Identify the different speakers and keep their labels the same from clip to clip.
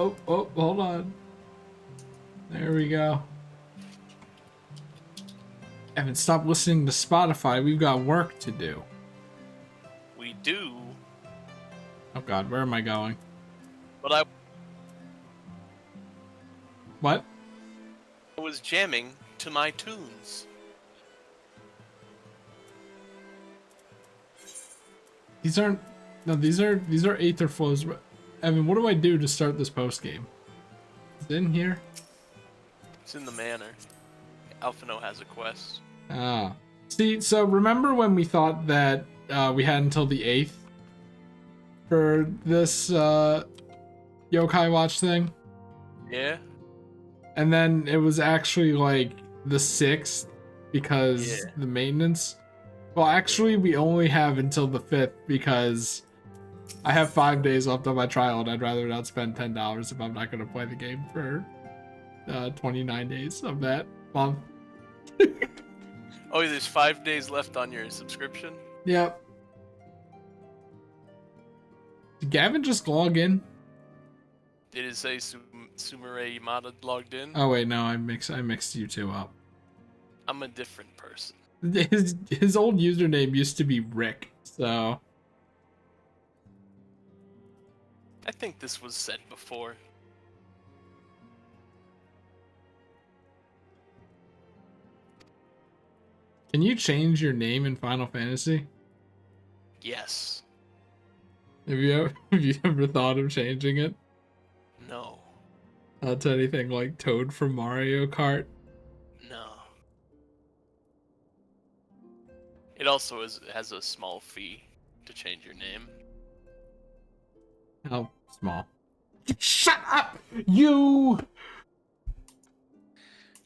Speaker 1: Oh, hold on. There we go. Evan, stop listening to Spotify. We've got work to do.
Speaker 2: We do.
Speaker 1: Oh God, where am I going?
Speaker 2: But I
Speaker 1: What?
Speaker 2: was jamming to my tunes.
Speaker 1: These aren't. No, these are Aether flows. Evan, what do I do to start this post game? Is it in here?
Speaker 2: It's in the manor. Alphino has a quest.
Speaker 1: Ah. See, so remember when we thought that we had until the 8th for this Yokai Watch thing?
Speaker 2: Yeah?
Speaker 1: And then it was actually like the 6th because
Speaker 2: Yeah.
Speaker 1: the maintenance. Well, actually, we only have until the 5th because I have 5 days left on my trial and I'd rather not spend $10 if I'm not going to play the game for 29 days of that month.
Speaker 2: Oh, there's 5 days left on your subscription?
Speaker 1: Yep. Did Gavin just log in?
Speaker 2: Did it say Sumire Yamada logged in?
Speaker 1: Oh wait, no, I mixed you two up.
Speaker 2: I'm a different person.
Speaker 1: His old username used to be Rick, so
Speaker 2: I think this was said before.
Speaker 1: can you change your name in Final Fantasy?
Speaker 2: Yes.
Speaker 1: Have you ever thought of changing it?
Speaker 2: No.
Speaker 1: To anything like Toad from Mario Kart?
Speaker 2: No. It also has a small fee to change your name.
Speaker 1: How small? Shut up, you!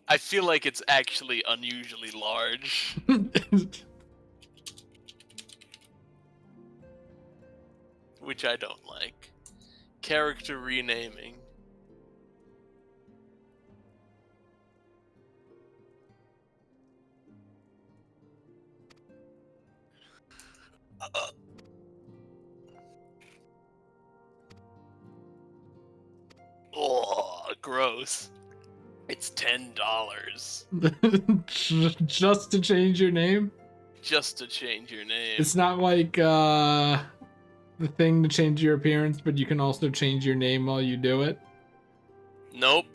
Speaker 2: I feel like it's actually unusually large. Which I don't like. Character renaming. Oh, gross. It's $10
Speaker 1: Just to change your name?
Speaker 2: just to change your name.
Speaker 1: It's not like the thing to change your appearance, but you can also change your name while you do it.
Speaker 2: Nope.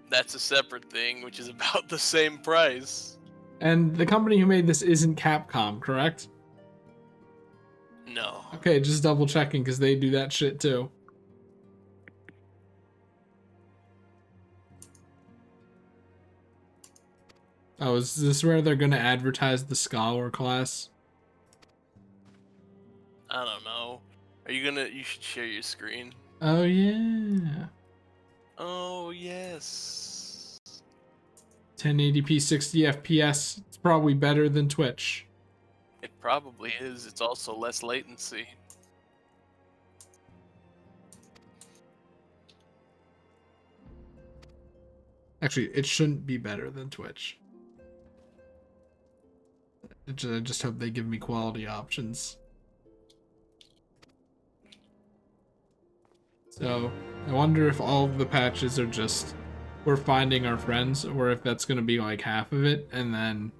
Speaker 2: That's a separate thing, which is about the same price.
Speaker 1: And the company who made this isn't Capcom, correct?
Speaker 2: No.
Speaker 1: Okay, just double checking because they do that shit too. Oh, is this where they're gonna advertise the Scholar class?
Speaker 2: I don't know. You should share your screen.
Speaker 1: Oh yeah.
Speaker 2: Oh, yes.
Speaker 1: 1080p 60 FPS. It's probably better than Twitch.
Speaker 2: It probably is. It's also less latency.
Speaker 1: Actually, it shouldn't be better than Twitch. I just hope they give me quality options. So, I wonder if all of the patches are just we're finding our friends, or if that's gonna be like half of it, and then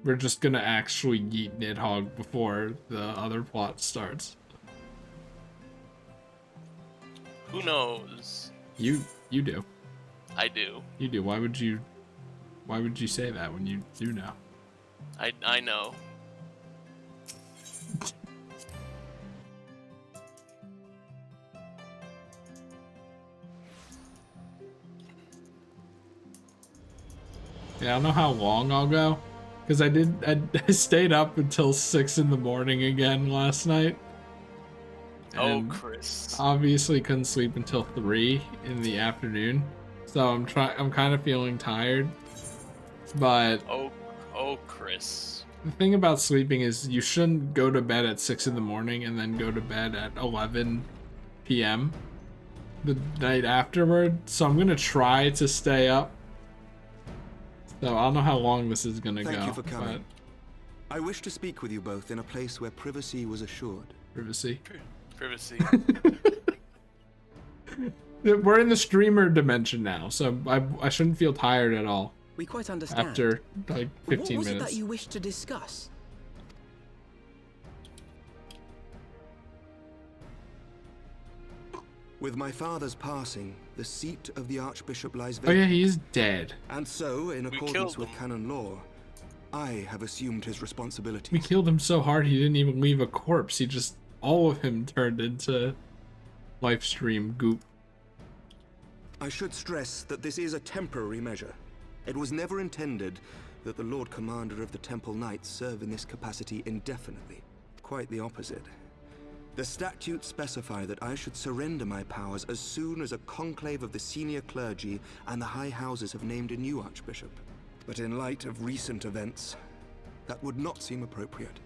Speaker 1: we're just gonna actually yeet Nidhogg before the other plot starts.
Speaker 2: Who knows?
Speaker 1: You do.
Speaker 2: I do.
Speaker 1: You do. Why would you say that when you do know?
Speaker 2: I know.
Speaker 1: Yeah, I don't know how long I'll go, because I stayed up until 6 in the morning again last night.
Speaker 2: Oh,
Speaker 1: And
Speaker 2: Chris.
Speaker 1: obviously couldn't sleep until 3 in the afternoon, so I'm kind of feeling tired. But
Speaker 2: Oh, Chris.
Speaker 1: the thing about sleeping is you shouldn't go to bed at 6 in the morning and then go to bed at 11 p.m. the night afterward. So I'm gonna try to stay up. So I don't know how long this is gonna go.
Speaker 3: Thank you for coming. I wish to speak with you both in a place where privacy was assured.
Speaker 1: Privacy.
Speaker 2: Privacy.
Speaker 1: We're in the streamer dimension now, so I shouldn't feel tired at all
Speaker 4: We quite understand.
Speaker 1: after like
Speaker 4: What
Speaker 1: 15
Speaker 4: was it
Speaker 1: minutes.
Speaker 4: that you wished to discuss?
Speaker 3: With my father's passing, the seat of the Archbishop lies
Speaker 1: Oh yeah,
Speaker 3: vacant.
Speaker 1: he's dead.
Speaker 3: And so, in
Speaker 2: killed
Speaker 3: accordance with
Speaker 2: him.
Speaker 3: canon law, I have assumed his responsibilities.
Speaker 1: We killed him so hard he didn't even leave a corpse. He just, all of him turned into live stream goop.
Speaker 3: I should stress that this is a temporary measure. It was never intended that the Lord Commander of the Temple Knights serve in this capacity indefinitely. Quite the opposite. The statutes specify that I should surrender my powers as soon as a conclave of the senior clergy and the high houses have named a new archbishop. But in light of recent events, that would not seem appropriate.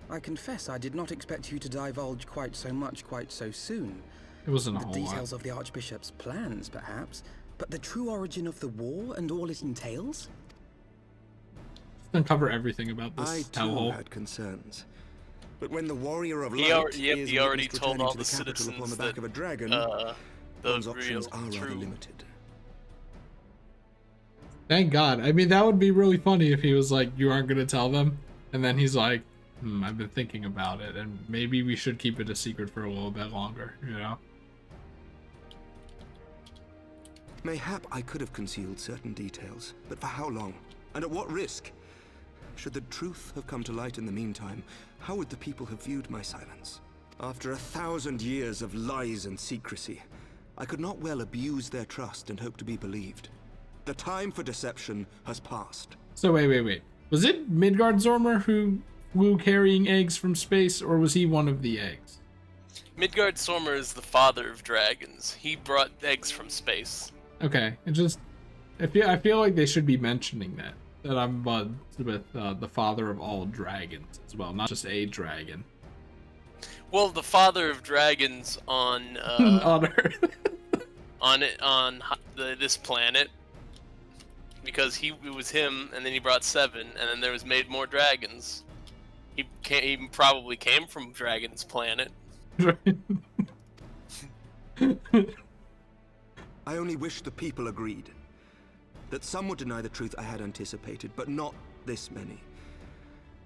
Speaker 4: I confess I did not expect you to divulge quite so much quite so soon.
Speaker 1: It wasn't a
Speaker 4: The
Speaker 1: whole
Speaker 4: details
Speaker 1: lot.
Speaker 4: of the Archbishop's plans, perhaps, but the true origin of the war and all it entails?
Speaker 1: Uncover everything about
Speaker 3: I
Speaker 1: this
Speaker 3: too
Speaker 1: hellhole.
Speaker 3: had concerns. But when the Warrior of
Speaker 2: He
Speaker 3: Light
Speaker 2: yep,
Speaker 3: is
Speaker 2: he already
Speaker 3: witnessed
Speaker 2: told
Speaker 3: returning
Speaker 2: all
Speaker 3: to
Speaker 2: the
Speaker 3: capital
Speaker 2: citizens
Speaker 3: upon the
Speaker 2: that
Speaker 3: back of a dragon,
Speaker 2: the
Speaker 3: one's
Speaker 2: real
Speaker 3: options are rather
Speaker 2: true.
Speaker 3: limited.
Speaker 1: Thank God. I mean, that would be really funny if he was like, "You aren't gonna tell them," and then he's like, "I've been thinking about it, and maybe we should keep it a secret for a little bit longer." You know?
Speaker 3: Mayhap I could have concealed certain details, but for how long? And at what risk? Should the truth have come to light in the meantime, how would the people have viewed my silence? After 1,000 years of lies and secrecy, I could not well abuse their trust and hope to be believed. The time for deception has passed.
Speaker 1: So wait. Was it Midgard Zormer who flew carrying eggs from space, or was he one of the eggs?
Speaker 2: Midgard Sormer is the father of dragons. He brought eggs from space.
Speaker 1: Okay, I feel like they should be mentioning that I'm buds with the father of all dragons as well, not just a dragon
Speaker 2: Well, the father of dragons on
Speaker 1: on Earth.
Speaker 2: this planet, because it was him, and then he brought 7, and then there was made more dragons. He probably came from Dragon's planet.
Speaker 3: I only wish the people agreed. That some would deny the truth I had anticipated, but not this many.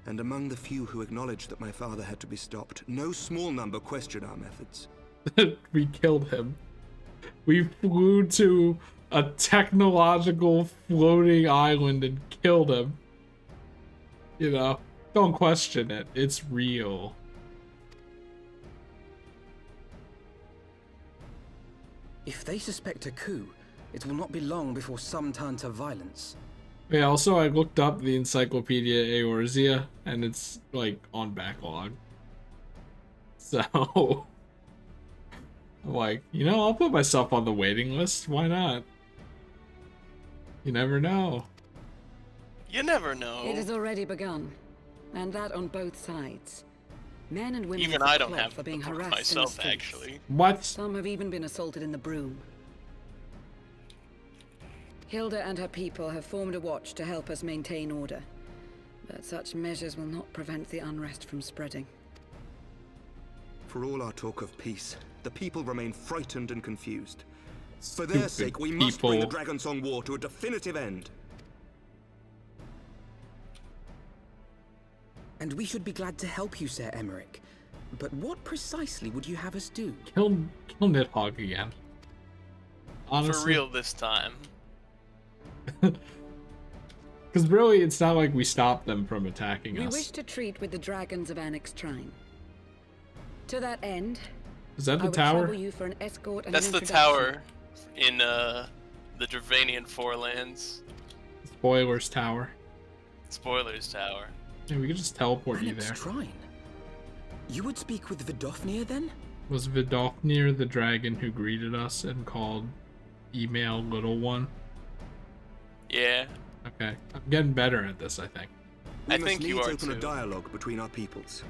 Speaker 3: And among the few who acknowledged that my father had to be stopped, no small number questioned our methods.
Speaker 1: We killed him. We flew to a technological floating island and killed him. You know, don't question it. It's real.
Speaker 4: If they suspect a coup, it will not be long before some turn to violence.
Speaker 1: Yeah, also I looked up the Encyclopedia Eorzea, and it's like on backlog. So I'm like, I'll put myself on the waiting list. Why not? You never know.
Speaker 2: You never know.
Speaker 5: It has already begun, and that on both sides. Men and women
Speaker 2: Even
Speaker 5: of the
Speaker 2: I don't
Speaker 5: cloth
Speaker 2: have
Speaker 5: are being
Speaker 2: the book
Speaker 5: harassed
Speaker 2: myself,
Speaker 5: in the streets.
Speaker 2: actually.
Speaker 1: What?
Speaker 5: Some have even been assaulted in the Broom. Hilda and her people have formed a watch to help us maintain order, but such measures will not prevent the unrest from spreading.
Speaker 3: For all our talk of peace, the people remain frightened and confused. For their sake, we must bring the Dragonsong War to a definitive end.
Speaker 4: And we should be glad to help you, Sir Emmerich. But what precisely would you have us do?
Speaker 1: Kill Nidhogg again. Honestly.
Speaker 2: For real this time.
Speaker 1: Because really, it's not like we stopped them from attacking
Speaker 5: We
Speaker 1: us.
Speaker 5: wish to treat with the dragons of Annex Trine. To that end,
Speaker 1: Is that
Speaker 5: I
Speaker 1: the
Speaker 5: will
Speaker 1: tower?
Speaker 5: trouble you for an escort and
Speaker 2: That's
Speaker 5: an
Speaker 2: the
Speaker 5: introduction.
Speaker 2: tower in the Dravanian Forelands.
Speaker 1: Spoilers tower.
Speaker 2: Spoilers tower.
Speaker 1: Yeah, we could just teleport you
Speaker 4: Annex
Speaker 1: there.
Speaker 4: Trine. You would speak with Vidofnir then?
Speaker 1: Was Vidofnir the dragon who greeted us and called Email Little One?
Speaker 2: Yeah.
Speaker 1: Okay, I'm getting better at this, I think.
Speaker 3: We
Speaker 2: I
Speaker 3: must
Speaker 2: think you
Speaker 3: needs
Speaker 2: are
Speaker 3: open a
Speaker 2: too.
Speaker 3: dialogue between our peoples.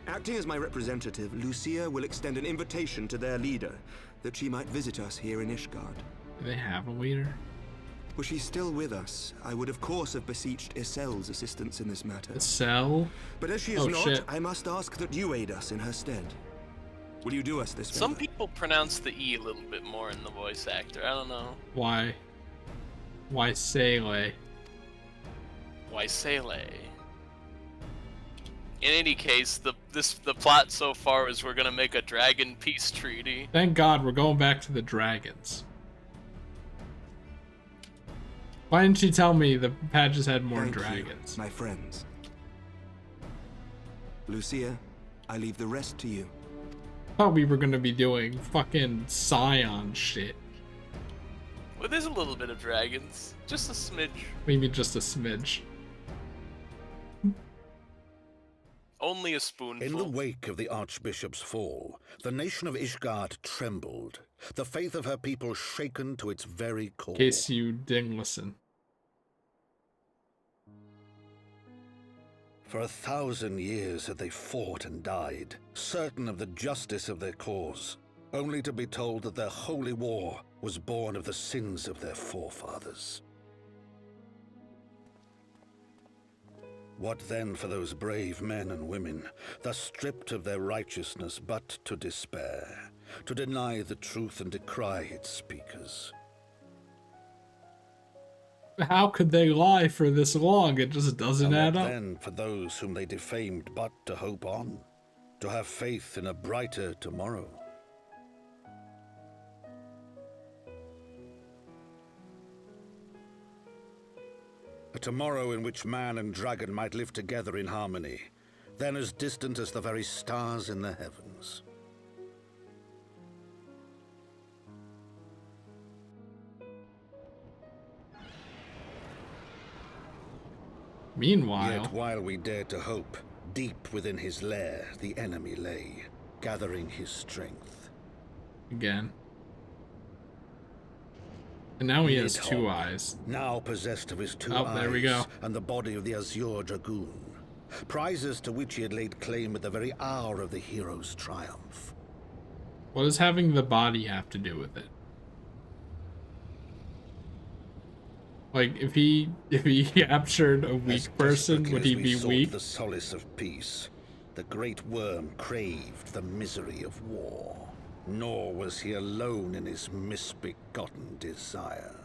Speaker 3: Acting as my representative, Lucia will extend an invitation to their leader, that she might visit us here in Ishgard.
Speaker 1: Do they have a leader?
Speaker 3: Were she still with us, I would of course have beseeched Isel's assistance in this matter.
Speaker 1: The cell?
Speaker 3: But as she is
Speaker 1: Oh,
Speaker 3: not,
Speaker 1: shit.
Speaker 3: I must ask that you aid us in her stead. Will you do us this favor?
Speaker 2: Some people pronounce the E a little bit more in the voice actor. I don't know.
Speaker 1: Why? Why Sele?
Speaker 2: Why Sele? In any case, the plot so far is we're gonna make a dragon peace treaty.
Speaker 1: Thank God we're going back to the dragons. Why didn't you tell me the patches had more
Speaker 3: Thank you,
Speaker 1: dragons?
Speaker 3: my friends. Lucia, I leave the rest to you.
Speaker 1: Thought we were gonna be doing fucking Scion shit.
Speaker 2: Well, there's a little bit of dragons, just a smidge.
Speaker 1: Maybe just a smidge.
Speaker 2: Only a spoonful.
Speaker 6: In the wake of the Archbishop's fall, the nation of Ishgard trembled, the faith of her people shaken to its very core.
Speaker 1: In case you didn't listen.
Speaker 6: For 1,000 years had they fought and died, certain of the justice of their cause, only to be told that their holy war was born of the sins of their forefathers. What then for those brave men and women, thus stripped of their righteousness but to despair, to deny the truth and decry its speakers?
Speaker 1: How could they lie for this long? It just doesn't
Speaker 6: And
Speaker 1: add
Speaker 6: what
Speaker 1: up.
Speaker 6: then for those whom they defamed but to hope on, to have faith in a brighter tomorrow? A tomorrow in which man and dragon might live together in harmony, then as distant as the very stars in the heavens.
Speaker 1: Meanwhile,
Speaker 6: Yet while we dared to hope, deep within his lair the enemy lay, gathering his strength.
Speaker 1: again. And now he has
Speaker 6: Nidhogg,
Speaker 1: two eyes.
Speaker 6: now possessed of his two
Speaker 1: Oh,
Speaker 6: eyes
Speaker 1: there we go.
Speaker 6: and the body of the Azure Dragoon, prizes to which he had laid claim at the very hour of the hero's triumph.
Speaker 1: What does having the body have to do with it? Like, if he captured a
Speaker 6: As
Speaker 1: weak person,
Speaker 6: desperately
Speaker 1: would
Speaker 6: as
Speaker 1: he
Speaker 6: we
Speaker 1: be
Speaker 6: sought
Speaker 1: weak?
Speaker 6: the solace of peace, the great worm craved the misery of war. Nor was he alone in his misbegotten desire.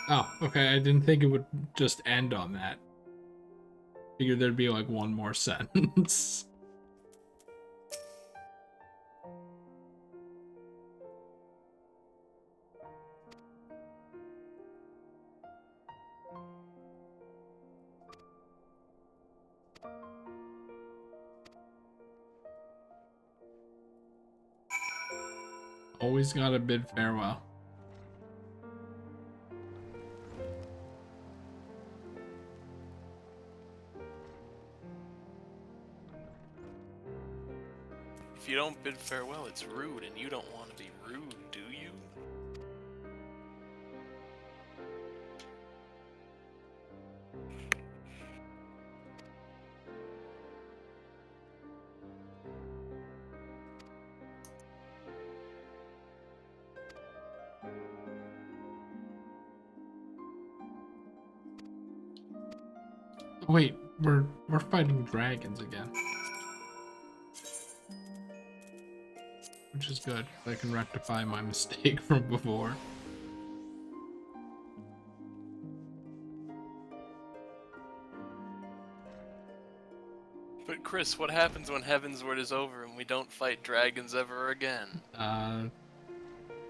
Speaker 1: Oh, okay. I didn't think it would just end on that. Figured there'd be like one more sentence. Always gotta bid farewell.
Speaker 2: If you don't bid farewell, it's rude, and you don't want to be rude, do you?
Speaker 1: Wait, we're fighting dragons again. Which is good. I can rectify my mistake from before.
Speaker 2: But Chris, what happens when Heavensward is over and we don't fight dragons ever again?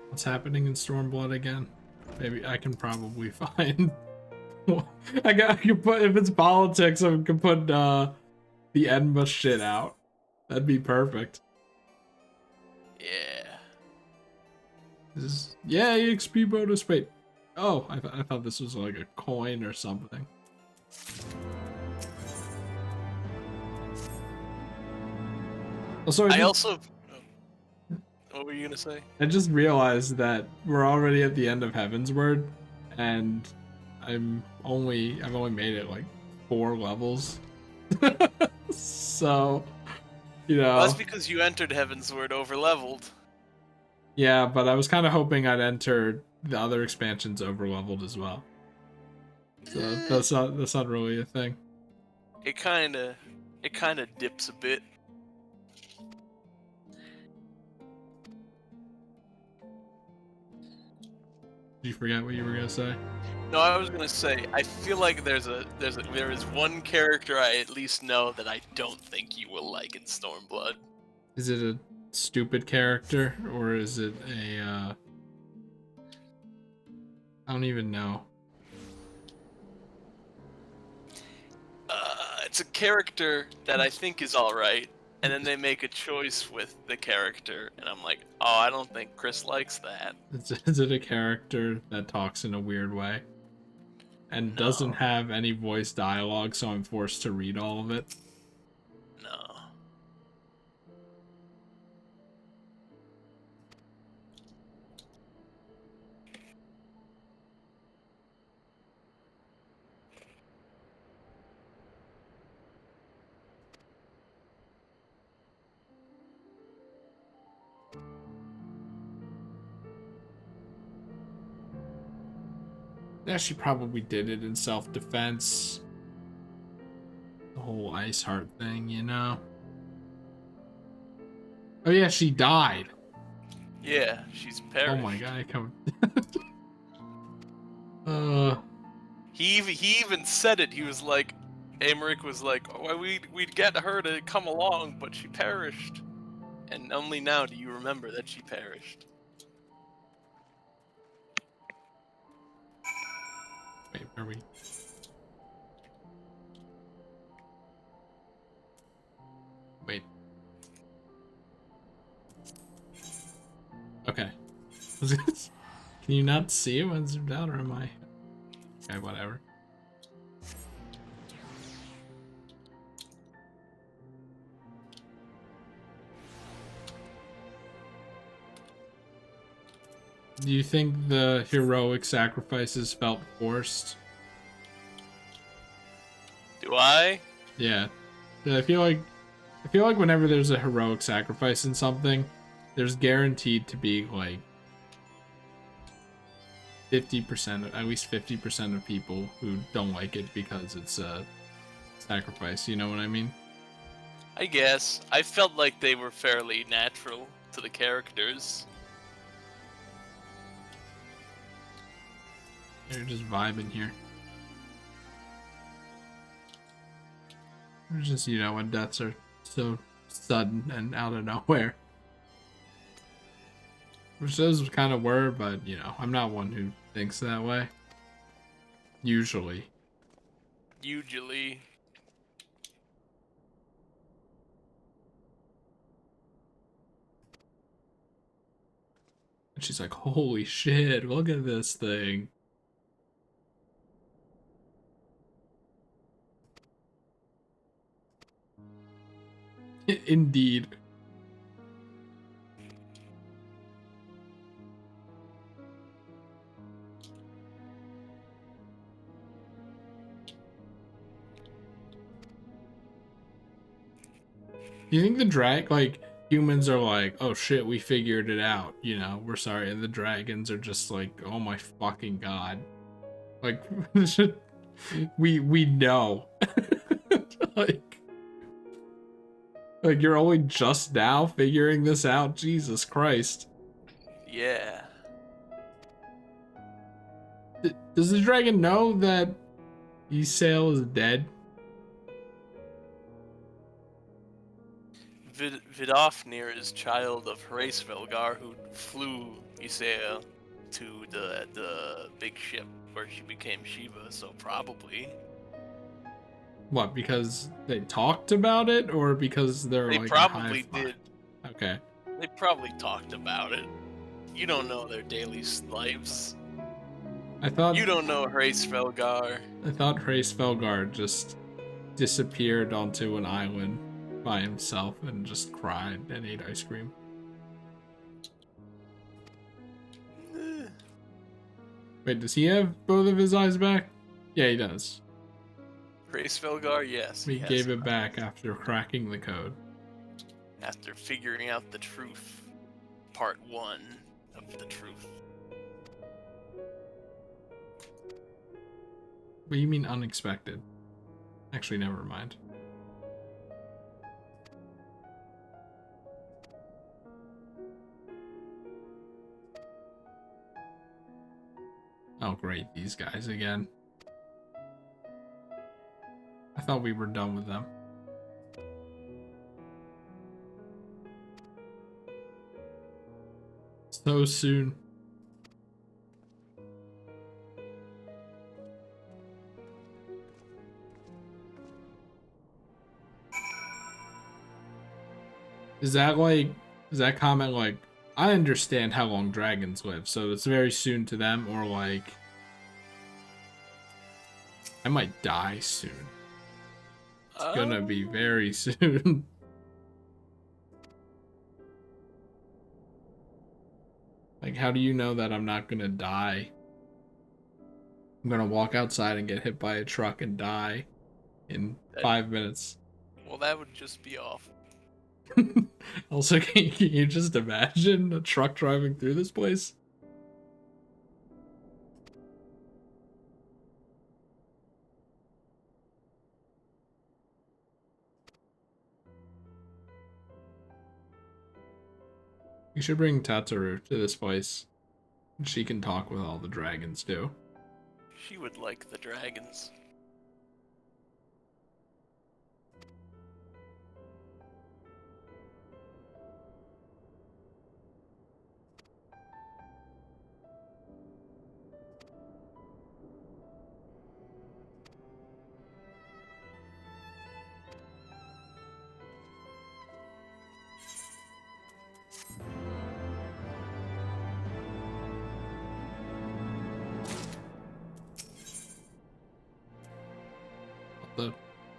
Speaker 1: What's happening in Stormblood again? Maybe I can probably find. I can put, if it's politics, I can put the Enma shit out. That'd be perfect.
Speaker 2: Yeah.
Speaker 1: This is, yeah, EXP bonus. Wait. Oh, I thought this was like a coin or something. Also,
Speaker 2: What were you gonna say?
Speaker 1: I just realized that we're already at the end of Heavensward, and I've only made it like 4 levels. So, you know.
Speaker 2: Well, that's because you entered Heavensward over leveled.
Speaker 1: Yeah, but I was kind of hoping I'd enter the other expansions over-leveled as well. So that's not really a thing.
Speaker 2: It kind of dips a bit.
Speaker 1: Did you forget what you were gonna say?
Speaker 2: No, I was gonna say, I feel like there is one character I at least know that I don't think you will like in Stormblood.
Speaker 1: Is it a stupid character or is it a I don't even know.
Speaker 2: It's a character that I think is alright, and then they make a choice with the character, and I'm like, oh, I don't think Chris likes that.
Speaker 1: Is it a character that talks in a weird way? And doesn't have any voice dialogue, so I'm forced to read all of it?
Speaker 2: No.
Speaker 1: Yeah, she probably did it in self-defense. The whole Ice Heart thing, you know? Oh yeah, she died.
Speaker 2: Yeah, she's perished.
Speaker 1: Oh my god, I come.
Speaker 2: He even said it. He was like, Aymeric was like, oh, we'd get her to come along, but she perished. And only now do you remember that she perished.
Speaker 1: Wait, are we? Wait. Okay. Can you not see it when zoomed out, or am I? Okay, whatever. Do you think the heroic sacrifices felt forced?
Speaker 2: Do I?
Speaker 1: Yeah. I feel like whenever there's a heroic sacrifice in something, there's guaranteed to be like 50%, at least 50% of people who don't like it because it's a sacrifice, you know what I mean?
Speaker 2: I guess. I felt like they were fairly natural to the characters.
Speaker 1: They're just vibing here. It's just, you know, when deaths are so sudden and out of nowhere. Which those kind of were, but, you know, I'm not one who thinks that way. Usually.
Speaker 2: Usually.
Speaker 1: And she's like, holy shit, look at this thing. Indeed. You think the like, humans are like, oh shit, we figured it out, you know, we're sorry, and the dragons are just like, oh my fucking god. Like, we know. Like, you're only just now figuring this out? Jesus Christ.
Speaker 2: Yeah.
Speaker 1: Does the dragon know that Ysael is dead?
Speaker 2: Vidofnir is child of Hraesvelgar, who flew Ysael to the big ship where she became Shiva, so probably.
Speaker 1: What, because they talked about it, or because they're
Speaker 2: They
Speaker 1: like
Speaker 2: probably did.
Speaker 1: Okay.
Speaker 2: They probably talked about it. You don't know their daily lives.
Speaker 1: I thought
Speaker 2: You don't know Hraesvelgar.
Speaker 1: I thought Hraesvelgar just disappeared onto an island by himself and just cried and ate ice cream. Wait, does he have both of his eyes back? Yeah, he does.
Speaker 2: Hraesvelgar, yes.
Speaker 1: He
Speaker 2: has
Speaker 1: gave it back after cracking the code.
Speaker 2: After figuring out the truth. Part 1 of the truth.
Speaker 1: What do you mean unexpected? Actually, never mind. Oh great, these guys again. I thought we were done with them. So soon. Is that comment like, I understand how long dragons live, so it's very soon to them, or like, I might die soon. It's gonna be very soon. Like, how do you know that I'm not gonna die? I'm gonna walk outside and get hit by a truck and die in 5 minutes.
Speaker 2: Well, that would just be awful.
Speaker 1: Also, can you just imagine a truck driving through this place? You should bring Tataru to this place. She can talk with all the dragons too.
Speaker 2: She would like the dragons.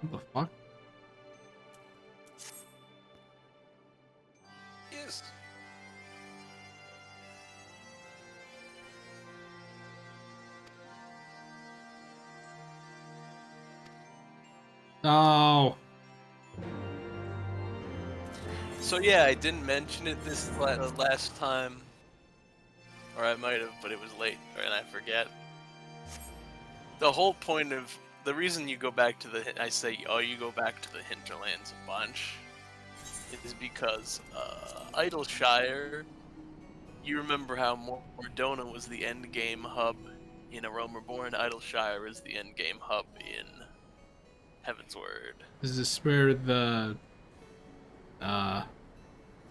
Speaker 1: What the fuck?
Speaker 2: Yes.
Speaker 1: Oh.
Speaker 2: So yeah, I didn't mention it this last time, or I might have, but it was late, and I forget. The whole point of the reason you go back to you go back to the hinterlands a bunch is because Idleshire. You remember how Mordona was the end game hub in A Realm Reborn? Idleshire is the end game hub in Heavensward.
Speaker 1: Is this where the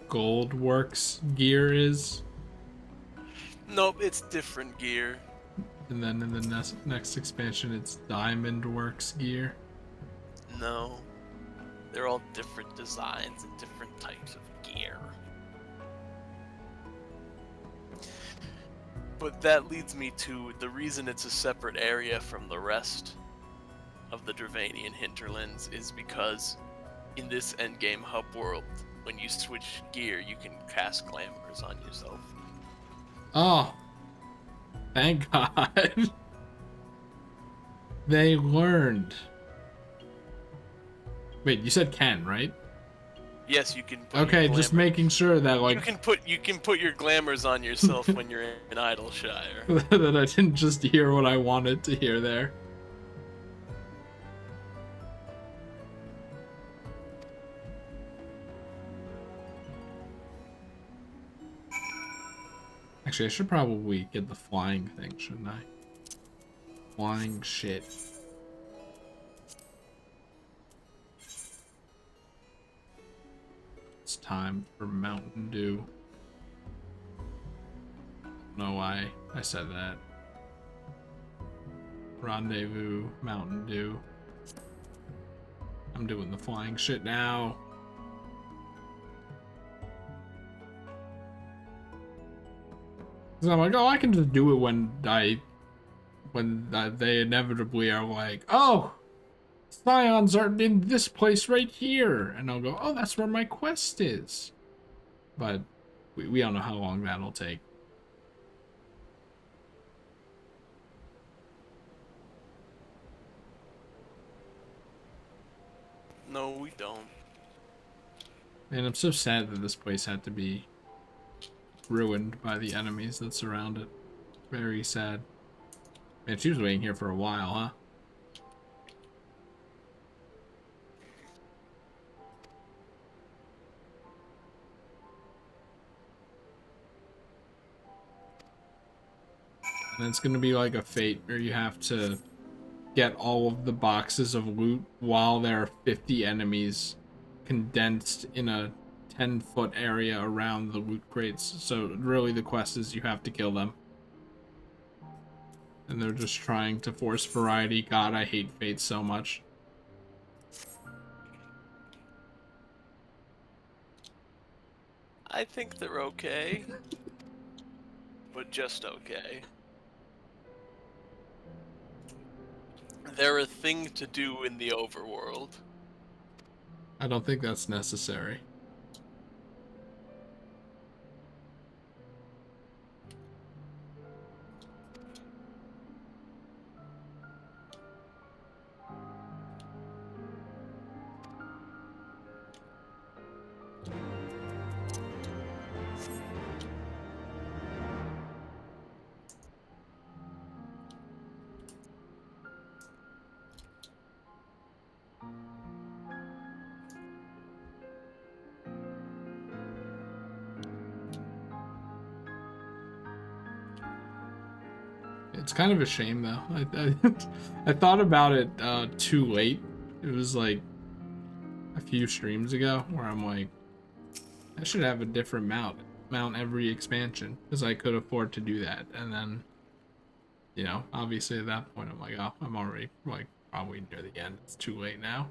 Speaker 1: Gold Works gear is?
Speaker 2: Nope, it's different gear.
Speaker 1: And then in the next expansion, it's Diamond Works gear.
Speaker 2: No, they're all different designs and different types of gear. But that leads me to the reason it's a separate area from the rest of the Dravanian hinterlands is because in this endgame hub world, when you switch gear, you can cast glamours on yourself.
Speaker 1: Oh, thank God. They learned. Wait, you said can, right?
Speaker 2: Yes, you can. Put
Speaker 1: Okay,
Speaker 2: your
Speaker 1: just
Speaker 2: glamour-
Speaker 1: making sure that like
Speaker 2: you can put your glamours on yourself when you're in Idleshire.
Speaker 1: that I didn't just hear what I wanted to hear there. Actually, I should probably get the flying thing, shouldn't I? Flying shit. It's time for Mountain Dew. Don't know why I said that. Rendezvous, Mountain Dew. I'm doing the flying shit now. So I'm like, oh, I can just do it when they inevitably are like, oh, Scions are in this place right here. And I'll go, oh, that's where my quest is. But we don't know how long that'll take.
Speaker 2: No, we don't.
Speaker 1: And I'm so sad that this place had to be ruined by the enemies that surround it. Very sad. Man, she was waiting here for a while, huh? And it's gonna be like a fate where you have to get all of the boxes of loot while there are 50 enemies condensed in a 10-foot area around the loot crates. So really the quest is you have to kill them. And they're just trying to force variety. God, I hate Fate so much.
Speaker 2: I think they're okay. But just okay. They're a thing to do in the overworld.
Speaker 1: I don't think that's necessary. It's kind of a shame though. I thought about it too late. It was like a few streams ago where I'm like, I should have a different mount every expansion because I could afford to do that. And then, you know, obviously at that point I'm like, oh, I'm already like probably near the end. It's too late now.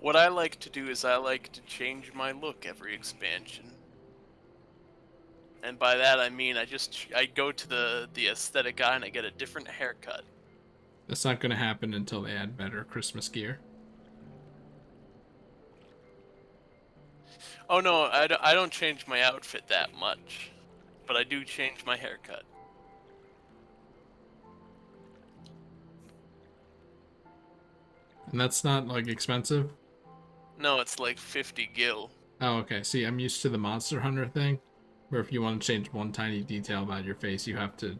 Speaker 2: What I like to do is I like to change my look every expansion. And by that I mean I go to the aesthetic guy and I get a different haircut.
Speaker 1: That's not gonna happen until they add better Christmas gear.
Speaker 2: Oh no, I don't change my outfit that much, but I do change my haircut.
Speaker 1: And that's not like expensive.
Speaker 2: No, it's like 50 gil.
Speaker 1: Oh, okay. See, I'm used to the Monster Hunter thing, where if you want to change one tiny detail about your face, you have to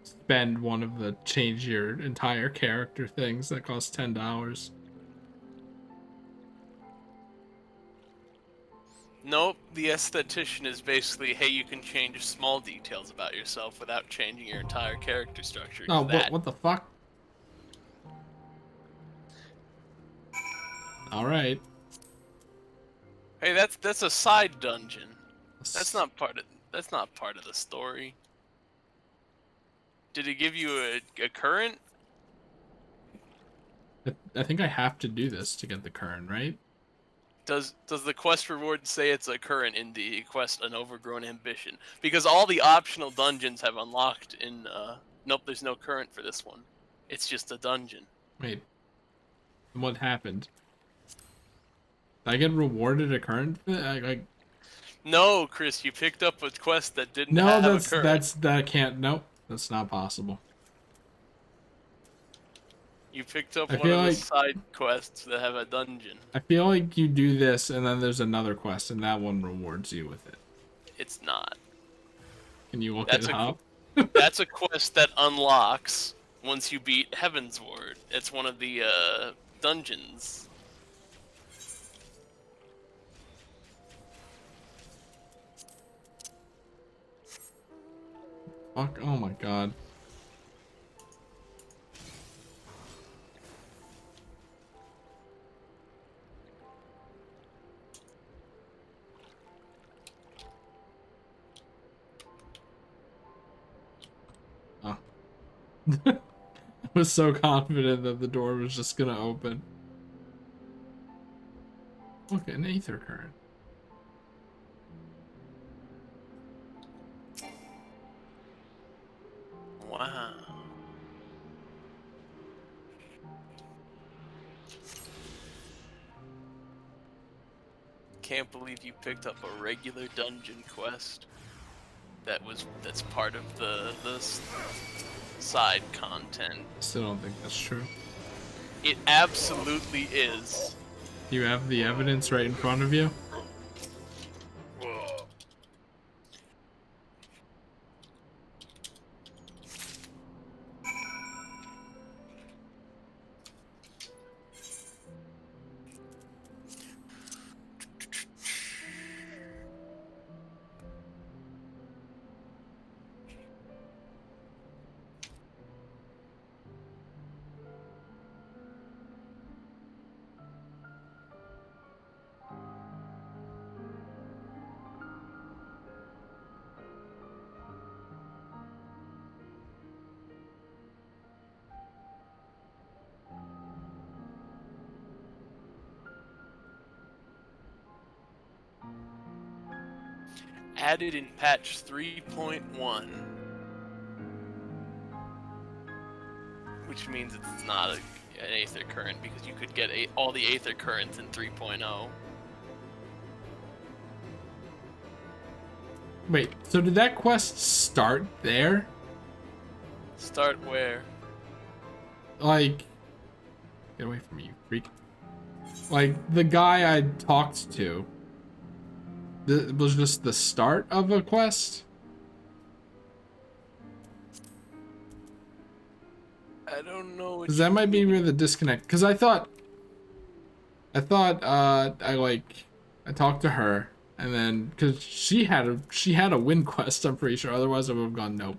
Speaker 1: spend one of the change your entire character things that cost $10.
Speaker 2: Nope, the esthetician is basically, hey, you can change small details about yourself without changing your entire character structure.
Speaker 1: Oh, what the fuck? All right.
Speaker 2: Hey, that's a side dungeon. That's not part of the story. Did it give you a current?
Speaker 1: I think I have to do this to get the current, right?
Speaker 2: Does the quest reward say it's a current in the quest An Overgrown Ambition? Because all the optional dungeons have unlocked in nope, there's no current for this one. It's just a dungeon.
Speaker 1: Wait. What happened? Did I get rewarded a current? Like
Speaker 2: No, Chris, you picked up a quest that didn't
Speaker 1: no,
Speaker 2: have a current.
Speaker 1: that can't. Nope, that's not possible.
Speaker 2: You picked up
Speaker 1: I
Speaker 2: one
Speaker 1: feel
Speaker 2: of the
Speaker 1: like-
Speaker 2: side quests that have a dungeon.
Speaker 1: I feel like you do this, and then there's another quest, and that one rewards you with it.
Speaker 2: It's not.
Speaker 1: Can you look
Speaker 2: That's
Speaker 1: it
Speaker 2: a-
Speaker 1: up?
Speaker 2: That's a quest that unlocks once you beat Heavensward. It's one of the dungeons.
Speaker 1: Fuck! Oh my god. Oh. I was so confident that the door was just gonna open. Look, an Aether current.
Speaker 2: Wow. Can't believe you picked up a regular dungeon quest. That's part of the side content.
Speaker 1: Still don't think that's true.
Speaker 2: It absolutely is.
Speaker 1: Do you have the evidence right in front of you?
Speaker 2: added in patch 3.1. Which means it's not an Aether Current, because you could get all the Aether Currents in 3.0.
Speaker 1: Wait, so did that quest start there?
Speaker 2: Start where?
Speaker 1: Like, get away from me, you freak. Like, the guy I talked to, was just the start of a quest?
Speaker 2: I don't know.
Speaker 1: Because that might be where the disconnect. Because I thought, I talked to her, and then because she had a win quest, I'm pretty sure. Otherwise, I would have gone nope.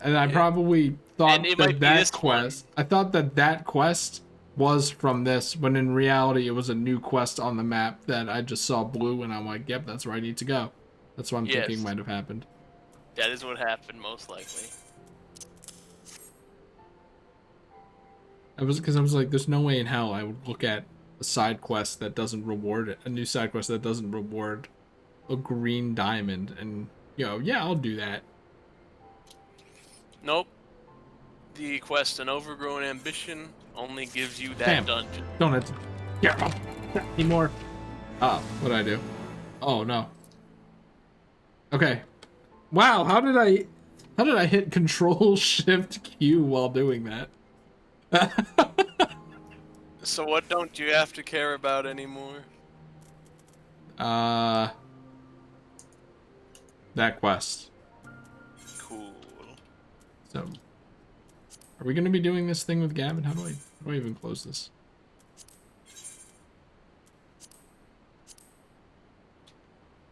Speaker 1: And I probably thought that quest. I thought that quest was from this, when in reality it was a new quest on the map that I just saw blue, and I'm like, yep, that's where I need to go. That's what I'm thinking might have happened.
Speaker 2: That is what happened, most likely.
Speaker 1: I was like, there's no way in hell I would look at a side quest that doesn't reward it, a new side quest that doesn't reward a green diamond, and yeah, I'll do that.
Speaker 2: Nope. The quest, An Overgrown Ambition, only gives you that dungeon.
Speaker 1: Don't have to care anymore. Oh, what'd I do? Oh no. Okay. Wow, how did I hit Control Shift Q while doing that?
Speaker 2: So what don't you have to care about anymore?
Speaker 1: That quest.
Speaker 2: Cool.
Speaker 1: So, are we gonna be doing this thing with Gavin? How do I even close this?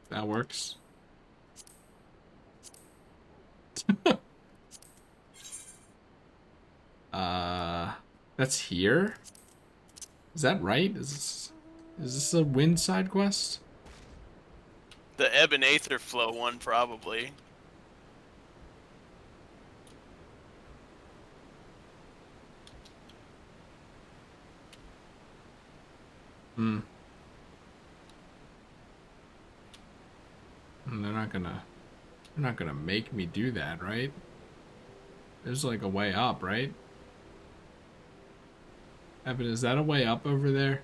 Speaker 1: That works. That's here? Is that right? Is this a wind side quest?
Speaker 2: The Ebb and Aether Flow one, probably.
Speaker 1: Hmm. And they're not gonna make me do that, right? There's like a way up, right? Evan, is that a way up over there?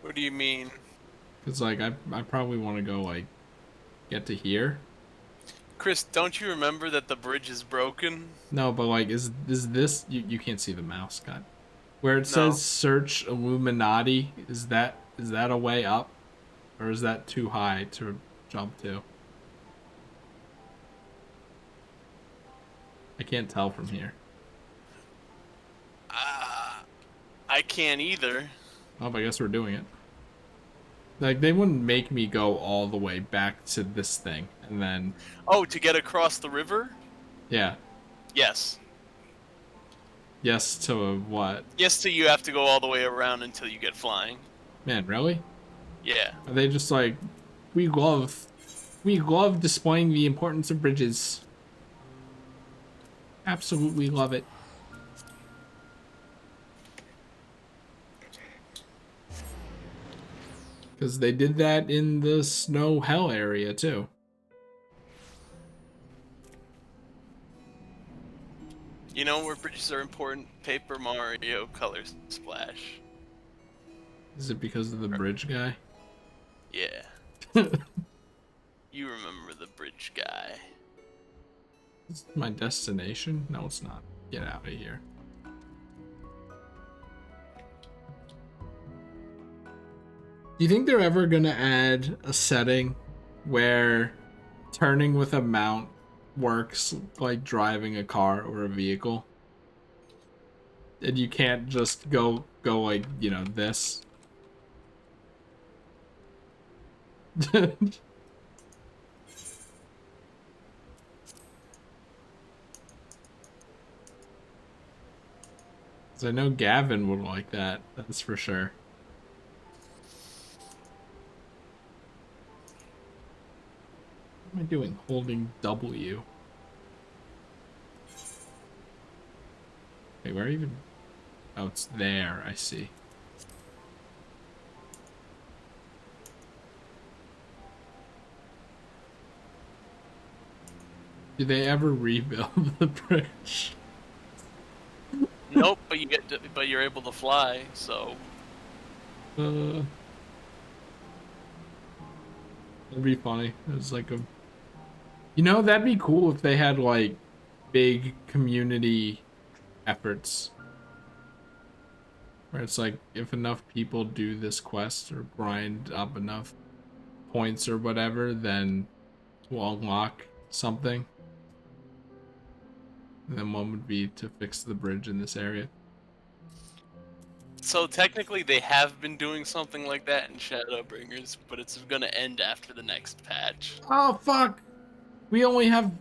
Speaker 2: What do you mean?
Speaker 1: Cause like I probably want to go like get to here.
Speaker 2: Chris, don't you remember that the bridge is broken?
Speaker 1: No, but like is this you can't see the mouse, God. Where it says search Illuminati, is that a way up? Or is that too high to jump to? I can't tell from here.
Speaker 2: I can't either.
Speaker 1: Oh, but I guess we're doing it. Like, they wouldn't make me go all the way back to this thing, and then...
Speaker 2: Oh, to get across the river?
Speaker 1: Yeah.
Speaker 2: Yes.
Speaker 1: Yes to what?
Speaker 2: Yes to you have to go all the way around until you get flying.
Speaker 1: Man, really?
Speaker 2: Yeah.
Speaker 1: Are they just like, we love displaying the importance of bridges. Absolutely love it. Because they did that in the snow hell area too.
Speaker 2: You know where bridges are important? Paper Mario Color Splash.
Speaker 1: Is it because of the bridge guy?
Speaker 2: Yeah. You remember the bridge guy.
Speaker 1: Is this my destination? No, it's not. Get out of here. Do you think they're ever gonna add a setting where turning with a mount works like driving a car or a vehicle? And you can't just go like, you know, this? I know Gavin would like that, that's for sure. What am I doing? Holding W. Wait, where even? Oh, it's there, I see. Do they ever rebuild the bridge?
Speaker 2: Nope, but but you're able to fly, so
Speaker 1: It'd be funny. It's like a, you know, that'd be cool if they had like big community efforts where it's like if enough people do this quest or grind up enough points or whatever, then we'll unlock something. And then one would be to fix the bridge in this area.
Speaker 2: So technically, they have been doing something like that in Shadowbringers, but it's gonna end after the next patch.
Speaker 1: Oh fuck! We only have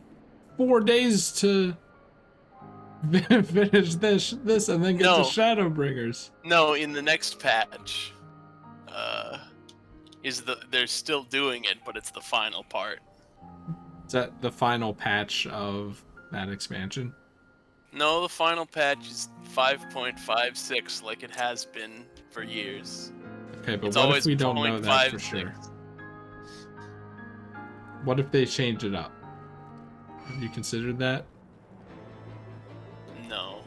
Speaker 1: 4 days to finish this, and then get
Speaker 2: No.
Speaker 1: to Shadowbringers.
Speaker 2: No, in the next patch, they're still doing it, but it's the final part.
Speaker 1: Is that the final patch of that expansion?
Speaker 2: No, the final patch is 5.56, like it has been for years.
Speaker 1: Okay, but
Speaker 2: It's
Speaker 1: what if
Speaker 2: always
Speaker 1: we don't know that for
Speaker 2: 0.56.
Speaker 1: sure? What if they change it up? Have you considered that?
Speaker 2: No.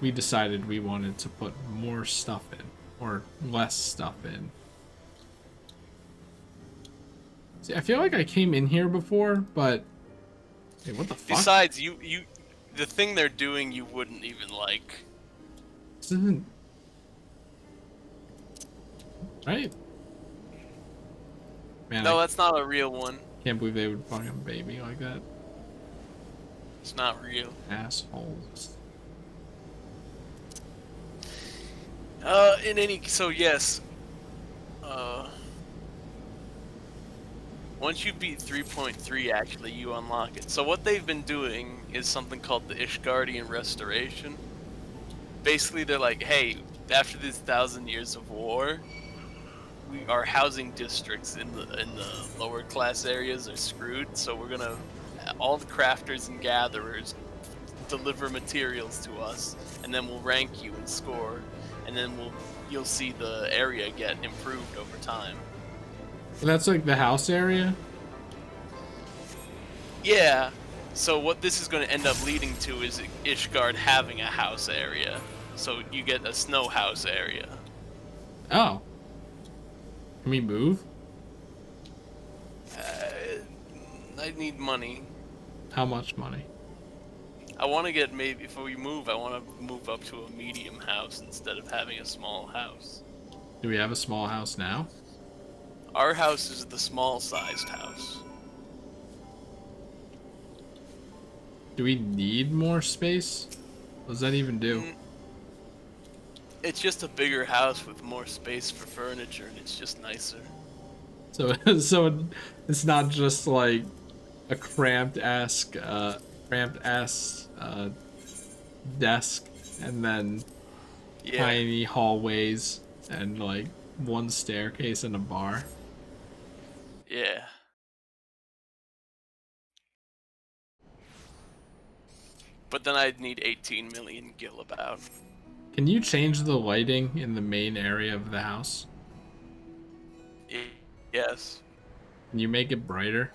Speaker 1: We decided we wanted to put more stuff in, or less stuff in. See, I feel like I came in here before, but hey, what the fuck?
Speaker 2: Besides, the thing they're doing, you wouldn't even like.
Speaker 1: This isn't right. Man,
Speaker 2: No,
Speaker 1: I
Speaker 2: that's not a real one.
Speaker 1: can't believe they would fucking baby like that.
Speaker 2: It's not real.
Speaker 1: Assholes.
Speaker 2: So yes. Once you beat 3.3, actually, you unlock it. So what they've been doing is something called the Ishgardian Restoration. Basically, they're like, hey, after these 1,000 years of war, our housing districts in the lower class areas are screwed. So we're gonna all the crafters and gatherers deliver materials to us, and then we'll rank you and score, and then you'll see the area get improved over time.
Speaker 1: So that's like the house area?
Speaker 2: Yeah. So what this is going to end up leading to is Ishgard having a house area. So you get a snow house area.
Speaker 1: Oh. Can we move?
Speaker 2: I need money.
Speaker 1: How much money?
Speaker 2: I want to get, maybe if we move, I want to move up to a medium house instead of having a small house.
Speaker 1: Do we have a small house now?
Speaker 2: Our house is the small sized house.
Speaker 1: Do we need more space? What does that even do?
Speaker 2: It's just a bigger house with more space for furniture, and it's just nicer.
Speaker 1: So it's not just like a cramped ass desk and then
Speaker 2: Yeah.
Speaker 1: tiny hallways and like one staircase and a bar.
Speaker 2: Yeah. But then I'd need 18 million gil about.
Speaker 1: Can you change the lighting in the main area of the house?
Speaker 2: Yes.
Speaker 1: Can you make it brighter?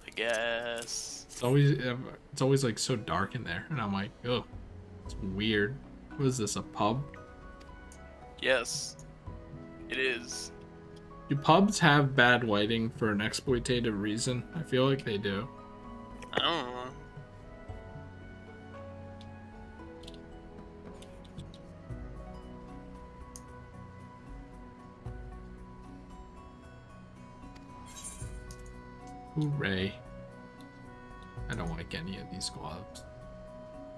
Speaker 2: I guess.
Speaker 1: It's always like so dark in there, and I'm like, oh, it's weird. What is this, a pub?
Speaker 2: Yes. It is.
Speaker 1: Do pubs have bad lighting for an exploitative reason? I feel like they do.
Speaker 2: I don't know.
Speaker 1: Hooray. I don't like any of these gloves.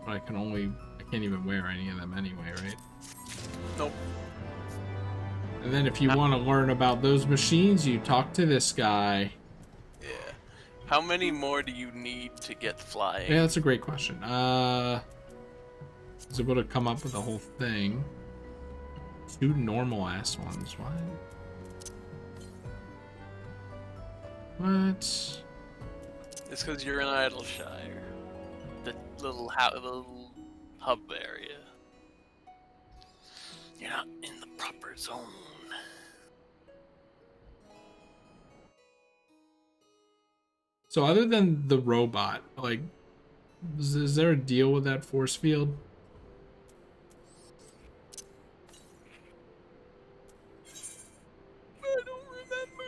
Speaker 1: But I can't even wear any of them anyway, right?
Speaker 2: Nope.
Speaker 1: And then if you want to learn about those machines, you talk to this guy.
Speaker 2: Yeah. How many more do you need to get flying?
Speaker 1: Yeah, that's a great question. I was able to come up with a whole thing. 2 normal ass ones. What?
Speaker 2: It's because you're in Idleshire. The little hub area. You're not in the proper zone.
Speaker 1: So other than the robot, like, is there a deal with that force field?
Speaker 2: I don't remember.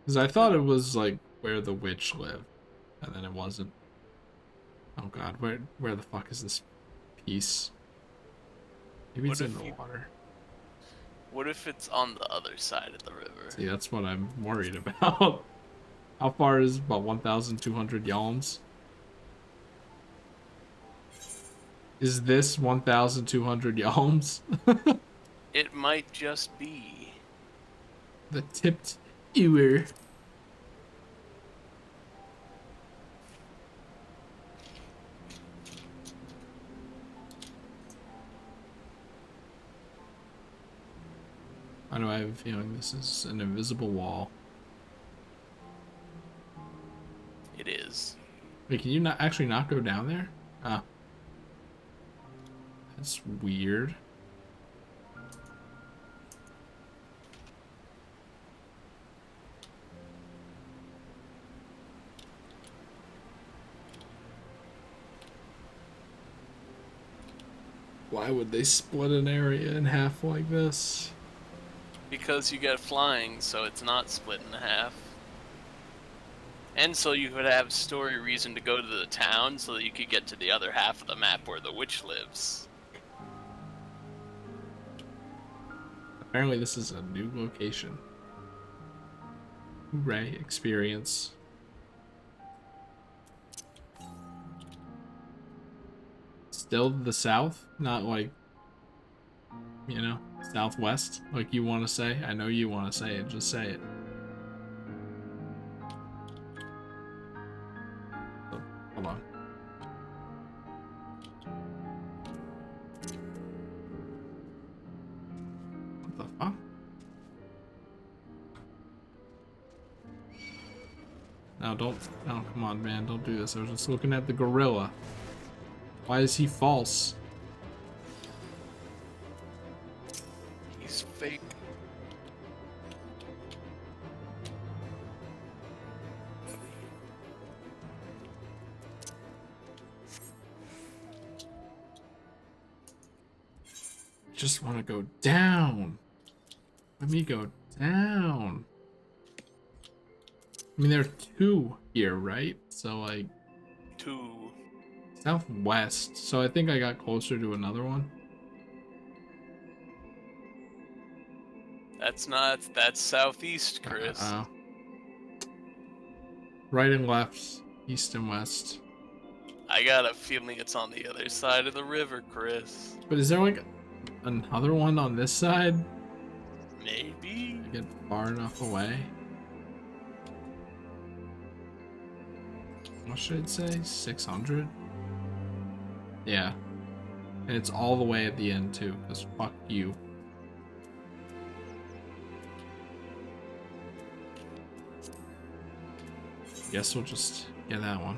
Speaker 1: Because I thought it was like where the witch lived, and then it wasn't. Oh god, where the fuck is this piece? Maybe it's
Speaker 2: What
Speaker 1: in
Speaker 2: if
Speaker 1: the
Speaker 2: you-
Speaker 1: water.
Speaker 2: What if it's on the other side of the river?
Speaker 1: See, that's what I'm worried about. How far is about 1,200 yalms? Is this 1,200 yalms?
Speaker 2: It might just be.
Speaker 1: The tipped ewer. Why do I have a feeling this is an invisible wall?
Speaker 2: It is.
Speaker 1: Wait, can you not actually not go down there? Ah. That's weird. Why would they split an area in half like this?
Speaker 2: Because you get flying, so it's not split in half. And so you could have story reason to go to the town so that you could get to the other half of the map where the witch lives.
Speaker 1: Apparently this is a new location. Hooray, experience. Still the south? Not like, you know, southwest, like you want to say? I know you want to say it, just say it. Oh, hold on. What the fuck? No, don't. No, come on, man. Don't do this. I was just looking at the gorilla. Why is he false?
Speaker 2: He's fake.
Speaker 1: I just want to go down. Let me go down. I mean, there are two here, right? So, like,
Speaker 2: 2.
Speaker 1: southwest. So I think I got closer to another one.
Speaker 2: That's southeast, Chris.
Speaker 1: Right and left, east and west.
Speaker 2: I got a feeling it's on the other side of the river, Chris.
Speaker 1: But is there like another one on this side?
Speaker 2: Maybe?
Speaker 1: I get far enough away. What should it say? 600? Yeah. And it's all the way at the end too, because fuck you. Guess we'll just get that one.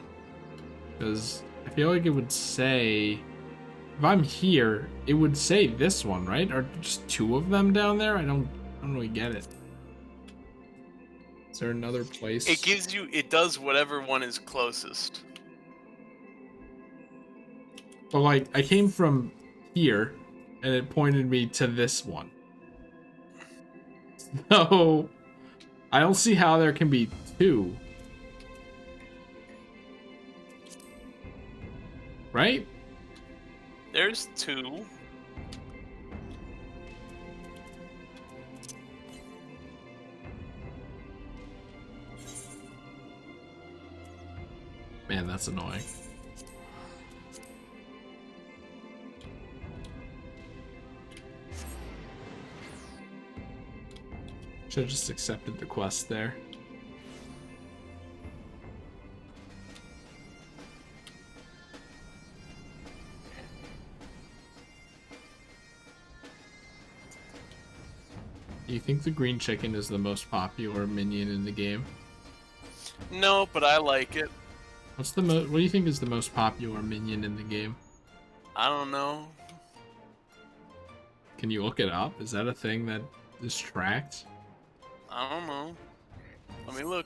Speaker 1: Because I feel like it would say, if I'm here, it would say this one, right? Or just two of them down there? I don't really get it. Is there another place?
Speaker 2: It does whatever one is closest.
Speaker 1: But like, I came from here, and it pointed me to this one. So, I don't see how there can be two. Right?
Speaker 2: There's 2.
Speaker 1: Man, that's annoying. Should have just accepted the quest there. Do you think the green chicken is the most popular minion in the game?
Speaker 2: No, but I like it.
Speaker 1: What do you think is the most popular minion in the game?
Speaker 2: I don't know.
Speaker 1: Can you look it up? Is that a thing that is tracked?
Speaker 2: I don't know. Let me look.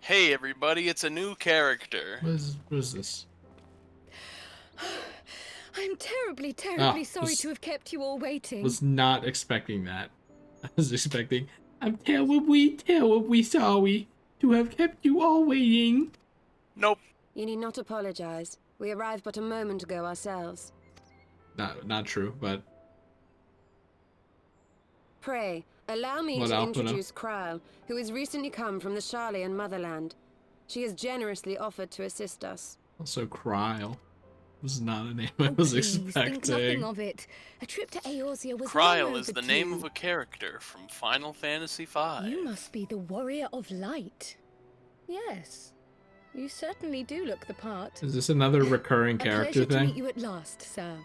Speaker 2: Hey everybody, it's a new character.
Speaker 1: What is this?
Speaker 5: I'm terribly sorry
Speaker 1: was-
Speaker 5: to have kept you all waiting.
Speaker 1: Was not expecting that. I was expecting, I'm terribly sorry to have kept you all waiting.
Speaker 2: Nope.
Speaker 7: You need not apologize. We arrived but a moment ago ourselves.
Speaker 1: Not true, but
Speaker 7: Pray, allow me
Speaker 1: What,
Speaker 7: to
Speaker 1: Alpina?
Speaker 7: introduce Kryl, who has recently come from the Sharlayan motherland. She has generously offered to assist us.
Speaker 1: also Kryl was not a name I was
Speaker 5: Please,
Speaker 1: expecting.
Speaker 5: think nothing of it. A trip to Eorzea was
Speaker 2: Kryl
Speaker 5: long
Speaker 2: is the name of
Speaker 5: overdue.
Speaker 2: a character from Final Fantasy V.
Speaker 5: You must be the Warrior of Light. Yes, you certainly do look the part.
Speaker 1: Is this another recurring
Speaker 5: A
Speaker 1: character
Speaker 5: pleasure to meet
Speaker 1: thing?
Speaker 5: you at last, sir.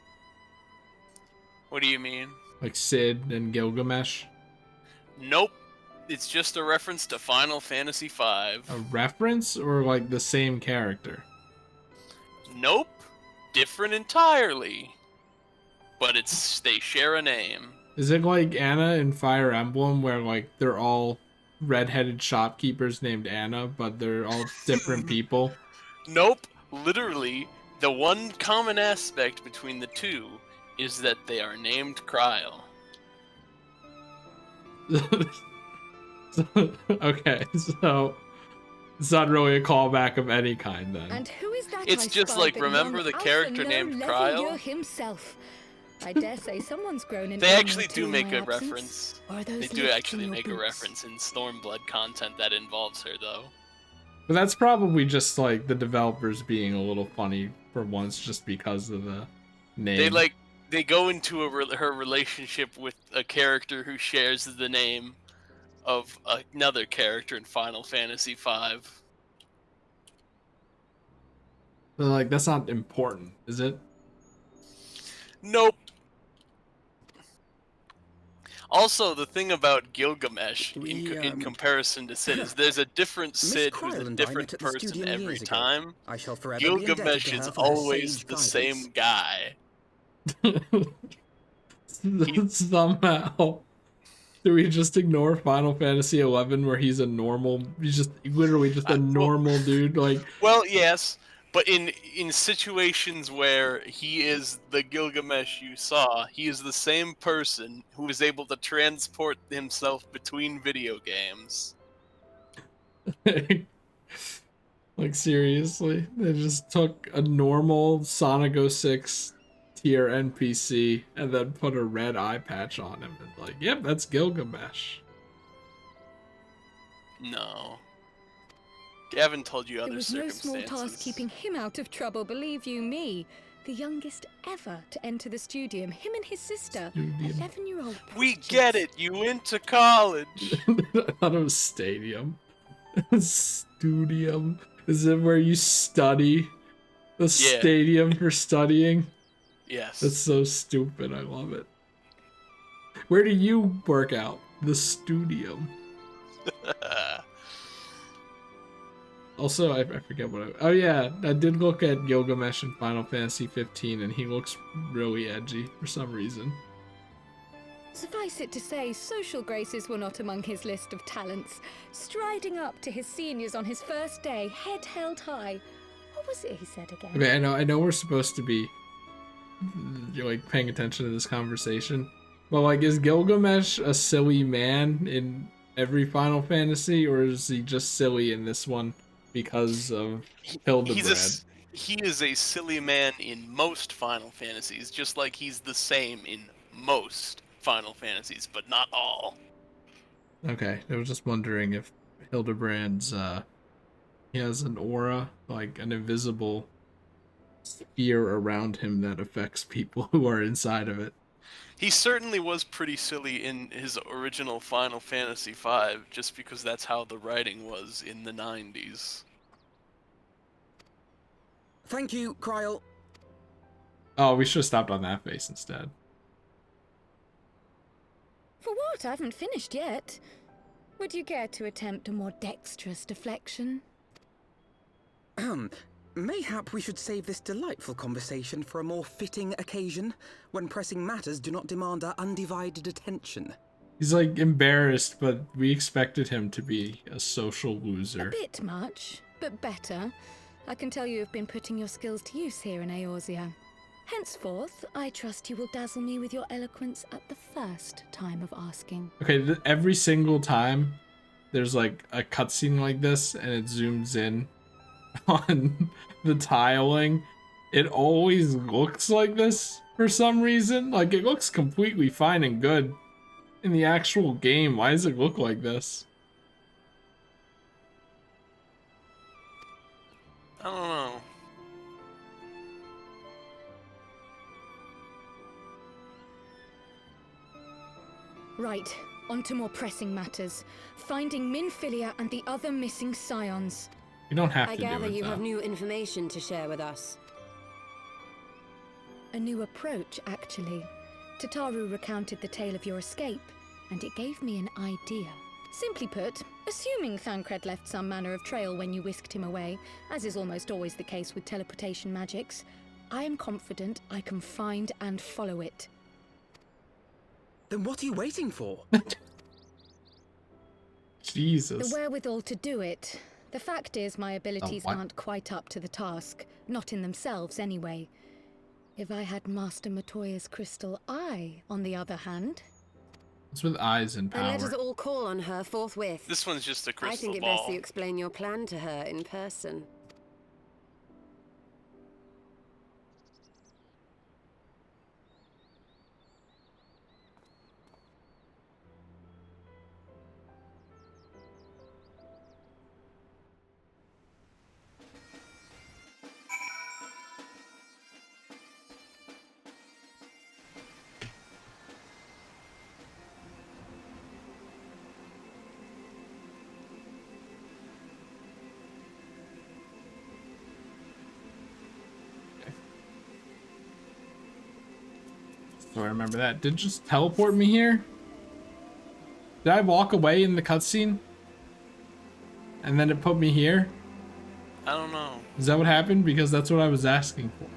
Speaker 2: What do you mean?
Speaker 1: Like Sid and Gilgamesh?
Speaker 2: Nope. It's just a reference to Final Fantasy V.
Speaker 1: A reference or like the same character?
Speaker 2: Nope. Different entirely. But they share a name.
Speaker 1: Is it like Anna in Fire Emblem where like they're all red-headed shopkeepers named Anna, but they're all different people?
Speaker 2: Nope. Literally, the one common aspect between the two is that they are named Kryl.
Speaker 1: Okay, so it's not really a callback of any kind then.
Speaker 5: And who is that?
Speaker 2: It's
Speaker 5: I
Speaker 2: just
Speaker 5: spy
Speaker 2: like,
Speaker 5: but
Speaker 2: remember
Speaker 5: young
Speaker 2: the
Speaker 5: Alpha
Speaker 2: character
Speaker 5: No
Speaker 2: named
Speaker 5: Level
Speaker 2: Kryl?
Speaker 5: Year himself. I dare say someone's grown in.
Speaker 2: They actually do make a
Speaker 5: absence.
Speaker 2: reference.
Speaker 5: Or are those
Speaker 2: They do
Speaker 5: lifts
Speaker 2: actually
Speaker 5: in your
Speaker 2: make a
Speaker 5: boots?
Speaker 2: reference in Stormblood content that involves her, though.
Speaker 1: But that's probably just like the developers being a little funny for once just because of the name.
Speaker 2: They go into her relationship with a character who shares the name of another character in Final Fantasy V.
Speaker 1: But like that's not important, is it?
Speaker 2: Nope. Also, the thing about Gilgamesh in comparison to Sid is there's a different
Speaker 4: Miss
Speaker 2: Sid who's
Speaker 4: Kryl
Speaker 2: a
Speaker 4: and I met
Speaker 2: different
Speaker 4: at the
Speaker 2: person
Speaker 4: studio
Speaker 2: every
Speaker 4: years ago.
Speaker 2: time.
Speaker 4: I shall forever be indebted
Speaker 2: Gilgamesh
Speaker 4: to her
Speaker 2: is
Speaker 4: for her
Speaker 2: always
Speaker 4: sage
Speaker 2: the
Speaker 4: guidance.
Speaker 2: same guy.
Speaker 1: Somehow. Do we just ignore Final Fantasy XI where he's literally just a normal dude? Like,
Speaker 2: Well, yes, but in situations where he is the Gilgamesh you saw, he is the same person who is able to transport himself between video games.
Speaker 1: like seriously, they just took a normal Sonic 06 tier NPC and then put a red eye patch on him and like, yep, that's Gilgamesh.
Speaker 2: No. Gavin told you
Speaker 5: It
Speaker 2: other
Speaker 5: was no small
Speaker 2: circumstances.
Speaker 5: task keeping him out of trouble, believe you me. The youngest ever to enter the studium, him and his sister,
Speaker 1: Studium.
Speaker 5: 11-year-old.
Speaker 2: We get it. You went to college.
Speaker 1: I thought it was stadium. Studium. Is it where you study? The stadium for studying?
Speaker 2: Yes.
Speaker 1: That's so stupid. I love it. Where do you work out? The studium. Also, I forget what oh yeah, I did look at Gilgamesh in Final Fantasy 15 and he looks really edgy for some reason.
Speaker 5: Suffice it to say, social graces were not among his list of talents. Striding up to his seniors on his first day, head held high. What was it he said again?
Speaker 1: Okay, I know we're supposed to be like paying attention to this conversation, but like, is Gilgamesh a silly man in every Final Fantasy, or is he just silly in this one because of Hildebrand?
Speaker 2: He is a silly man in most Final Fantasies, just like he's the same in most Final Fantasies, but not all.
Speaker 1: Okay, I was just wondering if Hildebrand's he has an aura, like an invisible sphere around him that affects people who are inside of it.
Speaker 2: He certainly was pretty silly in his original Final Fantasy V, just because that's how the writing was in the 90s.
Speaker 4: Thank you, Kryl.
Speaker 1: Oh, we should have stopped on that face instead.
Speaker 5: For what? I haven't finished yet. Would you care to attempt a more dexterous deflection?
Speaker 4: Mayhap we should save this delightful conversation for a more fitting occasion, when pressing matters do not demand our undivided attention.
Speaker 1: He's like embarrassed, but we expected him to be a social
Speaker 5: A
Speaker 1: loser.
Speaker 5: bit much, but better. I can tell you have been putting your skills to use here in Eorzea. Henceforth, I trust you will dazzle me with your eloquence at the first time of asking.
Speaker 1: Okay, every single time there's like a cutscene like this and it zooms in on the tiling, it always looks like this for some reason. Like, it looks completely fine and good in the actual game. Why does it look like this?
Speaker 2: I don't know.
Speaker 5: Right, on to more pressing matters. Finding Minfilia and the other missing scions.
Speaker 1: You don't have
Speaker 7: I
Speaker 1: to do
Speaker 7: gather
Speaker 1: it,
Speaker 7: you
Speaker 1: though.
Speaker 7: have new information to share with us.
Speaker 5: A new approach, actually. Tataru recounted the tale of your escape, and it gave me an idea. Simply put, assuming Thancred left some manner of trail when you whisked him away, as is almost always the case with teleportation magics, I am confident I can find and follow it.
Speaker 4: Then what are you waiting for?
Speaker 1: Jesus.
Speaker 5: The wherewithal to do it. The fact is, my abilities
Speaker 1: what?
Speaker 5: aren't quite up to the task. Not in themselves, anyway. If I had Master Matoya's crystal eye, on the other hand...
Speaker 1: It's with eyes and
Speaker 7: Then let us
Speaker 1: power.
Speaker 7: all call on her forthwith.
Speaker 2: This one's just a
Speaker 7: I
Speaker 2: crystal
Speaker 7: think it
Speaker 2: ball.
Speaker 7: best you explain your plan to her in person.
Speaker 1: So I remember that. Did it just teleport me here? Did I walk away in the cutscene? And then it put me here?
Speaker 2: I don't know.
Speaker 1: Is that what happened? Because that's what I was asking for.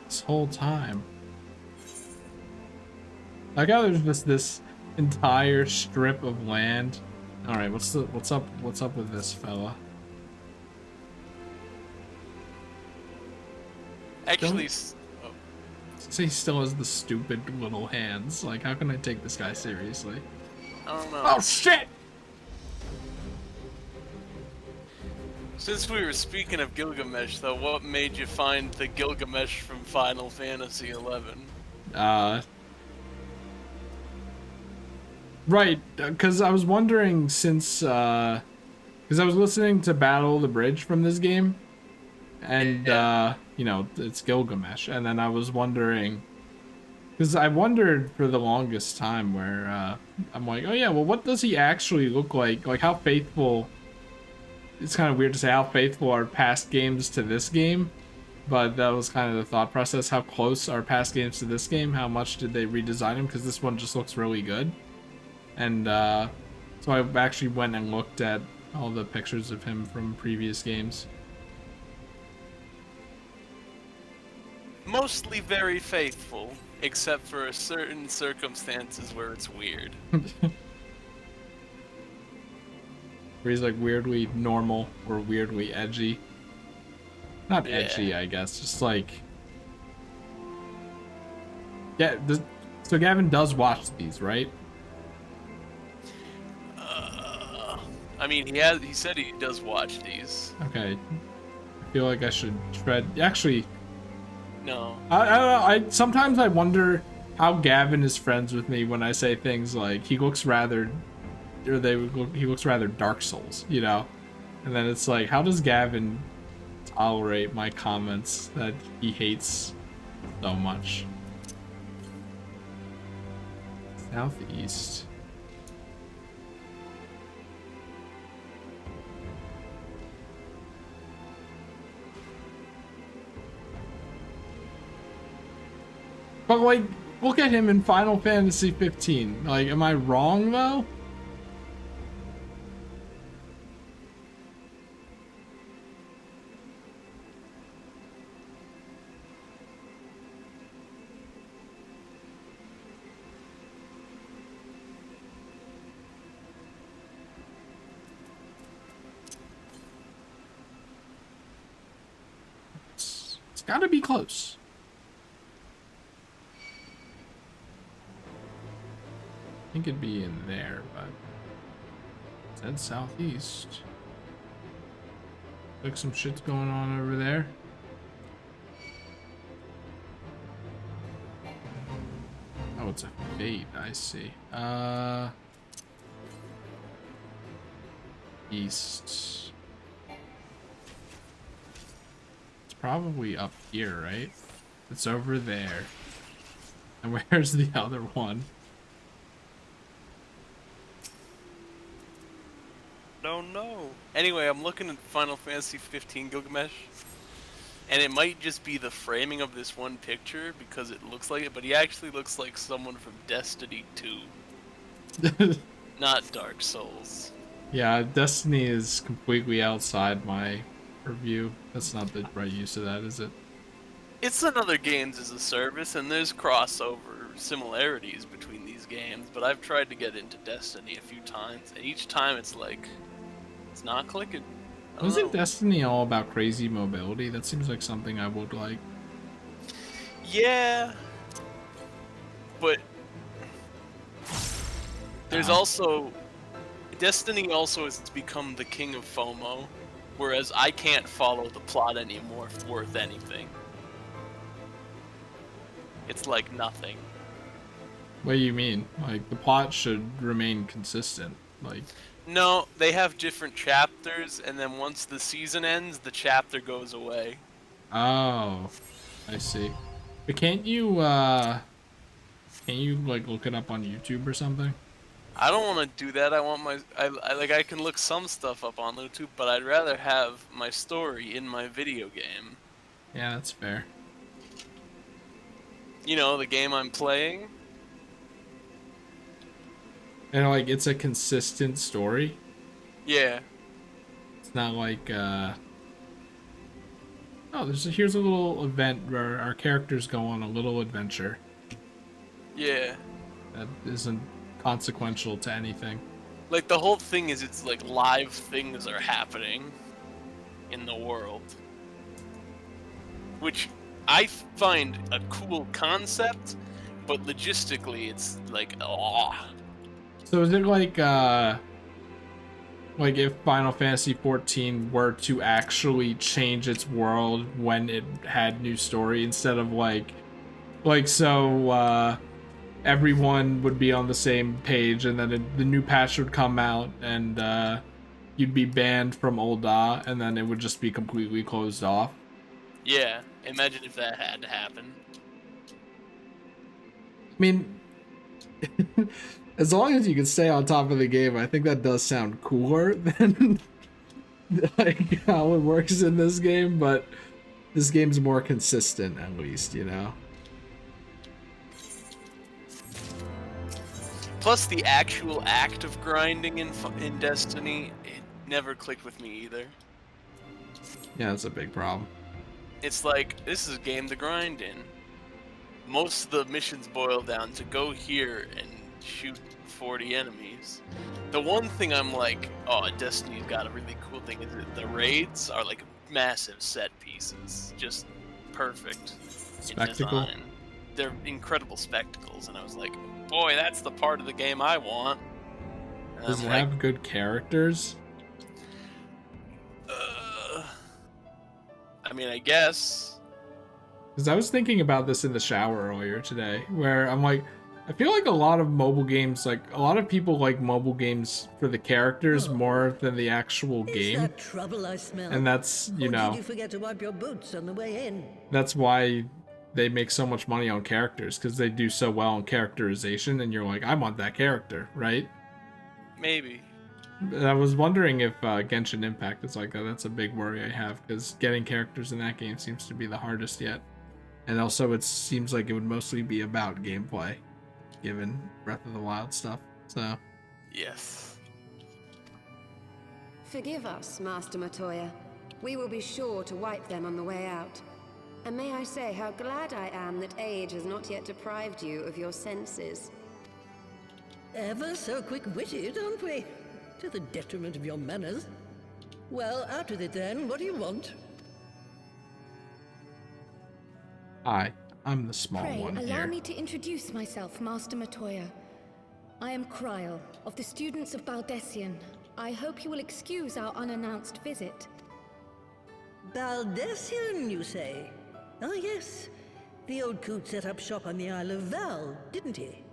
Speaker 1: This whole time. Like how there's just this entire strip of land. Alright, what's up with this fella?
Speaker 2: Actually,
Speaker 1: He still has the stupid little hands. Like, how can I take this guy seriously?
Speaker 2: I don't know.
Speaker 1: Oh shit!
Speaker 2: Since we were speaking of Gilgamesh, though, what made you find the Gilgamesh from Final Fantasy XI?
Speaker 1: Right, because I was wondering since, because I was listening to Battle of the Bridge from this game, and, you know, it's Gilgamesh, and then I was wondering, because I wondered for the longest time where, I'm like, oh yeah, well, what does he actually look like? Like, how faithful, it's kind of weird to say how faithful are past games to this game, but that was kind of the thought process. How close are past games to this game? How much did they redesign him? Because this one just looks really good. And so I actually went and looked at all the pictures of him from previous games.
Speaker 2: Mostly very faithful, except for certain circumstances where it's weird.
Speaker 1: Where he's like weirdly normal or weirdly edgy. Not
Speaker 2: Yeah.
Speaker 1: edgy, I guess, just like... Yeah, so Gavin does watch these, right?
Speaker 2: I mean, he said he does watch these.
Speaker 1: Okay. I feel like I should tread... Actually,
Speaker 2: No.
Speaker 1: I don't know. Sometimes I wonder how Gavin is friends with me when I say things like he looks rather, or he looks rather Dark Souls, you know, and then it's like, how does Gavin tolerate my comments that he hates so much? Southeast. But like, look at him in Final Fantasy 15. Like, am I wrong though? gotta be close. I think it'd be in there, but it's head southeast. Like some shit's going on over there. Oh, it's a fate, I see. East. It's probably up here, right? It's over there. And where's the other one?
Speaker 2: Don't know. Anyway, I'm looking at Final Fantasy 15 Gilgamesh, and it might just be the framing of this one picture because it looks like it, but he actually looks like someone from Destiny 2, not Dark Souls.
Speaker 1: Yeah, Destiny is completely outside my purview. That's not the right use of that, is it?
Speaker 2: It's another games as a service, and there's crossover similarities between these games, but I've tried to get into Destiny a few times, and each time it's like, it's not clicking.
Speaker 1: Wasn't Destiny all about crazy mobility? That seems like something I would like.
Speaker 2: Yeah, but there's also Destiny also has become the king of FOMO, whereas I can't follow the plot anymore worth anything. It's like nothing.
Speaker 1: What do you mean? Like, the plot should remain consistent. Like,
Speaker 2: No, they have different chapters, and then once the season ends, the chapter goes away.
Speaker 1: oh, I see. But can't you like look it up on YouTube or something?
Speaker 2: I don't want to do that. I want I can look some stuff up on YouTube, but I'd rather have my story in my video game.
Speaker 1: Yeah, that's fair.
Speaker 2: You know, the game I'm playing.
Speaker 1: And like, it's a consistent story.
Speaker 2: Yeah.
Speaker 1: It's not like oh, here's a little event where our characters go on a little adventure
Speaker 2: Yeah.
Speaker 1: that isn't consequential to anything.
Speaker 2: Like, the whole thing is it's like live things are happening in the world. Which I find a cool concept, but logistically it's like, oh.
Speaker 1: So is it like if Final Fantasy XIV were to actually change its world when it had new story instead of everyone would be on the same page and then the new patch would come out and you'd be banned from Ul'dah and then it would just be completely closed off?
Speaker 2: Yeah, imagine if that had to happen.
Speaker 1: I mean, as long as you can stay on top of the game, I think that does sound cooler than like how it works in this game, but this game's more consistent at least, you know?
Speaker 2: Plus, the actual act of grinding in Destiny, it never clicked with me either.
Speaker 1: Yeah, that's a big problem.
Speaker 2: It's like, this is a game to grind in. Most of the missions boil down to go here and shoot 40 enemies. The one thing I'm like, oh, Destiny's got a really cool thing, is that the raids are like massive set pieces. Just perfect
Speaker 1: Spectacle.
Speaker 2: in design. They're incredible spectacles, and I was like, boy, that's the part of the game I want. And
Speaker 1: Does
Speaker 2: I'm
Speaker 1: it
Speaker 2: like,
Speaker 1: have good characters?
Speaker 2: I mean, I guess.
Speaker 1: Because I was thinking about this in the shower earlier today, where I'm like, I feel like a lot of mobile games, like a lot of people like mobile games for the characters more than the actual game.
Speaker 8: Is that trouble I smell?
Speaker 1: And that's, you
Speaker 8: Or
Speaker 1: know,
Speaker 8: did you forget to wipe your boots on the way in?
Speaker 1: that's why they make so much money on characters, because they do so well on characterization, and you're like, I want that character, right?
Speaker 2: Maybe.
Speaker 1: I was wondering if Genshin Impact is like that. That's a big worry I have, because getting characters in that game seems to be the hardest yet. And also it seems like it would mostly be about gameplay, given Breath of the Wild stuff, so...
Speaker 2: Yes.
Speaker 7: Forgive us, Master Matoya. We will be sure to wipe them on the way out. And may I say how glad I am that age has not yet deprived you of your senses.
Speaker 8: Ever so quick-witted, aren't we? To the detriment of your manners. Well, out with it then. What do you want?
Speaker 1: Hi, I'm the small
Speaker 5: Pray,
Speaker 1: one
Speaker 5: allow
Speaker 1: here.
Speaker 5: me to introduce myself, Master Matoya. I am Kryl, of the students of Baldessian. I hope you will excuse our unannounced visit.
Speaker 8: Baldessian, you say? Ah, yes. The old coot set up shop on the Isle of Val, didn't he?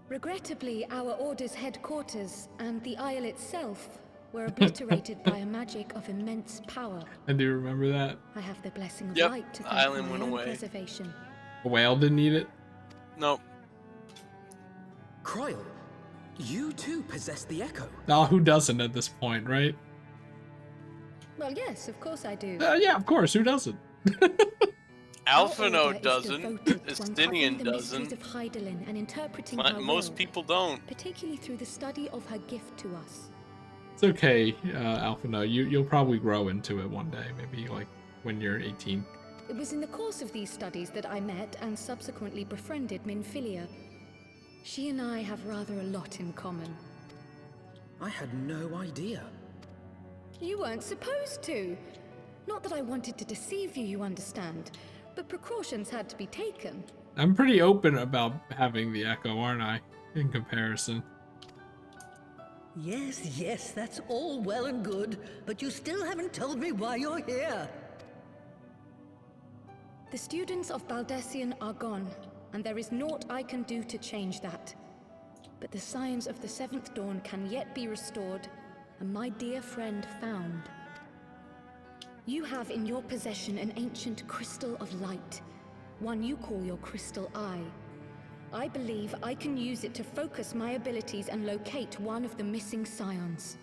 Speaker 5: Regrettably, our order's headquarters and the Isle itself were obliterated by a magic of immense power.
Speaker 1: I do remember that.
Speaker 5: I have the blessing of
Speaker 2: Yep,
Speaker 5: light to
Speaker 2: the
Speaker 5: thank for
Speaker 2: island
Speaker 5: my
Speaker 2: went
Speaker 5: own
Speaker 2: away.
Speaker 5: preservation.
Speaker 1: The whale didn't eat it.
Speaker 2: Nope.
Speaker 4: Kryl, you too possess the Echo.
Speaker 1: Oh, who doesn't at this point, right?
Speaker 5: Well, yes, of course I do.
Speaker 1: Yeah, of course. Who doesn't?
Speaker 5: Our
Speaker 2: Alphino
Speaker 5: order is
Speaker 2: doesn't.
Speaker 5: devoted to uncovering
Speaker 2: Estinian
Speaker 5: the mysteries
Speaker 2: doesn't.
Speaker 5: of Hydaelyn and interpreting
Speaker 2: But
Speaker 5: her
Speaker 2: most
Speaker 5: will,
Speaker 2: people don't.
Speaker 5: particularly through the study of her gift to us.
Speaker 1: It's okay, Alphino. You'll probably grow into it one day. Maybe like when you're 18.
Speaker 5: It was in the course of these studies that I met and subsequently befriended Minfilia. She and I have rather a lot in common.
Speaker 4: I had no idea.
Speaker 5: You weren't supposed to. Not that I wanted to deceive you, you understand, but precautions had to be taken.
Speaker 1: I'm pretty open about having the Echo, aren't I? In comparison.
Speaker 8: Yes, yes, that's all well and good, but you still haven't told me why you're here.
Speaker 5: The students of Baldessian are gone, and there is naught I can do to change that. But the signs of the Seventh Dawn can yet be restored, and my dear friend found. You have in your possession an ancient crystal of light, one you call your crystal eye. I believe I can use it to focus my abilities and locate one of the missing scions.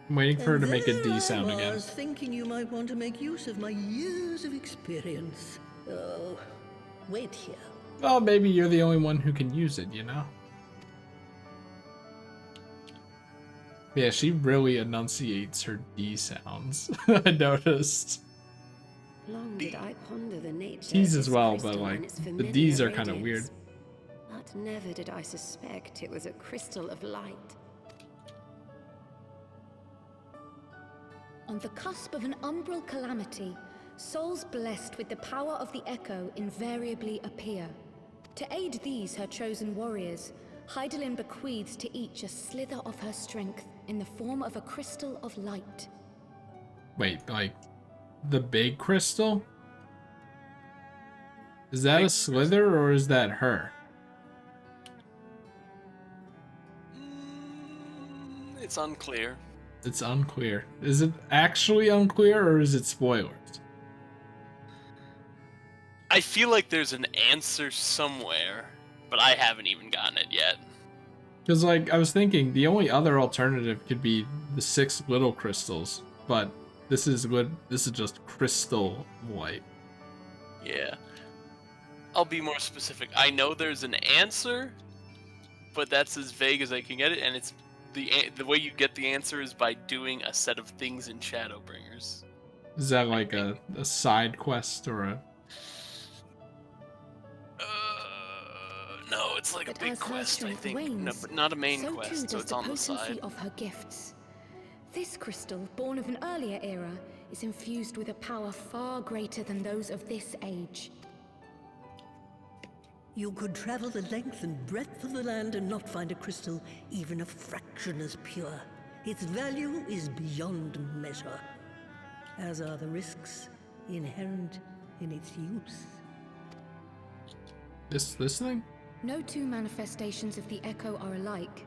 Speaker 1: I'm waiting for her to
Speaker 8: And
Speaker 1: make a
Speaker 8: there
Speaker 1: D sound
Speaker 8: I
Speaker 1: again.
Speaker 8: was thinking you might want to make use of my years of experience. Oh, wait here.
Speaker 1: Well, maybe you're the only one who can use it, you know? Yeah, she really enunciates her D sounds. I noticed.
Speaker 7: Long did I ponder the nature
Speaker 1: T's
Speaker 7: of
Speaker 1: as
Speaker 7: this
Speaker 1: well,
Speaker 7: crystal
Speaker 1: but like
Speaker 7: and its
Speaker 1: the
Speaker 7: familiar
Speaker 1: D's are kind of
Speaker 7: radiance.
Speaker 1: weird.
Speaker 7: But never did I suspect it was a crystal of light.
Speaker 5: On the cusp of an umbral calamity, souls blessed with the power of the Echo invariably appear. To aid these, her chosen warriors, Hydaelyn bequeaths to each a slither of her strength in the form of a crystal of light.
Speaker 1: Wait, like the big crystal? Is that a slither or is that her?
Speaker 2: It's unclear.
Speaker 1: It's unclear. Is it actually unclear or is it spoilers?
Speaker 2: I feel like there's an answer somewhere, but I haven't even gotten it yet.
Speaker 1: Because, like, I was thinking the only other alternative could be the 6 little crystals, but this is good. This is just crystal light.
Speaker 2: Yeah. I'll be more specific. I know there's an answer, but that's as vague as I can get it, and it's the way you get the answer is by doing a set of things in Shadowbringers.
Speaker 1: Is that like a side quest or a...
Speaker 2: No, it's like
Speaker 5: But
Speaker 2: a big
Speaker 5: as her
Speaker 2: quest, I
Speaker 5: strength
Speaker 2: think.
Speaker 5: wanes,
Speaker 2: No, but not a main
Speaker 5: so
Speaker 2: quest,
Speaker 5: too
Speaker 2: so
Speaker 5: does
Speaker 2: it's
Speaker 5: the
Speaker 2: on the
Speaker 5: potency
Speaker 2: side.
Speaker 5: of her gifts. This crystal, born of an earlier era, is infused with a power far greater than those of this age.
Speaker 8: You could travel the length and breadth of the land and not find a crystal even a fraction as pure. Its value is beyond measure, as are the risks inherent in its use.
Speaker 1: This thing?
Speaker 5: No two manifestations of the Echo are alike.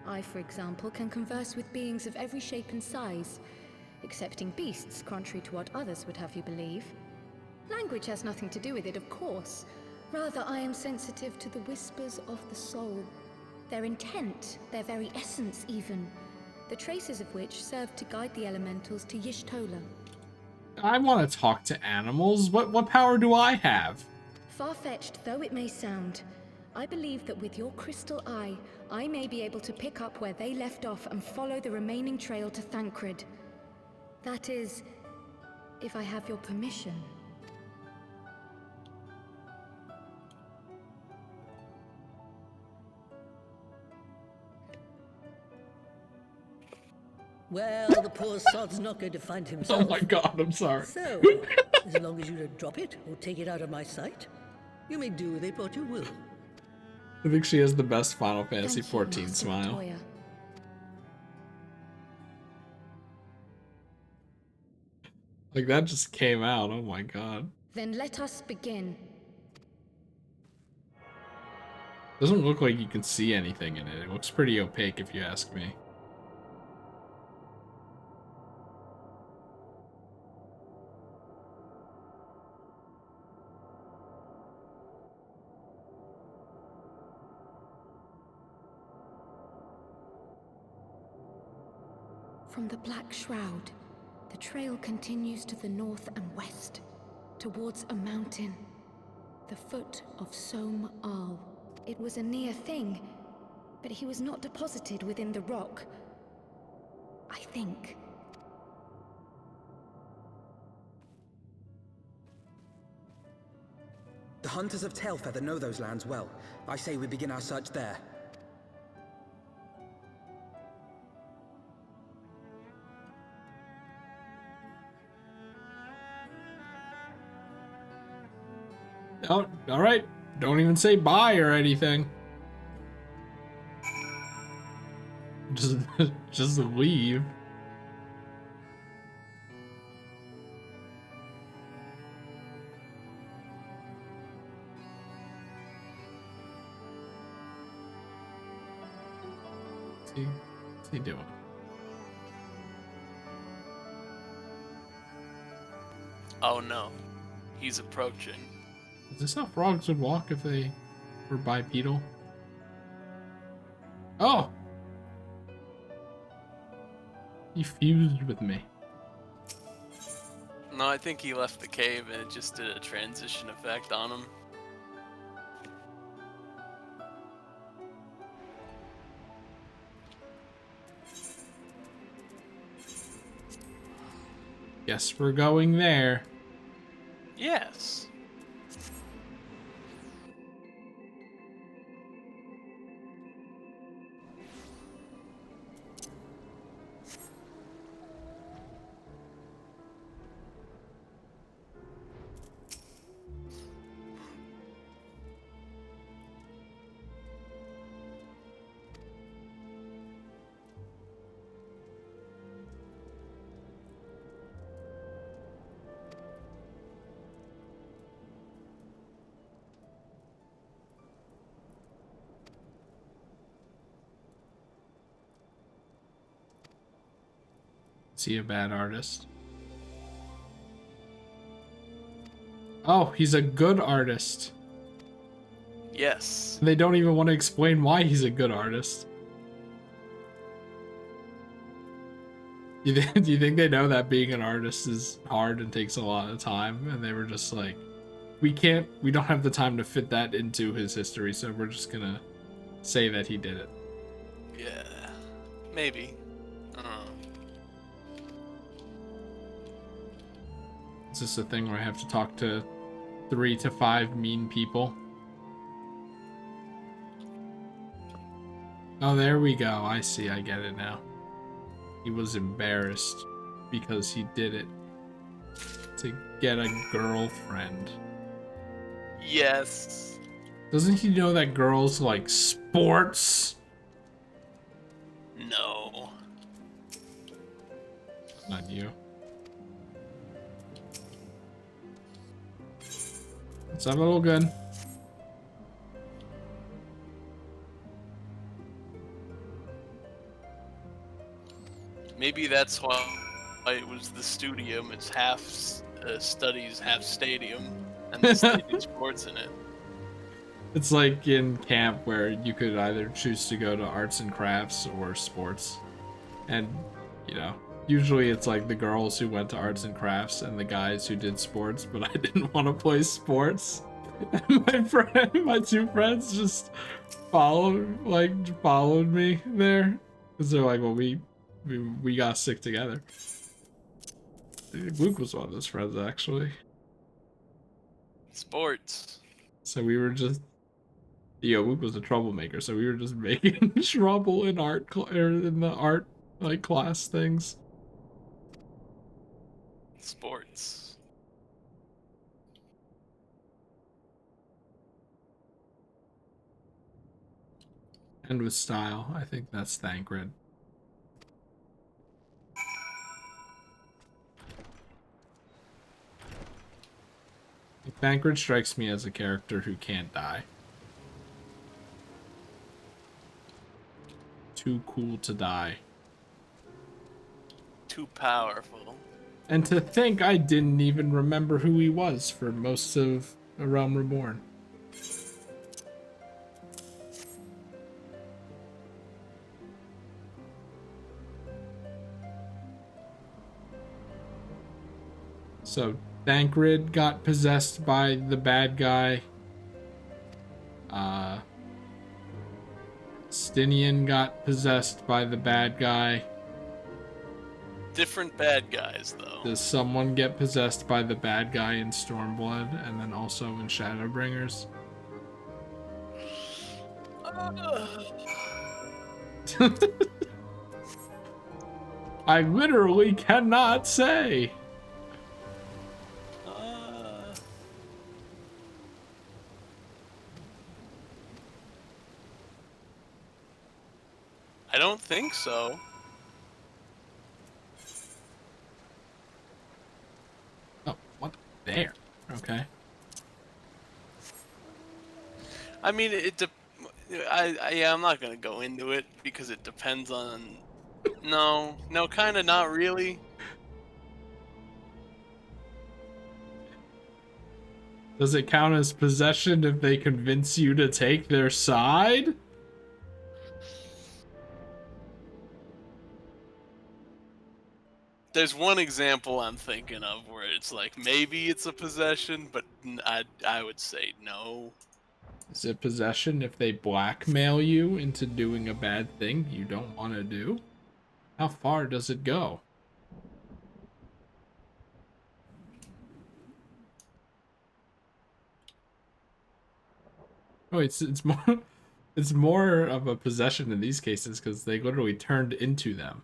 Speaker 5: I, for example, can converse with beings of every shape and size, excepting beasts, contrary to what others would have you believe. Language has nothing to do with it, of course. Rather, I am sensitive to the whispers of the soul. Their intent, their very essence even, the traces of which serve to guide the elementals to Y'shtola.
Speaker 1: I want to talk to animals. What power do I have?
Speaker 5: Far-fetched though it may sound, I believe that with your crystal eye, I may be able to pick up where they left off and follow the remaining trail to Thancred. That is, if I have your permission.
Speaker 8: Well, the poor sod's not going to find
Speaker 1: Oh
Speaker 8: himself.
Speaker 1: my god, I'm sorry.
Speaker 8: So, as long as you don't drop it or take it out of my sight, you may do with it what you will.
Speaker 1: I think she has the best Final Fantasy
Speaker 5: Thank you,
Speaker 1: XIV
Speaker 5: Master
Speaker 1: smile.
Speaker 5: Matoya.
Speaker 1: Like, that just came out. Oh my god.
Speaker 5: Then let us begin.
Speaker 1: Doesn't look like you can see anything in it. It looks pretty opaque if you ask me.
Speaker 5: From the Black Shroud, the trail continues to the north and west, towards a mountain, the foot of Som Al. It was a near thing, but he was not deposited within the rock. I think.
Speaker 4: The hunters of Tailfeather know those lands well. I say we begin our search there.
Speaker 1: Oh, alright. Don't even say bye or anything. Just leave. What's he doing?
Speaker 2: Oh no, he's approaching.
Speaker 1: Is this how frogs would walk if they were bipedal? Oh! He fused with me.
Speaker 2: No, I think he left the cave and it just did a transition effect on him.
Speaker 1: Guess we're going there.
Speaker 2: Yes.
Speaker 1: Is he a bad artist? Oh, he's a good artist.
Speaker 2: Yes.
Speaker 1: They don't even want to explain why he's a good artist. Do you think they know that being an artist is hard and takes a lot of time? And they were just like, we don't have the time to fit that into his history, so we're just gonna say that he did it.
Speaker 2: Yeah. Maybe. I don't know.
Speaker 1: Is this a thing where I have to talk to 3 to 5 mean people? Oh, there we go. I see. I get it now. He was embarrassed because he did it to get a girlfriend.
Speaker 2: Yes.
Speaker 1: Doesn't he know that girls like sports?
Speaker 2: No.
Speaker 1: Not you. Let's have a little gun.
Speaker 2: Maybe that's why it was the studium. It's half studies, half stadium, and the stadium sports in it.
Speaker 1: It's like in camp where you could either choose to go to arts and crafts or sports. And, you know, usually it's like the girls who went to arts and crafts and the guys who did sports, but I didn't want to play sports. And my 2 friends just followed me there. Because they're like, well, we got sick together. Luke was one of those friends, actually.
Speaker 2: Sports.
Speaker 1: So we were just... Luke was a troublemaker, so we were just making trouble in in the art Like class things.
Speaker 2: Sports.
Speaker 1: And with style. I think that's Thancred. Thancred strikes me as a character who can't die. Too cool to die.
Speaker 2: Too powerful.
Speaker 1: And to think I didn't even remember who he was for most of A Realm Reborn. So Thancred got possessed by the bad guy. Stinian got possessed by the bad guy.
Speaker 2: Different bad guys, though.
Speaker 1: Does someone get possessed by the bad guy in Stormblood and then also in Shadowbringers? I literally cannot say.
Speaker 2: I don't think so.
Speaker 1: Oh, what? There. Okay.
Speaker 2: I mean, yeah, I'm not gonna go into it because it depends on. No, kind of not really.
Speaker 1: Does it count as possession if they convince you to take their side?
Speaker 2: There's one example I'm thinking of where it's like maybe it's a possession, but I would say no.
Speaker 1: Is it possession if they blackmail you into doing a bad thing you don't want to do? How far does it go? Oh, it's more it's more of a possession in these cases because they literally turned into them.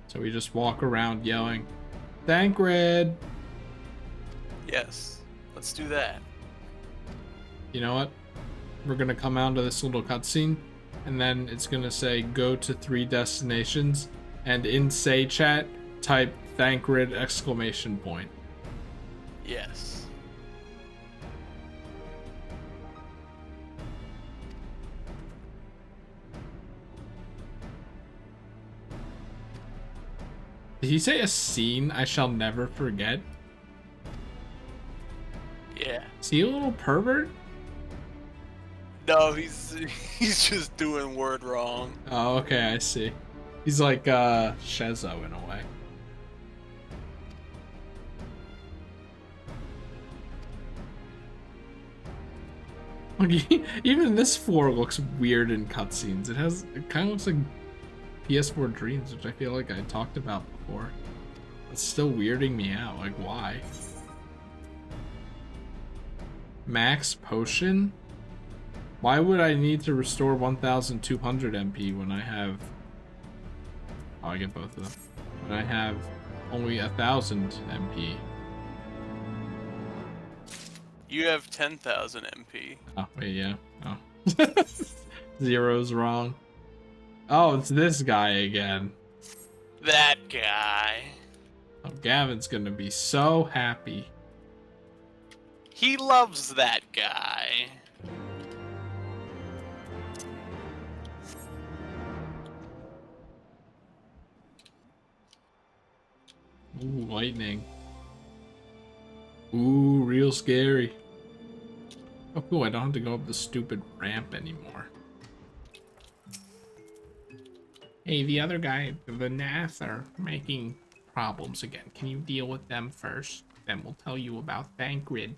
Speaker 1: So we just walk around yelling, Thancred!
Speaker 2: Yes, let's do that.
Speaker 1: You know what? We're gonna come out of this little cutscene, and then it's gonna say go to 3 destinations, and in say chat, type Thancred exclamation point.
Speaker 2: Yes.
Speaker 1: Did he say a scene I shall never forget?
Speaker 2: Yeah.
Speaker 1: Is he a little pervert?
Speaker 2: No, he's just doing word wrong.
Speaker 1: Oh, okay, I see. He's like Shezo in a way. Look, even this floor looks weird in cutscenes. It kind of looks like PS4 Dreams, which I feel like I talked about before. It's still weirding me out. Like, why? Max potion? Why would I need to restore 1,200 MP when I have... Oh, I get both of them. When I have only 1,000 MP.
Speaker 2: You have 10,000 MP.
Speaker 1: Oh, wait, yeah. Oh. Zero's wrong. Oh, it's this guy again.
Speaker 2: That guy.
Speaker 1: Oh, Gavin's gonna be so happy.
Speaker 2: He loves that guy.
Speaker 1: Ooh, lightning. Ooh, real scary. Oh, cool, I don't have to go up the stupid ramp anymore. Hey, the other guy, the Nath, are making problems again. Can you deal with them first? Then we'll tell you about Thancred.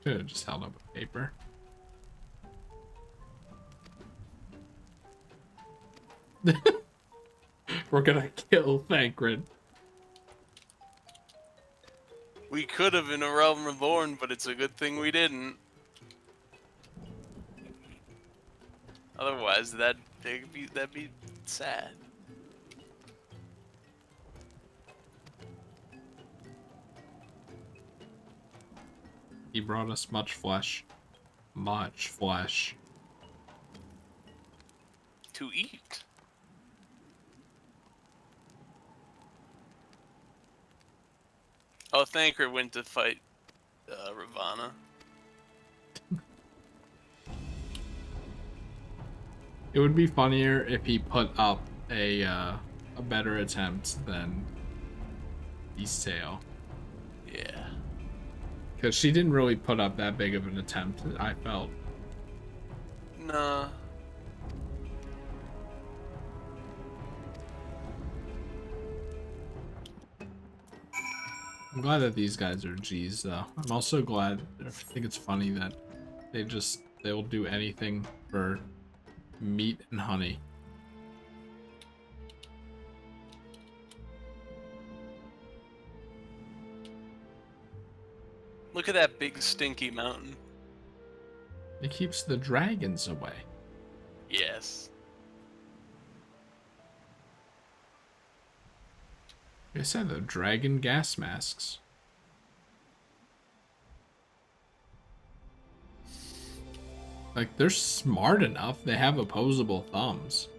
Speaker 1: Could have just held up a paper. We're gonna kill Thancred.
Speaker 2: We could have in A Realm Reborn, but it's a good thing we didn't. Otherwise, that'd be sad.
Speaker 1: He brought us much flesh. Much flesh.
Speaker 2: To eat. Oh, Thancred went to fight Ravana.
Speaker 1: It would be funnier if he put up a better attempt than Eastale.
Speaker 2: Yeah.
Speaker 1: Because she didn't really put up that big of an attempt, I felt.
Speaker 2: Nah.
Speaker 1: I'm glad that these guys are G's, though. I'm also glad, I think it's funny that they'll do anything for meat and honey.
Speaker 2: Look at that big stinky mountain.
Speaker 1: It keeps the dragons away.
Speaker 2: Yes.
Speaker 1: I said the dragon gas masks. Like, they're smart enough. They have opposable thumbs.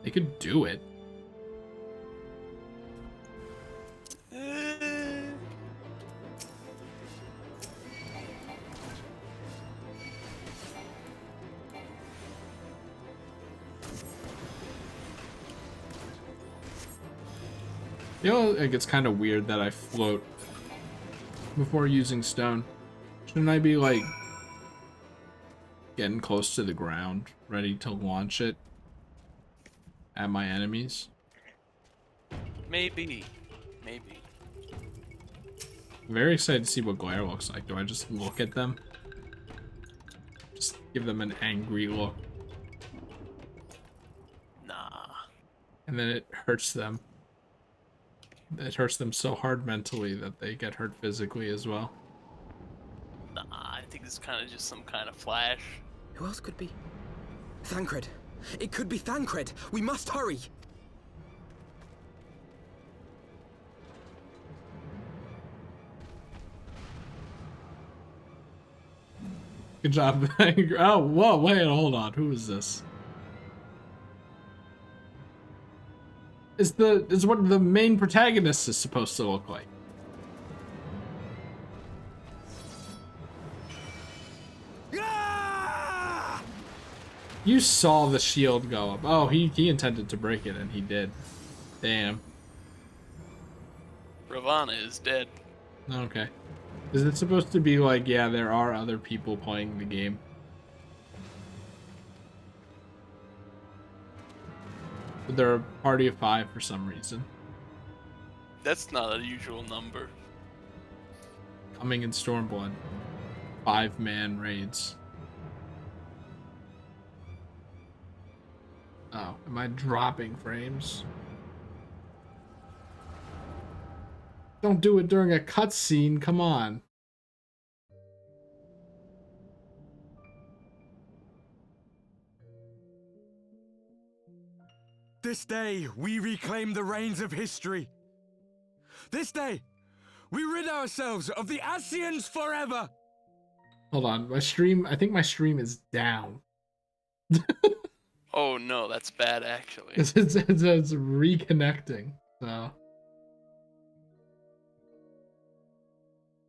Speaker 1: They could do it. You know, like, it's kind of weird that I float before using stone. Shouldn't I be, like, getting close to the ground, ready to launch it at my enemies?
Speaker 2: Maybe. Maybe.
Speaker 1: I'm very excited to see what glare looks like. Do I just look at them? Just give them an angry look.
Speaker 2: Nah.
Speaker 1: And then it hurts them. It hurts them so hard mentally that they get hurt physically as well.
Speaker 2: Nah, I think it's kind of just some kind of flash.
Speaker 4: Who else could be? Thancred. It could be Thancred. We must hurry.
Speaker 1: Good job. Oh, whoa, wait, hold on. Who is this? Is what the main protagonist is supposed to look like.
Speaker 4: Ah!
Speaker 1: You saw the shield go up. Oh, he intended to break it, and he did. Damn.
Speaker 2: Ravana is dead.
Speaker 1: Okay. Is it supposed to be like, yeah, there are other people playing the game? But they're a party of 5 for some reason.
Speaker 2: That's not a usual number.
Speaker 1: Coming in Stormblood. 5-man raids. Oh, am I dropping frames? Don't do it during a cutscene, come on.
Speaker 9: This day, we reclaim the reins of history. This day, we rid ourselves of the Ascians forever.
Speaker 1: Hold on, I think my stream is down.
Speaker 2: Oh no, that's bad actually.
Speaker 1: It's reconnecting, so.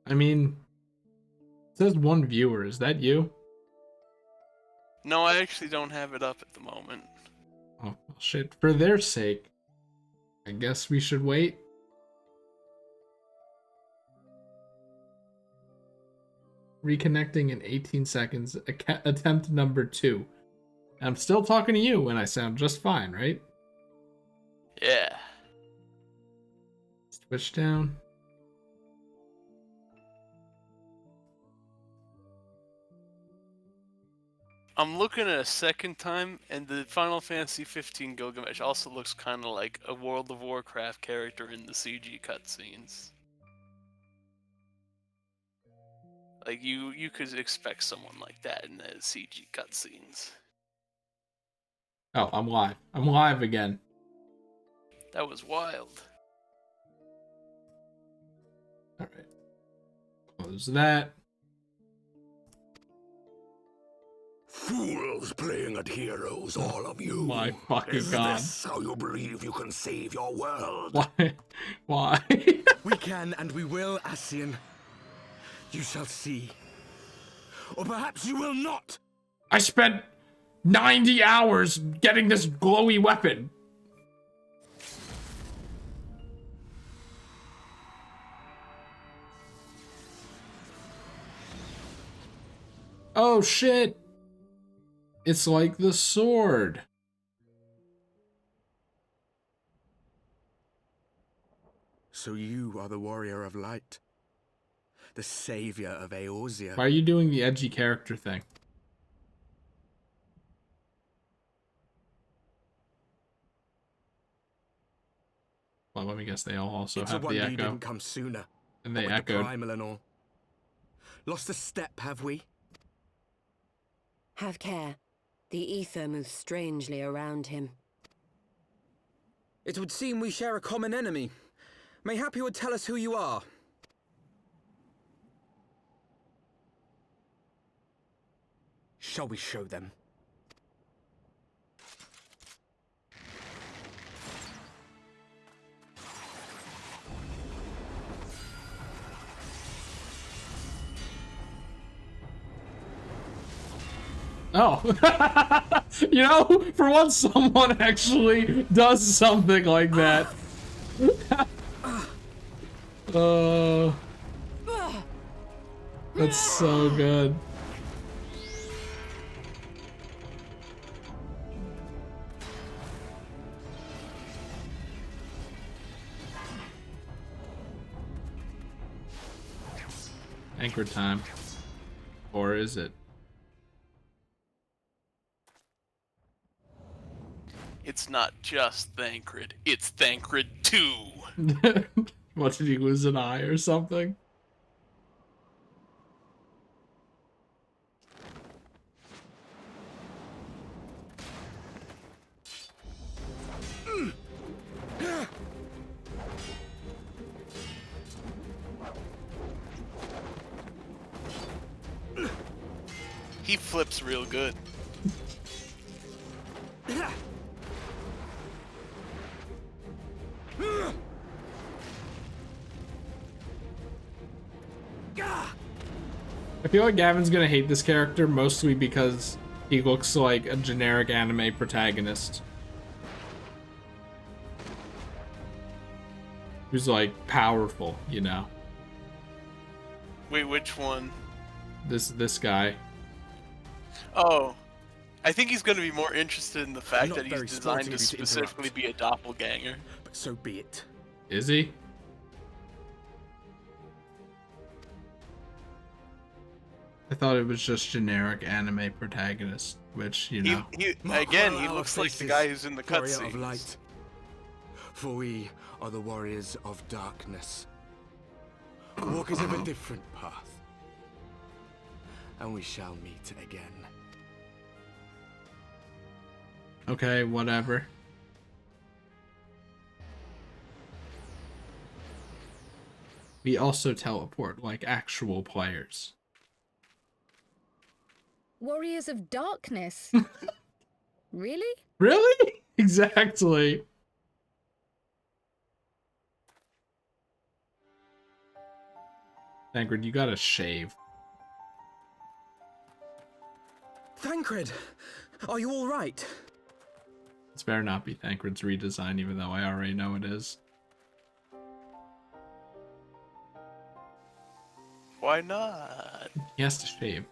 Speaker 1: I mean, it says 1 viewer, is that you?
Speaker 2: No, I actually don't have it up at the moment.
Speaker 1: Oh, shit. For their sake, I guess we should wait. Reconnecting in 18 seconds. Attempt number 2. I'm still talking to you and I sound just fine, right?
Speaker 2: Yeah.
Speaker 1: Switch down.
Speaker 2: I'm looking at a second time, and the Final Fantasy 15 Gilgamesh also looks kind of like a World of Warcraft character in the CG cutscenes. Like you could expect someone like that in the CG cutscenes.
Speaker 1: Oh, I'm live. I'm live again.
Speaker 2: That was wild.
Speaker 1: All right. Close that.
Speaker 3: Fools playing at heroes, all of you.
Speaker 1: My fucking
Speaker 3: Is
Speaker 1: God.
Speaker 3: this how you believe you can save your world?
Speaker 1: Why? Why?
Speaker 9: We can and we will, Ascian. You shall see. Or perhaps you will not.
Speaker 1: I spent 90 hours getting this glowy weapon. Oh shit. It's like the sword.
Speaker 9: So you are the warrior of light. The savior of Eorzea.
Speaker 1: Why are you doing the edgy character thing? Well, let me guess, they all also
Speaker 9: It's a
Speaker 1: have the
Speaker 9: wonder you
Speaker 1: echo.
Speaker 9: didn't come sooner.
Speaker 1: And they
Speaker 9: What with the
Speaker 1: echoed.
Speaker 9: primal and all. Lost the step, have we?
Speaker 7: Have care. The ether moves strangely around him.
Speaker 4: It would seem we share a common enemy. Mayhap you would tell us who you are.
Speaker 9: Shall we show them?
Speaker 1: Oh. You know, for once someone actually does something like that. That's so good. Anchor time. Or is it?
Speaker 2: It's not just Thancred, it's Thancred 2.
Speaker 1: What, did he lose an eye or something?
Speaker 2: He flips real good.
Speaker 1: I feel like Gavin's gonna hate this character mostly because he looks like a generic anime protagonist. Who's like powerful, you know.
Speaker 2: Wait, which one?
Speaker 1: This guy.
Speaker 2: Oh, I think he's going to be more interested in the fact
Speaker 9: Not
Speaker 2: that he's
Speaker 9: very
Speaker 2: designed
Speaker 9: sporty
Speaker 2: to
Speaker 9: of you to
Speaker 2: specifically
Speaker 9: interrupt.
Speaker 2: be a doppelganger.
Speaker 9: But so be it.
Speaker 1: Is he? I thought it was just generic anime protagonist, which, you know.
Speaker 2: He
Speaker 9: Mark
Speaker 2: again,
Speaker 9: well
Speaker 2: he
Speaker 9: our
Speaker 2: looks like the
Speaker 9: faces,
Speaker 2: guy who's in the
Speaker 9: warrior of
Speaker 2: cutscenes.
Speaker 9: light. For we are the warriors of darkness. Walkers of a different path. And we shall meet again.
Speaker 1: Okay, whatever. We also teleport like actual players.
Speaker 5: Warriors of Darkness. Really?
Speaker 1: Really? Exactly. Thancred, you gotta shave.
Speaker 4: Thancred, are you all right?
Speaker 1: This better not be Thancred's redesign, even though I already know it is.
Speaker 2: Why not?
Speaker 1: He has to shave.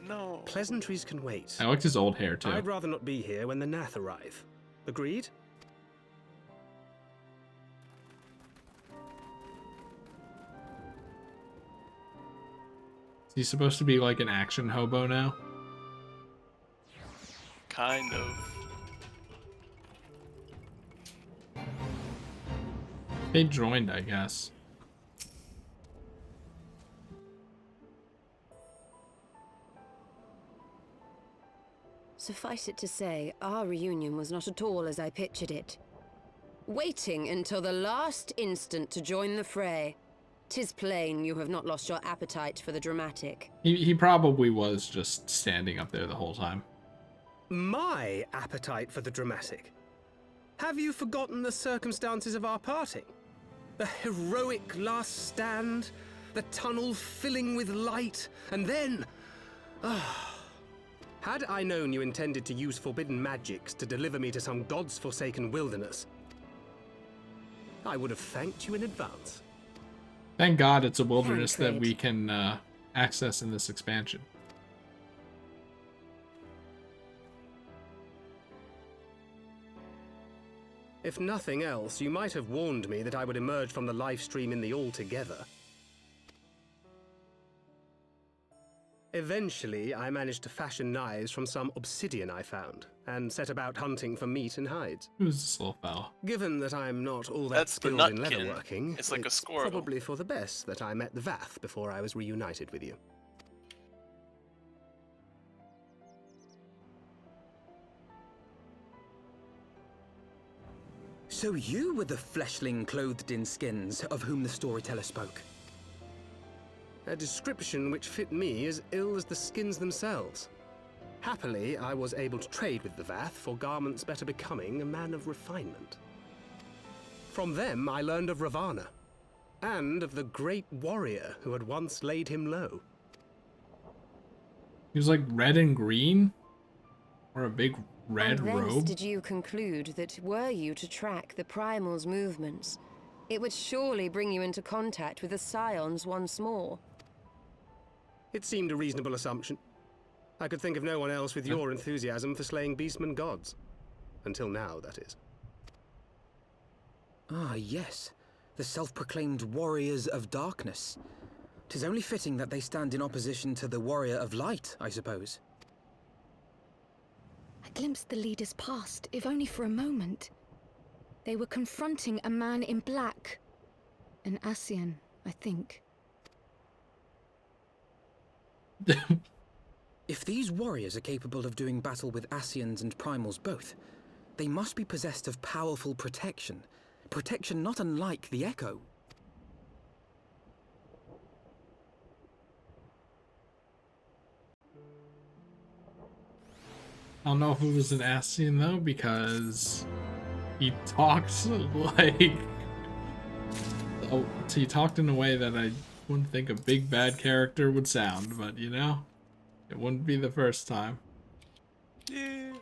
Speaker 2: No.
Speaker 10: Pleasantries can wait.
Speaker 1: I liked his old hair, too.
Speaker 10: I'd rather not be here when the Nath arrive. Agreed?
Speaker 1: Is he supposed to be like an action hobo now?
Speaker 2: kind of.
Speaker 1: They joined, I guess.
Speaker 7: Suffice it to say, our reunion was not at all as I pictured it. Waiting until the last instant to join the fray. 'Tis plain you have not lost your appetite for the dramatic.
Speaker 1: He probably was just standing up there the whole time.
Speaker 10: My appetite for the dramatic? Have you forgotten the circumstances of our parting? The heroic last stand, the tunnel filling with light, and then... Had I known you intended to use forbidden magics to deliver me to some god's forsaken wilderness, I would have thanked you in advance.
Speaker 1: Thank God it's a wilderness that we can access in this expansion.
Speaker 10: If nothing else, you might have warned me that I would emerge from the live stream in the Altogether. Eventually, I managed to fashion knives from some obsidian I found, and set about hunting for meat and hides.
Speaker 1: Who's this little fella?
Speaker 10: Given that I'm not all that
Speaker 2: That's the
Speaker 10: skilled in
Speaker 2: Nutkin.
Speaker 10: leatherworking,
Speaker 2: It's like a Squirtle.
Speaker 10: probably for the best that I met the Vath before I was reunited with you.
Speaker 4: So you were the fleshling clothed in skins of whom the storyteller spoke?
Speaker 10: A description which fit me as ill as the skins themselves. Happily, I was able to trade with the Vath for garments better becoming a man of refinement. From them, I learned of Ravana, and of the great warrior who had once laid him low.
Speaker 1: He was like red and green? Or a big red
Speaker 7: and thence
Speaker 1: robe?
Speaker 7: did you conclude that were you to track the Primal's movements, it would surely bring you into contact with the Scions once more?
Speaker 10: It seemed a reasonable assumption. I could think of no one else with your enthusiasm for slaying beastmen gods. Until now, that is.
Speaker 4: Ah, yes. The self-proclaimed warriors of darkness. 'Tis only fitting that they stand in opposition to the warrior of light, I suppose.
Speaker 5: I glimpsed the leaders past, if only for a moment. They were confronting a man in black. An Ascian, I think.
Speaker 4: If these warriors are capable of doing battle with Ascians and Primals both, they must be possessed of powerful protection. Protection not unlike the Echo.
Speaker 1: I don't know if it was an Ascian though, because he talked like... Oh, he talked in a way that I wouldn't think a big bad character would sound, but you know, it wouldn't be the first time.
Speaker 2: Yeah.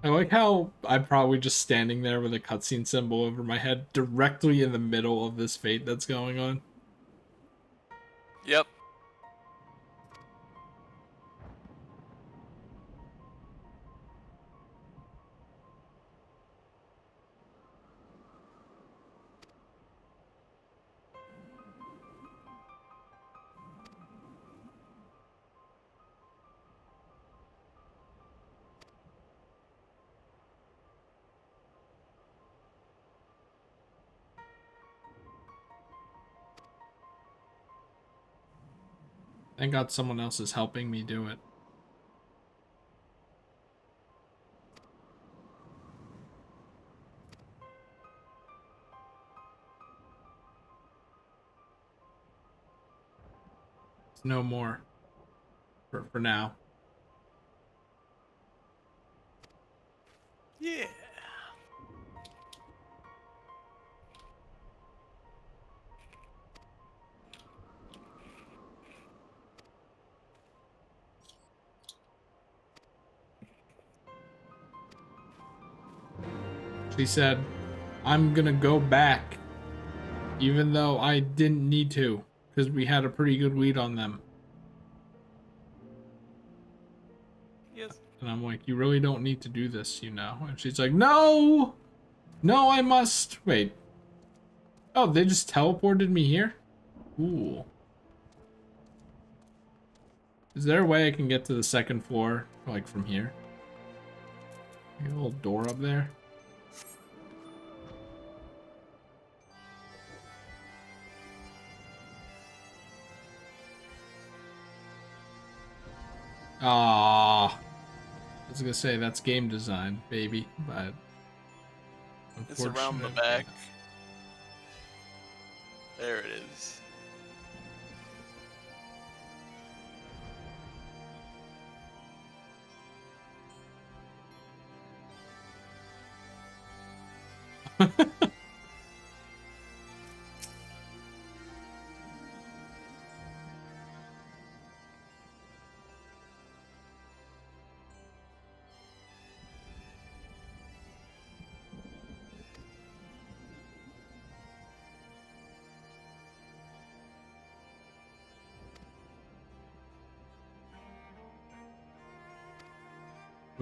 Speaker 1: I like how I'm probably just standing there with a cutscene symbol over my head directly in the middle of this fate that's going on.
Speaker 2: Yep.
Speaker 1: Thank God someone else is helping me do it. No more. For now.
Speaker 2: Yeah.
Speaker 1: She said, I'm gonna go back, even though I didn't need to, because we had a pretty good lead on them.
Speaker 2: Yes.
Speaker 1: And I'm like, you really don't need to do this, you know? And she's like, no! No, I must. Wait. Oh, they just teleported me here? Cool. Is there a way I can get to the second floor, like from here? Maybe a little door up there? Ah, I was gonna say that's game design, baby, but
Speaker 2: It's around the
Speaker 1: unfortunately,
Speaker 2: back. There it is.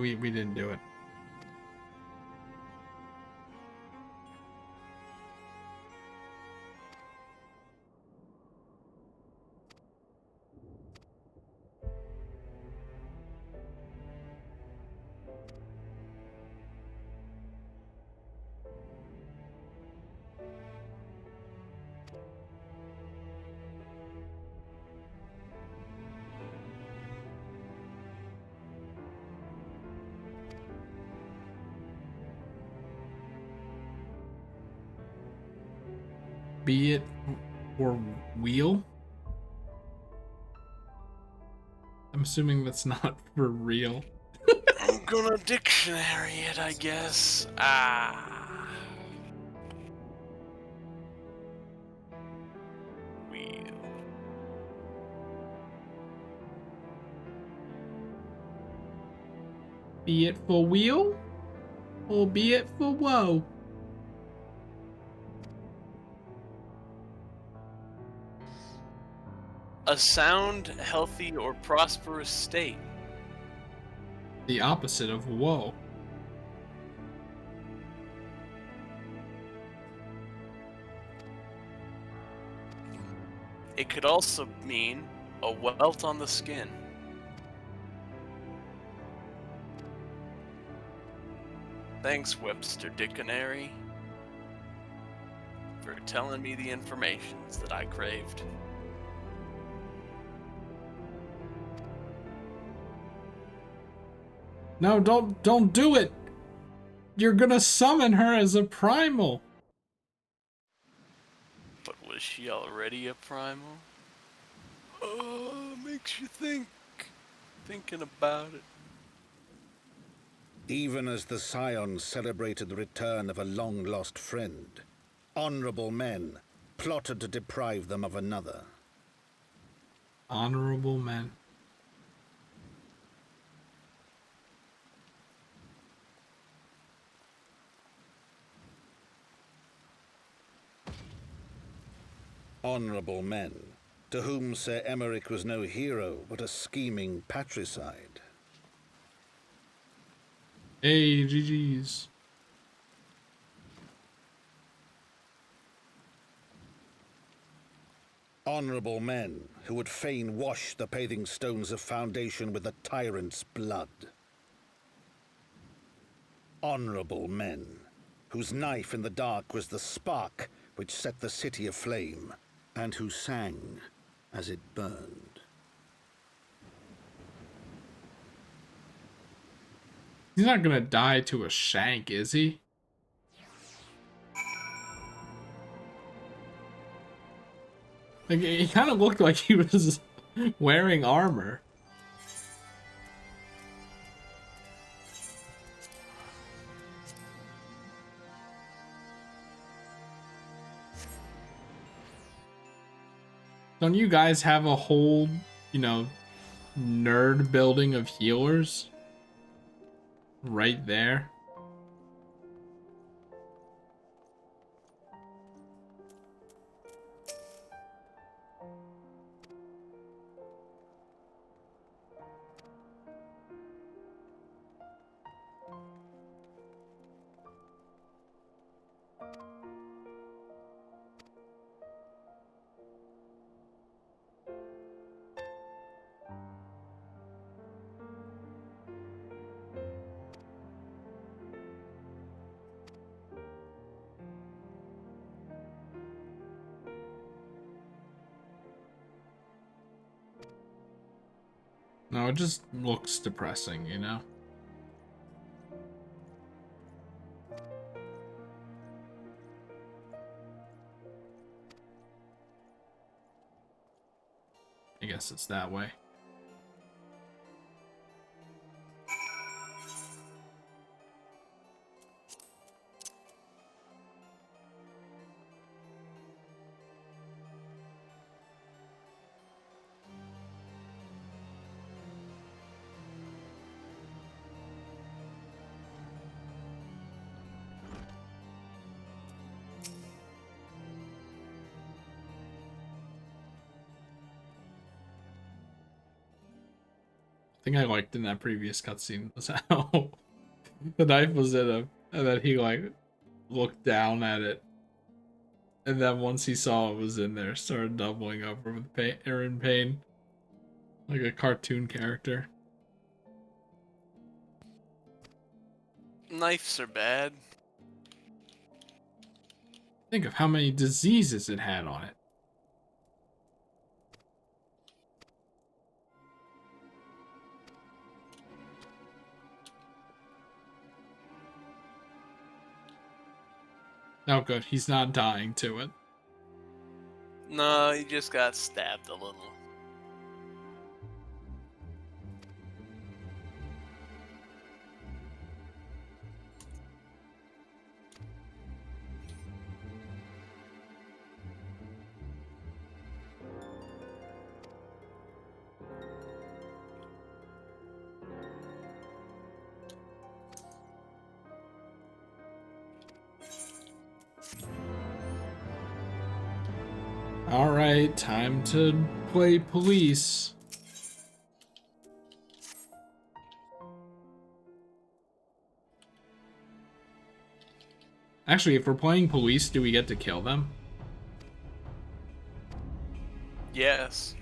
Speaker 1: we didn't do it. Be it for wheel? I'm assuming that's not for real.
Speaker 2: I'm gonna dictionary it, I guess. Ah. Wheel.
Speaker 1: Be it for wheel? Or be it for woe?
Speaker 2: A sound, healthy, or prosperous state.
Speaker 1: The opposite of woe.
Speaker 2: It could also mean a welt on the skin. Thanks, Webster Dictionary, for telling me the informations that I craved.
Speaker 1: No, don't do it. You're gonna summon her as a primal.
Speaker 2: But was she already a primal? Oh, makes you think. Thinking about it.
Speaker 6: Even as the Scions celebrated the return of a long-lost friend, honorable men plotted to deprive them of another.
Speaker 1: Honorable men.
Speaker 6: Honorable men, to whom Sir Emeric was no hero, but a scheming patricide.
Speaker 1: Hey, GG's.
Speaker 6: Honorable men who would fain wash the paving stones of Foundation with the tyrant's blood. Honorable men whose knife in the dark was the spark which set the city aflame, and who sang as it burned.
Speaker 1: He's not gonna die to a shank, is he? Like, he kind of looked like he was wearing armor. Don't you guys have a whole, you know, nerd building of healers? Right there. No, it just looks depressing, you know? I guess it's that way. Thing I liked in that previous cutscene was how the knife was in him, and then he like looked down at it, and then once he saw it was in there, started doubling over with pain, in pain, like a cartoon character.
Speaker 2: Knives are bad.
Speaker 1: Think of how many diseases it had on it. Oh good, he's not dying to it.
Speaker 2: No, he just got stabbed a little.
Speaker 1: Alright, time to play police. Actually, if we're playing police, do we get to kill them?
Speaker 2: Yes.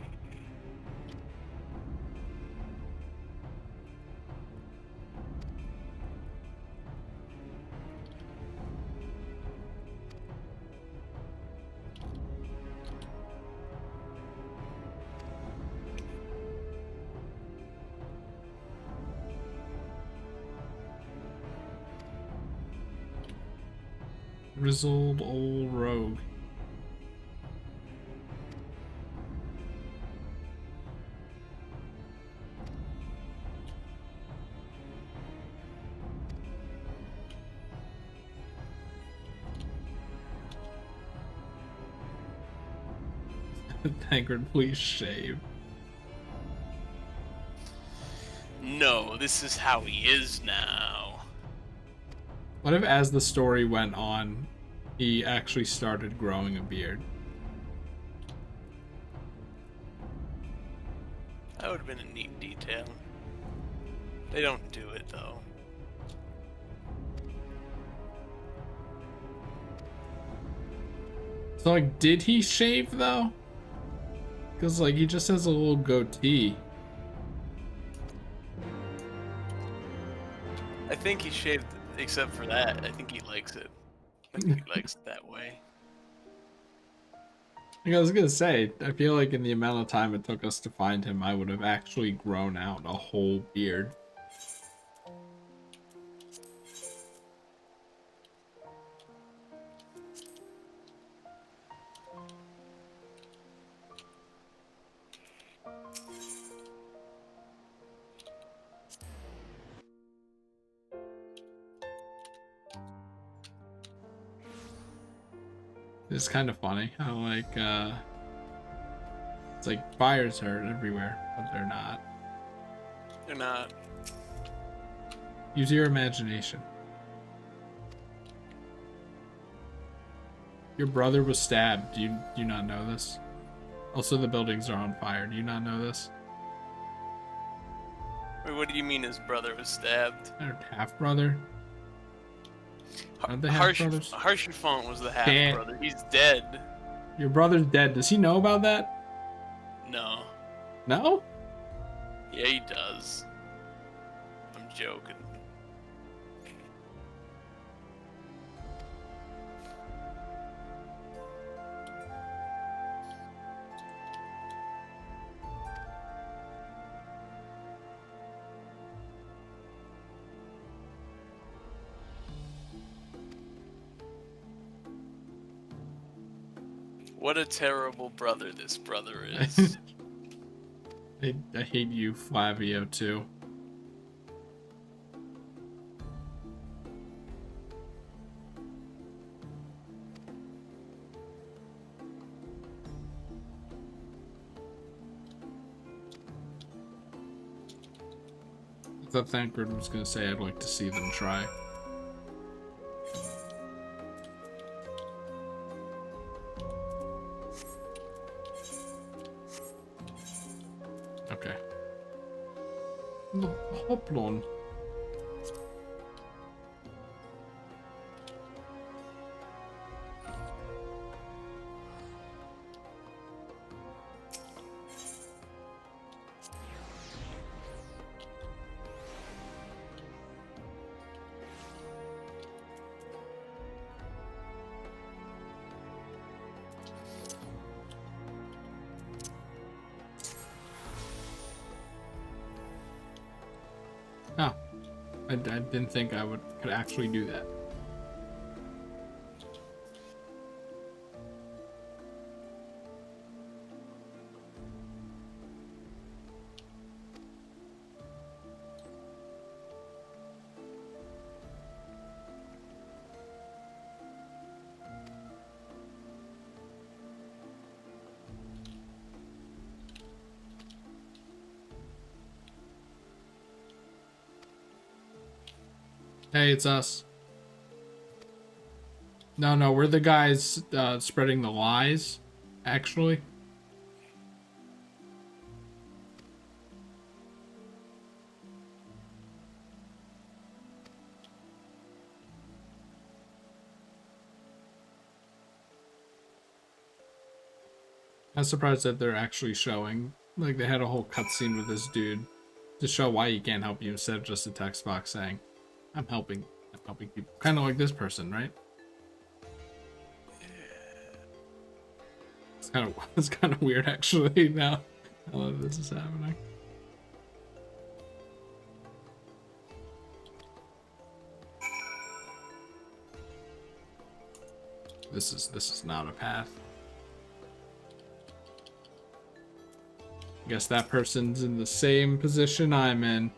Speaker 1: Grizzled old rogue. Tancred, please shave.
Speaker 2: No, this is how he is now.
Speaker 1: What if as the story went on, he actually started growing a beard?
Speaker 2: That would have been a neat detail. They don't do it though.
Speaker 1: So like, did he shave though? Because like, he just has a little goatee.
Speaker 2: I think he shaved, except for that. I think he likes it. I think he likes it that way.
Speaker 1: Like I was gonna say, I feel like in the amount of time it took us to find him, I would have actually grown out a whole beard. It's kind of funny how like it's like fires are everywhere, but they're not.
Speaker 2: They're not.
Speaker 1: Use your imagination. Your brother was stabbed. Do you not know this? Also, the buildings are on fire. Do you not know this?
Speaker 2: Wait, what do you mean his brother was stabbed?
Speaker 1: Their half brother. Aren't they half brothers?
Speaker 2: Haurchefant was the half
Speaker 1: Damn.
Speaker 2: brother. He's dead.
Speaker 1: Your brother's dead. Does he know about that?
Speaker 2: No.
Speaker 1: No?
Speaker 2: Yeah, he does. I'm joking. What a terrible brother this brother is.
Speaker 1: I hate you, Flavio, too. I thought Thancred was going to say I'd like to see them try. Okay. No, Hoplon. Oh, I didn't think I could actually do that. Hey, it's us. No, we're the guys spreading the lies, actually. I'm surprised that they're actually showing. Like, they had a whole cutscene with this dude to show why he can't help you instead of just a text box saying, I'm helping people. Kind of like this person, right? It's kind of weird, actually, now that this is happening. This is not a path. Guess that person's in the same position I'm in.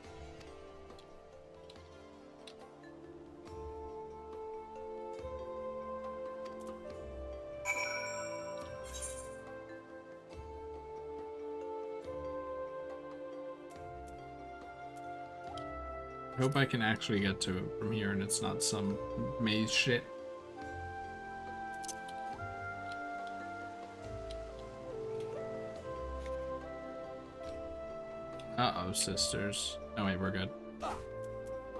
Speaker 1: I hope I can actually get to it from here and it's not some maze shit. Uh-oh, sisters. Oh wait, we're good.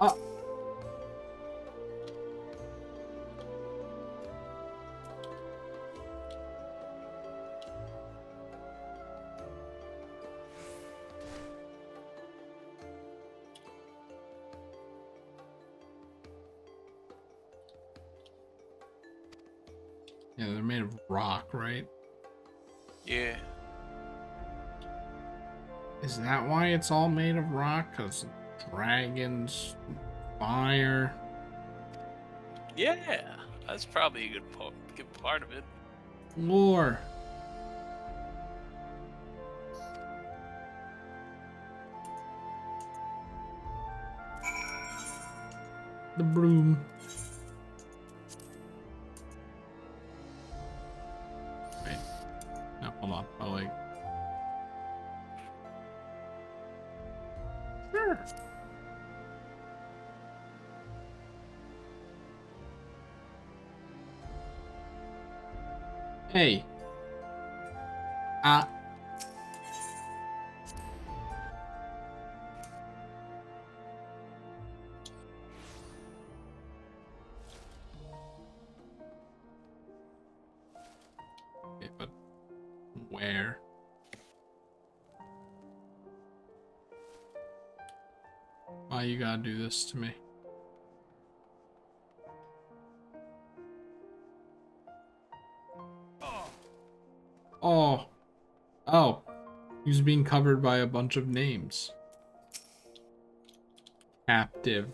Speaker 1: Oh! Yeah, they're made of rock, right?
Speaker 2: Yeah.
Speaker 1: Is that why it's all made of rock? 'Cause dragons, fire.
Speaker 2: Yeah, that's probably a good part of it.
Speaker 1: Lore. The broom. Wait. No, hold on. Oh, wait. Sure. Hey. Okay, but where? Why you gotta do this to me? Oh. Oh. He's being covered by a bunch of names. Captive.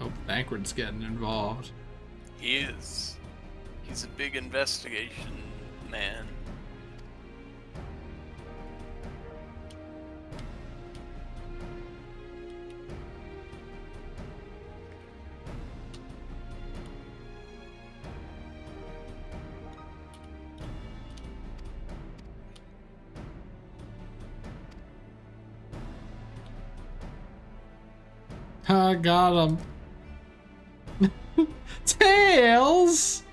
Speaker 1: Hope Thancred's getting involved.
Speaker 2: He is. He's a big investigation man.
Speaker 1: I got him. Tails!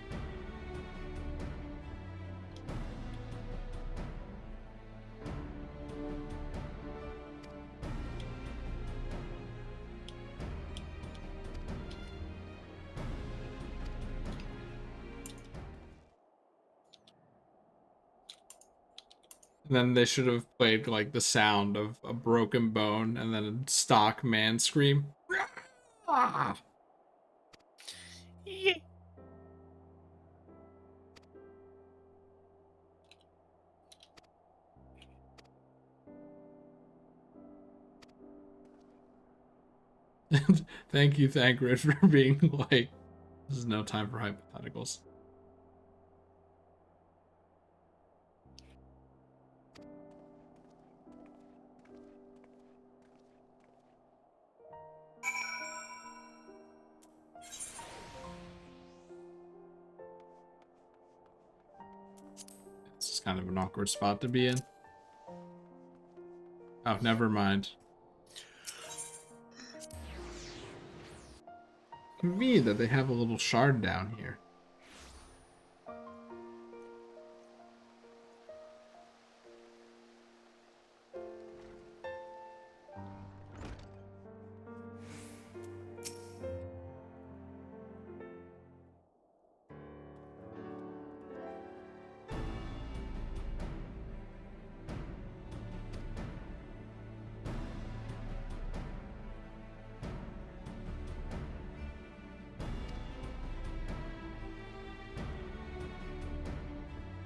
Speaker 1: Then they should have played like the sound of a broken bone and then a stock man scream. Ah!
Speaker 2: Yeah.
Speaker 1: Thank you, Thancred, for being like, this is no time for hypotheticals. This is kind of an awkward spot to be in. Oh, never mind. Me that they have a little shard down here.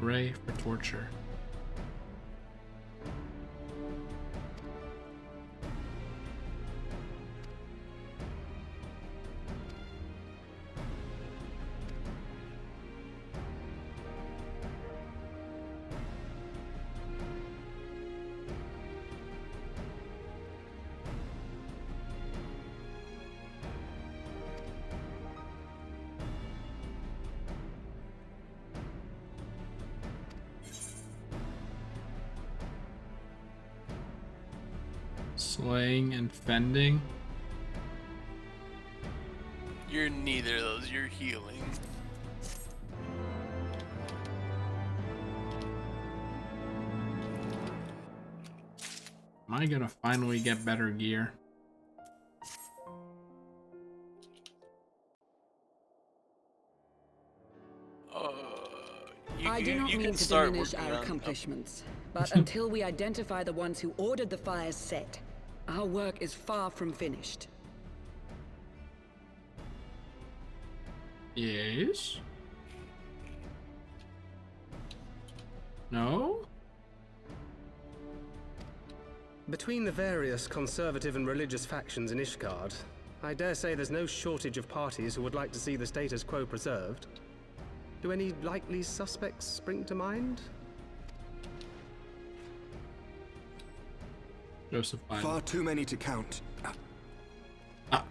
Speaker 1: Ray for torture. Slaying and fending.
Speaker 2: You're neither of those, you're healing.
Speaker 1: Am I gonna finally get better gear?
Speaker 11: I do not mean to diminish our accomplishments, but until we identify the ones who ordered the fires set, our work is far from finished.
Speaker 1: Yes? No?
Speaker 10: Between the various conservative and religious factions in Ishgard, I dare say there's no shortage of parties who would like to see the status quo preserved. Do any likely suspects spring to mind?
Speaker 1: Joseph Biden.
Speaker 3: Far too many to count.
Speaker 2: Yeah.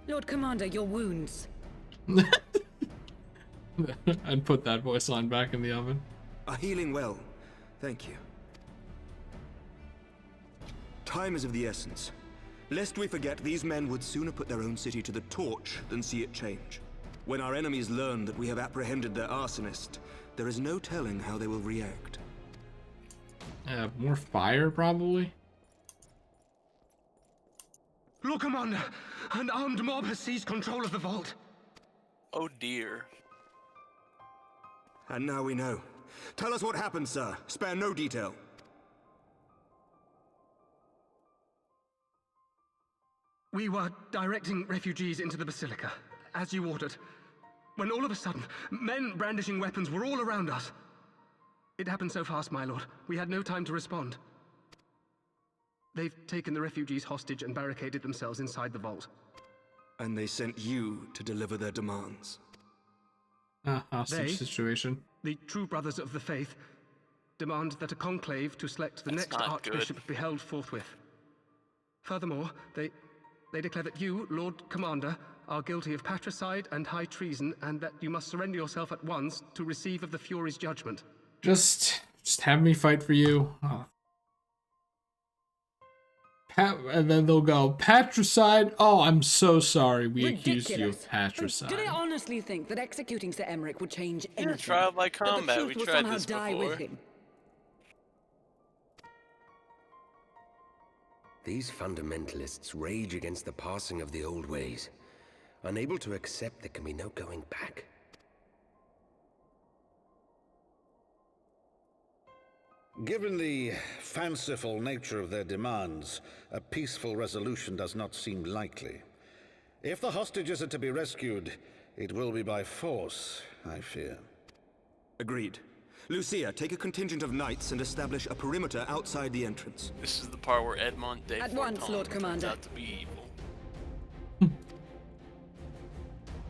Speaker 11: Lord Commander, your wounds.
Speaker 1: I'd put that voice line back in the oven.
Speaker 3: Are healing well. Thank you. Time is of the essence. Lest we forget, these men would sooner put their own city to the torch than see it change. When our enemies learn that we have apprehended their arsonist, there is no telling how they will react.
Speaker 1: More fire, probably?
Speaker 9: Lord Commander, an armed mob has seized control of the vault.
Speaker 2: Oh dear.
Speaker 3: And now we know. Tell us what happened, sir. Spare no detail.
Speaker 9: We were directing refugees into the Basilica, as you ordered, when all of a sudden, men brandishing weapons were all around us. It happened so fast, my lord. We had no time to respond. They've taken the refugees hostage and barricaded themselves inside the vault.
Speaker 3: And they sent you to deliver their demands.
Speaker 1: Hostage situation.
Speaker 9: The true brothers of the faith demand that a conclave to select the
Speaker 2: That's
Speaker 9: next
Speaker 2: not
Speaker 9: archbishop
Speaker 2: good.
Speaker 9: be held forthwith. Furthermore, they declare that you, Lord Commander, are guilty of patricide and high treason, and that you must surrender yourself at once to receive of the Fury's judgment.
Speaker 1: Just have me fight for you. Oh. And then they'll go, patricide? Oh, I'm so sorry. We accused you of patricide.
Speaker 11: Do they honestly think that executing Sir Emmerich would change
Speaker 2: Yeah,
Speaker 11: anything?
Speaker 2: trial by
Speaker 11: That the
Speaker 2: combat.
Speaker 11: truth
Speaker 2: We
Speaker 11: will
Speaker 2: tried
Speaker 11: somehow
Speaker 2: this
Speaker 11: die
Speaker 2: before.
Speaker 11: with him?
Speaker 12: These fundamentalists rage against the passing of the old ways, unable to accept there can be no going back.
Speaker 6: Given the fanciful nature of their demands, a peaceful resolution does not seem likely. If the hostages are to be rescued, it will be by force, I fear.
Speaker 3: Agreed. Lucia, take a contingent of knights and establish a perimeter outside the entrance.
Speaker 2: This is the part where Edmond de
Speaker 11: At once,
Speaker 2: Forton
Speaker 11: Lord
Speaker 2: turns
Speaker 11: Commander.
Speaker 2: out to be evil.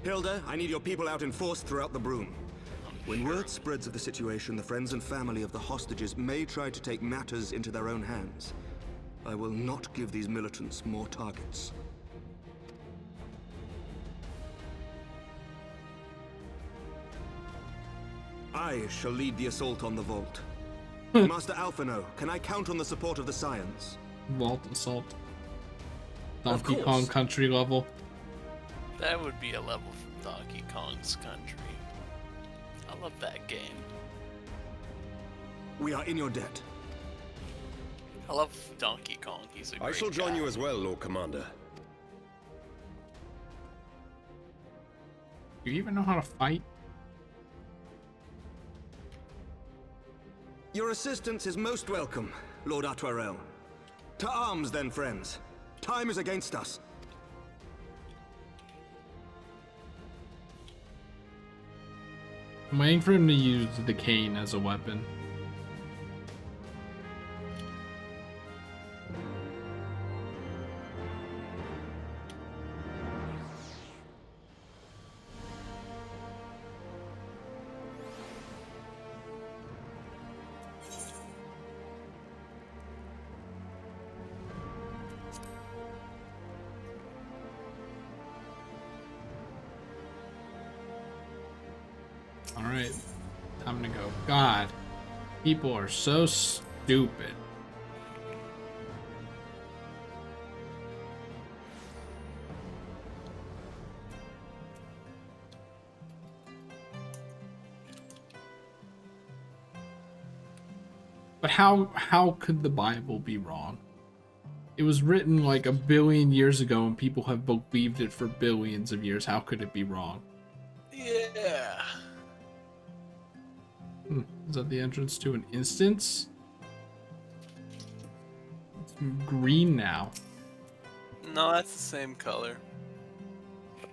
Speaker 3: Hilda, I need your people out in force throughout the Broom. When word spreads of the situation, the friends and family of the hostages may try to take matters into their own hands. I will not give these militants more targets. I shall lead the assault on the vault. Master Alphino, can I count on the support of the Scions?
Speaker 1: Vault assault.
Speaker 3: Of
Speaker 1: Donkey
Speaker 3: course.
Speaker 1: Kong country level.
Speaker 2: That would be a level from Donkey Kong's Country. I love that game.
Speaker 3: We are in your debt.
Speaker 2: I love Donkey Kong. He's a great
Speaker 12: I shall join
Speaker 2: guy.
Speaker 12: you as well, Lord Commander.
Speaker 1: Do you even know how to fight?
Speaker 3: Your assistance is most welcome, Lord Atwarel. To arms then, friends. Time is against us.
Speaker 1: I'm waiting for him to use the cane as a weapon. Alright, time to go. God, people are so stupid. But how could the Bible be wrong? It was written like a billion years ago and people have believed it for billions of years. How could it be wrong?
Speaker 2: Yeah.
Speaker 1: Is that the entrance to an instance? It's green now.
Speaker 2: No, that's the same color.
Speaker 1: I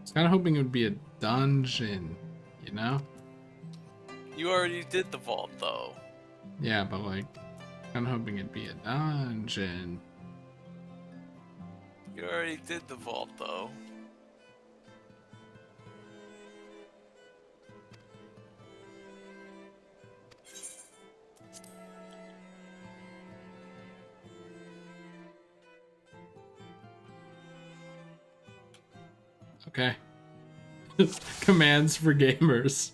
Speaker 1: was kind of hoping it would be a dungeon, you know?
Speaker 2: You already did the vault, though.
Speaker 1: Yeah, but like, kind of hoping it'd be a dungeon.
Speaker 2: You already did the vault, though.
Speaker 1: Okay. Commands for gamers.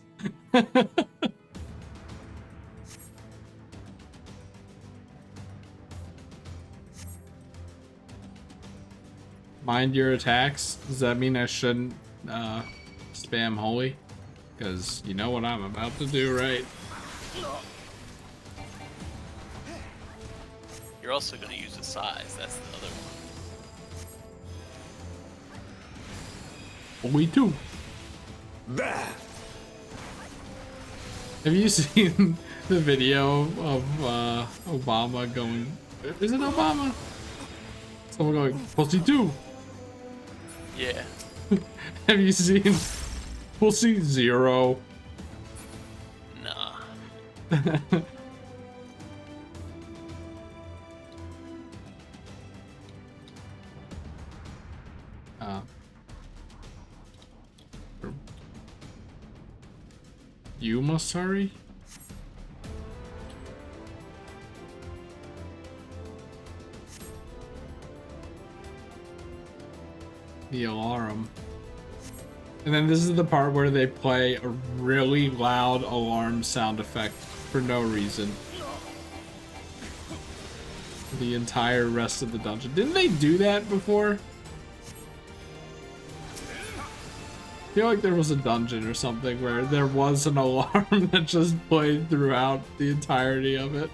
Speaker 1: Mind your attacks. Does that mean I shouldn't spam holy? Because you know what I'm about to do, right?
Speaker 2: You're also going to use the size. That's the other one.
Speaker 1: Holy too.
Speaker 3: There!
Speaker 1: Have you seen the video of Obama going? Is it Obama? Someone going, Pussy 2.
Speaker 2: Yeah.
Speaker 1: Have you seen Pussy 0?
Speaker 2: Nah.
Speaker 1: Yuma, sorry? The alarm. And then this is the part where they play a really loud alarm sound effect for no reason. The entire rest of the dungeon. Didn't they do that before? I feel like there was a dungeon or something where there was an alarm that just played throughout the entirety of it.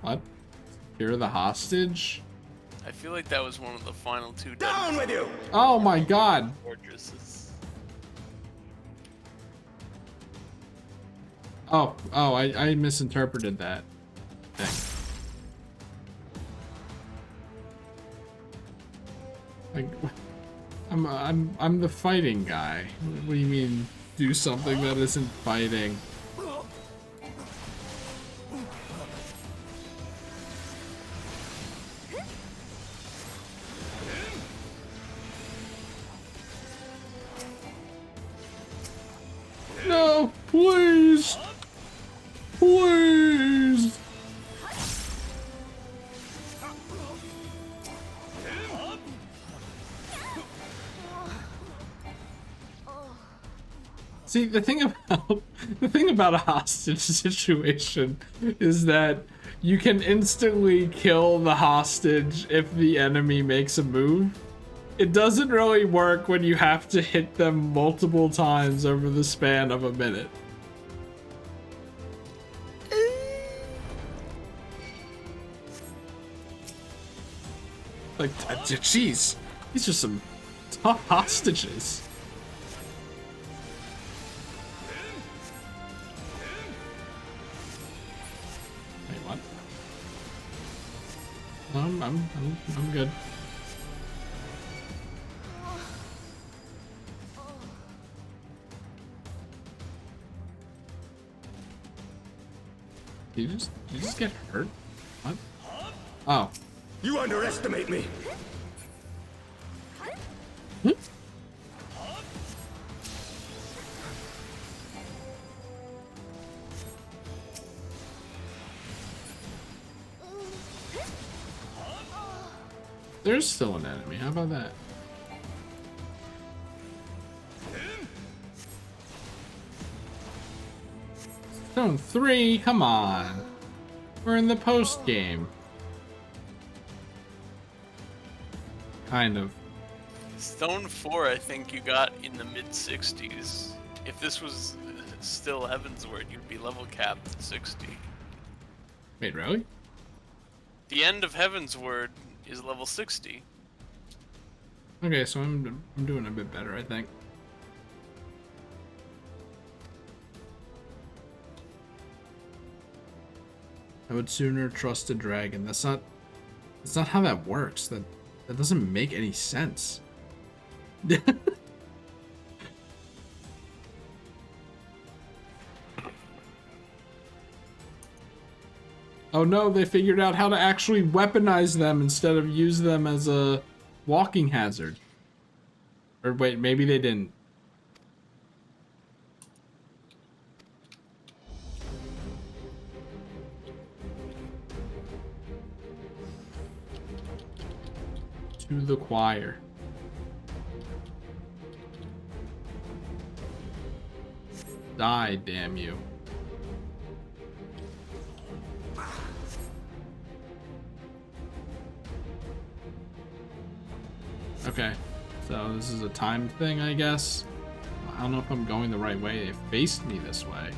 Speaker 1: What? You're the hostage?
Speaker 2: I feel like that was one of the final two.
Speaker 3: Down with you!
Speaker 1: Oh my god!
Speaker 2: Fortresses.
Speaker 1: Oh, I misinterpreted that. Dang. Like, I'm the fighting guy. What do you mean, do something that isn't fighting? No, please! Please! See, the thing about a hostage situation is that you can instantly kill the hostage if the enemy makes a move. It doesn't really work when you have to hit them multiple times over the span of a minute. Like, jeez, these are some tough hostages. Wait, what? I'm good. Did you just get hurt? What? Oh.
Speaker 3: You underestimate me.
Speaker 1: There's still an enemy. How about that? Stone 3, come on. We're in the post game. Kind of.
Speaker 2: Stone 4, I think you got in the mid-60s. If this was still Heavensward, you'd be level capped at 60.
Speaker 1: Wait, really?
Speaker 2: The end of Heavensward is level 60.
Speaker 1: Okay, so I'm doing a bit better, I think. I would sooner trust a dragon. That's not how that works. That doesn't make any sense. Oh no, they figured out how to actually weaponize them instead of use them as a walking hazard. Or wait, maybe they didn't. To the choir. Die, damn you. Okay, so this is a time thing, I guess. I don't know if I'm going the right way. They faced me this way.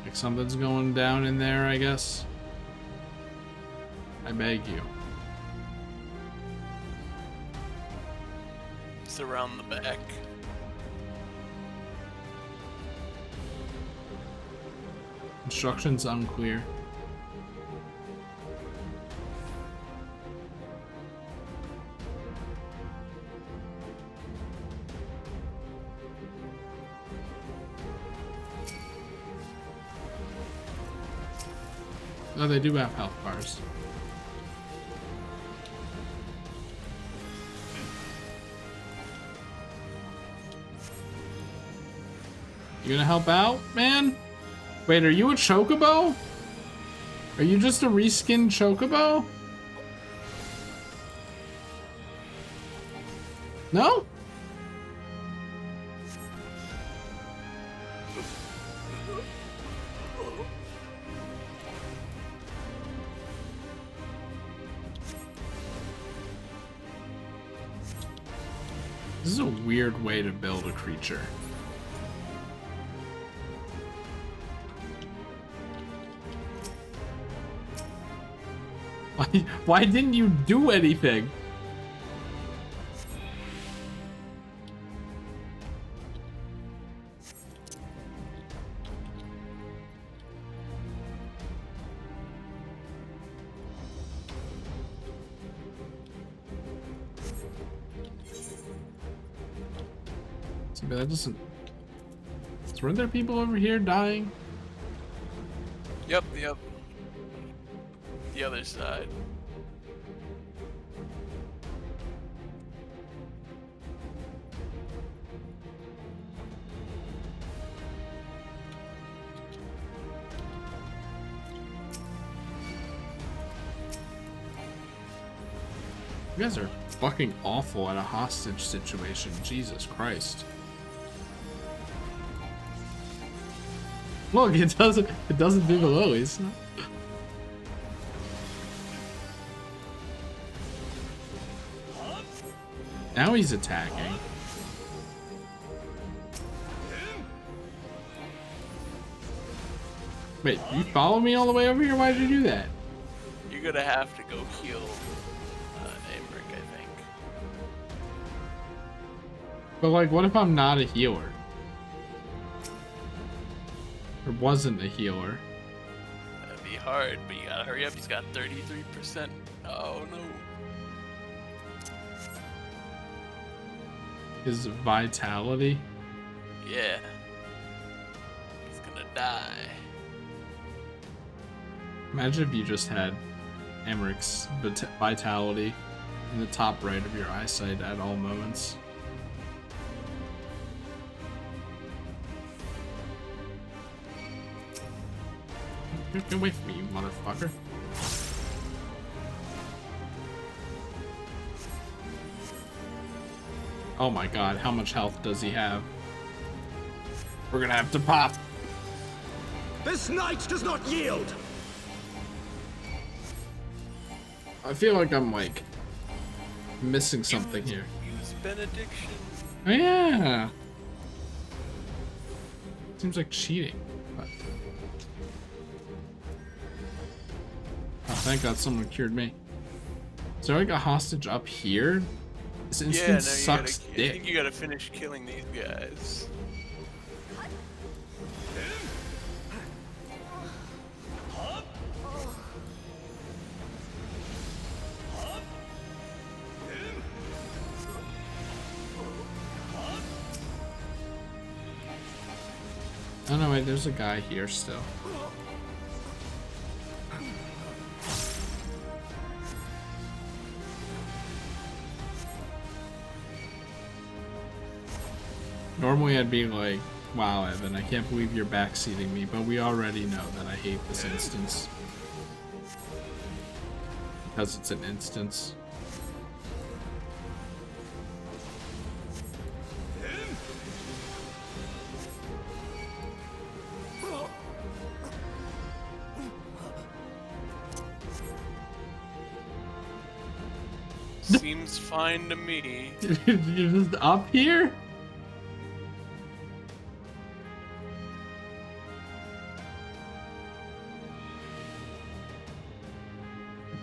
Speaker 1: Like something's going down in there, I guess. I beg you.
Speaker 2: It's around the back.
Speaker 1: Instructions unclear. Oh, they do have health bars. You gonna help out, man? Wait, are you a chocobo? Are you just a reskinned chocobo? No? This is a weird way to build a creature. Why didn't you do anything? See, but that doesn't... Weren't there people over here dying?
Speaker 2: Yep. The other side.
Speaker 1: You guys are fucking awful at a hostage situation. Jesus Christ. Look, it doesn't do the lilies. Now he's attacking. Wait, you follow me all the way over here? Why did you do that?
Speaker 2: You're gonna have to go heal Aymeric, I think.
Speaker 1: But like, what if I'm not a healer? Or wasn't a healer?
Speaker 2: That'd be hard, but you gotta hurry up. He's got 33%. Oh no.
Speaker 1: His vitality?
Speaker 2: Yeah. He's gonna die.
Speaker 1: Imagine if you just had Aymric's vitality in the top right of your eyesight at all moments. Get away from me, you motherfucker. Oh my god, how much health does he have? We're gonna have to pop.
Speaker 3: This knight does not yield!
Speaker 1: I feel like I'm like missing something here.
Speaker 2: Use benediction.
Speaker 1: Oh yeah. Seems like cheating. But... Oh, thank God someone cured me. Is there like a hostage up here? This instance sucks dick.
Speaker 2: I think you gotta finish killing these guys.
Speaker 1: Oh no, wait, there's a guy here still. Normally I'd be like, wow, Evan, I can't believe you're backseating me, but we already know that I hate this instance. Because it's an instance.
Speaker 2: Seems fine to me.
Speaker 1: You're just up here?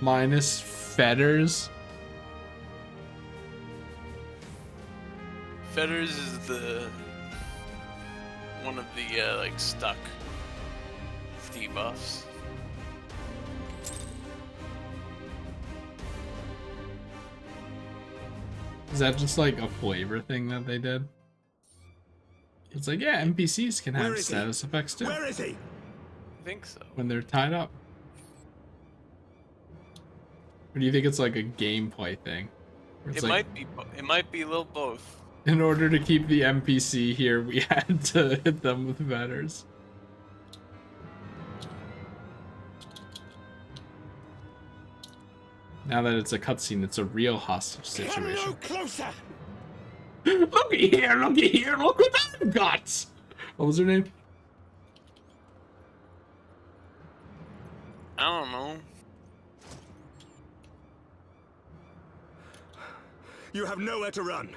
Speaker 1: Minus fetters.
Speaker 2: Fetters is the one of the like stuck debuffs.
Speaker 1: Is that just like a flavor thing that they did? It's like, yeah, NPCs can have status effects too.
Speaker 3: Where is he?
Speaker 2: I think so.
Speaker 1: When they're tied up. Or do you think it's like a gameplay thing?
Speaker 2: It might be. It might be a little both.
Speaker 1: In order to keep the NPC here, we had to hit them with fetters. Now that it's a cutscene, it's a real hostage situation.
Speaker 12: Come no closer.
Speaker 1: Looky here, look what I've got! What was her name?
Speaker 2: I don't know.
Speaker 3: You have nowhere to run.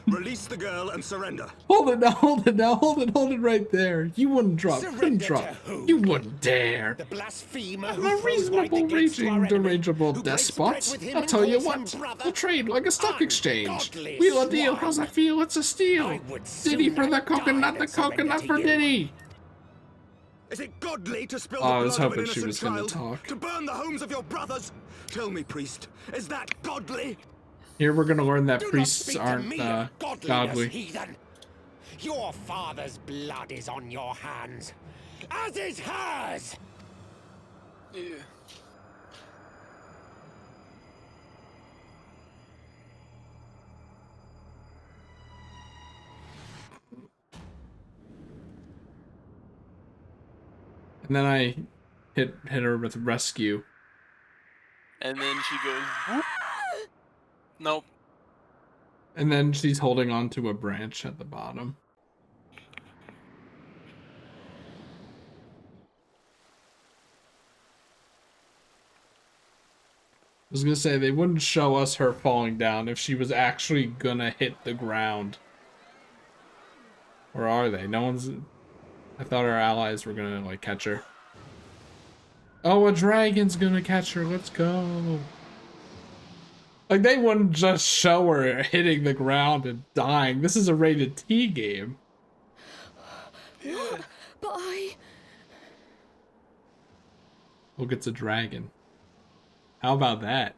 Speaker 3: Release the girl and surrender.
Speaker 1: Hold it right there. You wouldn't drop, couldn't drop. You wouldn't dare.
Speaker 12: The blasphemer
Speaker 1: I'm a reasonable, derangeable despot. I'll tell you what, we'll trade like a stock exchange. Wheel a deal, how's that feel? It's a steal. Diddy for the coconut for Diddy.
Speaker 3: Is it godly to spill
Speaker 1: I
Speaker 3: the
Speaker 1: was
Speaker 3: blood of an
Speaker 1: hoping she was
Speaker 3: innocent
Speaker 1: gonna
Speaker 3: child?
Speaker 1: talk.
Speaker 3: To burn the homes of your brothers? Tell me, priest, is that godly?
Speaker 1: Here we're gonna learn that
Speaker 12: Do not
Speaker 1: priests
Speaker 12: speak to
Speaker 1: aren't
Speaker 12: me of godliness,
Speaker 1: godly.
Speaker 12: heathen. Your father's blood is on your hands, as is hers.
Speaker 2: Yeah.
Speaker 1: And then I hit her with rescue.
Speaker 2: And then she goes, nope.
Speaker 1: And then she's holding on to a branch at the bottom. I was gonna say, they wouldn't show us her falling down if she was actually gonna hit the ground. Or are they? No one's... I thought our allies were gonna, like, catch her. Oh, a dragon's gonna catch her. Let's go. Like, they wouldn't just show her hitting the ground and dying. This is a rated T game.
Speaker 5: But
Speaker 1: Look, it's a dragon. How about that?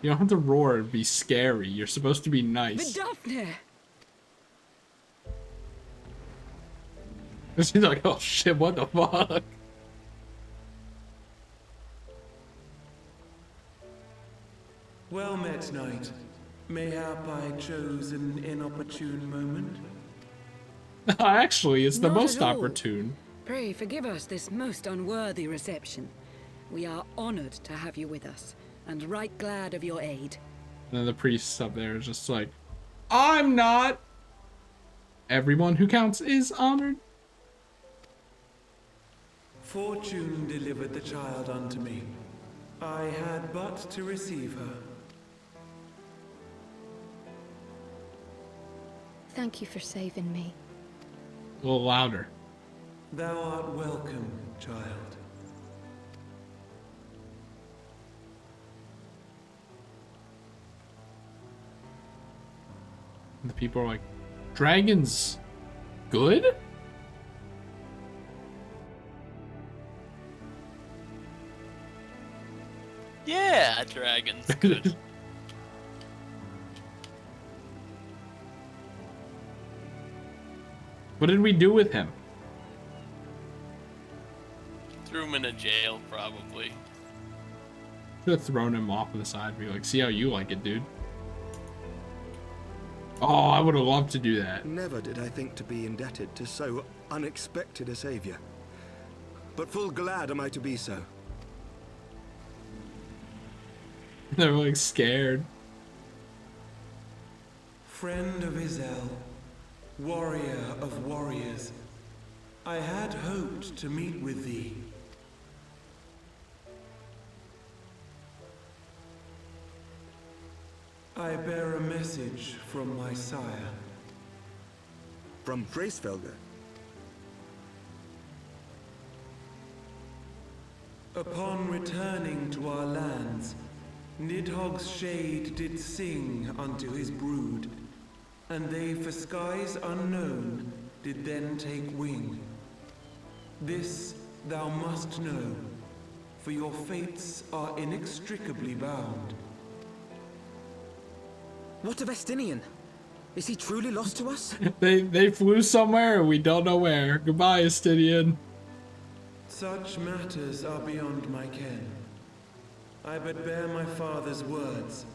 Speaker 1: You don't have to roar and be scary. You're supposed to be nice.
Speaker 11: Vidofnir!
Speaker 1: She's like, oh shit, what the fuck?
Speaker 13: Well met, knight. Mayhap I chose an inopportune moment.
Speaker 1: Actually, it's the
Speaker 11: Not
Speaker 1: most
Speaker 11: at all.
Speaker 1: opportune.
Speaker 11: Pray forgive us this most unworthy reception. We are honored to have you with us, and right glad of your aid.
Speaker 1: And then the priest up there is just like, I'm not. Everyone who counts is honored.
Speaker 13: Fortune delivered the child unto me. I had but to receive her.
Speaker 5: thank you for saving me.
Speaker 1: A little louder.
Speaker 13: Thou art welcome, child.
Speaker 1: And the people are like, dragons good?
Speaker 2: Yeah, dragons. Good.
Speaker 1: What did we do with him?
Speaker 2: Threw him in a jail, probably.
Speaker 1: Should have thrown him off to the side and be like, see how you like it, dude. Oh, I would have loved to do that.
Speaker 3: Never did I think to be indebted to so unexpected a savior. But full glad am I to be so.
Speaker 1: They're like scared.
Speaker 13: Friend of Izel, warrior of warriors, I had hoped to meet with thee. I bear a message from my sire.
Speaker 3: From Freysfelger?
Speaker 13: Upon returning to our lands, Nidhogg's shade did sing unto his brood, and they for skies unknown did then take wing. This thou must know, for your fates are inextricably bound.
Speaker 4: What of Estinian? Is he truly lost to us?
Speaker 1: They flew somewhere and we don't know where. Goodbye, Astidian.
Speaker 13: Such matters are beyond my ken. I but bear my father's words.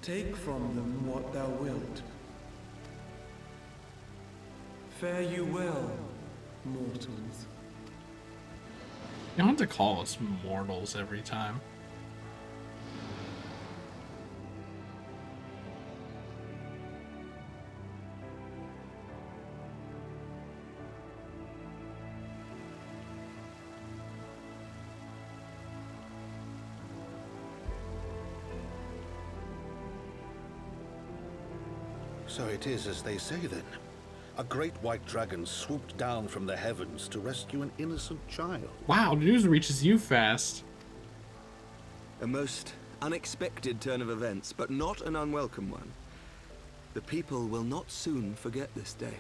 Speaker 13: Take from them what thou wilt. Fare you well, mortals.
Speaker 1: You don't have to call us mortals every time.
Speaker 6: So it is as they say then. A great white dragon swooped down from the heavens to rescue an innocent child.
Speaker 1: Wow, news reaches you fast.
Speaker 3: A most unexpected turn of events, but not an unwelcome one. The people will not soon forget this day.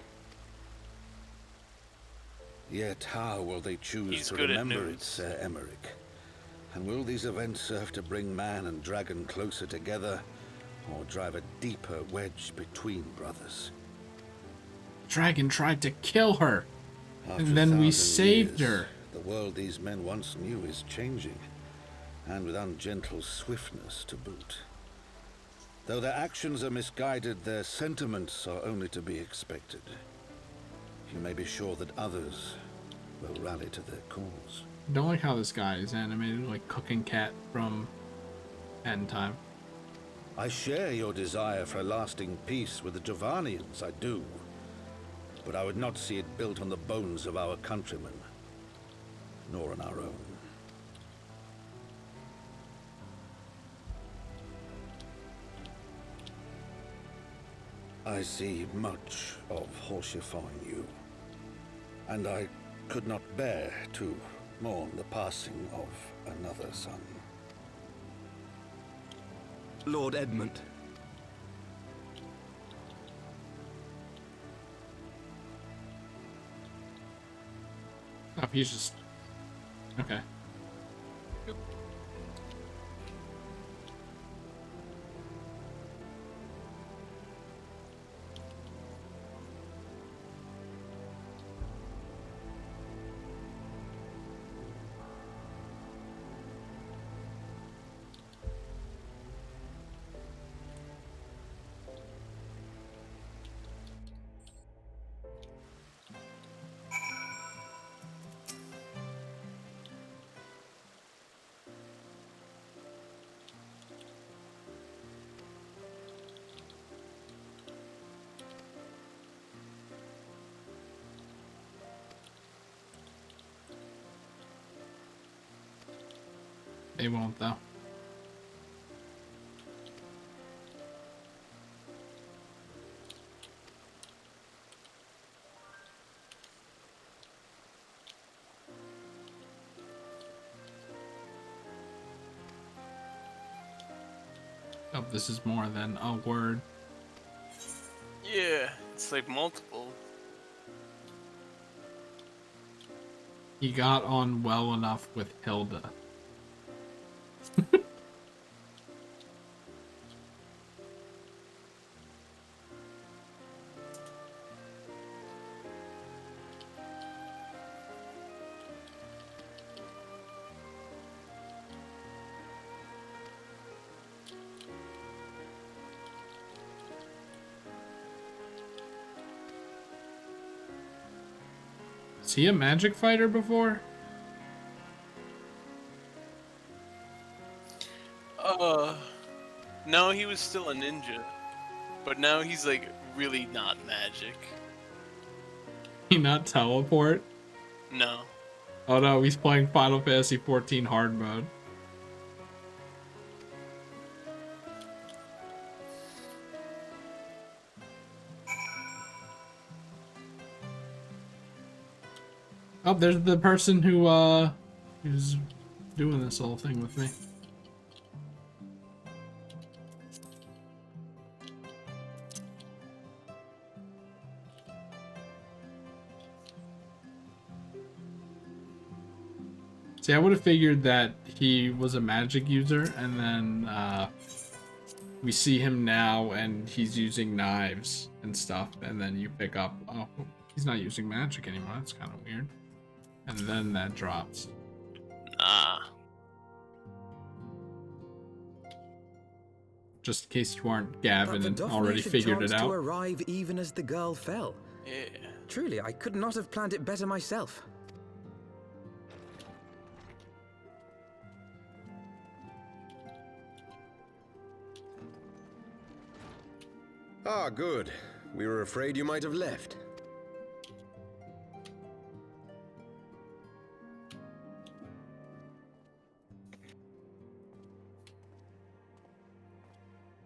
Speaker 6: Yet how will they choose to remember it, Sir Emmerich? And will these events serve to bring man and dragon closer together, or drive a deeper wedge between brothers?
Speaker 1: Dragon tried to kill her, and then we saved her.
Speaker 6: The world these men once knew is changing, and with ungentle swiftness to boot. Though their actions are misguided, their sentiments are only to be expected. You may be sure that others will rally to their cause.
Speaker 1: I don't like how this guy is animated like Cooking Cat from End Time.
Speaker 6: I share your desire for a lasting peace with the Jovanians, I do. But I would not see it built on the bones of our countrymen, nor on our own. I see much of Horsefort in you, and I could not bear to mourn the passing of another son.
Speaker 3: Lord Edmund.
Speaker 1: Oh, he's just... Okay. They won't, though. Oh, this is more than a word.
Speaker 2: Yeah, it's like multiple.
Speaker 1: He got on well enough with Hilda. Is he a magic fighter before?
Speaker 2: No, he was still a ninja. But now he's like really not magic.
Speaker 1: He not teleport?
Speaker 2: No.
Speaker 1: Oh no, he's playing Final Fantasy XIV hard mode. Oh, there's the person who's doing this whole thing with me. See, I would have figured that he was a magic user and then we see him now and he's using knives and stuff, and then you pick up, oh, he's not using magic anymore. That's kind of weird. And then that drops.
Speaker 2: Ah.
Speaker 1: Just in case you aren't Gavin and
Speaker 4: Daphne
Speaker 1: already
Speaker 4: should
Speaker 1: figured
Speaker 4: chance
Speaker 1: it out.
Speaker 4: to arrive even as the girl fell.
Speaker 2: Yeah.
Speaker 4: Truly, I could not have planned it better myself.
Speaker 12: Ah, good. We were afraid you might have left.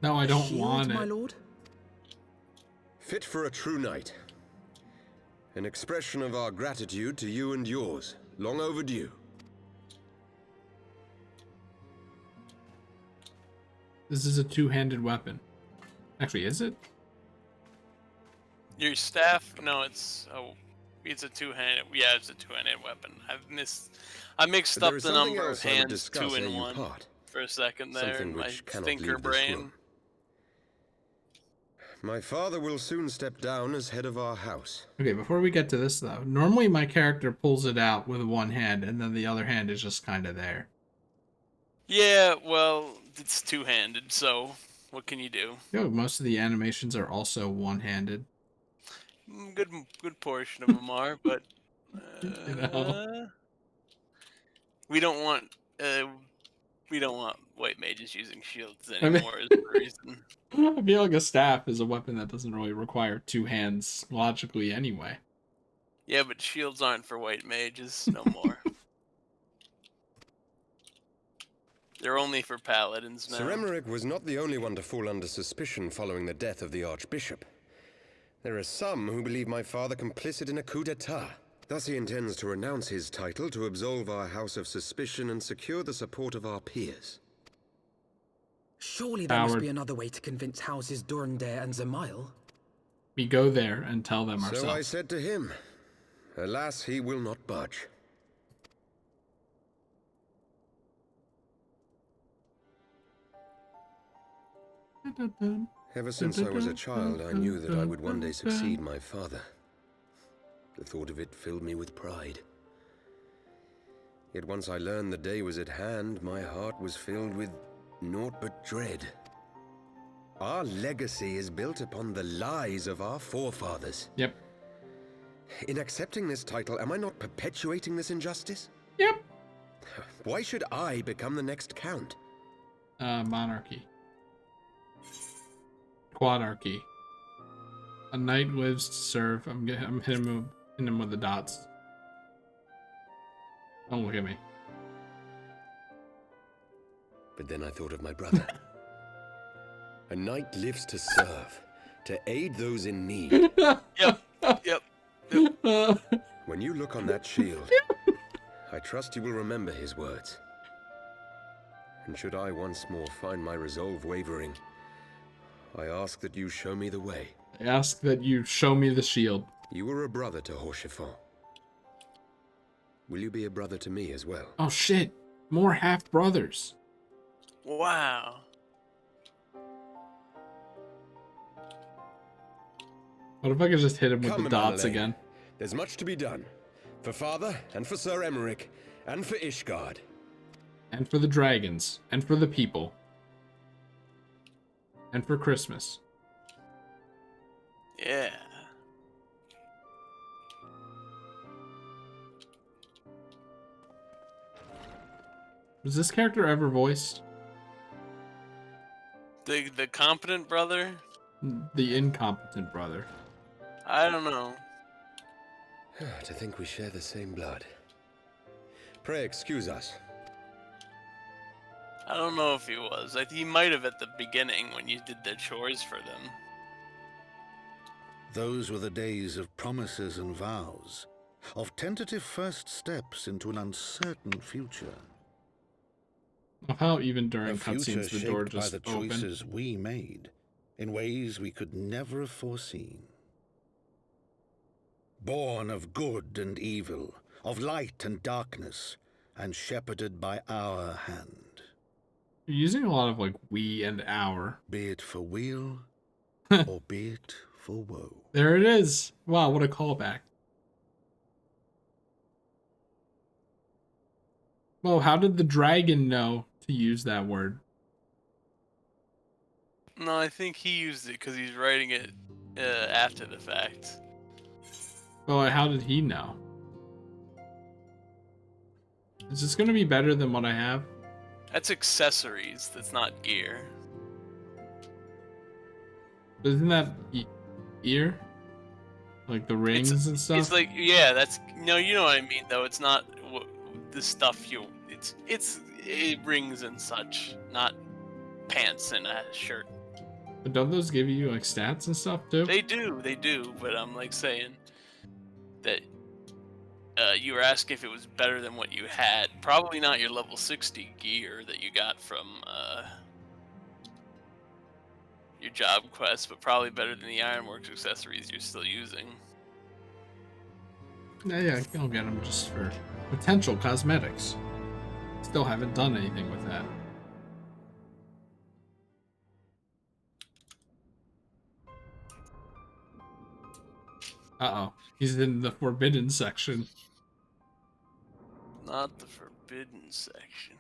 Speaker 1: No, I don't
Speaker 4: Shield,
Speaker 1: want
Speaker 4: my
Speaker 1: it.
Speaker 4: lord?
Speaker 12: Fit for a true knight. An expression of our gratitude to you and yours. Long overdue.
Speaker 1: This is a two-handed weapon. Actually, is it?
Speaker 2: Your staff? No, it's a two-handed. Yeah, it's a two-handed weapon. I mixed up the number of hands, 2 in 1, for a second there. In my thinker brain.
Speaker 12: My father will soon step down as head of our house.
Speaker 1: Okay, before we get to this though, normally my character pulls it out with one hand, and then the other hand is just kind of there.
Speaker 2: Yeah, well, it's two-handed, so what can you do?
Speaker 1: You know, most of the animations are also one-handed.
Speaker 2: Good portion of them are, but
Speaker 1: You know?
Speaker 2: we don't want white mages using shields anymore. Is the reason.
Speaker 1: I feel like a staff is a weapon that doesn't really require two hands logically anyway.
Speaker 2: Yeah, but shields aren't for white mages no more. They're only for paladins now.
Speaker 12: Sir Emmerich was not the only one to fall under suspicion following the death of the Archbishop. There are some who believe my father complicit in a coup d'etat. Thus he intends to renounce his title to absolve our house of suspicion and secure the support of our peers.
Speaker 4: Surely there must be another way to convince houses Durandare and Zemail.
Speaker 1: We go there and tell them ourselves.
Speaker 12: So I said to him, alas, he will not budge. Ever since I was a child, I knew that I would one day succeed my father. The thought of it filled me with pride. Yet once I learned the day was at hand, my heart was filled with naught but dread. Our legacy is built upon the lies of our forefathers.
Speaker 1: Yep.
Speaker 12: In accepting this title, am I not perpetuating this injustice?
Speaker 1: Yep.
Speaker 12: Why should I become the next count?
Speaker 1: Monarchy. Quadarchy. A knight lives to serve. I'm hitting him with the dots. Don't look at me.
Speaker 12: But then I thought of my brother. A knight lives to serve, to aid those in need.
Speaker 2: Yep.
Speaker 12: When you look on that shield, I trust you will remember his words. And should I once more find my resolve wavering, I ask that you show me the way.
Speaker 1: I ask that you show me the shield.
Speaker 12: You were a brother to Haurchefort. Will you be a brother to me as well?
Speaker 1: Oh shit! More half-brothers.
Speaker 2: Wow.
Speaker 1: What if I could just hit him with the dots
Speaker 12: Manolete.
Speaker 1: again?
Speaker 12: There's much to be done. For father, and for Sir Emmerich, and for Ishgard.
Speaker 1: And for the dragons. And for the people. And for Christmas.
Speaker 2: Yeah.
Speaker 1: Was this character ever voiced?
Speaker 2: The competent brother?
Speaker 1: The incompetent brother.
Speaker 2: I don't know.
Speaker 12: To think we share the same blood. Pray excuse us.
Speaker 2: I don't know if he was. He might have at the beginning when you did the chores for them.
Speaker 6: Those were the days of promises and vows, of tentative first steps into an uncertain future.
Speaker 1: Of how even during
Speaker 6: A future
Speaker 1: cutscenes the door
Speaker 6: shaped by
Speaker 1: just
Speaker 6: the
Speaker 1: opened.
Speaker 6: choices we made, in ways we could never have foreseen. Born of good and evil, of light and darkness, and shepherded by our hand.
Speaker 1: You're using a lot of like we and our.
Speaker 6: Be it for weal, or be it for woe.
Speaker 1: There it is. Wow, what a callback. Well, how did the dragon know to use that word?
Speaker 2: No, I think he used it because he's writing it after the fact.
Speaker 1: Well, how did he know? Is this gonna be better than what I have?
Speaker 2: That's accessories. That's not gear.
Speaker 1: Isn't that ear? Like the rings and stuff?
Speaker 2: It's like, yeah, that's no, you know what I mean though. It's not the stuff you. It rings and such, not pants and a shirt.
Speaker 1: But don't those give you like stats and stuff too?
Speaker 2: They do. But I'm like saying that you were asking if it was better than what you had. Probably not your level 60 gear that you got from your job quest, but probably better than the Ironworks accessories you're still using.
Speaker 1: Yeah, I'll get them just for potential cosmetics. Still haven't done anything with that. Uh-oh. He's in the forbidden section.
Speaker 2: Not the forbidden section.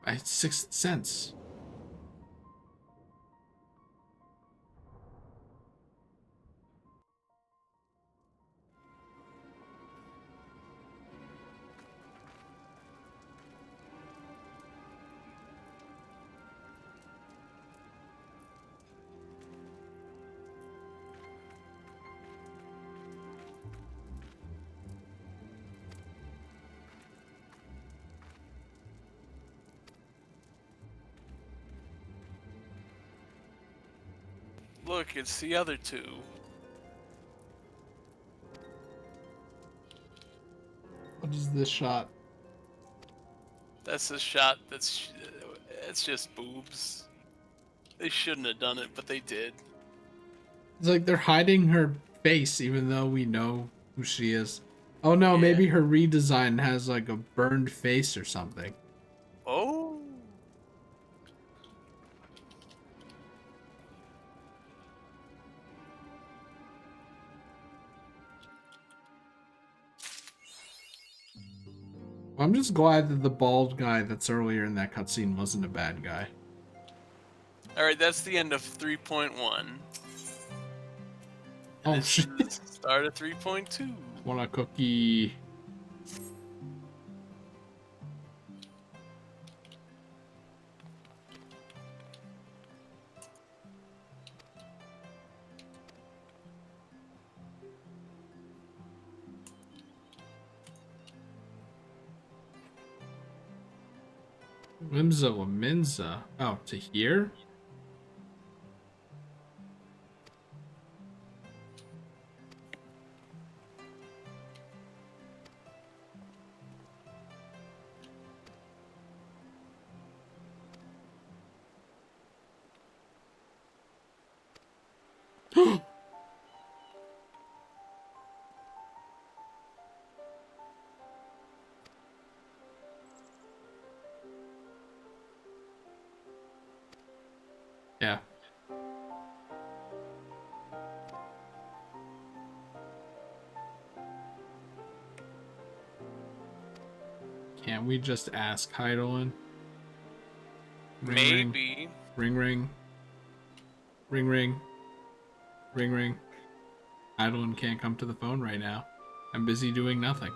Speaker 1: I had 6 cents.
Speaker 2: Look, it's the other two.
Speaker 1: What is this shot?
Speaker 2: That's a shot that's... it's just boobs. They shouldn't have done it, but they did.
Speaker 1: It's like they're hiding her face even though we know who she is. Oh no,
Speaker 2: Yeah.
Speaker 1: maybe her redesign has like a burned face or something.
Speaker 2: Oh!
Speaker 1: I'm just glad that the bald guy that's earlier in that cutscene wasn't a bad guy.
Speaker 2: Alright, that's the end of 3.1.
Speaker 1: Oh shit.
Speaker 2: Start of 3.2.
Speaker 1: Want a cookie? Wimza Waminza. Oh, to here? Yeah. Can't we just ask Heidelin?
Speaker 2: Maybe.
Speaker 1: Ring ring. Ring ring. Ring ring. Heidelin can't come to the phone right now. I'm busy doing nothing.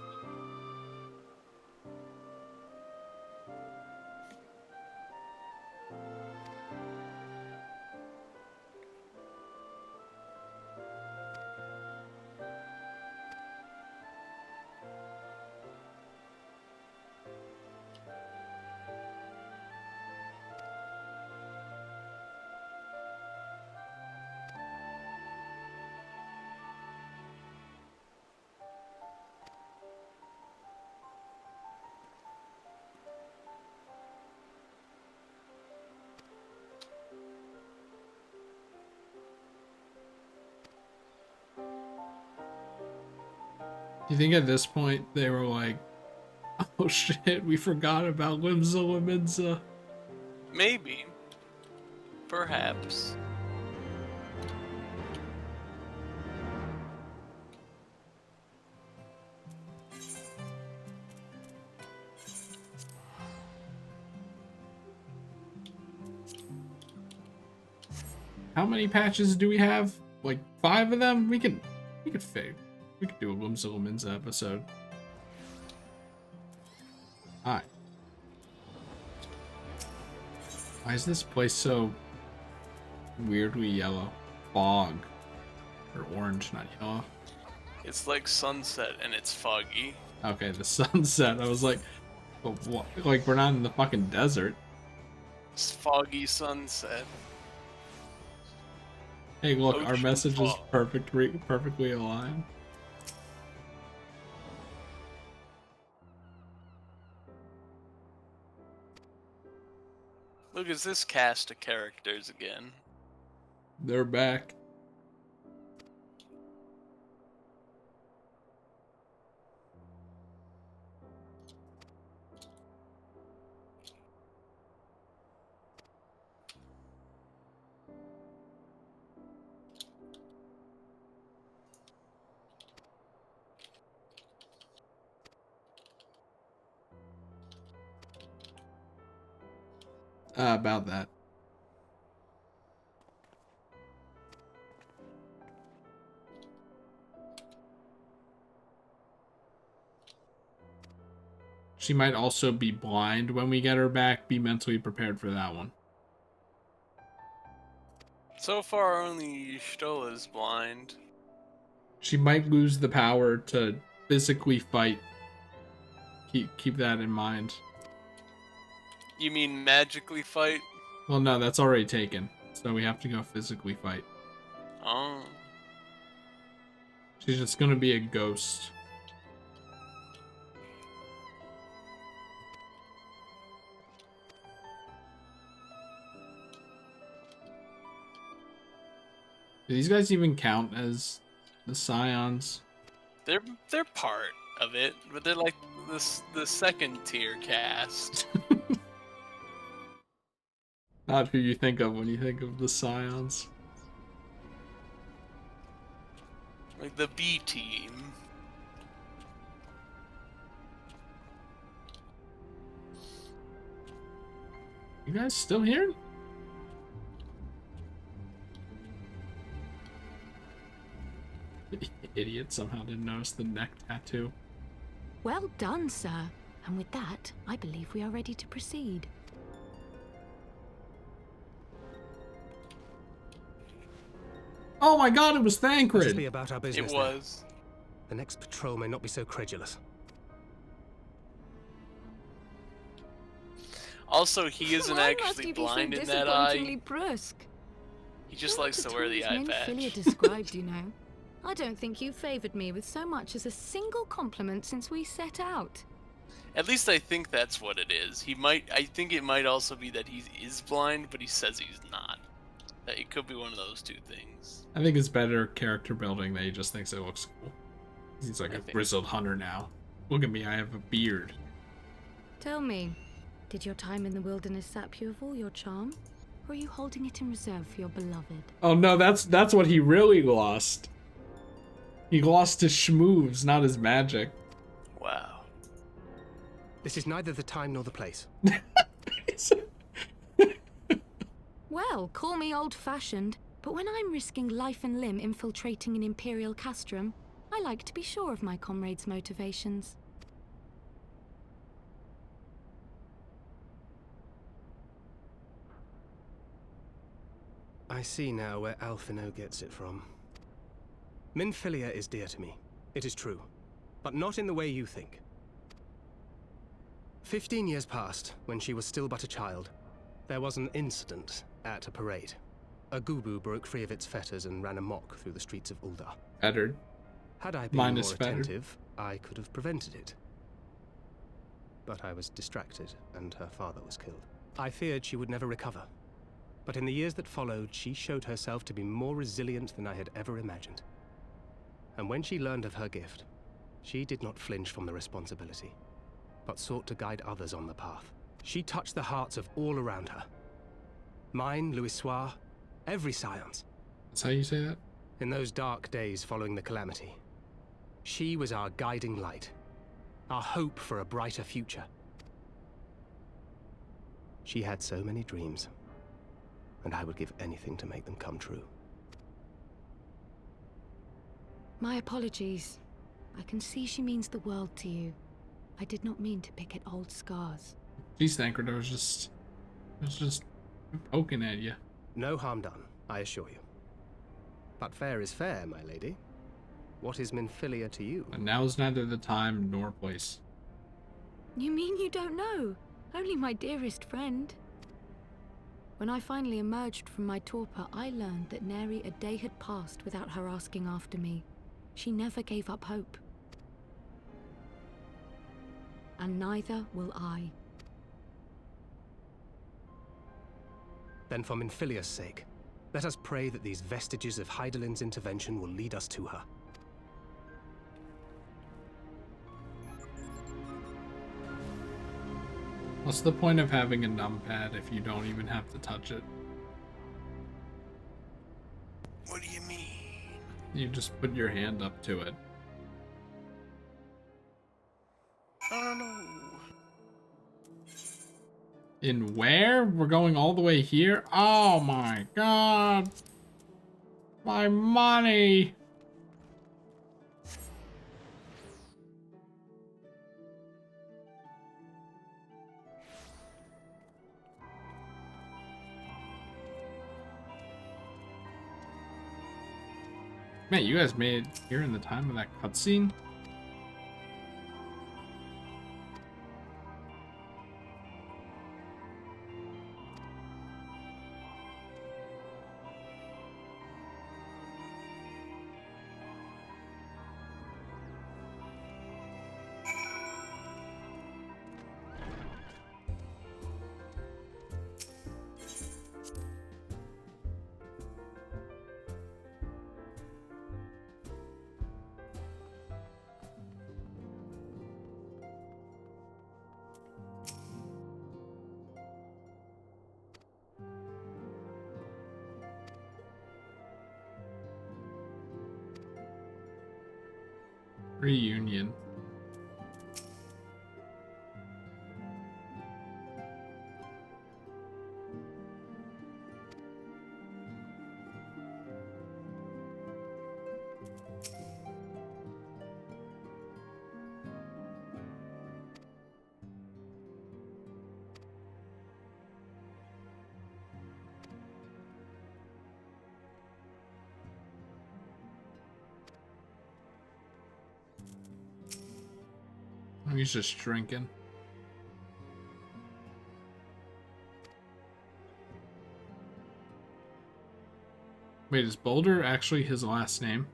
Speaker 1: You think at this point they were like, oh shit, we forgot about Limsa Lominsa?
Speaker 2: Maybe. Perhaps.
Speaker 1: How many patches do we have? Like 5 of them? We could fake. We could do a Limsa Lominsa episode. Hi. Why is this place so weirdly yellow? Fog. Or orange, not yellow.
Speaker 2: It's like sunset and it's foggy.
Speaker 1: Okay, the sunset. I was like, well, what? Like we're not in the fucking desert.
Speaker 2: It's foggy sunset.
Speaker 1: Hey, look, our
Speaker 2: Ocean
Speaker 1: message is
Speaker 2: fog.
Speaker 1: perfectly aligned.
Speaker 2: Look, it's this cast of characters again.
Speaker 1: They're back. About that. She might also be blind when we get her back. Be mentally prepared for that one.
Speaker 2: So far, only Y'shtola's blind.
Speaker 1: She might lose the power to physically fight. Keep that in mind.
Speaker 2: You mean magically fight?
Speaker 1: Well, no, that's already taken. So we have to go physically fight.
Speaker 2: Oh.
Speaker 1: She's just gonna be a ghost. Do these guys even count as the Scions?
Speaker 2: They're part of it, but they're like the second tier cast.
Speaker 1: Not who you think of when you think of the Scions.
Speaker 2: Like the B team.
Speaker 1: You guys still here? Idiot somehow didn't notice the neck tattoo.
Speaker 5: Well done, sir. And with that, I believe we are ready to proceed.
Speaker 1: Oh my god, it was Thancred!
Speaker 10: Let us be about our business.
Speaker 2: It was.
Speaker 10: The next patrol may not be so credulous.
Speaker 2: Also, he isn't
Speaker 5: Why must
Speaker 2: actually
Speaker 5: you be
Speaker 2: blind
Speaker 5: so
Speaker 2: in that eye.
Speaker 5: disappointingly brusque?
Speaker 2: He just
Speaker 5: You're
Speaker 2: likes
Speaker 5: not
Speaker 2: to wear the
Speaker 5: at all
Speaker 2: eye
Speaker 5: as
Speaker 2: patch.
Speaker 5: Minfilia described, you know. I don't think you favoured me with so much as a single compliment since we set out.
Speaker 2: At least I think that's what it is. I think it might also be that he is blind, but he says he's not. That it could be one of those two things.
Speaker 1: I think it's better character building that he just thinks it looks cool. He's like a grizzled hunter now. Look at me, I have a beard.
Speaker 5: Tell me, did your time in the wilderness sap you of all your charm? Or are you holding it in reserve for your beloved?
Speaker 1: Oh no, that's what he really lost. He lost his schmooves, not his magic.
Speaker 2: Wow.
Speaker 10: This is neither the time nor the place.
Speaker 5: Well, call me old-fashioned, but when I'm risking life and limb infiltrating an Imperial castrum, I like to be sure of my comrades' motivations.
Speaker 10: I see now where Alphinaud gets it from. Minfilia is dear to me. It is true. But not in the way you think. 15 years passed, when she was still but a child. There was an incident at a parade. A Gubu broke free of its fetters and ran amok through the streets of Ul'dah.
Speaker 1: Fettered.
Speaker 10: Had I been
Speaker 1: Minus
Speaker 10: more
Speaker 1: fettered.
Speaker 10: attentive, I could have prevented it. But I was distracted, and her father was killed. I feared she would never recover. But in the years that followed, she showed herself to be more resilient than I had ever imagined. And when she learned of her gift, She did not flinch from the responsibility, but sought to guide others on the path. She touched the hearts of all around her. Mine, Louisoix, every scion's.
Speaker 1: That's how you say that?
Speaker 10: In those dark days following the calamity, she was our guiding light, our hope for a brighter future. She had so many dreams, and I would give anything to make them come true.
Speaker 5: My apologies. I can see she means the world to you. I did not mean to pick at old scars.
Speaker 1: Geez, Thancred, I was just poking at you.
Speaker 10: No harm done, I assure you. But fair is fair, my lady. What is Minfilia to you?
Speaker 1: And now is neither the time nor place.
Speaker 5: You mean you don't know? Only my dearest friend. When I finally emerged from my torpor, I learned that nary a day had passed without her asking after me. She never gave up hope. And neither will I.
Speaker 10: Then for Minfilia's sake, let us pray that these vestiges of Hydaelyn's intervention will lead us to her.
Speaker 1: What's the point of having a numpad if you don't even have to touch it?
Speaker 2: What do you mean?
Speaker 1: You just put your hand up to it.
Speaker 2: I don't know.
Speaker 1: In where? We're going all the way here? Oh my god! My money! Man, you guys made it here in the time of that cutscene? Reunion. He's just drinking. Wait, is Boulder actually his last name?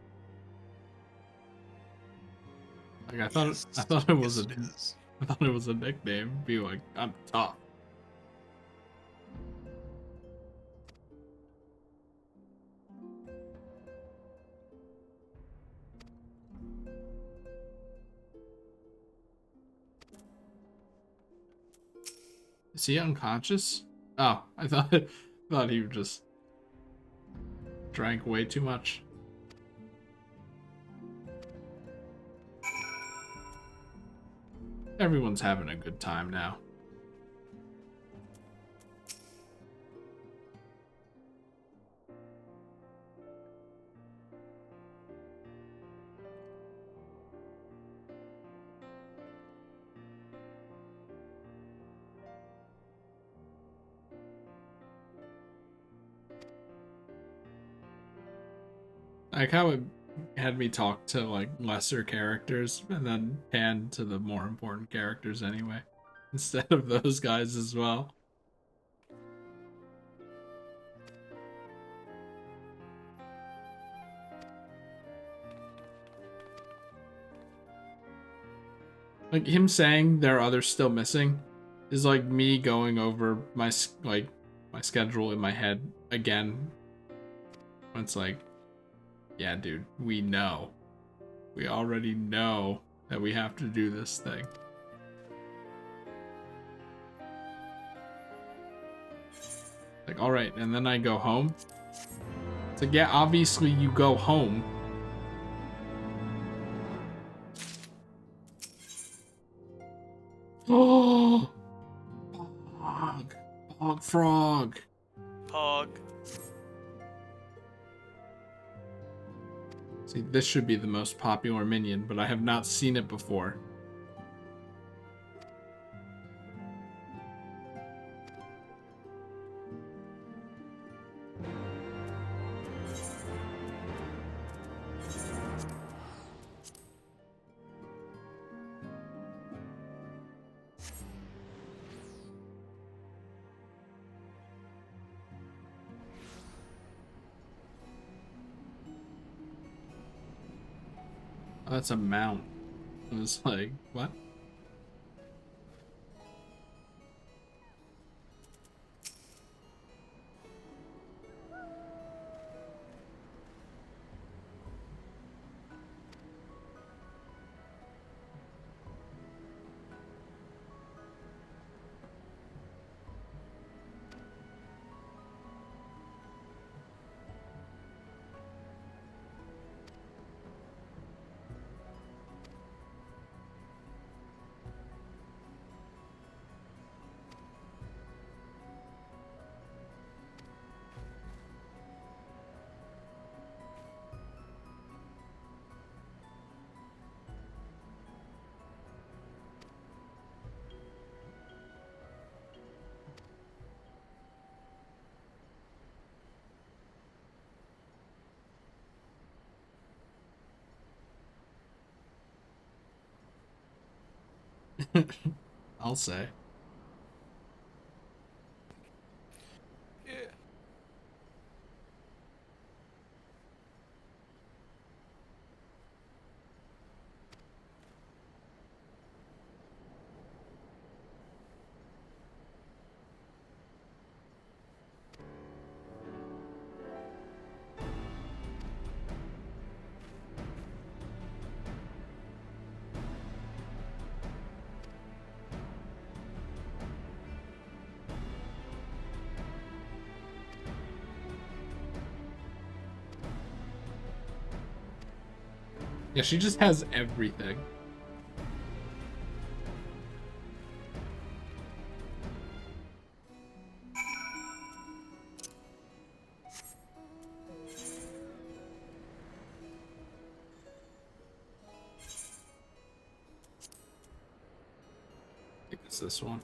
Speaker 1: Like I thought it was I thought it was a nickname. Be like, I'm tough. Is he unconscious? Oh, I thought he just drank way too much. Everyone's having a good time now. Like how it had me talk to like lesser characters and then pan to the more important characters anyway, instead of those guys as well. Like him saying there are others still missing is like me going over my schedule in my head again. It's like, yeah, dude, we know. We already know that we have to do this thing. Like, alright, and then I go home. It's like, yeah, obviously you go home. Oh! Pog. Pog frog.
Speaker 2: Pog.
Speaker 1: See, this should be the most popular minion, but I have not seen it before. Oh, that's a mount. I was like, what? I'll say.
Speaker 2: Yeah.
Speaker 1: Yeah, she just has everything. I think it's this one.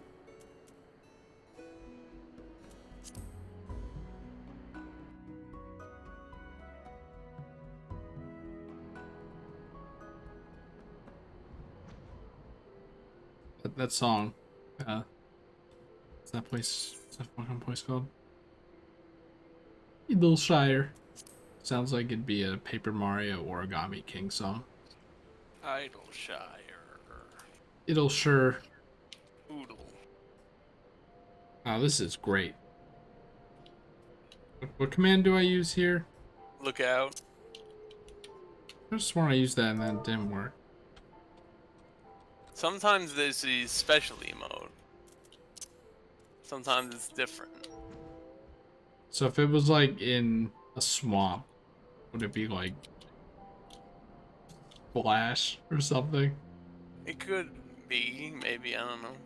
Speaker 1: That song. What's that place? What's that fucking place called? Idleshire. Sounds like it'd be a Paper Mario Origami King song.
Speaker 2: Idleshire.
Speaker 1: Idleshire.
Speaker 2: Oodle.
Speaker 1: Oh, this is great. What command do I use here?
Speaker 2: Look out.
Speaker 1: I just want to use that and then it didn't work.
Speaker 2: Sometimes there's the specialty mode. Sometimes it's different.
Speaker 1: So if it was like in a swamp, would it be like Flash or something?
Speaker 2: It could be, maybe, I don't know.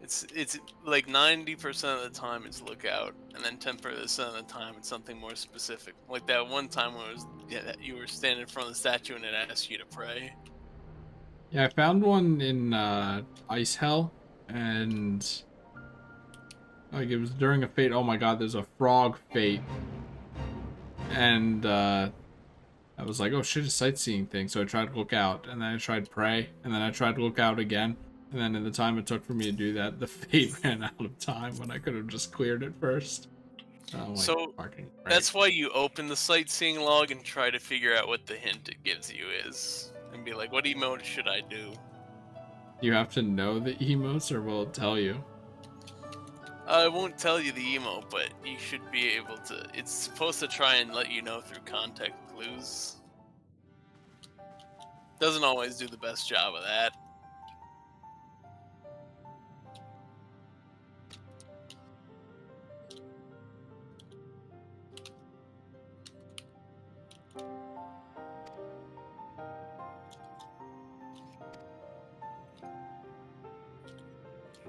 Speaker 2: It's like 90% of the time it's lookout, and then 10% of the time it's something more specific. Like that one time when it was, yeah, you were standing in front of the statue and it asked you to pray.
Speaker 1: Yeah, I found one in Ice Hell, and like it was during a fate. Oh my god, there's a frog fate, and I was like, oh shit, a sightseeing thing. So I tried to look out, and then I tried pray, and then I tried to look out again, and then in the time it took for me to do that, the fate ran out of time when I could have just cleared it first. Like,
Speaker 2: so that's why you open the sightseeing log and try to figure out what the hint it gives you is. And be like, what emote should I do?
Speaker 1: You have to know the emotes, or will it tell you?
Speaker 2: I won't tell you the emote, but you should be able to. It's supposed to try and let you know through context clues. Doesn't always do the best job of that.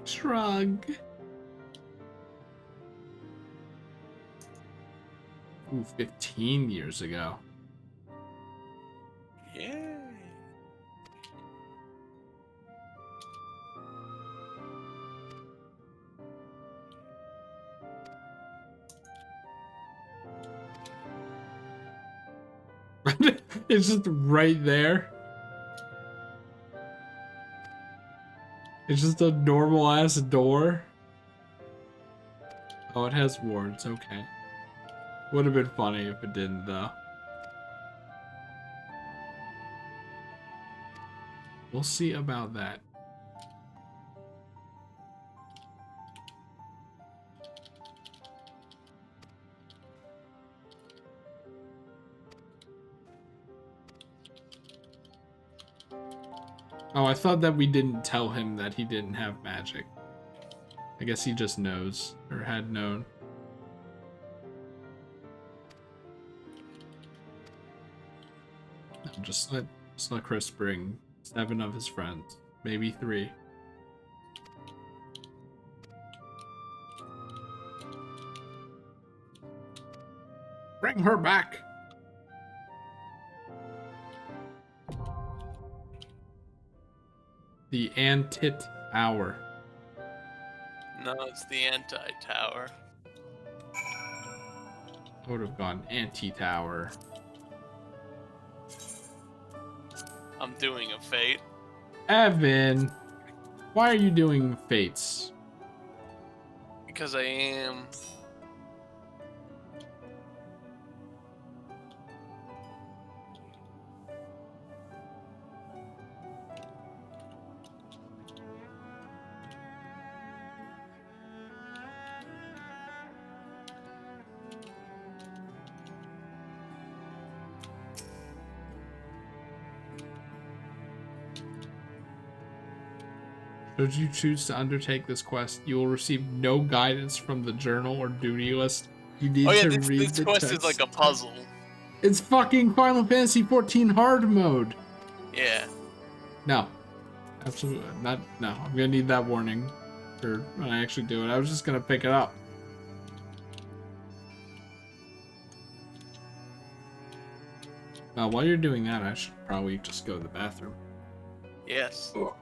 Speaker 1: Shrug. Ooh, 15 years ago.
Speaker 2: Yeah.
Speaker 1: It's just right there. It's just a normal ass door. Oh, it has wards, okay. Would have been funny if it didn't, though. We'll see about that. Oh, I thought that we didn't tell him that he didn't have magic. I guess he just knows, or had known. No, just let Chris bring 7 of his friends, maybe 3. Bring her back. The Antit Hour.
Speaker 2: No, it's the anti-tower.
Speaker 1: I would have gone anti-tower.
Speaker 2: I'm doing a fate.
Speaker 1: Evan, why are you doing fates?
Speaker 2: Because I am.
Speaker 1: Should you choose to undertake this quest, you will receive no guidance from the journal or duty list. You need to read
Speaker 2: this
Speaker 1: the
Speaker 2: quest
Speaker 1: text.
Speaker 2: is like a puzzle.
Speaker 1: It's fucking Final Fantasy 14 hard mode.
Speaker 2: Yeah.
Speaker 1: No. Absolutely not. No, I'm gonna need that warning for when I actually do it. I was just gonna pick it up. While you're doing that, I should probably just go to the bathroom.
Speaker 2: Yes.
Speaker 1: Oh.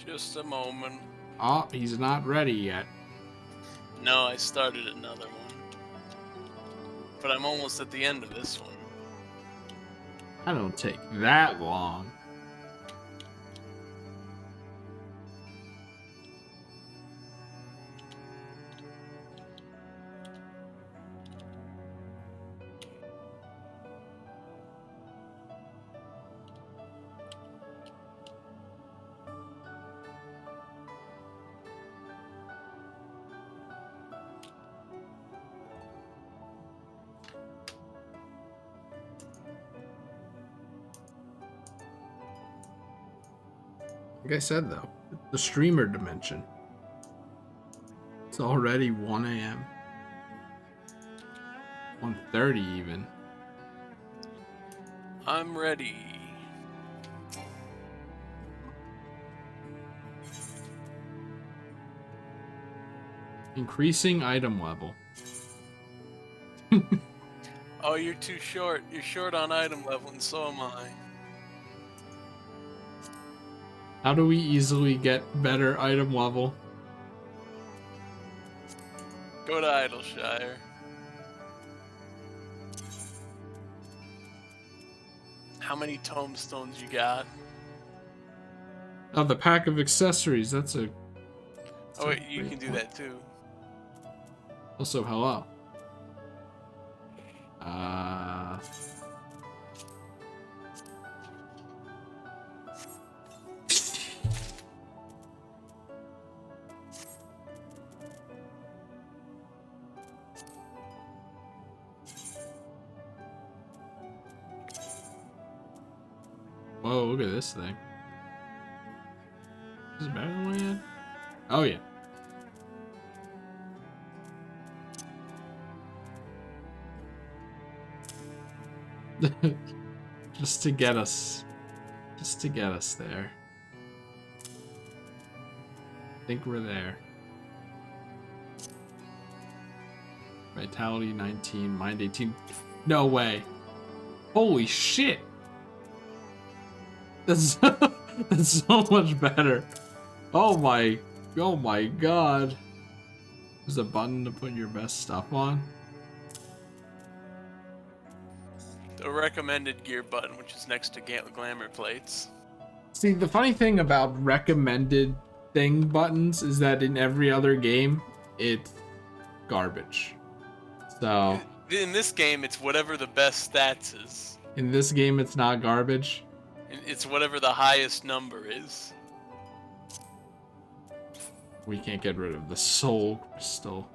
Speaker 2: Just a moment.
Speaker 1: Oh, he's not ready yet.
Speaker 2: No, I started another one. But I'm almost at the end of this one.
Speaker 1: I don't take that long. Like I said, though, the streamer dimension. It's already 1 a.m. 1:30 even.
Speaker 2: I'm ready.
Speaker 1: Increasing item level.
Speaker 2: Oh, you're too short. You're short on item level, and so am I.
Speaker 1: How do we easily get better item level?
Speaker 2: Go to Idleshire. How many tomestones you got?
Speaker 1: Oh, the pack of accessories. That's a...
Speaker 2: Oh wait, you can do that too.
Speaker 1: Also, hello. Whoa, look at this thing. Is it better than what I had? Oh, yeah. Just to get us there. I think we're there. Vitality 19, mind 18. No way. Holy shit. That's that's so much better. Oh my god. There's a button to put your best stuff on.
Speaker 2: The recommended gear button, which is next to glamour plates.
Speaker 1: See, the funny thing about recommended thing buttons is that in every other game, it's garbage. So...
Speaker 2: in this game, it's whatever the best stats is.
Speaker 1: In this game, it's not garbage.
Speaker 2: It's whatever the highest number is.
Speaker 1: We can't get rid of the soul crystal.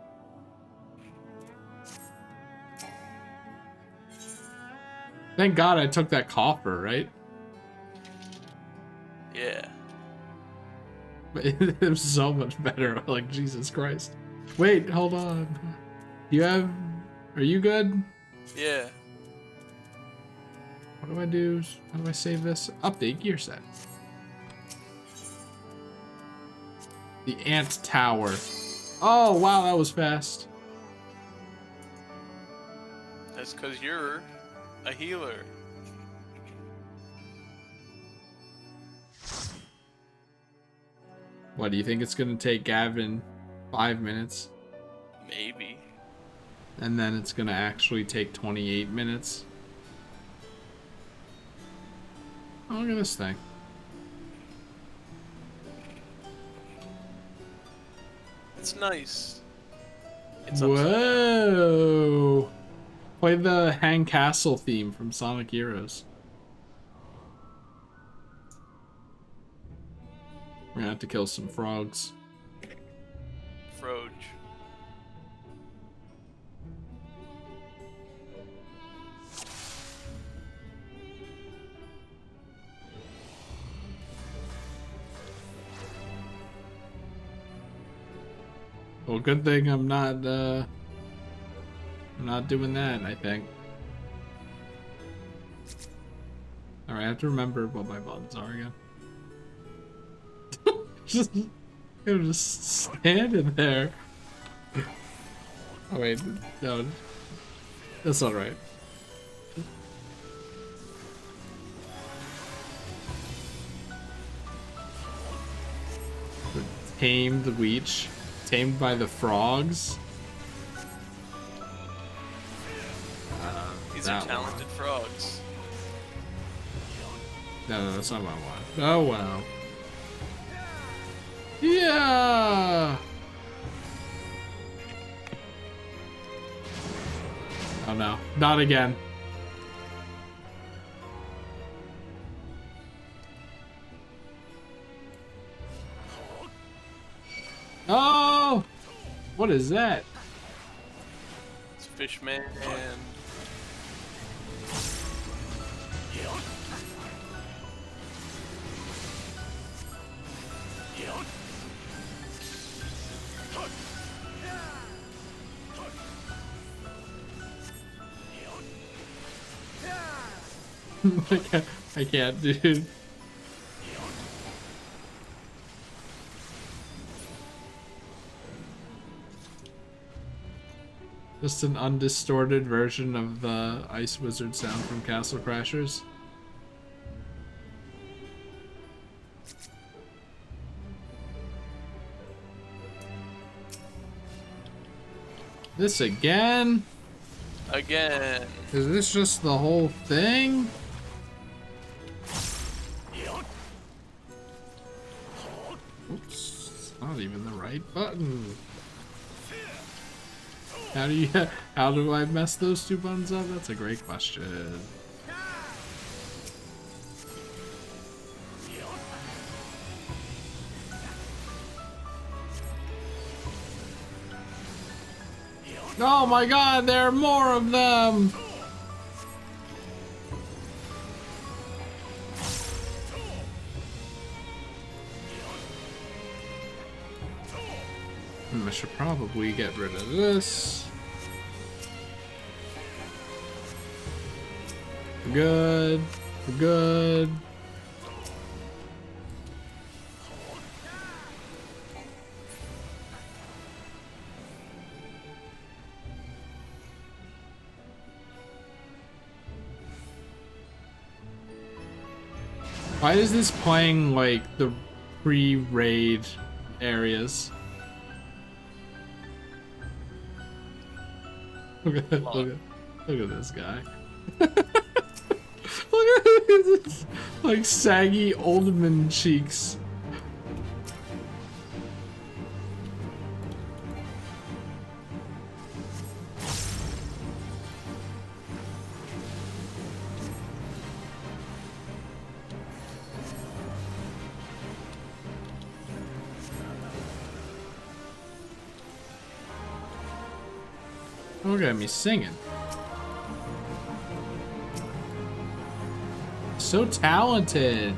Speaker 1: Thank God I took that coffer, right?
Speaker 2: Yeah.
Speaker 1: But it was so much better. Like, Jesus Christ. Wait, hold on. Are you good?
Speaker 2: Yeah.
Speaker 1: What do I do? How do I save this? Update gear set. The ant tower. Oh, wow, that was fast.
Speaker 2: That's because you're a healer.
Speaker 1: What, do you think it's going to take Gavin 5 minutes?
Speaker 2: Maybe.
Speaker 1: And then it's going to actually take 28 minutes? Oh, look at this thing.
Speaker 2: It's nice. It's
Speaker 1: Whoa! Play the Hang Castle theme from Sonic Heroes. We're gonna have to kill some frogs.
Speaker 2: Froge.
Speaker 1: Well, good thing I'm not doing that, I think. Alright, I have to remember what my buttons are again. I'm just standing there. Oh wait, no. That's not right. tamed leech, tamed by the frogs.
Speaker 2: These are talented frogs.
Speaker 1: No, that's not what I want. Oh wow. Yeah. Oh no, not again. Oh! What is that?
Speaker 2: It's Fishman and...
Speaker 1: I can't, dude. Just an undistorted version of the Ice Wizard sound from Castle Crashers. This again?
Speaker 2: Again.
Speaker 1: Is this just the whole thing? Oops, it's not even the right button. How do I mess those two buttons up? That's a great question. Oh my god, there are more of them! I should probably get rid of this. We're good. We're good. Why is this playing like the pre-raid areas? Look at this guy. Look at his like saggy Oldman cheeks. Look at me singing. So talented.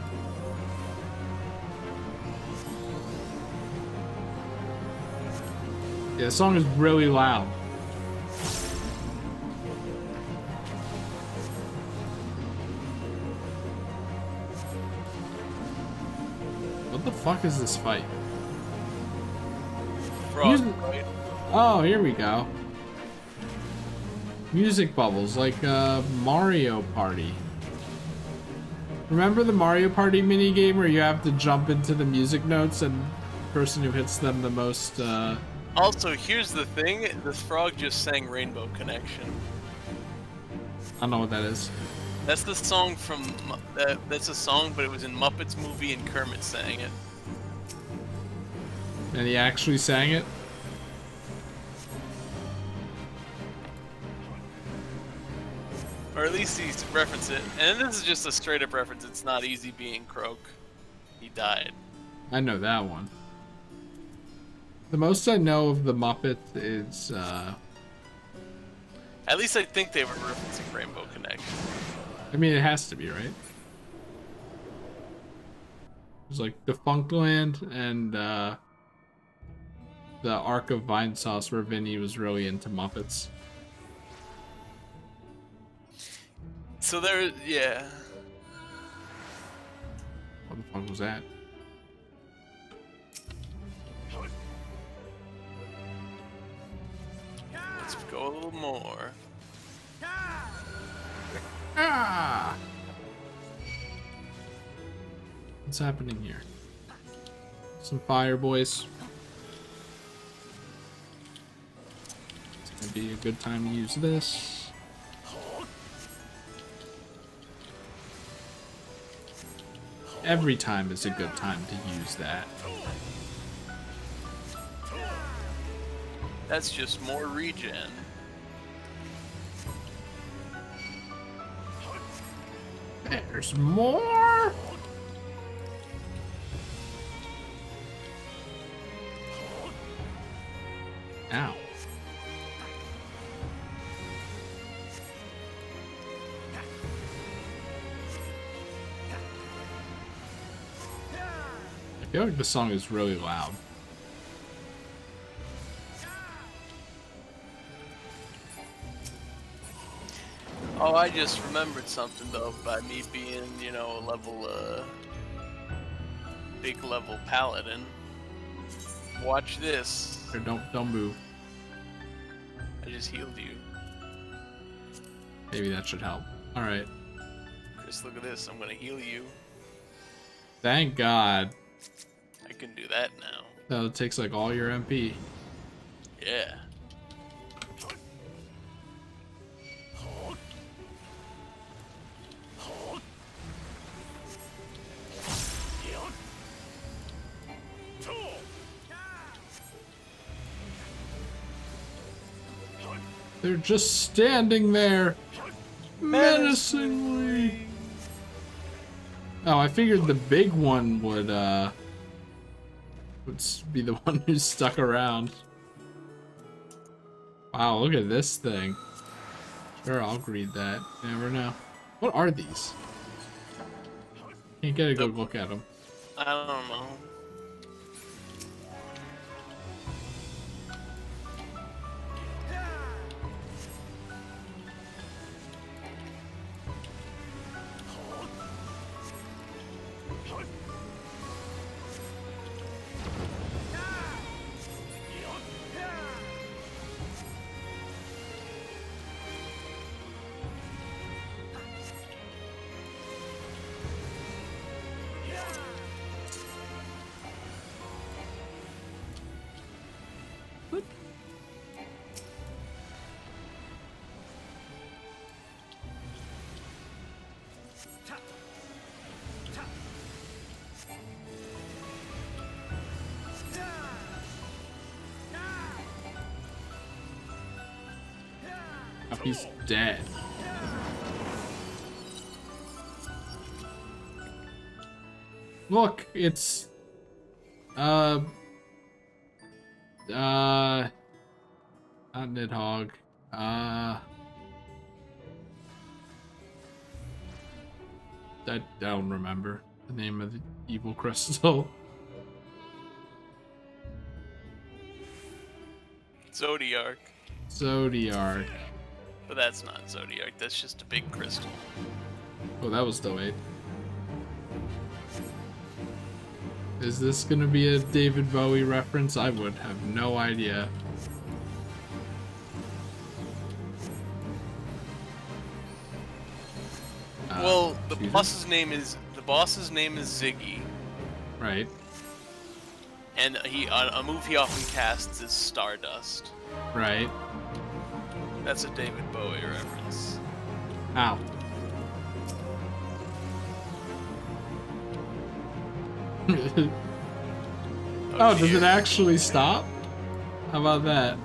Speaker 1: Yeah, the song is really loud. What the fuck is this fight?
Speaker 2: Frog fight.
Speaker 1: Oh, here we go. Music bubbles, like Mario Party. Remember the Mario Party minigame where you have to jump into the music notes and the person who hits them the most,
Speaker 2: Also, here's the thing. This frog just sang Rainbow Connection.
Speaker 1: I don't know what that is.
Speaker 2: That's the song from... that's a song, but it was in Muppets movie and Kermit sang it.
Speaker 1: And he actually sang it?
Speaker 2: Or at least he referenced it. And this is just a straight up reference. It's not easy being Croak. He died.
Speaker 1: I know that one. The most I know of the Muppet is,
Speaker 2: At least I think they were referencing Rainbow Connection.
Speaker 1: I mean, it has to be, right? There's like Defunctland and, the Ark of Vine Sauce where Vinny was really into Muppets.
Speaker 2: So there, yeah.
Speaker 1: What the fuck was that?
Speaker 2: Let's go a little more.
Speaker 1: Ah! What's happening here? Some fire, boys. It's gonna be a good time to use this. Every time is a good time to use that.
Speaker 2: That's just more regen.
Speaker 1: There's more! Ow. I feel like the song is really loud.
Speaker 2: Oh, I just remembered something though, by me being, you know, big level paladin. Watch this.
Speaker 1: Or don't move.
Speaker 2: I just healed you.
Speaker 1: Maybe that should help. Alright.
Speaker 2: Chris, look at this. I'm gonna heal you.
Speaker 1: Thank God.
Speaker 2: I can do that now.
Speaker 1: So it takes like all your MP.
Speaker 2: Yeah.
Speaker 1: They're just standing there menacingly. Oh, I figured the big one would be the one who's stuck around. Wow, look at this thing. Sure, I'll read that. You never know. What are these? Can't get a good look at them.
Speaker 2: I don't know.
Speaker 1: Oh, he's dead. Look, it's not Nidhogg. I don't remember the name of the evil crystal.
Speaker 2: Zodiark.
Speaker 1: Zodiark.
Speaker 2: But that's not Zodiark, that's just a big crystal.
Speaker 1: Oh, that was delayed. Is this gonna be a David Bowie reference? I would have no idea.
Speaker 2: Well, the boss's name is Ziggy.
Speaker 1: Right.
Speaker 2: And a move he often casts is Stardust.
Speaker 1: Right.
Speaker 2: That's a David Bowie reference.
Speaker 1: Ow. Oh, does it actually stop? How about that?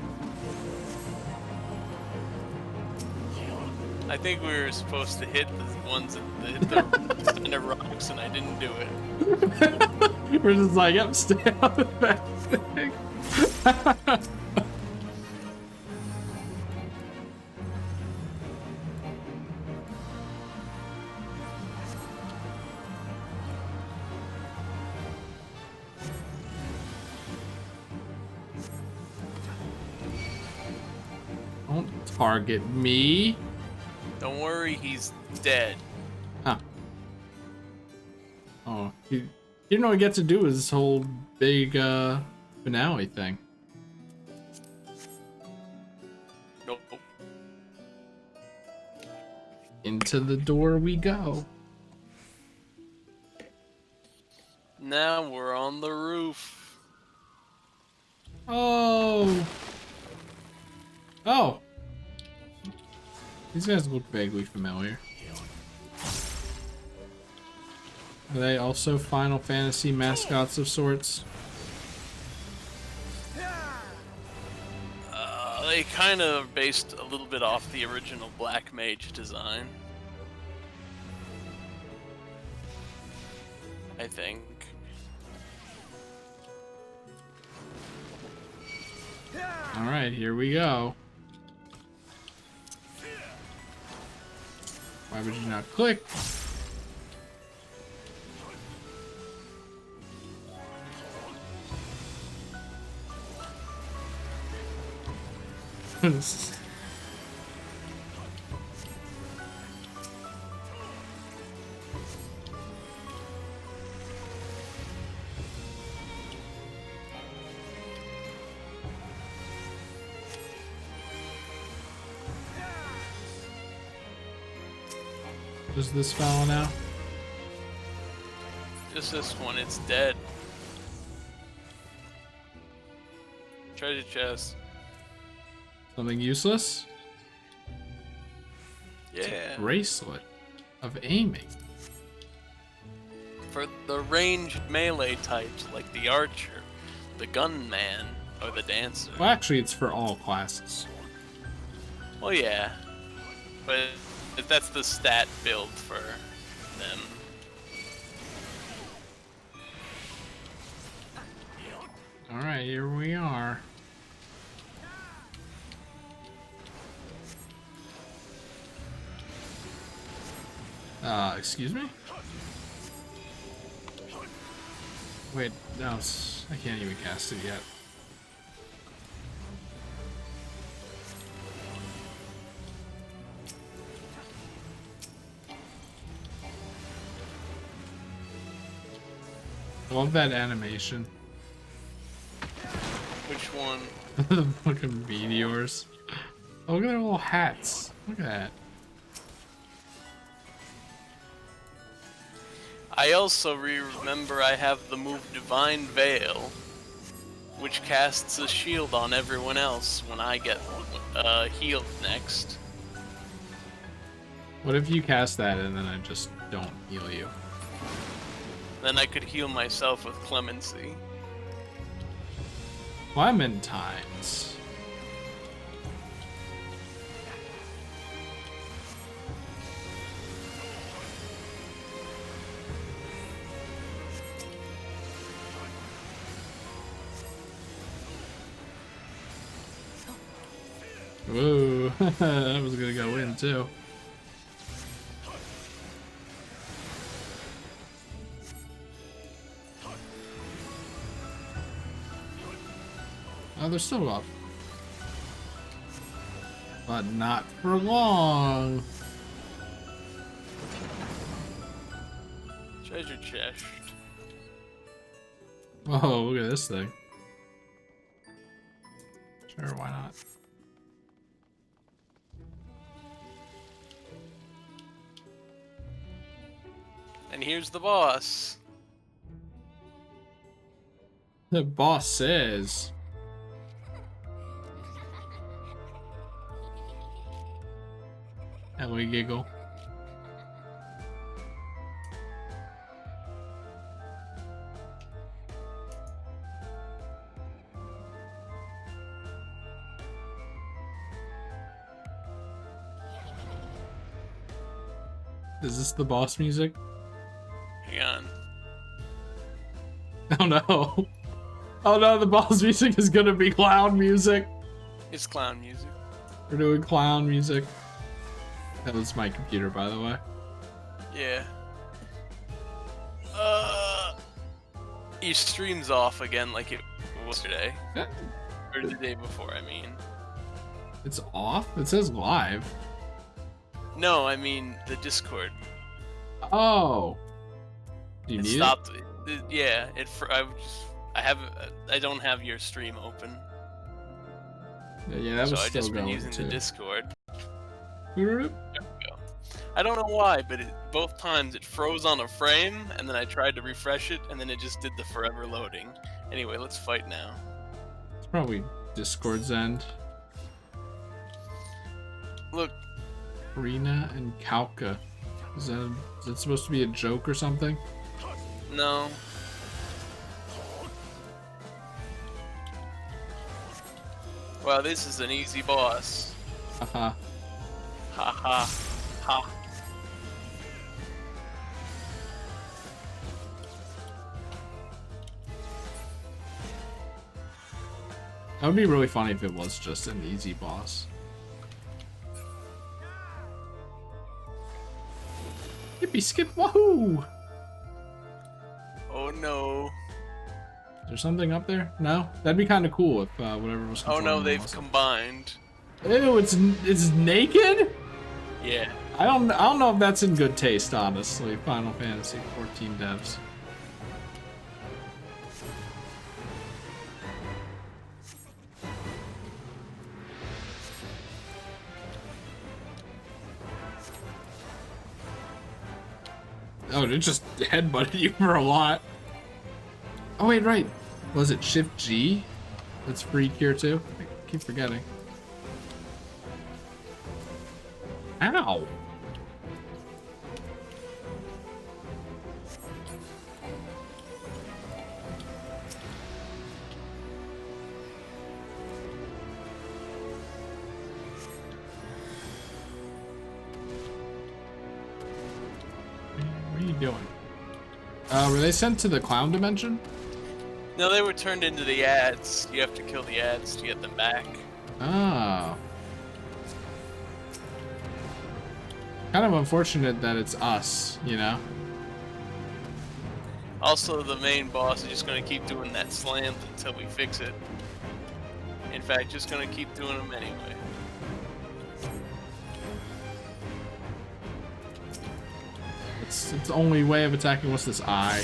Speaker 2: I think we were supposed to hit the ones that hit the center rocks, and I didn't do it.
Speaker 1: We're just like, yep, stay on that thing. Don't target me.
Speaker 2: Don't worry, he's dead.
Speaker 1: Huh. Oh, you didn't know what you get to do with this whole big finale thing.
Speaker 2: Nope.
Speaker 1: Into the door we go.
Speaker 2: Now we're on the roof.
Speaker 1: Oh. Oh. These guys look vaguely familiar. Are they also Final Fantasy mascots of sorts?
Speaker 2: They kind of based a little bit off the original Black Mage design. I think.
Speaker 1: Alright, here we go. Why would you not click? Does this fella now?
Speaker 2: Just this one, it's dead. Treasure chest.
Speaker 1: Something useless?
Speaker 2: Yeah.
Speaker 1: Bracelet of aiming.
Speaker 2: For the ranged melee types like the archer, the gunman, or the dancer.
Speaker 1: Well, actually, it's for all classes.
Speaker 2: Well, yeah. But that's the stat build for them.
Speaker 1: Alright, here we are. Excuse me? Wait, no, I can't even cast it yet. I love that animation.
Speaker 2: Which one?
Speaker 1: The fucking meteors. Oh, look at their little hats. Look at that.
Speaker 2: I also remember I have the move Divine Veil, which casts a shield on everyone else when I get healed next.
Speaker 1: What if you cast that and then I just don't heal you?
Speaker 2: Then I could heal myself with Clemency.
Speaker 1: Clementines. Whoa, that was gonna go in too. Oh, they're still up. But not for long.
Speaker 2: Treasure chest.
Speaker 1: Oh, look at this thing. Sure, why not?
Speaker 2: And here's the boss.
Speaker 1: The boss says. Ellie giggle. Is this the boss music?
Speaker 2: Hang on.
Speaker 1: Oh no. Oh no, the boss music is gonna be clown music.
Speaker 2: It's clown music.
Speaker 1: We're doing clown music. That was my computer, by the way.
Speaker 2: Yeah. Your stream's off again like it was yesterday.
Speaker 1: Yeah.
Speaker 2: Or the day before, I mean.
Speaker 1: It's off? It says live.
Speaker 2: No, I mean the Discord.
Speaker 1: Oh. Do you
Speaker 2: It
Speaker 1: need
Speaker 2: stopped. Yeah, I don't have your stream open.
Speaker 1: it? Yeah, that was
Speaker 2: so
Speaker 1: still
Speaker 2: I just been
Speaker 1: going
Speaker 2: using
Speaker 1: too.
Speaker 2: the Discord.
Speaker 1: Boop.
Speaker 2: There we go. I don't know why, but both times it froze on a frame, and then I tried to refresh it, and then it just did the forever loading. Anyway, let's fight now.
Speaker 1: It's Probably Discord's end.
Speaker 2: Look.
Speaker 1: Rena and Kalka. Is that supposed to be a joke or something?
Speaker 2: No. Wow, this is an easy boss.
Speaker 1: Haha.
Speaker 2: Ha ha. Ha.
Speaker 1: That would be really funny if it was just an easy boss. Yippee skip wahoo!
Speaker 2: Oh no.
Speaker 1: Is there something up there? No? That'd be kind of cool if whatever was
Speaker 2: Oh
Speaker 1: controlling
Speaker 2: no,
Speaker 1: them
Speaker 2: they've
Speaker 1: wasn't.
Speaker 2: combined.
Speaker 1: Ew, it's naked?
Speaker 2: Yeah.
Speaker 1: I don't know if that's in good taste, honestly. Final Fantasy 14 devs. Oh, it just headbutted you for a lot. Oh wait, right. Was it Shift G? That's free here too? I keep forgetting. Ow! What are you doing? Were they sent to the clown dimension?
Speaker 2: No, they were turned into the ads. You have to kill the ads to get them back.
Speaker 1: Oh. Kind of unfortunate that it's us, you know?
Speaker 2: Also, the main boss is just going to keep doing that slam until we fix it. In fact, just going to keep doing them anyway.
Speaker 1: It's the only way of attacking. What's this eye?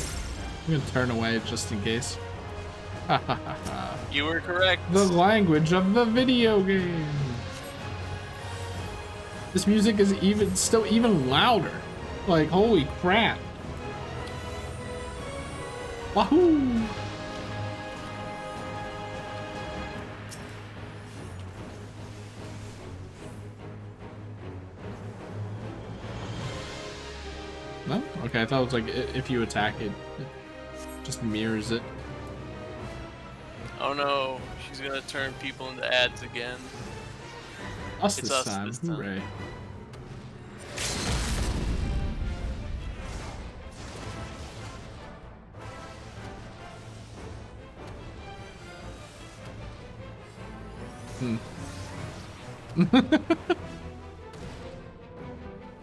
Speaker 1: I'm gonna turn away just in case.
Speaker 2: You were correct.
Speaker 1: The language of the video game. This music is still even louder. Like, holy crap. Wahoo! No? Okay, I thought it was like if you attack it, it just mirrors it.
Speaker 2: Oh no, she's gonna turn people into ads again.
Speaker 1: Us
Speaker 2: It's
Speaker 1: this
Speaker 2: us
Speaker 1: time.
Speaker 2: this time.
Speaker 1: Hooray.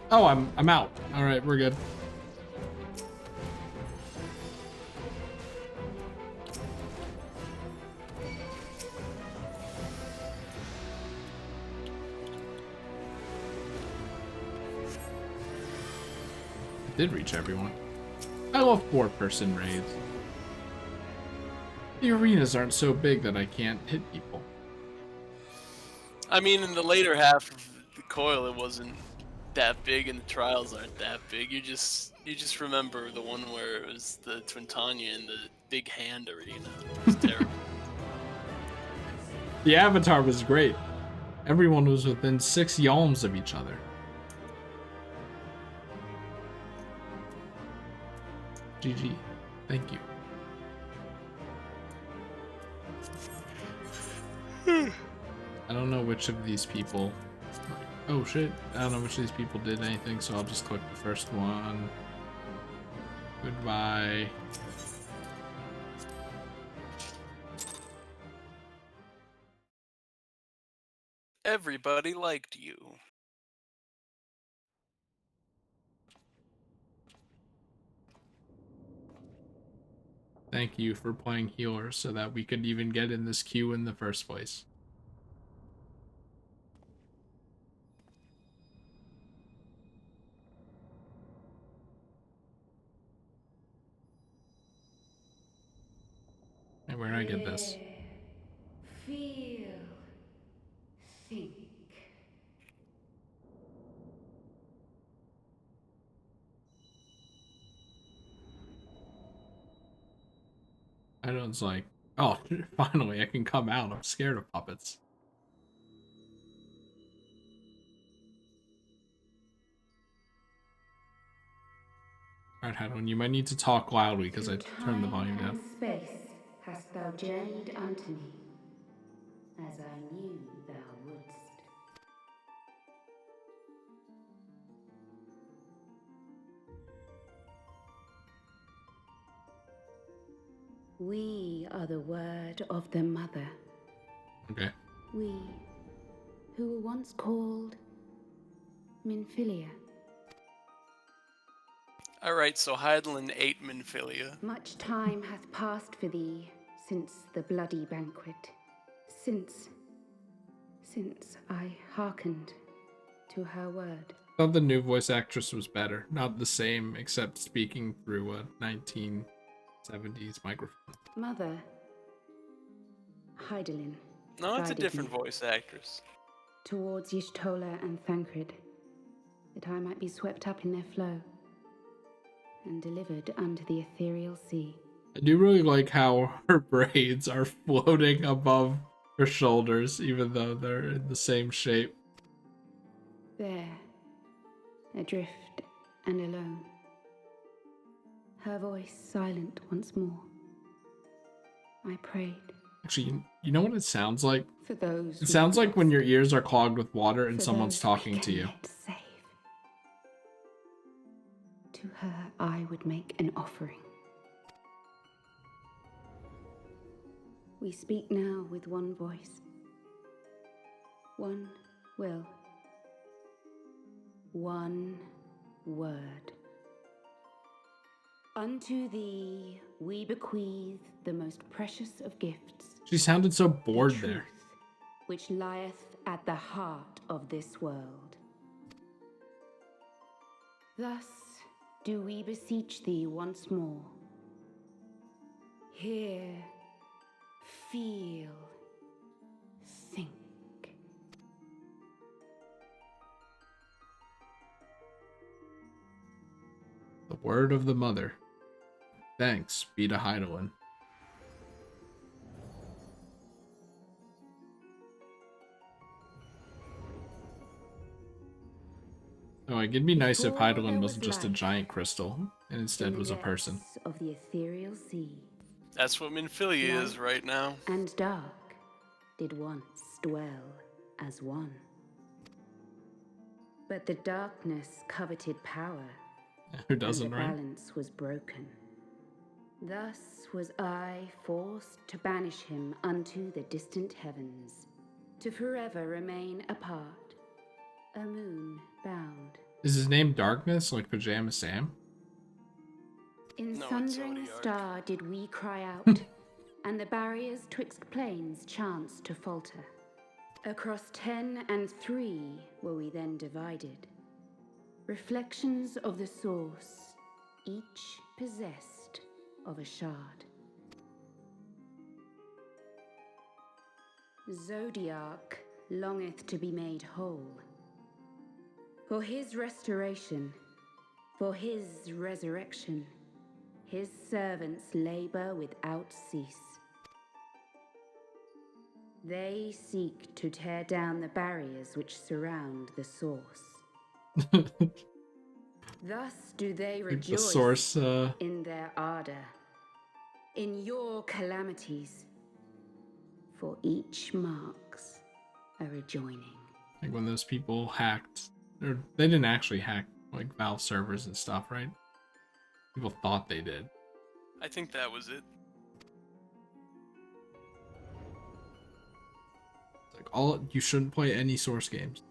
Speaker 1: Oh, I'm out. All right, we're good. It did reach everyone. I love 4-person raids. The arenas aren't so big that I can't hit people.
Speaker 2: I mean, in the later half of the coil, it wasn't that big, and the trials aren't that big. You just remember the one where it was the Twintanya and the big hand arena. It was terrible.
Speaker 1: The avatar was great. Everyone was within 6 yalms of each other. GG. Thank you. I don't know which of these people... Oh shit. I don't know which of these people did anything, so I'll just click the first one. Goodbye.
Speaker 2: Everybody liked you.
Speaker 1: Thank you for playing healer so that we could even get in this queue in the first place. Hey, where did I get this?
Speaker 14: Feel. Think.
Speaker 1: I know it's like, Oh, finally, I can come out. I'm scared of puppets. Alright, Hadwin, you might need to talk loudly because I turned the volume down.
Speaker 14: Space hast thou journeyed unto me, as I knew thou wouldst. We are the word of the mother.
Speaker 1: Okay.
Speaker 14: We, who were once called Minfilia.
Speaker 2: Alright, so Hydaelyn ate Minfilia.
Speaker 14: Much time hath passed for thee since the bloody banquet. Since I hearkened to her word.
Speaker 1: I thought the new voice actress was better. Not the same, except speaking through a 1970s microphone.
Speaker 14: Mother, Hydaelyn.
Speaker 2: No, it's a
Speaker 14: guided
Speaker 2: different
Speaker 14: me
Speaker 2: voice actress.
Speaker 14: towards Y'shtola and Thancred, that I might be swept up in their flow and delivered unto the ethereal sea.
Speaker 1: I do really like how her braids are floating above her shoulders, even though they're in the same shape.
Speaker 14: There, adrift and alone, her voice silent once more, I prayed.
Speaker 1: Actually, you know what it sounds like?
Speaker 14: For those
Speaker 1: It sounds like when your ears are clogged with water and
Speaker 14: For
Speaker 1: someone's
Speaker 14: those
Speaker 1: talking
Speaker 14: we
Speaker 1: to
Speaker 14: can
Speaker 1: you.
Speaker 14: yet save. To her I would make an offering. We speak now with one voice, one will, one word. Unto thee we bequeath the most precious of gifts,
Speaker 1: She sounded so bored
Speaker 14: the
Speaker 1: there.
Speaker 14: truth which lieth at the heart of this world. Thus do we beseech thee once more. Hear, feel, think.
Speaker 1: The word of the mother. Thanks be to Hydaelyn. Oh, it'd be nice if
Speaker 14: Before
Speaker 1: Hydaelyn
Speaker 14: there
Speaker 1: wasn't
Speaker 14: was
Speaker 1: just a
Speaker 14: life
Speaker 1: giant crystal and instead
Speaker 14: in the
Speaker 1: was a person.
Speaker 14: depths of the ethereal sea,
Speaker 2: That's what Minfilia is right now.
Speaker 14: and dark did once dwell as one. But the darkness coveted power,
Speaker 1: Who doesn't,
Speaker 14: and the
Speaker 1: right?
Speaker 14: balance was broken. Thus was I forced to banish him unto the distant heavens, to forever remain apart, a moon bound.
Speaker 1: Is his name Darkness, like Pajama Sam?
Speaker 14: In
Speaker 2: No, it's
Speaker 14: sundering
Speaker 2: Zodiac.
Speaker 14: star did we cry out, and the barriers twixt planes chanced to falter. Across 10 and 3 were we then divided, reflections of the source, each possessed of a shard. Zodiac longeth to be made whole. For his restoration, for his resurrection, his servants labor without cease. They seek to tear down the barriers which surround the source. Thus do they
Speaker 1: Like the
Speaker 14: rejoice
Speaker 1: source,
Speaker 14: in their ardor, in your calamities, for each marks a rejoining.
Speaker 1: like when those people hacked, or they didn't actually hack like Valve servers and stuff, right? People thought they did.
Speaker 2: I think that was it.
Speaker 1: Like you shouldn't play any Source games.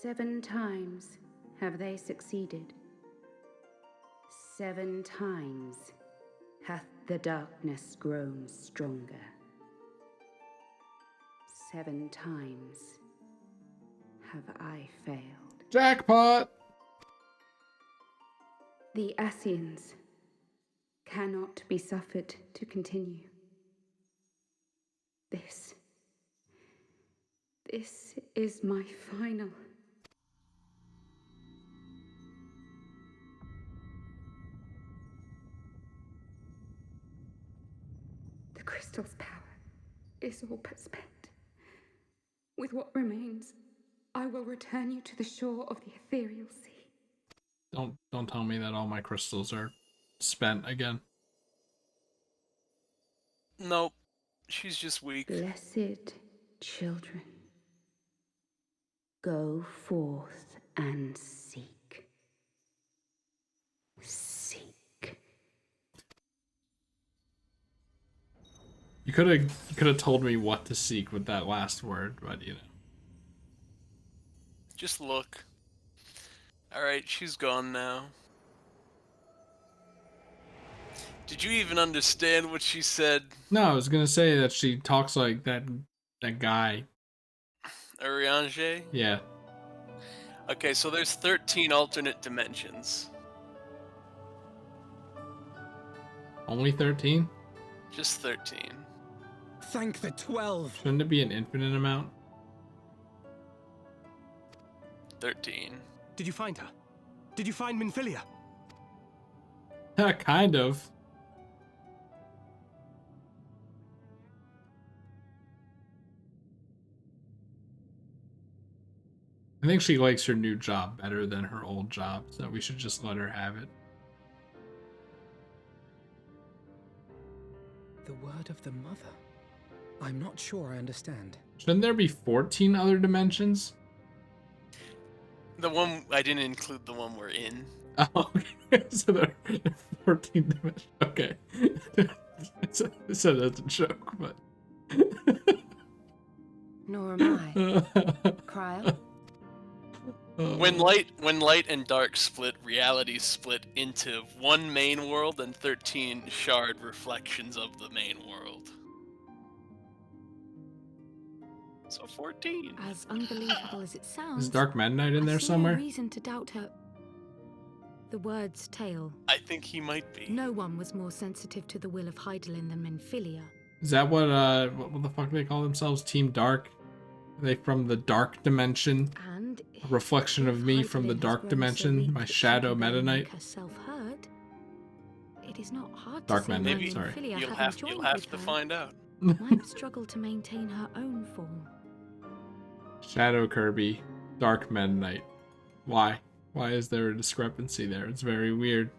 Speaker 14: 7 times have they succeeded. 7 times hath the darkness grown stronger. 7 times have I failed.
Speaker 1: Jackpot!
Speaker 14: The Ascians cannot be suffered to continue. This is my final. crystal's power is all but spent. With what remains, I will return you to the shore of the ethereal sea.
Speaker 1: Don't tell me that all my crystals are spent again.
Speaker 2: Nope. She's just weak.
Speaker 14: Blessed children, go forth and seek. Seek.
Speaker 1: You could have told me what to seek with that last word, but you know.
Speaker 2: Just look. Alright, she's gone now. Did you even understand what she said?
Speaker 1: No, I was gonna say that she talks like that guy.
Speaker 2: Urianger?
Speaker 1: Yeah.
Speaker 2: Okay, so there's 13 alternate dimensions.
Speaker 1: Only 13?
Speaker 2: Just 13.
Speaker 4: Thank the 12.
Speaker 1: Shouldn't it be an infinite amount?
Speaker 2: 13.
Speaker 10: Did you find her? Did you find Minfilia?
Speaker 1: Kind of. I think she likes her new job better than her old job, so we should just let her have it.
Speaker 4: The word of the mother. I'm not sure I understand.
Speaker 1: Shouldn't there be 14 other dimensions?
Speaker 2: The one I didn't include the one we're in.
Speaker 1: Oh, okay. So there are 14 dimensions. Okay. I said that's a joke, but.
Speaker 7: Nor am I. Cryo?
Speaker 2: When light and dark split, reality split into one main world and 13 shard reflections of the main world. So 14.
Speaker 5: As unbelievable as it sounds,
Speaker 1: Is Dark Meta Knight in there
Speaker 5: I see
Speaker 1: somewhere?
Speaker 5: No reason to doubt her. The word's tale.
Speaker 2: I think he might be.
Speaker 5: No one was more sensitive to the will of Hydaelyn than Minfilia.
Speaker 1: Is that what the fuck do they call themselves? Team Dark? Are they from the dark dimension?
Speaker 5: And
Speaker 1: a reflection of me from the dark dimension, my shadow Meta Knight.
Speaker 5: Herself heard. It is not hard
Speaker 1: Dark
Speaker 5: to see
Speaker 1: Meta
Speaker 5: why
Speaker 1: Knight, sorry.
Speaker 5: Minfilia
Speaker 2: You'll
Speaker 5: having
Speaker 2: have
Speaker 5: joined
Speaker 2: to
Speaker 5: with her,
Speaker 2: find out.
Speaker 5: might struggle to maintain her own form.
Speaker 1: Shadow Kirby, Dark Meta Knight. Why? Why is there a discrepancy there? It's very weird.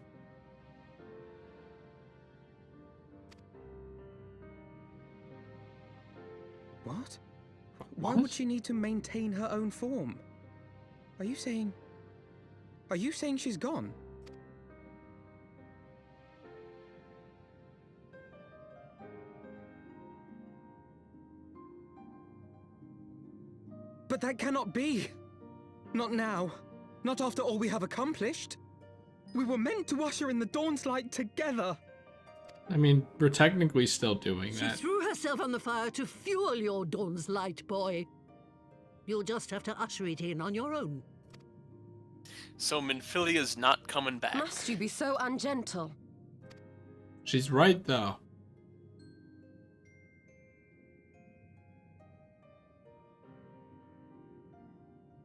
Speaker 4: What? Why would she need to maintain her own form? Are you saying she's gone? But that cannot be! Not now. Not after all we have accomplished. We were meant to usher in the dawn's light together.
Speaker 1: I mean, we're technically still doing
Speaker 8: She
Speaker 1: that.
Speaker 8: threw herself on the fire to fuel your dawn's light, boy. You'll just have to usher it in on your own.
Speaker 2: So Minfilia's not coming back.
Speaker 7: Must you be so ungentle?
Speaker 1: She's right, though.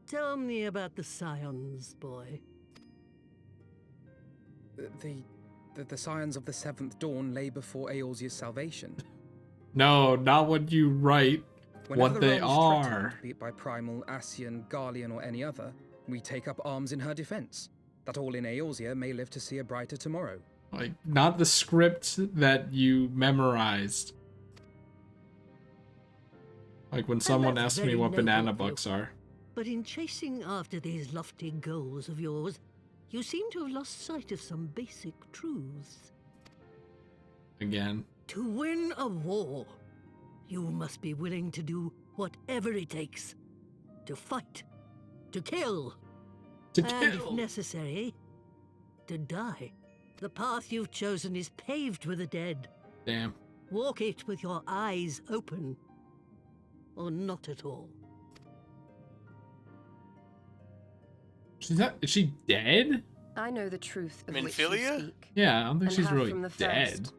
Speaker 8: Tell me about the Scions, boy.
Speaker 4: The scions of the Seventh Dawn lay before Eorzea's salvation.
Speaker 1: No, not what you write.
Speaker 4: Whenever
Speaker 1: What
Speaker 4: the
Speaker 1: they
Speaker 4: realm is
Speaker 1: are.
Speaker 4: threatened, be it by Primal, Ascian, Garlean, or any other, we take up arms in her defense, that all in Eorzea may live to see a brighter tomorrow.
Speaker 1: Like, not the script that you memorized. Like when someone
Speaker 8: that's
Speaker 1: asks me
Speaker 8: very
Speaker 1: what
Speaker 8: noble
Speaker 1: banana
Speaker 8: of you.
Speaker 1: books are.
Speaker 8: But in chasing after these lofty goals of yours, you seem to have lost sight of some basic truths.
Speaker 1: Again.
Speaker 8: To win a war, you must be willing to do whatever it takes. To fight. To kill.
Speaker 1: To
Speaker 8: and if
Speaker 1: kill.
Speaker 8: necessary, to die. The path you've chosen is paved with the dead.
Speaker 1: Damn.
Speaker 8: Walk it with your eyes open. Or not at all.
Speaker 1: Is she dead?
Speaker 7: I know the truth of which you
Speaker 2: Minfilia?
Speaker 7: speak.
Speaker 1: Yeah, I don't think
Speaker 7: and
Speaker 1: she's
Speaker 7: have
Speaker 1: really
Speaker 7: from the
Speaker 1: dead.
Speaker 7: first.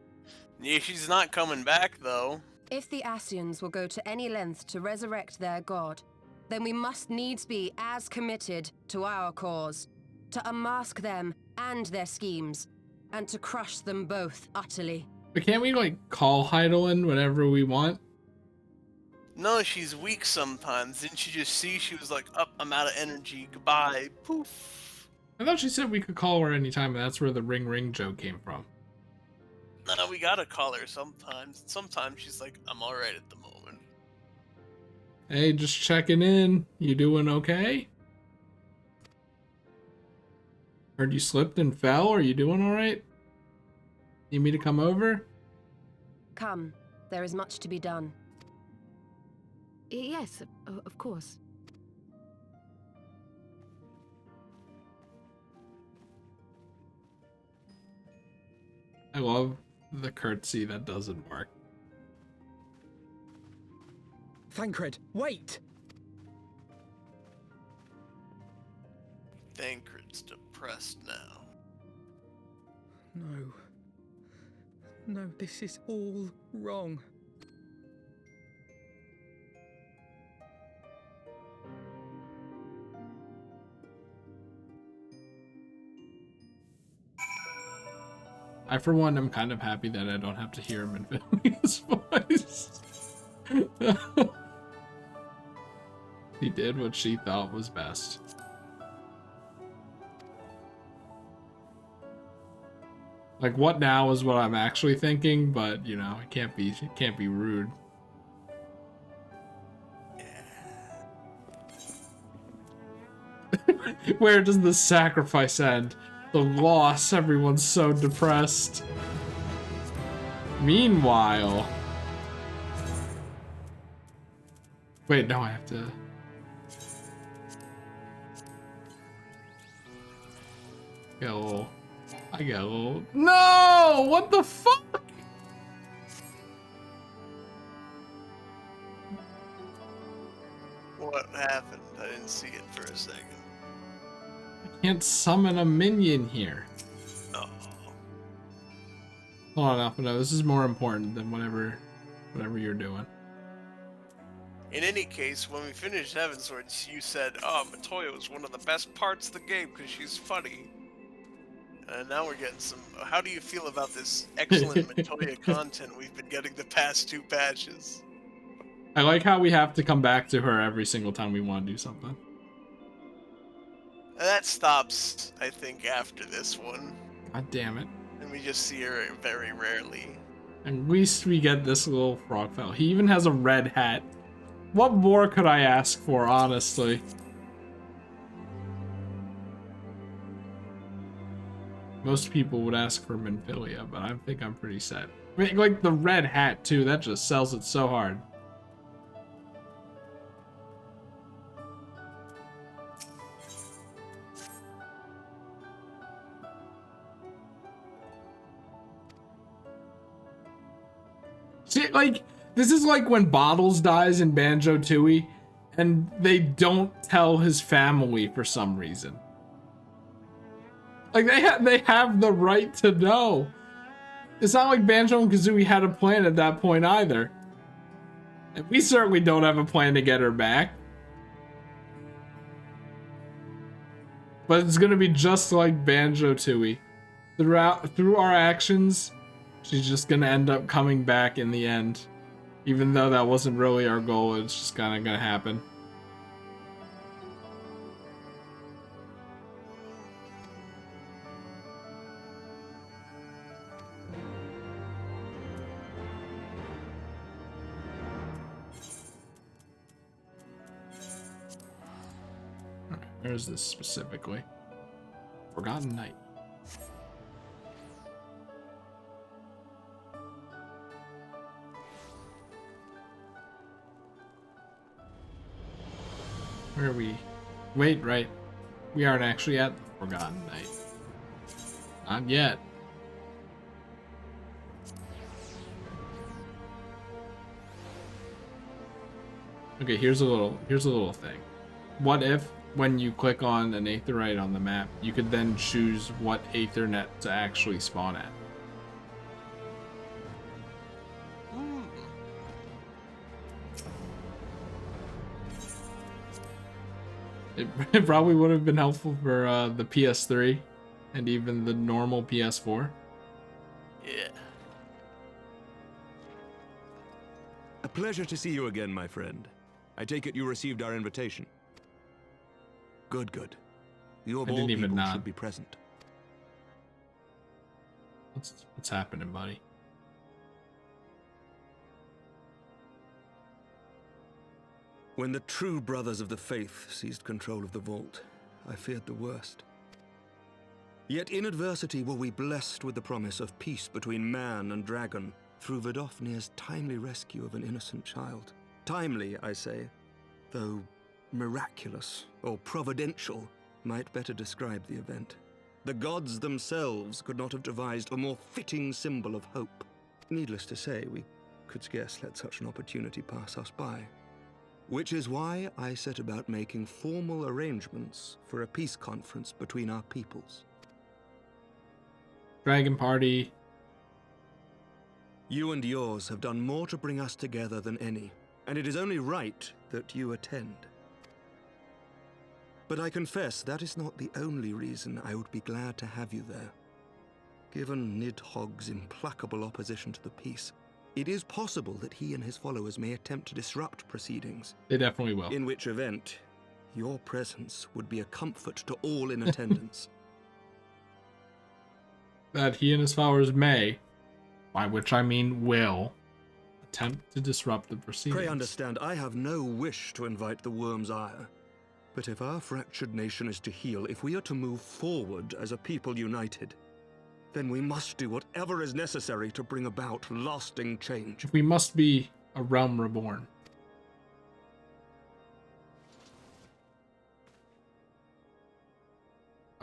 Speaker 2: Yeah, she's not coming back, though.
Speaker 7: If the Ascians will go to any length to resurrect their god, then we must needs be as committed to our cause, to unmask them and their schemes, and to crush them both utterly.
Speaker 1: But can't we, like, call Heidelin whenever we want?
Speaker 2: No, she's weak sometimes. Didn't she just see? She was like, up, I'm out of energy. Goodbye. Poof.
Speaker 1: I thought she said we could call her anytime, and that's where the ring joke came from.
Speaker 2: No, we gotta call her sometimes. Sometimes she's like, I'm alright at the moment.
Speaker 1: Hey, just checking in. You doing okay? Heard you slipped and fell. Are you doing alright? Need me to come over?
Speaker 15: Come. There is much to be done.
Speaker 5: Yes, of course.
Speaker 1: I love the curtsy that doesn't work.
Speaker 4: Thancred, wait!
Speaker 2: Thancred's depressed now.
Speaker 4: No. No, this is all wrong.
Speaker 1: I, for one, am kind of happy that I don't have to hear him in Vilnius' voice. He did what she thought was best. Like, what now is what I'm actually thinking, but, you know, it can't be rude. Where does the sacrifice end? The loss, everyone's so depressed. Meanwhile... Wait, no, I have to... Get a little... I get a little... No! What the fuck?
Speaker 2: What happened? I didn't see it for a second.
Speaker 1: I can't summon a minion here.
Speaker 2: Oh.
Speaker 1: Hold on, Alphino, this is more important than whatever you're doing.
Speaker 2: In any case, when we finished Heavensward, you said, oh, Matoya was one of the best parts of the game because she's funny. And now we're getting some... How do you feel about this excellent Matoya content we've been getting the past 2 patches?
Speaker 1: I like how we have to come back to her every single time we want to do something.
Speaker 2: That stops, I think, after this one.
Speaker 1: God damn it.
Speaker 2: And we just see her very rarely.
Speaker 1: At least we get this little frog fellow. He even has a red hat. What more could I ask for, honestly? Most people would ask for Minfilia, but I think I'm pretty set. I mean, like the red hat, too. That just sells it so hard. See, like, this is like when Bottles dies in Banjo-Tooie, and they don't tell his family for some reason. Like, they have the right to know. It's not like Banjo and Kazooie had a plan at that point either. And we certainly don't have a plan to get her back. But it's gonna be just like Banjo-Tooie. Through our actions, she's just gonna end up coming back in the end. Even though that wasn't really our goal, it's just kinda gonna happen. Where is this specifically? Forgotten Night. Where are we? Wait, right. We aren't actually at the Forgotten Night. Not yet. Okay, here's a little thing. What if when you click on an Aetheryte on the map, you could then choose what Aethernet to actually spawn at? It probably would have been helpful for the PS3 and even the normal PS4.
Speaker 2: Yeah.
Speaker 3: A pleasure to see you again, my friend. I take it you received our invitation. Good, good. You of all people should be present.
Speaker 1: What's happening, buddy?
Speaker 3: When the true brothers of the faith seized control of the vault, I feared the worst. Yet in adversity were we blessed with the promise of peace between man and dragon through Vidofnir's timely rescue of an innocent child. Timely, I say, though miraculous or providential might better describe the event. The gods themselves could not have devised a more fitting symbol of hope. Needless to say, we could scarce let such an opportunity pass us by. Which is why I set about making formal arrangements for a peace conference between our peoples.
Speaker 1: Dragon Party.
Speaker 3: You and yours have done more to bring us together than any, and it is only right that you attend. But I confess that is not the only reason I would be glad to have you there. Given Nidhogg's implacable opposition to the peace, it is possible that he and his followers may attempt to disrupt proceedings.
Speaker 1: They definitely will.
Speaker 3: In which event, your presence would be a comfort to all in attendance.
Speaker 1: That he and his followers may, by which I mean will, attempt to disrupt the proceedings.
Speaker 3: Pray understand, I have no wish to invite the worm's ire. But if our fractured nation is to heal, if we are to move forward as a people united, then we must do whatever is necessary to bring about lasting change.
Speaker 1: We must be a realm reborn.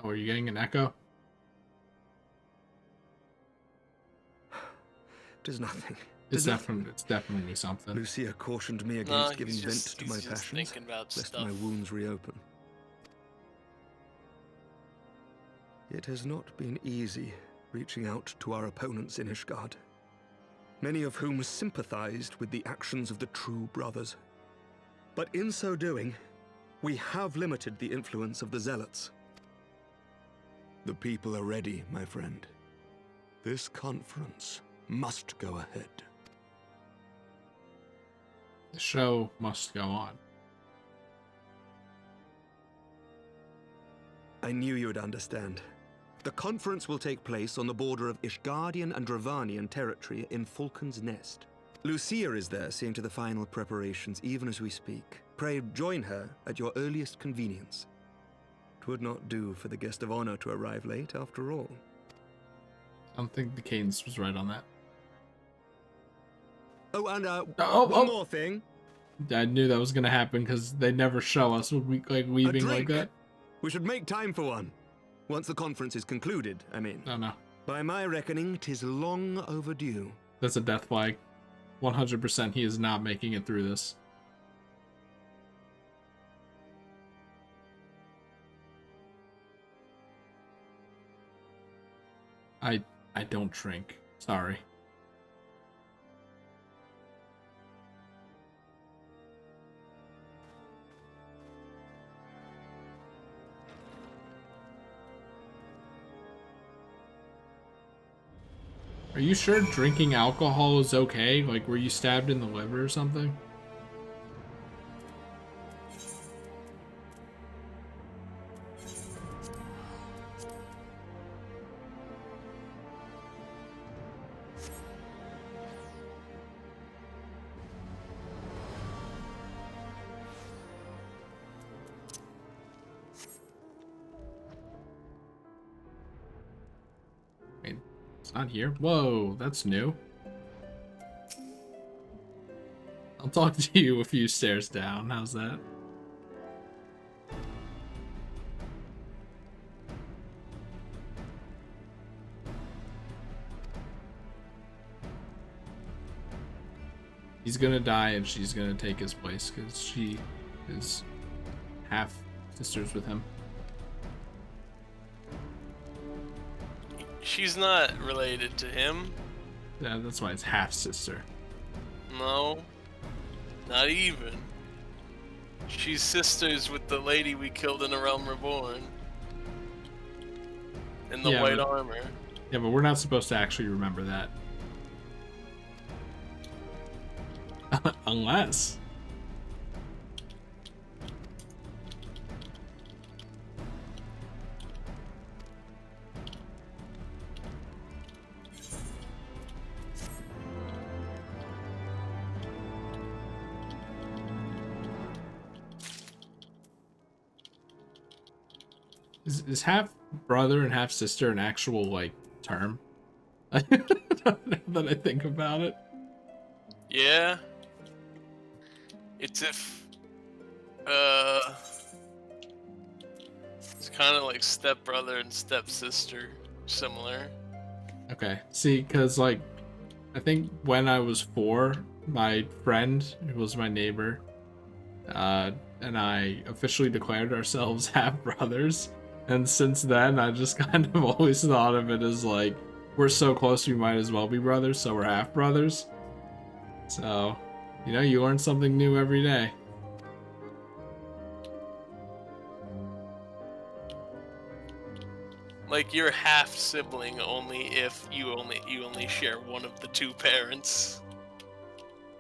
Speaker 1: Oh, are you getting an echo?
Speaker 3: It is nothing.
Speaker 1: It's definitely something.
Speaker 3: Lucia cautioned me against giving vent to my passions, lest my wounds reopen. It has not been easy reaching out to our opponents in Ishgard, many of whom sympathized with the actions of the true brothers. But in so doing, we have limited the influence of the zealots. The people are ready, my friend. This conference must go ahead.
Speaker 1: The show must go on.
Speaker 3: I knew you would understand. The conference will take place on the border of Ishgardian and Dravanian territory in Falcon's Nest. Lucia is there seeing to the final preparations even as we speak. Pray join her at your earliest convenience. It would not do for the guest of honor to arrive late after all.
Speaker 1: I don't think the cadence was right on that.
Speaker 3: Oh, and one more thing.
Speaker 1: I knew that was going to happen because they never show us like weaving like that.
Speaker 3: We should make time for one. Once the conference is concluded, I mean.
Speaker 1: Oh, no.
Speaker 3: By my reckoning, 'tis long overdue.
Speaker 1: That's a death flag. 100% he is not making it through this. I don't drink. Sorry. Are you sure drinking alcohol is okay? Like, were you stabbed in the liver or something? Not here. Whoa, that's new. I'll talk to you a few stairs down. How's that? He's gonna die and she's gonna take his place because she is half sisters with him.
Speaker 2: She's not related to him.
Speaker 1: Yeah, that's why it's half-sister.
Speaker 2: No. Not even. She's sisters with the lady we killed in the Realm Reborn. In the white armor. Yeah,
Speaker 1: but we're not supposed to actually remember that. Unless. Is half brother and half sister an actual, like, term? Now that I think about it.
Speaker 2: Yeah. It's if, it's kind of like stepbrother and stepsister, similar.
Speaker 1: Okay, see, because, like, I think when I was 4, my friend, who was my neighbor, and I officially declared ourselves half brothers. And since then, I just kind of always thought of it as, like, we're so close we might as well be brothers, so we're half brothers. So, you know, you learn something new every day.
Speaker 2: Like you're half sibling only if you only share one of the two parents.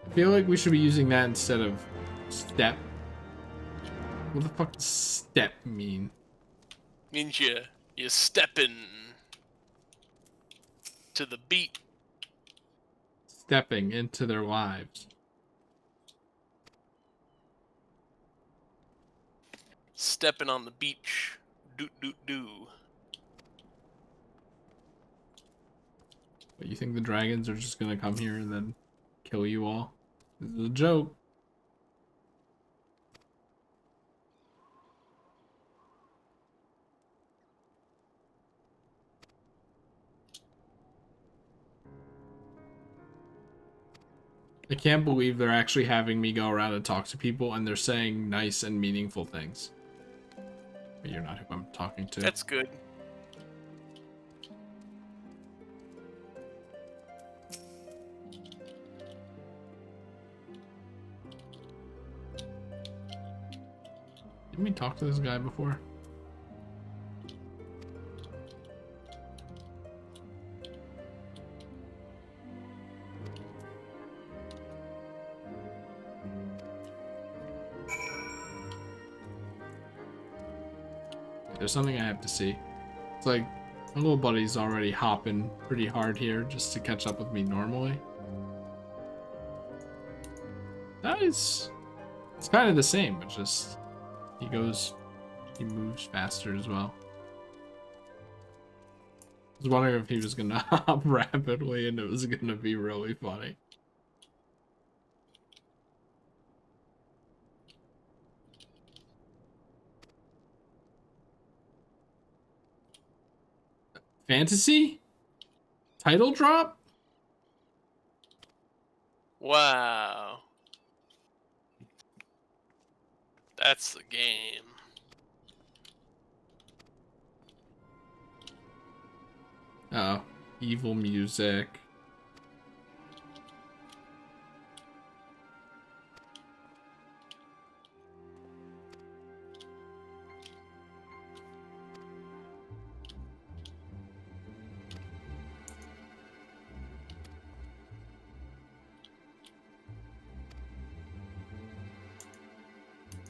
Speaker 1: I feel like we should be using that instead of step. What the fuck does step mean?
Speaker 2: Means you stepping to the beat.
Speaker 1: Stepping into their lives.
Speaker 2: Stepping on the beach. Doot doot doo.
Speaker 1: But you think the dragons are just gonna come here and then kill you all? This is a joke. I can't believe they're actually having me go around and talk to people and they're saying nice and meaningful things. But you're not who I'm talking to.
Speaker 2: That's good.
Speaker 1: Didn't we talk to this guy before? There's something I have to see. It's like my little buddy's already hopping pretty hard here just to catch up with me normally. It's kind of the same, but just he moves faster as well. I was wondering if he was gonna hop rapidly and it was gonna be really funny. Fantasy? Title drop?
Speaker 2: Wow. That's the game.
Speaker 1: Oh, evil music.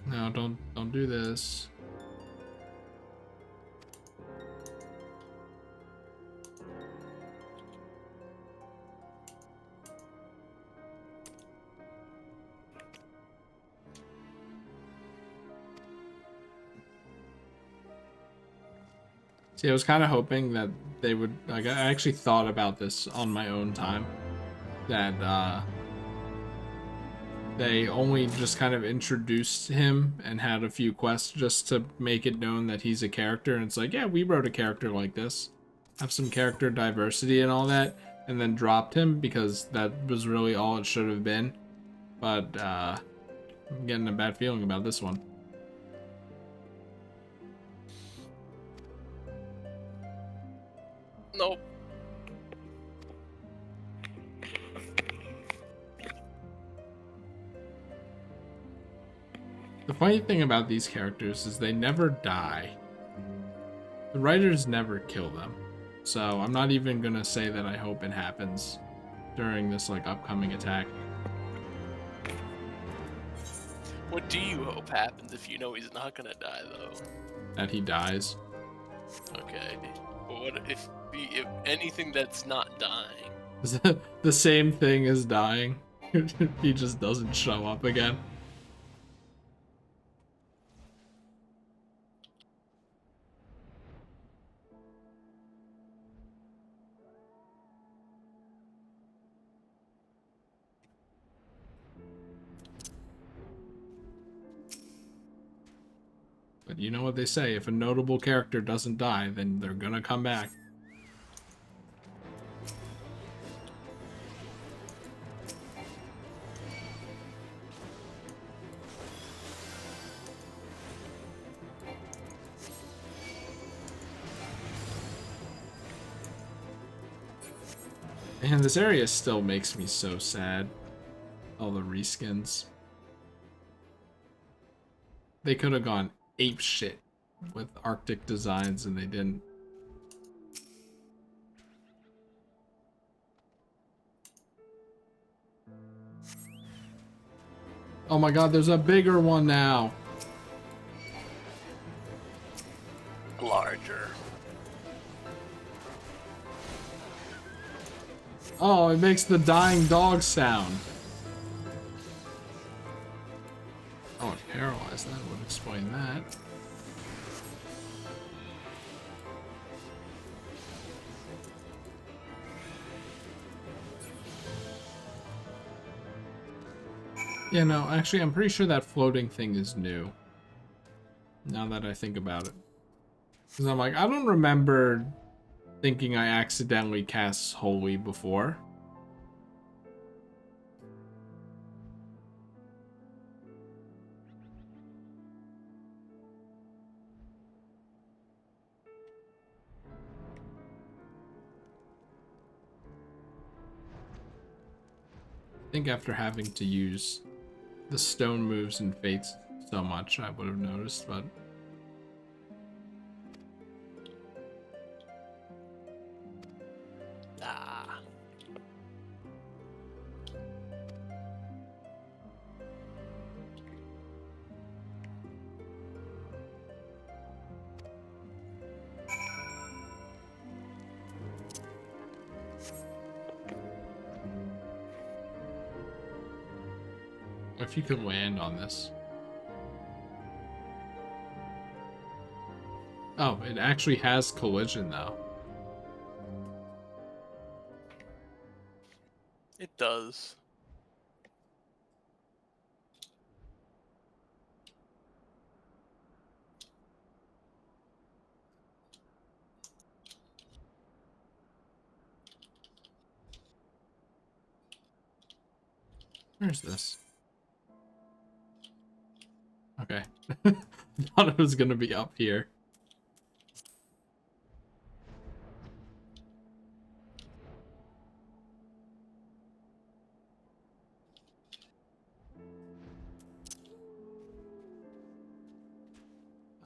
Speaker 1: No, don't do this. See, I was kind of hoping that they would, like, I actually thought about this on my own time, that they only just kind of introduced him and had a few quests just to make it known that he's a character, and it's like, yeah, we wrote a character like this, have some character diversity and all that, and then dropped him because that was really all it should have been. But I'm getting a bad feeling about this one.
Speaker 2: Nope.
Speaker 1: The funny thing about these characters is they never die. The writers never kill them. So I'm not even gonna say that I hope it happens during this, like, upcoming attack.
Speaker 2: What do you hope happens if you know he's not gonna die, though?
Speaker 1: That he dies.
Speaker 2: Okay. But what if anything that's not dying?
Speaker 1: The same thing as dying. He just doesn't show up again. But you know what they say, if a notable character doesn't die, then they're gonna come back. And this area still makes me so sad. All the reskins. They could have gone ape shit with Arctic designs and they didn't. Oh my god, there's a bigger one now.
Speaker 2: Larger.
Speaker 1: Oh, it makes the dying dog sound. Oh, it's paralyzed. That would explain that. Yeah, no, actually, I'm pretty sure that floating thing is new. Now that I think about it. Because I'm like, I don't remember thinking I accidentally cast Holy before. I think after having to use the stone moves and fates so much, I would have noticed, but...
Speaker 2: Ah.
Speaker 1: If you could land on this. Oh, it actually has collision though.
Speaker 2: It does.
Speaker 1: Where's this? Okay. I thought it was gonna be up here.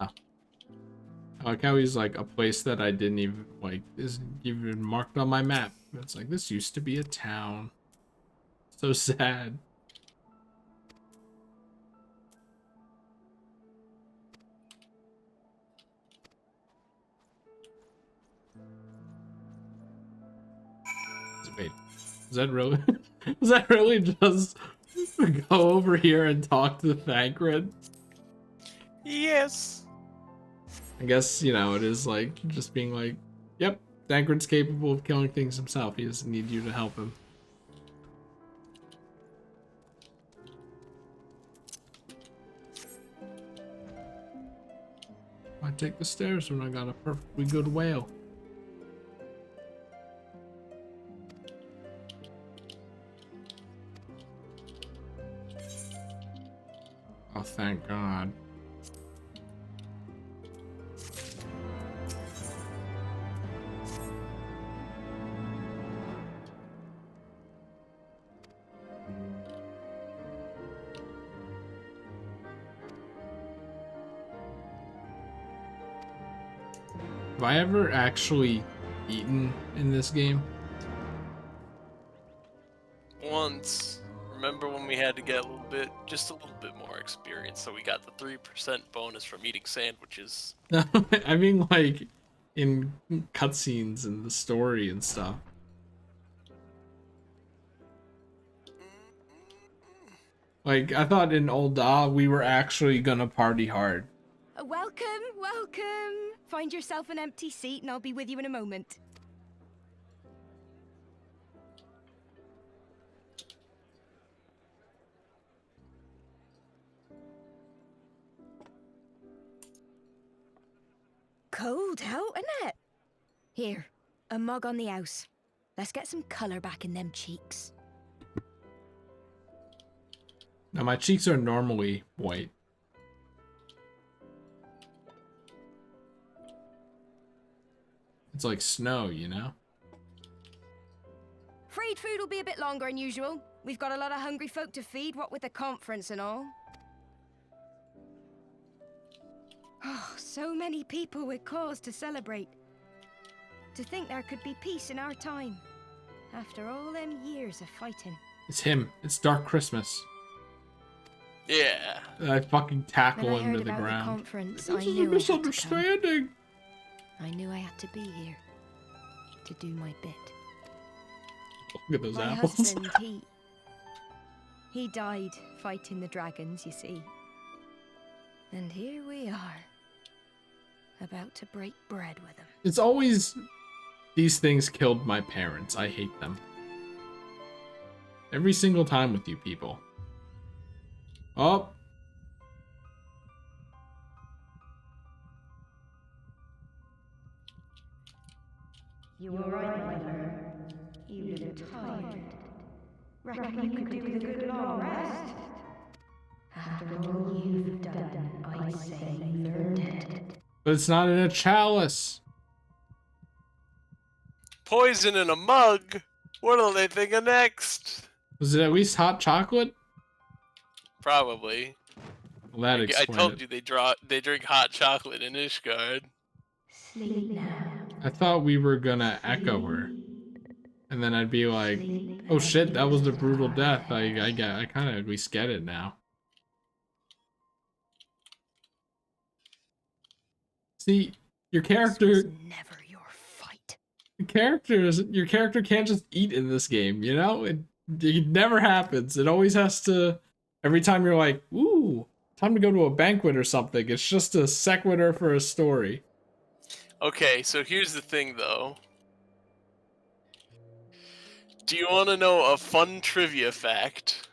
Speaker 1: Oh. I like how he's like a place that I didn't even like isn't even marked on my map. It's like this used to be a town. So sad. Wait, is that really? Is that really just go over here and talk to Thancred?
Speaker 2: Yes.
Speaker 1: I guess, you know, it is like just being like, yep, Thancred's capable of killing things himself. He doesn't need you to help him. Why take the stairs when I got a perfectly good whale? Oh, thank God. Have I ever actually eaten in this game?
Speaker 2: Once. Remember when we had to get just a little bit more experience, so we got the 3% bonus from eating sandwiches.
Speaker 1: I mean, like, in cutscenes and the story and stuff. Like, I thought in Ul'dah we were actually gonna party hard.
Speaker 16: Welcome, welcome. Find yourself an empty seat and I'll be with you in a moment. Cold out, isn't it? Here, a mug on the house. Let's get some colour back in them cheeks.
Speaker 1: Now, my cheeks are normally white. It's like snow, you know?
Speaker 16: Freed food will be a bit longer than usual. We've got a lot of hungry folk to feed, what with the conference and all. Oh, so many people with cause to celebrate. To think there could be peace in our time, after all them years of fighting.
Speaker 1: It's him. It's Dark Christmas.
Speaker 2: Yeah.
Speaker 1: I fucking tackle
Speaker 16: When I
Speaker 1: him
Speaker 16: heard
Speaker 1: to the
Speaker 16: about
Speaker 1: ground.
Speaker 16: The conference,
Speaker 1: This
Speaker 16: I
Speaker 1: is
Speaker 16: knew
Speaker 1: a
Speaker 16: I had to
Speaker 1: misunderstanding.
Speaker 16: come. I knew I had to be here to do my bit.
Speaker 1: Look at those
Speaker 16: My
Speaker 1: apples.
Speaker 16: husband, he died fighting the dragons, you see. And here we are, about to break bread with him.
Speaker 1: It's always these things killed my parents. I hate them. Every single time with you people. Oh.
Speaker 14: You were right, mother. You look tired. Reckon you could do with a good long rest? After all you've done, I'd say you've earned it.
Speaker 1: But it's not in a chalice.
Speaker 2: Poison in a mug? What'll they think of next?
Speaker 1: Was it at least hot chocolate?
Speaker 2: Probably.
Speaker 1: Well, that
Speaker 2: I
Speaker 1: explains
Speaker 2: told
Speaker 1: it.
Speaker 2: you they drink hot chocolate in Ishgard.
Speaker 14: Sleep now.
Speaker 1: I thought we were gonna echo her. And then I'd be like, oh shit, that was a brutal death. I kind of at least get it now. See, your character...
Speaker 16: Never your fight.
Speaker 1: Your character can't just eat in this game, you know? It never happens. It always has to... Every time you're like, ooh, time to go to a banquet or something, it's just a sequitur for a story.
Speaker 2: Okay, so here's the thing, though. Do you want to know a fun trivia fact?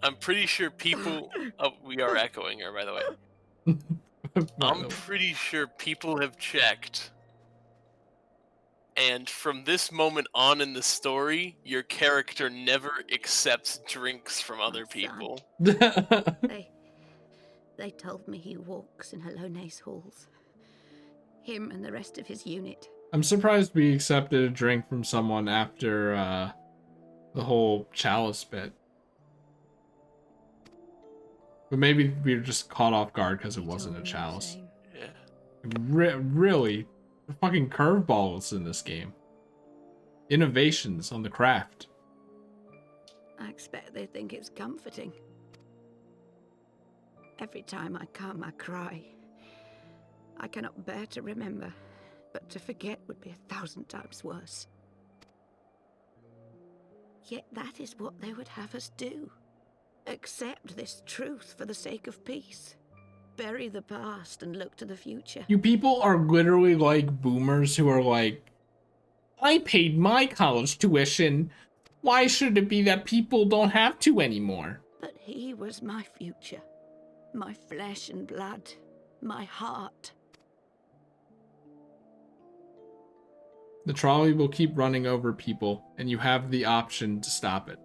Speaker 2: I'm pretty sure people... Oh, we are echoing her, by the way. I'm pretty sure people have checked. And from this moment on in the story, your character never accepts drinks from other people.
Speaker 17: They told me he walks in Halone's halls. Him and the rest of his unit.
Speaker 1: I'm surprised we accepted a drink from someone after the whole chalice bit. But maybe we were just caught off guard because it wasn't a chalice.
Speaker 2: Yeah.
Speaker 1: Really, the fucking curveballs in this game. Innovations on the craft.
Speaker 17: I expect they think it's comforting. Every time I come, I cry. I cannot bear to remember, but to forget would be 1,000 times worse. Yet that is what they would have us do. Accept this truth for the sake of peace. Bury the past and look to the future.
Speaker 1: You people are literally like boomers who are like, I paid my college tuition. Why should it be that people don't have to anymore?
Speaker 17: But he was my future. My flesh and blood. My heart.
Speaker 1: The trolley will keep running over people, and you have the option to stop it.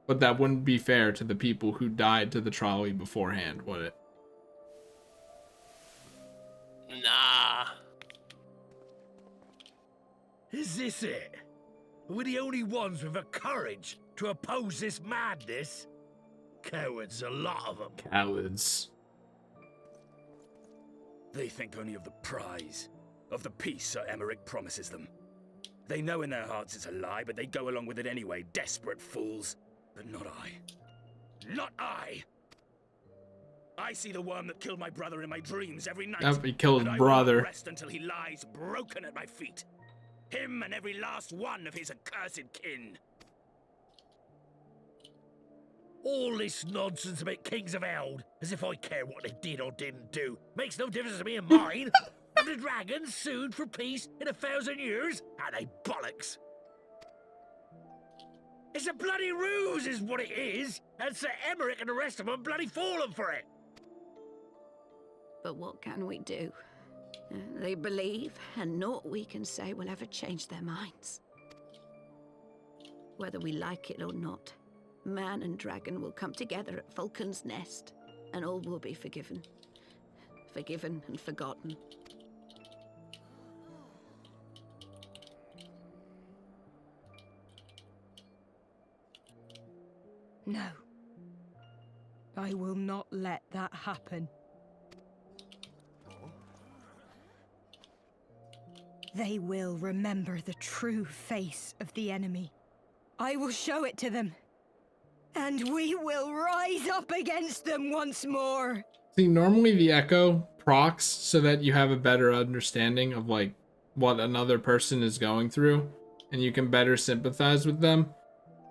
Speaker 1: But that wouldn't be fair to the people who died to the trolley beforehand, would it?
Speaker 2: Nah.
Speaker 18: Is this it? We're the only ones with the courage to oppose this madness? Cowards, a lot of them.
Speaker 1: Cowards.
Speaker 18: They think only of the prize, of the peace Sir Emmerich promises them. They know in their hearts it's a lie, but they go along with it anyway, desperate fools. But not I. Not I. I see the worm that killed my brother in my dreams every night.
Speaker 1: Yep, he killed his
Speaker 18: and
Speaker 1: brother.
Speaker 18: I won't rest until he lies broken at my feet. Him and every last one of his accursed kin. All this nonsense about Kings of Eld, as if I care what they did or didn't do, makes no difference to me and mine. Have the dragons sued for peace in 1,000 years? Are they bollocks? It's a bloody ruse is what it is, and Sir Emmerich and the rest of them bloody fallen for it.
Speaker 17: But what can we do? They believe, and naught we can say will ever change their minds. Whether we like it or not, man and dragon will come together at Vulcan's Nest, and all will be forgiven. Forgiven and forgotten.
Speaker 16: No. I will not let that happen. They will remember the true face of the enemy. I will show it to them. And we will rise up against them once more.
Speaker 1: See, normally the echo procs so that you have a better understanding of like what another person is going through and you can better sympathize with them.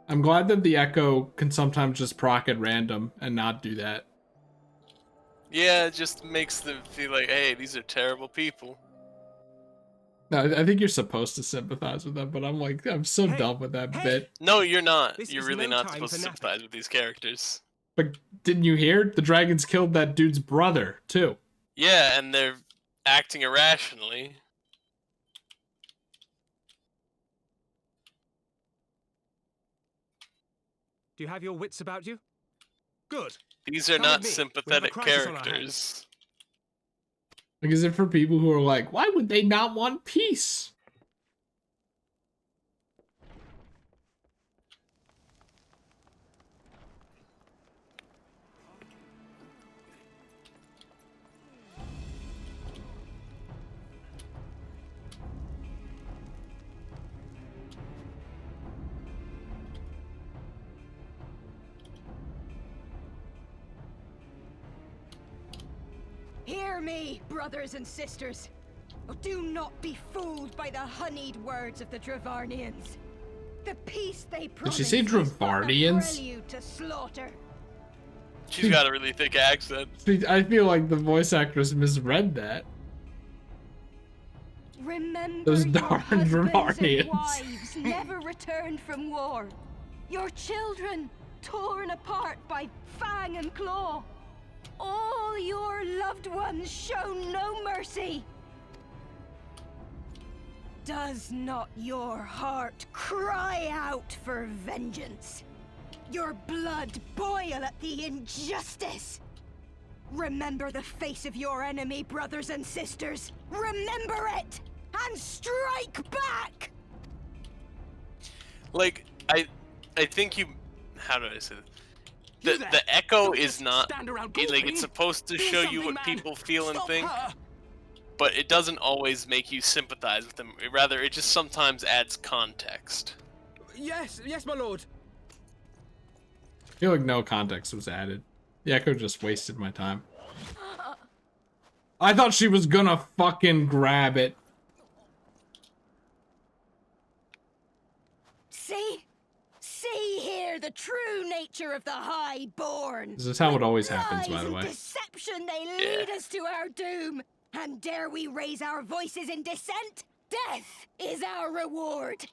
Speaker 1: I'm glad that the echo can sometimes just proc at random and not do that.
Speaker 2: Yeah, it just makes them feel like, hey, these are terrible people.
Speaker 1: No, I think you're supposed to sympathize with them, but I'm so done with that bit.
Speaker 2: No, you're not.
Speaker 10: This
Speaker 2: You're
Speaker 10: is
Speaker 2: really
Speaker 10: no
Speaker 2: not
Speaker 10: time
Speaker 2: supposed to
Speaker 10: for napping.
Speaker 2: sympathize with these characters.
Speaker 1: But didn't you hear? The dragons killed that dude's brother, too.
Speaker 2: Yeah, and they're acting irrationally.
Speaker 10: Do you have your wits about you? Good.
Speaker 2: These are
Speaker 10: Come
Speaker 2: not
Speaker 10: with me. We have a
Speaker 2: sympathetic
Speaker 10: crisis on our
Speaker 2: characters.
Speaker 1: Like, is it for people who are like, why would they not want peace?
Speaker 16: Hear me, brothers and sisters. Oh, do not be fooled by the honeyed words of the Dravarnians. The peace they promise
Speaker 1: Did she say
Speaker 16: is but a
Speaker 1: Dravarnians?
Speaker 16: prelude to slaughter.
Speaker 2: She's got a really thick accent.
Speaker 1: See, I feel like the voice actress misread that.
Speaker 16: Remember
Speaker 1: Those
Speaker 16: your
Speaker 1: darn
Speaker 16: husbands and
Speaker 1: Dravarnians.
Speaker 16: wives never returned from war. Your children torn apart by fang and claw. All your loved ones shown no mercy. Does not your heart cry out for vengeance? Your blood boil at the injustice? Remember the face of your enemy, brothers and sisters. Remember it, and strike back!
Speaker 2: Like, I think you... How do I say this? The echo is not... like, it's supposed to show you what people feel and think. But it doesn't always make you sympathize with them. Rather, it just sometimes adds context.
Speaker 10: Yes, my lord.
Speaker 1: I feel like no context was added. The echo just wasted my time. I thought she was gonna fucking grab it.
Speaker 16: See? See here the true nature of the Highborn.
Speaker 1: This is how it always happens, by
Speaker 16: Lies
Speaker 1: the
Speaker 16: and
Speaker 1: way.
Speaker 16: deception, they lead us to our doom. And dare we raise our voices in dissent? Death is our reward.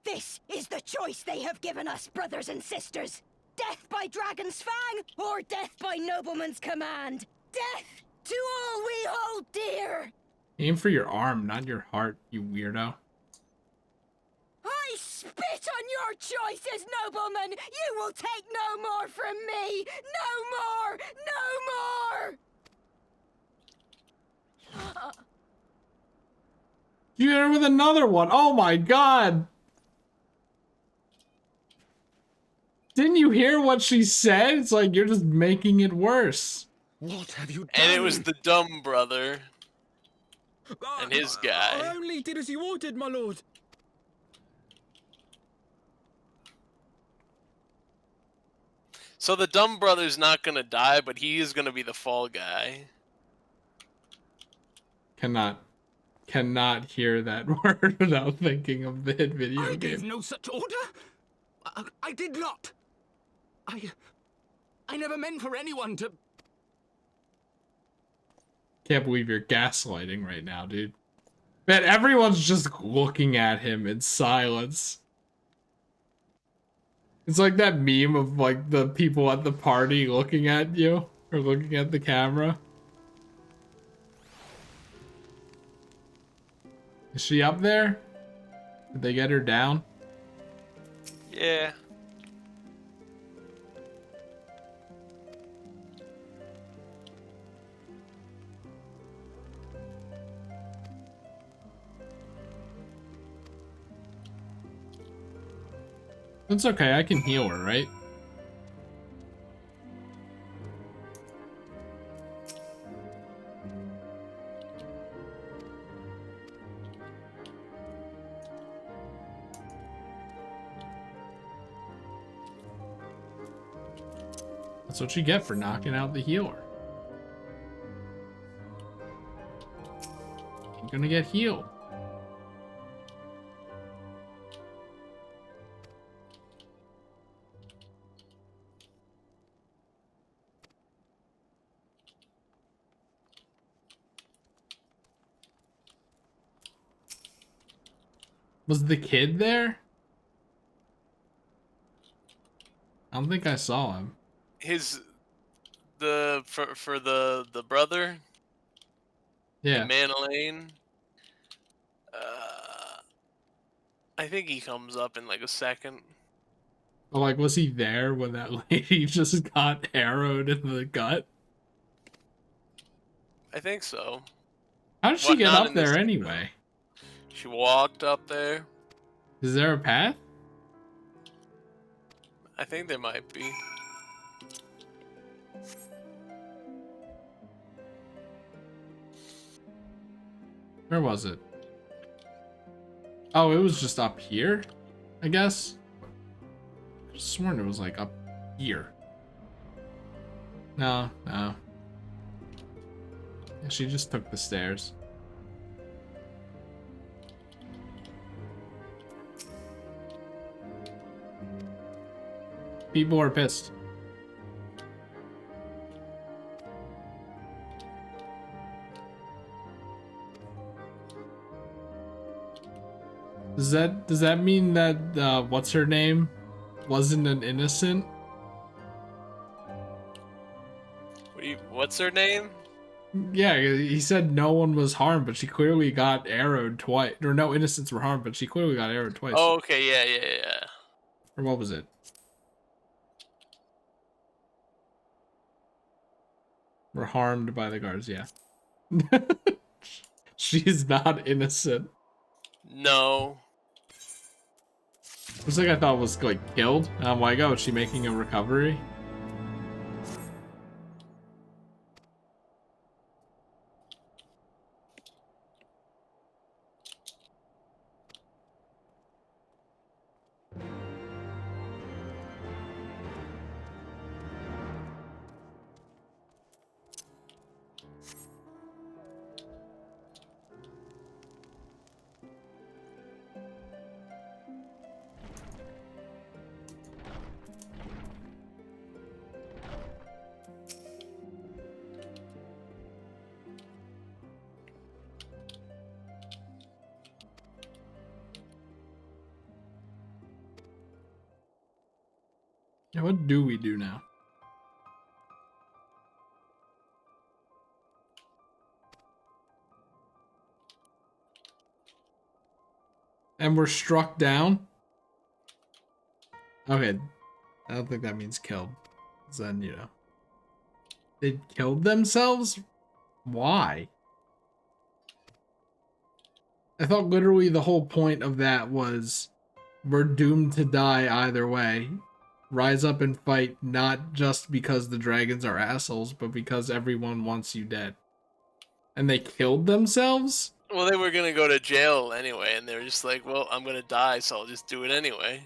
Speaker 16: This is the choice they have given us, brothers and sisters. Death by dragon's fang, or death by nobleman's command. Death to all we hold dear.
Speaker 1: Aim for your arm, not your heart, you weirdo.
Speaker 16: I spit on your choices, noblemen. You will take no more from me. No more. No more.
Speaker 1: You hit her with another one. Oh my god. Didn't you hear what she said? It's like you're just making it worse.
Speaker 18: What have you done?
Speaker 2: And it was the dumb brother. And his
Speaker 10: I
Speaker 2: guy.
Speaker 10: only did as you ordered, my lord.
Speaker 2: So the dumb brother's not gonna die, but he is gonna be the fall guy.
Speaker 1: Cannot hear that word without thinking of the hit video
Speaker 9: I
Speaker 1: game.
Speaker 9: gave no such order. I did not. I never meant for anyone to...
Speaker 1: Can't believe you're gaslighting right now, dude. Man, everyone's just looking at him in silence. It's like that meme of like the people at the party looking at you or looking at the camera. Is she up there? Did they get her down?
Speaker 2: Yeah.
Speaker 1: It's okay, I can heal her, right? That's what you get for knocking out the healer. You're gonna get healed. Was the kid there? I don't think I saw him.
Speaker 2: For the brother.
Speaker 1: Yeah.
Speaker 2: Manolane. I think he comes up in like a second.
Speaker 1: But like, was he there when that lady just got arrowed in the gut?
Speaker 2: I think so.
Speaker 1: How did she get up there anyway?
Speaker 2: She walked up there.
Speaker 1: Is there a path?
Speaker 2: I think there might be.
Speaker 1: Where was it? Oh, it was just up here, I guess. I could have sworn it was like up here. No. Yeah, she just took the stairs. People are pissed. Does that mean that what's her name wasn't an innocent?
Speaker 2: What's her name?
Speaker 1: Yeah, he said no one was harmed, but she clearly got arrowed twice. Or no innocents were harmed, but she clearly got arrowed twice.
Speaker 2: Oh, okay, yeah.
Speaker 1: Or what was it? Were harmed by the guards, yeah. She's not innocent.
Speaker 2: No.
Speaker 1: Looks like I thought was like killed. I'm like, oh, is she making a recovery? Yeah, what do we do now? And we're struck down? Okay. I don't think that means killed. 'Cause then, you know. They killed themselves? Why? I thought literally the whole point of that was we're doomed to die either way. Rise up and fight, not just because the dragons are assholes, but because everyone wants you dead. And they killed themselves?
Speaker 2: Well, they were gonna go to jail anyway, and they were just like, well, I'm gonna die, so I'll just do it anyway.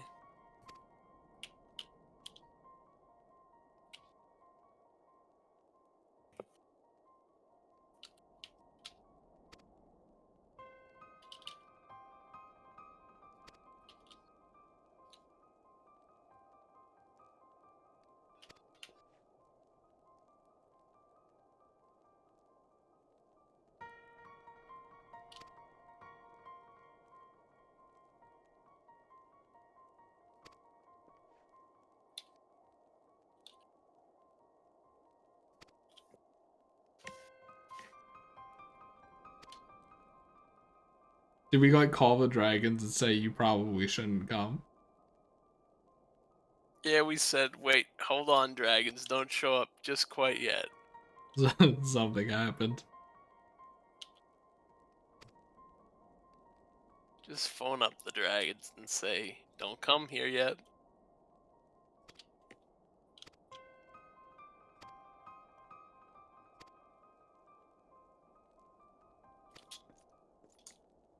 Speaker 1: Did we like call the dragons and say you probably shouldn't come?
Speaker 2: Yeah, we said, wait, hold on, dragons, don't show up just quite yet.
Speaker 1: Something happened.
Speaker 2: Just phone up the dragons and say, don't come here yet.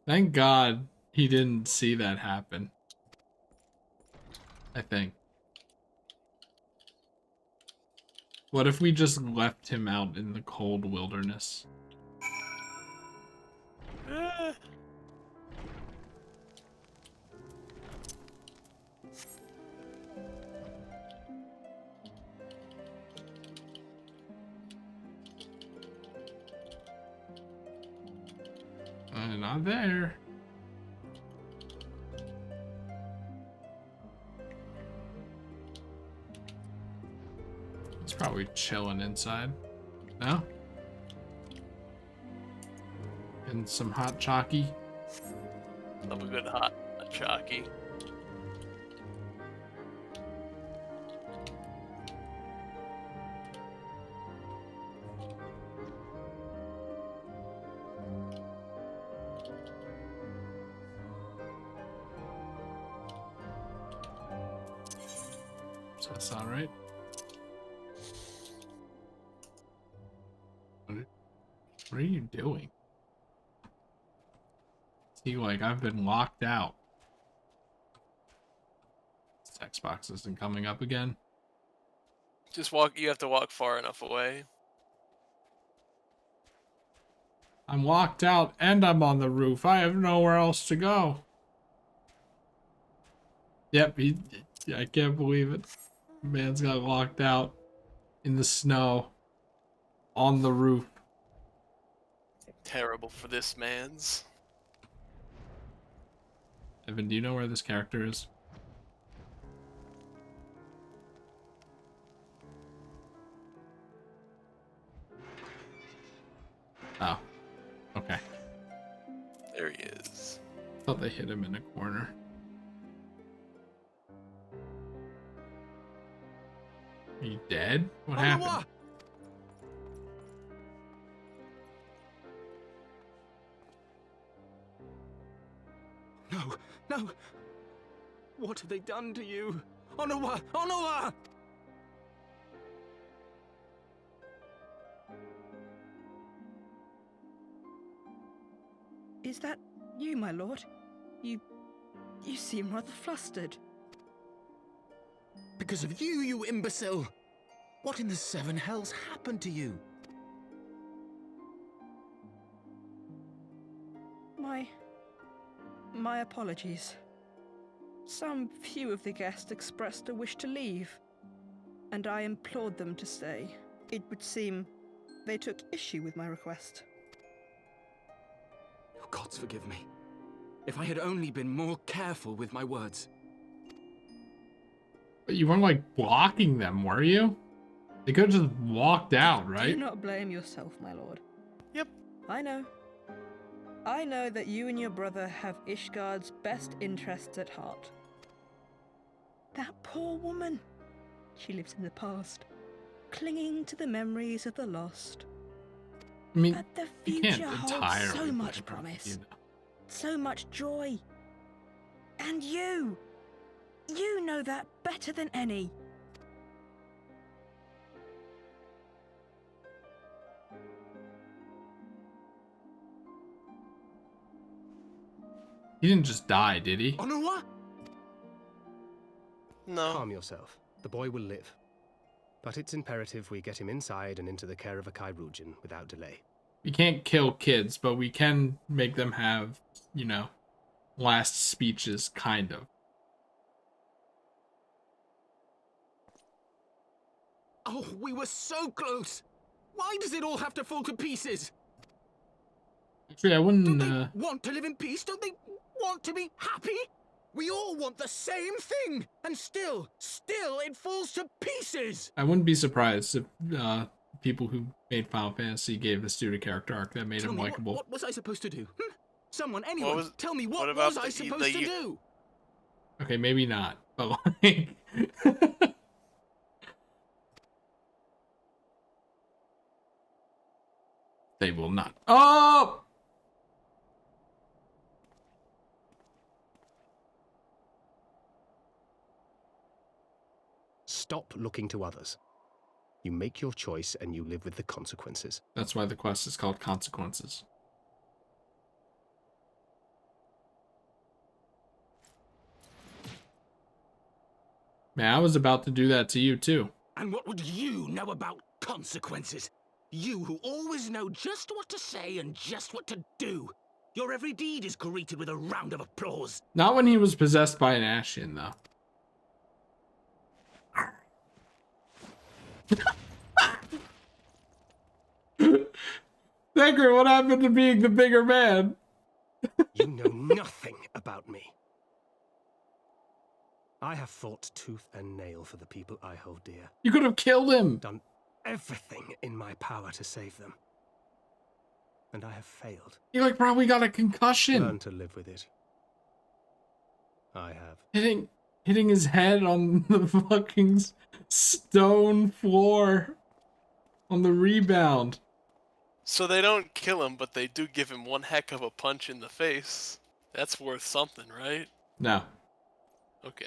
Speaker 1: Thank God he didn't see that happen. I think. What if we just left him out in the cold wilderness? Not there. He's probably chilling inside. No? Getting some hot chalky.
Speaker 2: Love a good hot chalky.
Speaker 1: That's all right. What are you doing? See, like, I've been locked out. This text box isn't coming up again.
Speaker 2: Just walk, you have to walk far enough away.
Speaker 1: I'm locked out and I'm on the roof. I have nowhere else to go. Yep, I can't believe it. Man's got locked out in the snow on the roof.
Speaker 2: Terrible for this man's.
Speaker 1: Evan, do you know where this character is? Oh, okay.
Speaker 2: There he is.
Speaker 1: Thought they hit him in a corner. Are you dead? What happened?
Speaker 9: No, no! What have they done to you? Onawa! Onawa!
Speaker 19: Is that you, my lord? You seem rather flustered.
Speaker 4: Because of you, you imbecile! What in the seven hells happened to you?
Speaker 19: My apologies. Some few of the guests expressed a wish to leave, and I implored them to stay. It would seem they took issue with my request.
Speaker 4: Oh, gods forgive me. If I had only been more careful with my words.
Speaker 1: But you weren't like blocking them, were you? They could have just walked out, right?
Speaker 19: Do not blame yourself, my lord.
Speaker 2: Yep.
Speaker 19: I know. I know that you and your brother have Ishgard's best interests at heart. That poor woman. She lives in the past, clinging to the memories of the lost.
Speaker 1: I mean,
Speaker 19: but the
Speaker 1: you
Speaker 19: future
Speaker 1: can't
Speaker 19: holds
Speaker 1: entirely
Speaker 19: so much
Speaker 1: blame her,
Speaker 19: promise,
Speaker 1: you know.
Speaker 19: so much joy. And you know that better than any.
Speaker 1: He didn't just die, did he?
Speaker 4: Onawa?
Speaker 2: No.
Speaker 10: Calm yourself. The boy will live. But it's imperative we get him inside and into the care of a Kairujin without delay.
Speaker 1: We can't kill kids, but we can make them have, you know, last speeches, kind of.
Speaker 4: Oh, we were so close! Why does it all have to fall to pieces?
Speaker 1: Actually, I wouldn't,
Speaker 4: Don't they want to live in peace? Don't they want to be happy? We all want the same thing! And still it falls to pieces!
Speaker 1: I wouldn't be surprised if people who made Final Fantasy gave this dude a character arc that made
Speaker 4: Tell
Speaker 1: him
Speaker 4: me,
Speaker 1: likable.
Speaker 4: what was I supposed to do?
Speaker 20: Someone, anyone, tell me what
Speaker 2: about
Speaker 20: was I supposed to do?
Speaker 1: Okay, maybe not, but like... They will not. Oh!
Speaker 10: Stop looking to others. You make your choice and you live with the consequences.
Speaker 1: That's why the quest is called Consequences. Man, I was about to do that to you too.
Speaker 20: And what would you know about consequences? You who always know just what to say and just what to do. Your every deed is greeted with a round of applause.
Speaker 1: Not when he was possessed by an Ashen, though. Thancred, what happened to being the bigger man?
Speaker 10: You know nothing about me. I have fought tooth and nail for the people I hold dear.
Speaker 1: You could have killed him.
Speaker 10: Done everything in my power to save them. And I have failed.
Speaker 1: He like probably got a concussion.
Speaker 10: Learn to live with it. I have.
Speaker 1: Hitting his head on the fucking stone floor on the rebound.
Speaker 2: So they don't kill him, but they do give him one heck of a punch in the face. That's worth something, right?
Speaker 1: No.
Speaker 2: Okay.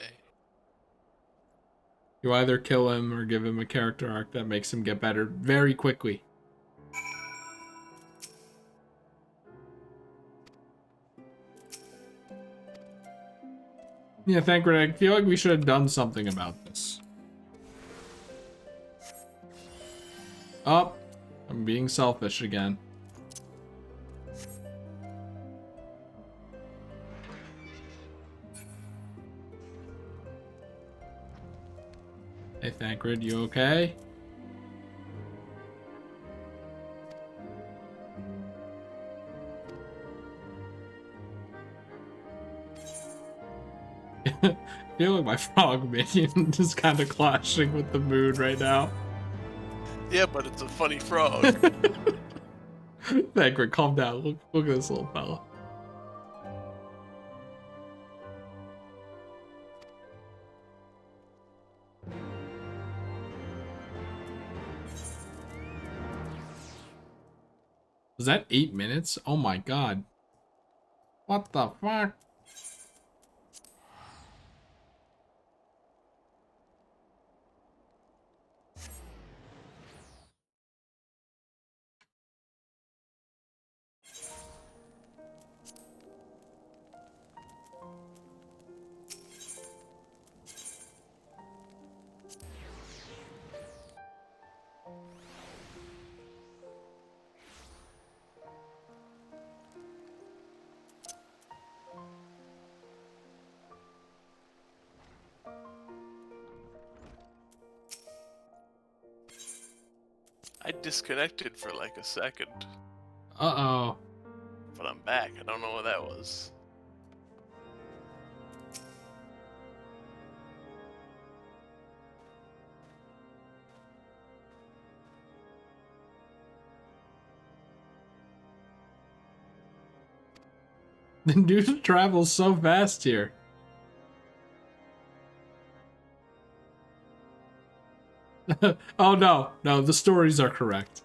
Speaker 1: You either kill him or give him a character arc that makes him get better very quickly. Yeah, Thancred, I feel like we should have done something about this. Oh, I'm being selfish again. Hey, Thancred, you okay? I feel like my frog minion is kind of clashing with the mood right now.
Speaker 2: Yeah, but it's a funny frog.
Speaker 1: Thancred, calm down. Look at this little fella. Was that 8 minutes? Oh my god. What the fuck?
Speaker 2: I disconnected for like a second.
Speaker 1: Uh-oh.
Speaker 2: But I'm back. I don't know what that was.
Speaker 1: The news travels so fast here. Oh no, no, the stories are correct.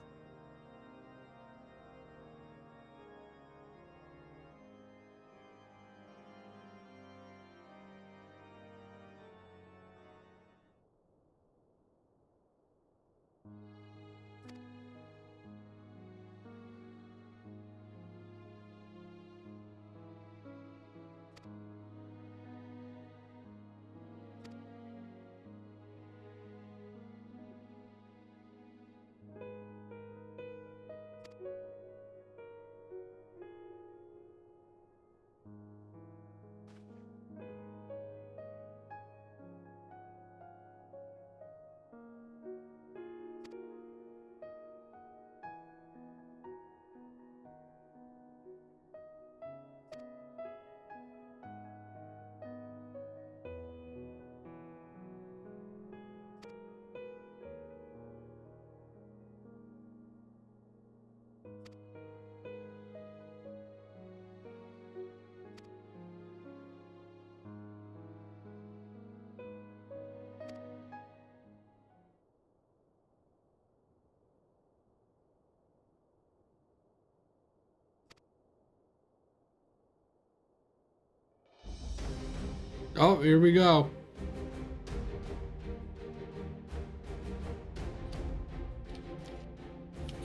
Speaker 1: Oh, here we go.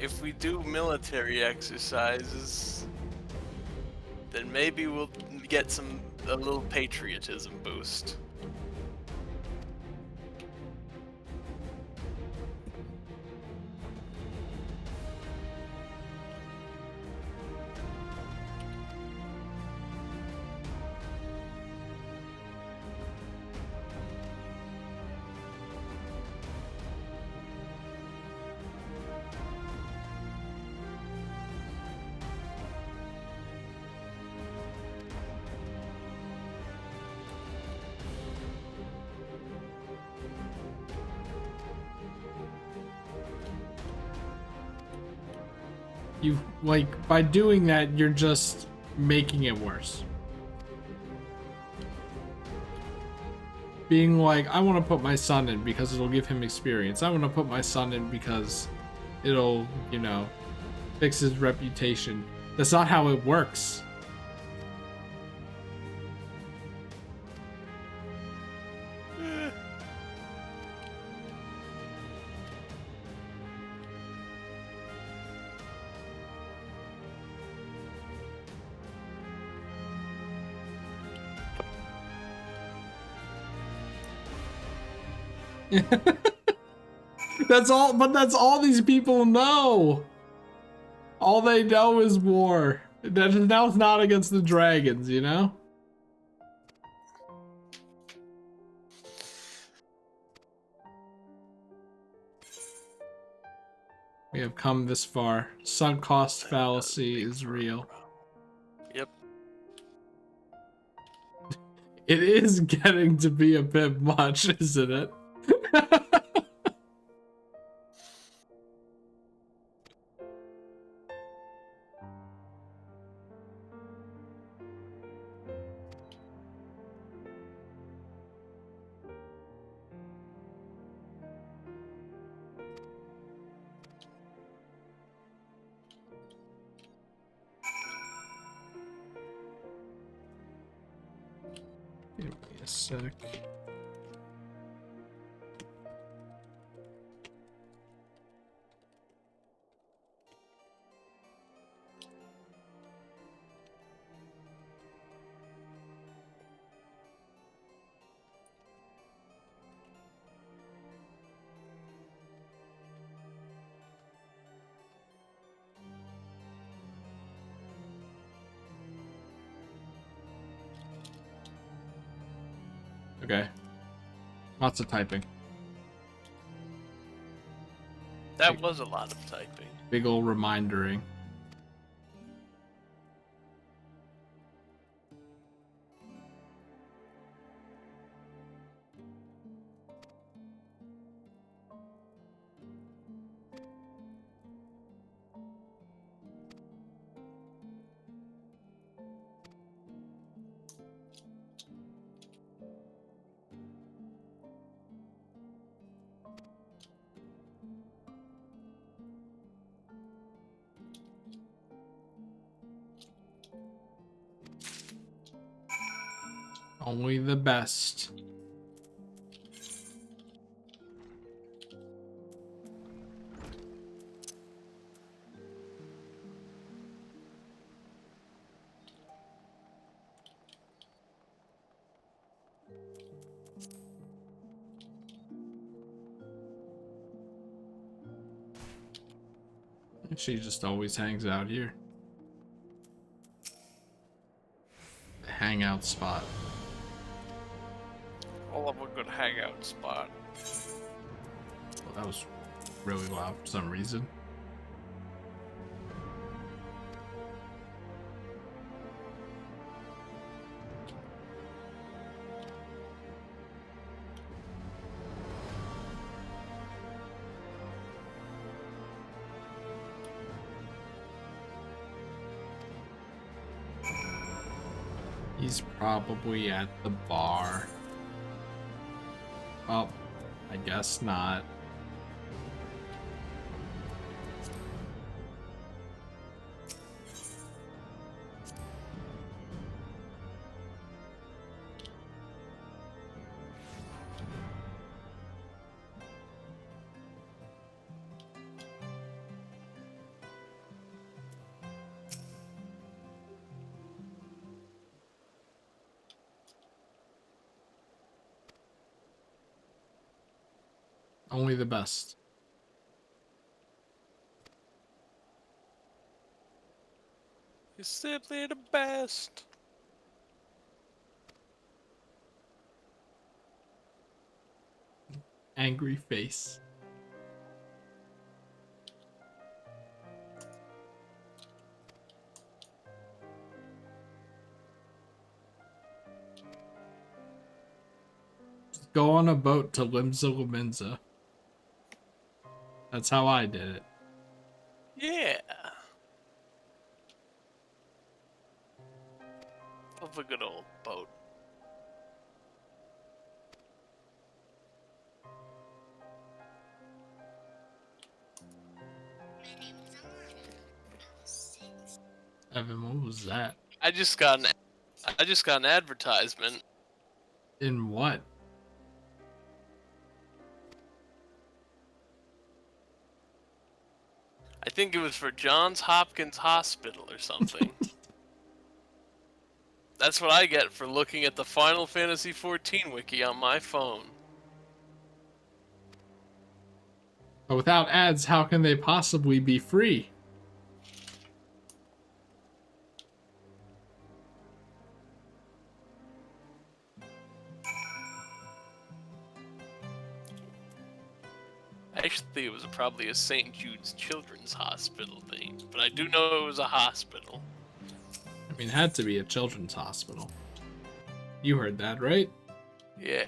Speaker 2: If we do military exercises, then maybe we'll get a little patriotism boost.
Speaker 1: You, like, by doing that, you're just making it worse. Being like, I want to put my son in because it'll give him experience. I want to put my son in because it'll, you know, fix his reputation. That's not how it works. That's all these people know. All they know is war. Now it's not against the dragons, you know? We have come this far. Sunk cost fallacy is real.
Speaker 2: Yep.
Speaker 1: It is getting to be a bit much, isn't it? Give me a sec. Okay. Lots of typing.
Speaker 2: That was a lot of typing.
Speaker 1: Big ol' remindering. Only the best. She just always hangs out here. The hangout spot.
Speaker 2: I love a good hangout spot.
Speaker 1: Well, that was really loud for some reason. He's probably at the bar. Well, I guess not. Only the best.
Speaker 2: You're simply the best.
Speaker 1: Angry face. Just go on a boat to Limsa Lominsa. That's how I did it.
Speaker 2: Yeah. Love a good old boat.
Speaker 1: Evan, what was that?
Speaker 2: I just got an advertisement.
Speaker 1: In what?
Speaker 2: I think it was for Johns Hopkins Hospital or something. That's what I get for looking at the Final Fantasy XIV wiki on my phone.
Speaker 1: But without ads, how can they possibly be free?
Speaker 2: Actually, it was probably a St. Jude's Children's Hospital thing, but I do know it was a hospital.
Speaker 1: I mean, it had to be a children's hospital. You heard that, right?
Speaker 2: Yeah.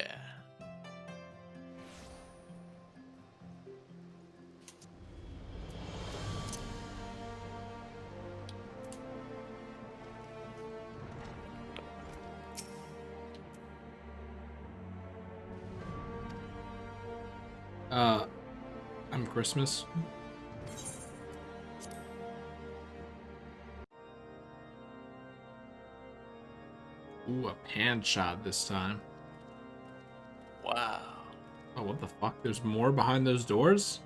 Speaker 1: I'm Christmas. Ooh, a pan shot this time.
Speaker 2: Wow.
Speaker 1: Oh, what the fuck? There's more behind those doors?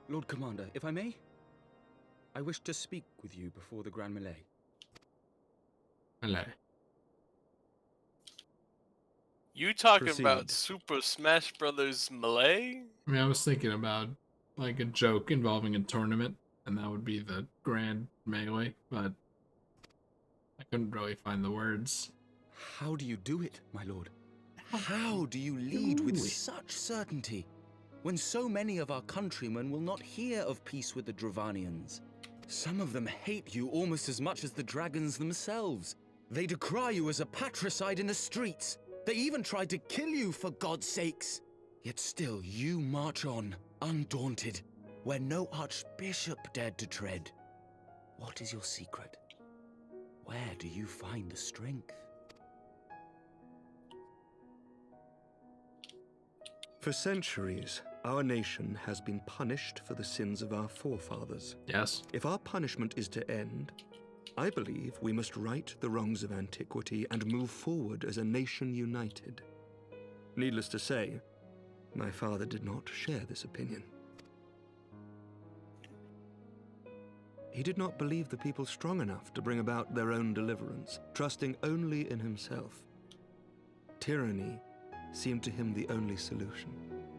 Speaker 4: Lord Commander, if I may? I wish to speak with you before the Grand Melee.
Speaker 1: Melee.
Speaker 2: You talking
Speaker 3: Proceed.
Speaker 2: about Super Smash Brothers Melee?
Speaker 1: I mean, I was thinking about like a joke involving a tournament, and that would be the Grand Melee, but I couldn't really find the words.
Speaker 4: How do you do it, my lord? How do you lead with such certainty, when so many of our countrymen will not hear of peace with the Dravanians? Some of them hate you almost as much as the dragons themselves. They decry you as a patricide in the streets. They even tried to kill you, for God's sakes. Yet still you march on, undaunted, where no archbishop dared to tread. What is your secret? Where do you find the strength?
Speaker 3: For centuries, our nation has been punished for the sins of our forefathers.
Speaker 1: Yes.
Speaker 3: If our punishment is to end, I believe we must right the wrongs of antiquity and move forward as a nation united. Needless to say, my father did not share this opinion. He did not believe the people strong enough to bring about their own deliverance, trusting only in himself. Tyranny seemed to him the only solution.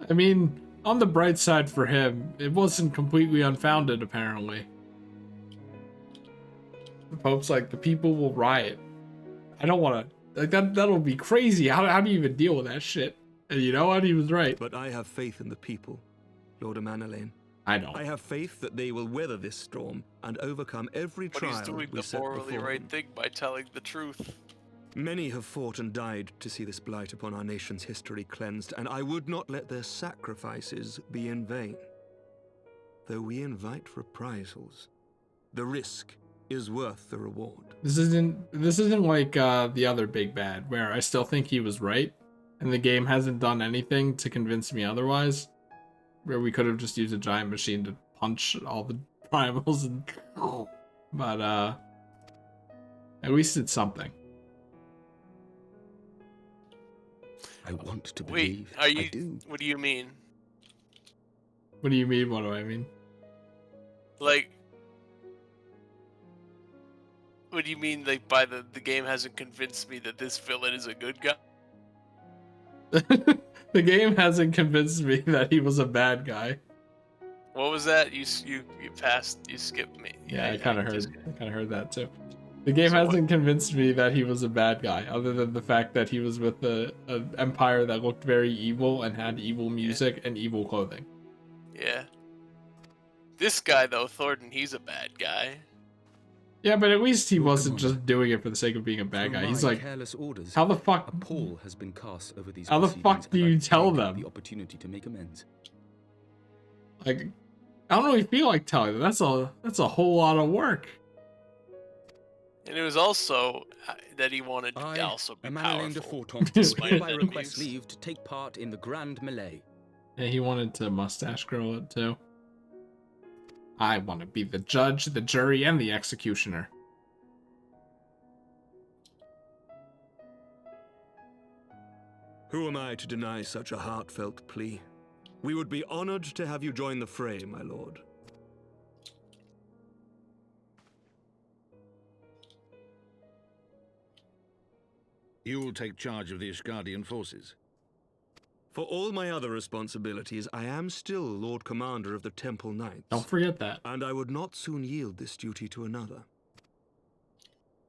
Speaker 1: I mean, on the bright side for him, it wasn't completely unfounded, apparently. The Pope's like, the people will riot. I don't want to, like, that'll be crazy. How do you even deal with that shit? And you know what? He was right.
Speaker 3: But I have faith in the people, Lord Amanalain.
Speaker 1: I don't.
Speaker 3: I have faith that they will weather this storm and overcome every
Speaker 2: But
Speaker 3: trial
Speaker 2: he's doing
Speaker 3: we
Speaker 2: the
Speaker 3: set
Speaker 2: morally
Speaker 3: before
Speaker 2: right
Speaker 3: them.
Speaker 2: thing by telling the truth.
Speaker 3: Many have fought and died to see this blight upon our nation's history cleansed, and I would not let their sacrifices be in vain. Though we invite reprisals, the risk is worth the reward.
Speaker 1: This isn't like the other big bad, where I still think he was right, and the game hasn't done anything to convince me otherwise. Where we could have just used a giant machine to punch all the primals, and but at least it's something.
Speaker 4: I want to
Speaker 2: Wait,
Speaker 4: believe.
Speaker 2: are you?
Speaker 4: I do.
Speaker 2: What do you mean?
Speaker 1: What do you mean? What do I mean?
Speaker 2: Like, what do you mean? Like, by the game hasn't convinced me that this villain is a good guy?
Speaker 1: The game hasn't convinced me that he was a bad guy.
Speaker 2: What was that? You passed. You skipped me.
Speaker 1: Yeah, I kind of heard that too. The game hasn't convinced me that he was a bad guy, other than the fact that he was with a empire that looked very evil and had evil music and evil clothing.
Speaker 2: Yeah. This guy though, Thornton, he's a bad guy.
Speaker 1: Yeah, but at least he wasn't just doing it for the sake of being a bad guy. He's like,
Speaker 4: careless orders,
Speaker 1: how the fuck?
Speaker 4: A pall has been cast over these.
Speaker 1: How the fuck do you tell them?
Speaker 4: The opportunity to make amends.
Speaker 1: Like, I don't really feel like telling them. That's a whole lot of work.
Speaker 2: And it was also that he wanted to also be powerful.
Speaker 4: Hereby request leave to take part in the grand melee.
Speaker 1: Yeah, he wanted to mustache curl it too. I want to be the judge, the jury, and the executioner.
Speaker 3: Who am I to deny such a heartfelt plea? We would be honored to have you join the fray, my lord.
Speaker 6: You will take charge of the Ishgardian forces.
Speaker 3: For all my other responsibilities, I am still Lord Commander of the Temple Knights.
Speaker 1: Don't forget that.
Speaker 3: And I would not soon yield this duty to another.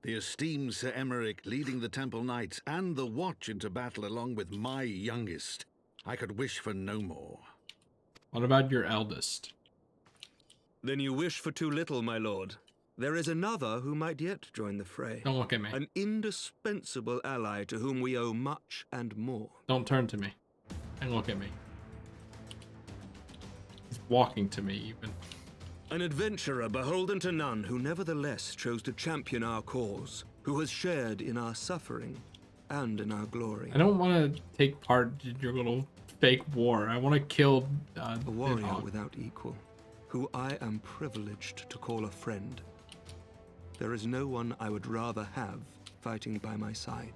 Speaker 6: The esteemed Sir Emeric leading the Temple Knights and the Watch into battle along with my youngest. I could wish for no more.
Speaker 1: What about your eldest?
Speaker 3: Then you wish for too little, my lord. There is another who might yet join the fray.
Speaker 1: Don't look at me.
Speaker 3: An indispensable ally to whom we owe much and more.
Speaker 1: Don't turn to me. And look at me. He's walking to me, even.
Speaker 3: An adventurer beholden to none, who nevertheless chose to champion our cause, who has shared in our suffering and in our glory.
Speaker 1: I don't want to take part in your little fake war. I want to kill
Speaker 3: a warrior without equal, who I am privileged to call a friend. There is no one I would rather have fighting by my side.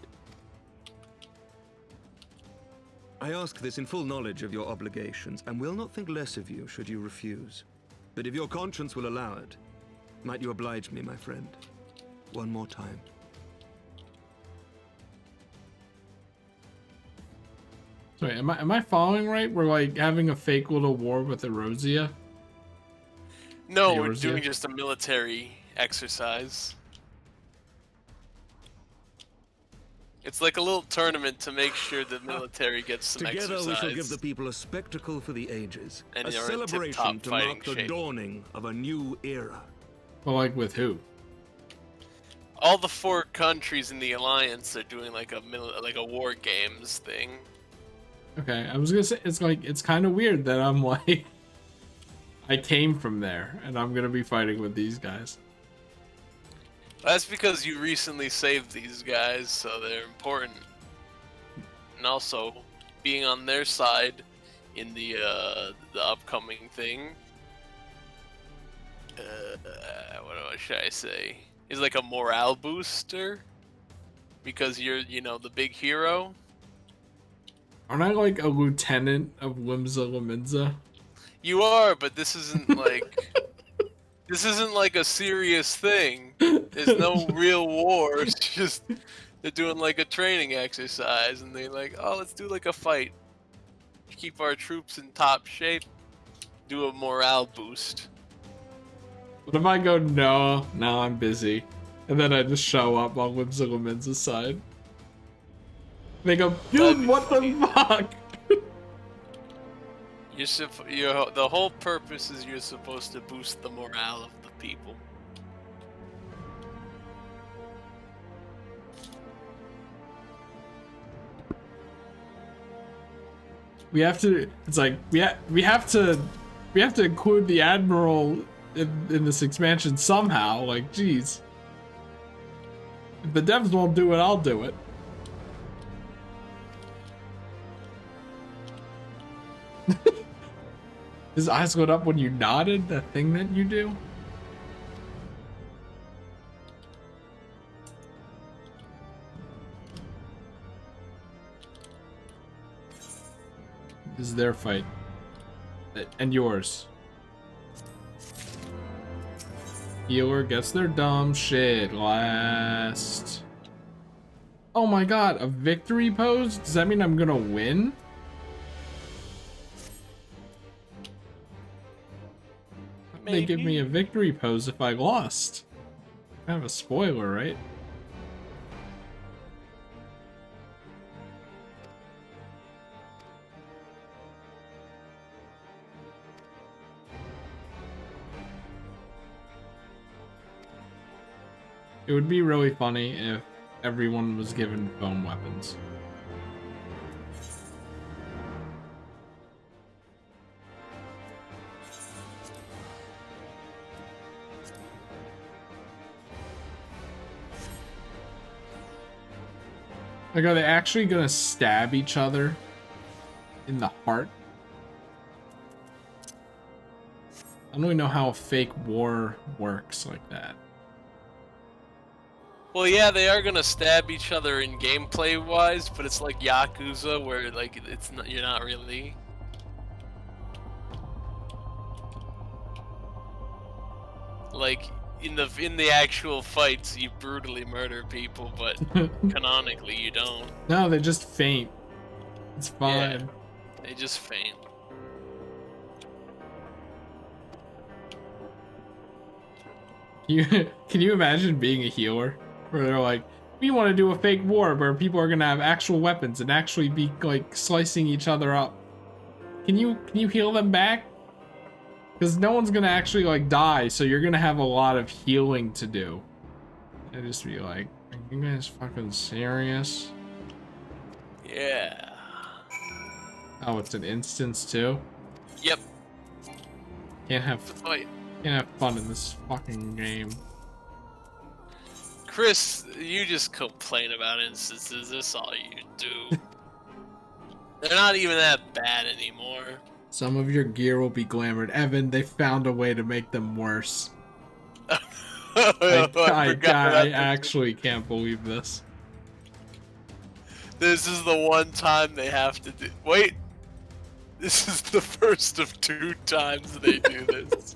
Speaker 3: I ask this in full knowledge of your obligations, and will not think less of you should you refuse. But if your conscience will allow it, might you oblige me, my friend, one more time?
Speaker 1: Sorry, am I following right? We're like having a fake little war with Eorzea?
Speaker 2: No, we're doing just a military exercise. It's like a little tournament to make sure the military gets some
Speaker 3: Together
Speaker 2: exercise.
Speaker 3: we shall give the people a spectacle for the ages.
Speaker 2: And
Speaker 3: a celebration to mark the dawning of a new era.
Speaker 1: Well, like with who?
Speaker 2: All the 4 countries in the alliance are doing like a war games thing.
Speaker 1: Okay, I was gonna say it's kind of weird that I'm like I came from there and I'm gonna be fighting with these guys.
Speaker 2: That's because you recently saved these guys, so they're important. And also, being on their side in the upcoming thing. What should I say? Is like a morale booster, because you're the big hero.
Speaker 1: Aren't I like a lieutenant of Limsa Lominsa?
Speaker 2: You are, but this isn't like this isn't like a serious thing. There's no real war. It's just they're doing like a training exercise, and they're like, oh, let's do like a fight. Keep our troops in top shape. Do a morale boost.
Speaker 1: What if I go, no, now I'm busy, and then I just show up on Limsa Lominsa's side? They go, dude, what the fuck?
Speaker 2: The whole purpose is you're supposed to boost the morale of the people.
Speaker 1: We have to. It's like we have to include the admiral in this expansion somehow. Like, geez, if the devs won't do it, I'll do it. His eyes lit up when you nodded, that thing that you do. This is their fight. And yours. Healer gets their dumb shit last. Oh my god, a victory pose? Does that mean I'm gonna win? They give me a victory pose if I lost. Kind of a spoiler, right? It would be really funny if everyone was given foam weapons. Like, are they actually gonna stab each other in the heart? I don't really know how a fake war works like that.
Speaker 2: Well, yeah, they are gonna stab each other in gameplay wise, but it's like Yakuza, where like it's not, you're not really. Like in the actual fights, you brutally murder people, but canonically you don't.
Speaker 1: No, they just faint. It's fine.
Speaker 2: Yeah, they just faint.
Speaker 1: Can you imagine being a healer? Where they're like, we want to do a fake war where people are gonna have actual weapons and actually be like slicing each other up. Can you heal them back? Because no one's gonna actually like die, so you're gonna have a lot of healing to do. I just be like, are you guys fucking serious?
Speaker 2: Yeah.
Speaker 1: Oh, it's an instance too?
Speaker 2: Yep.
Speaker 1: Can't have
Speaker 2: Fight.
Speaker 1: Can't have fun in this fucking game.
Speaker 2: Chris, you just complain about instances. That's all you do. They're not even that bad anymore.
Speaker 1: Some of your gear will be glamored. Evan, they found a way to make them worse. I actually can't believe this.
Speaker 2: This is the one time they have to do. Wait! This is the first of 2 times they do this.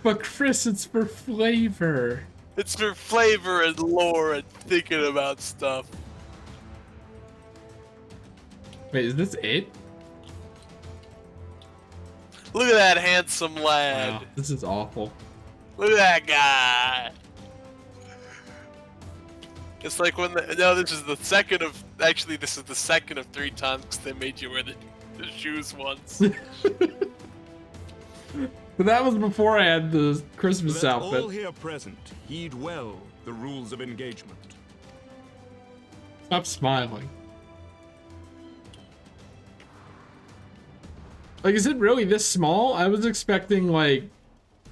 Speaker 1: But Chris, it's for flavor.
Speaker 2: It's for flavor and lore and thinking about stuff.
Speaker 1: Wait, is this it?
Speaker 2: Look at that handsome lad.
Speaker 1: Wow, this is awful.
Speaker 2: Look at that guy. It's like when this is the second of, actually this is the second of 3 times because they made you wear the shoes once.
Speaker 1: But that was before I had the Christmas
Speaker 3: Let
Speaker 1: outfit.
Speaker 3: all here present heed well the rules of engagement.
Speaker 1: Stop smiling. Like, is it really this small? I was expecting, like,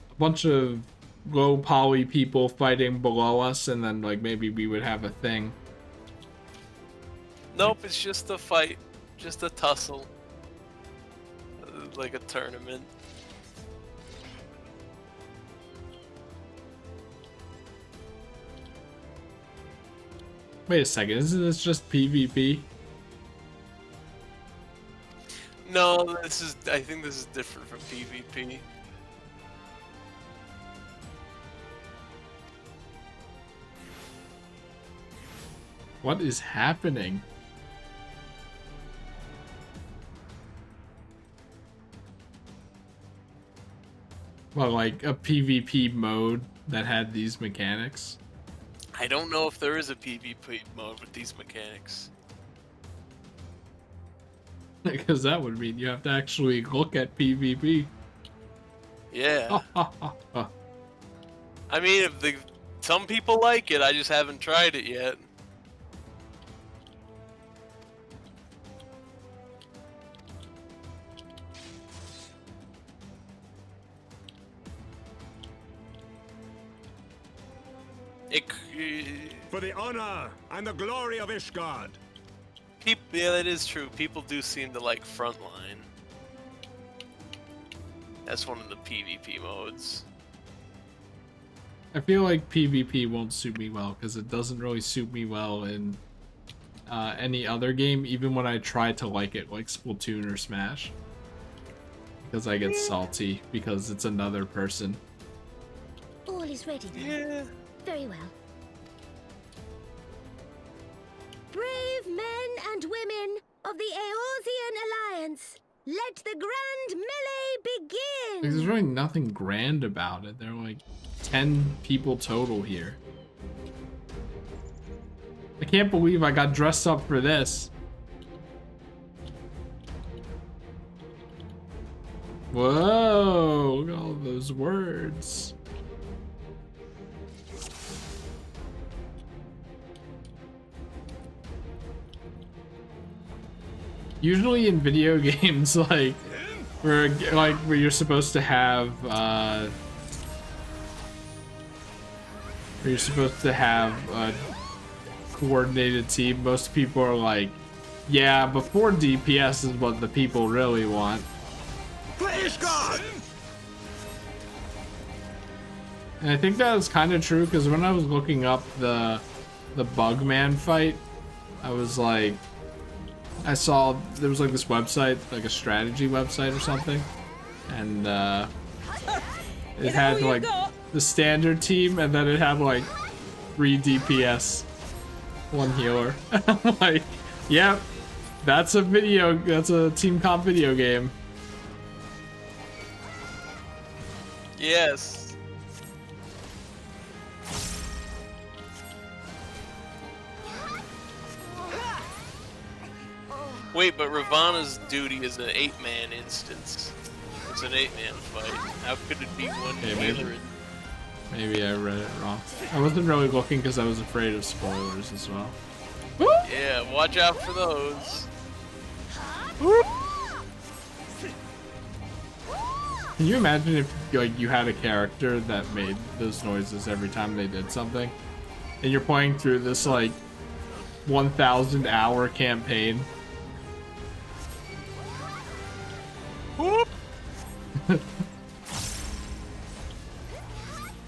Speaker 1: a bunch of low poly people fighting below us, and then, like, maybe we would have a thing.
Speaker 2: Nope, it's just a fight. Just a tussle. Like a tournament.
Speaker 1: Wait a second, isn't this just PvP?
Speaker 2: No, I think this is different from PvP.
Speaker 1: What is happening? Well, like a PvP mode that had these mechanics?
Speaker 2: I don't know if there is a PvP mode with these mechanics.
Speaker 1: Because that would mean you have to actually look at PvP.
Speaker 2: Yeah. I mean, some people like it, I just haven't tried it yet.
Speaker 3: For the honor and the glory of Ishgard.
Speaker 2: Yeah, that is true. People do seem to like Frontline. That's one of the PvP modes.
Speaker 1: I feel like PvP won't suit me well because it doesn't really suit me well in any other game, even when I try to like it, like Splatoon or Smash. Because I get salty because it's another person.
Speaker 21: is ready then?
Speaker 2: Yeah.
Speaker 21: Very well. Brave men and women of the Eorzean Alliance, let the grand melee begin!
Speaker 1: Like, there's really nothing grand about it. There are like 10 people total here. I can't believe I got dressed up for this. Whoa, look at all those words. Usually in video games, like where you're supposed to have a coordinated team, most people are like, yeah, before DPS is what the people really want.
Speaker 20: Ishgard!
Speaker 1: And I think that was kind of true, because when I was looking up the Bugman fight, I was like, I saw there was like this website, like a strategy website or something, and it had like the standard team, and then it had like 3 DPS, 1 healer. I'm like, yep, that's a team comp video game.
Speaker 2: Yes. Wait, but Ravana's duty is an 8-man instance. It's an 8-man fight. How could it be one healer?
Speaker 1: Maybe I read it wrong. I wasn't really looking because I was afraid of spoilers as well.
Speaker 2: Yeah, watch out for those.
Speaker 1: Can you imagine if like you had a character that made those noises every time they did something, and you're playing through this like 1,000-hour campaign?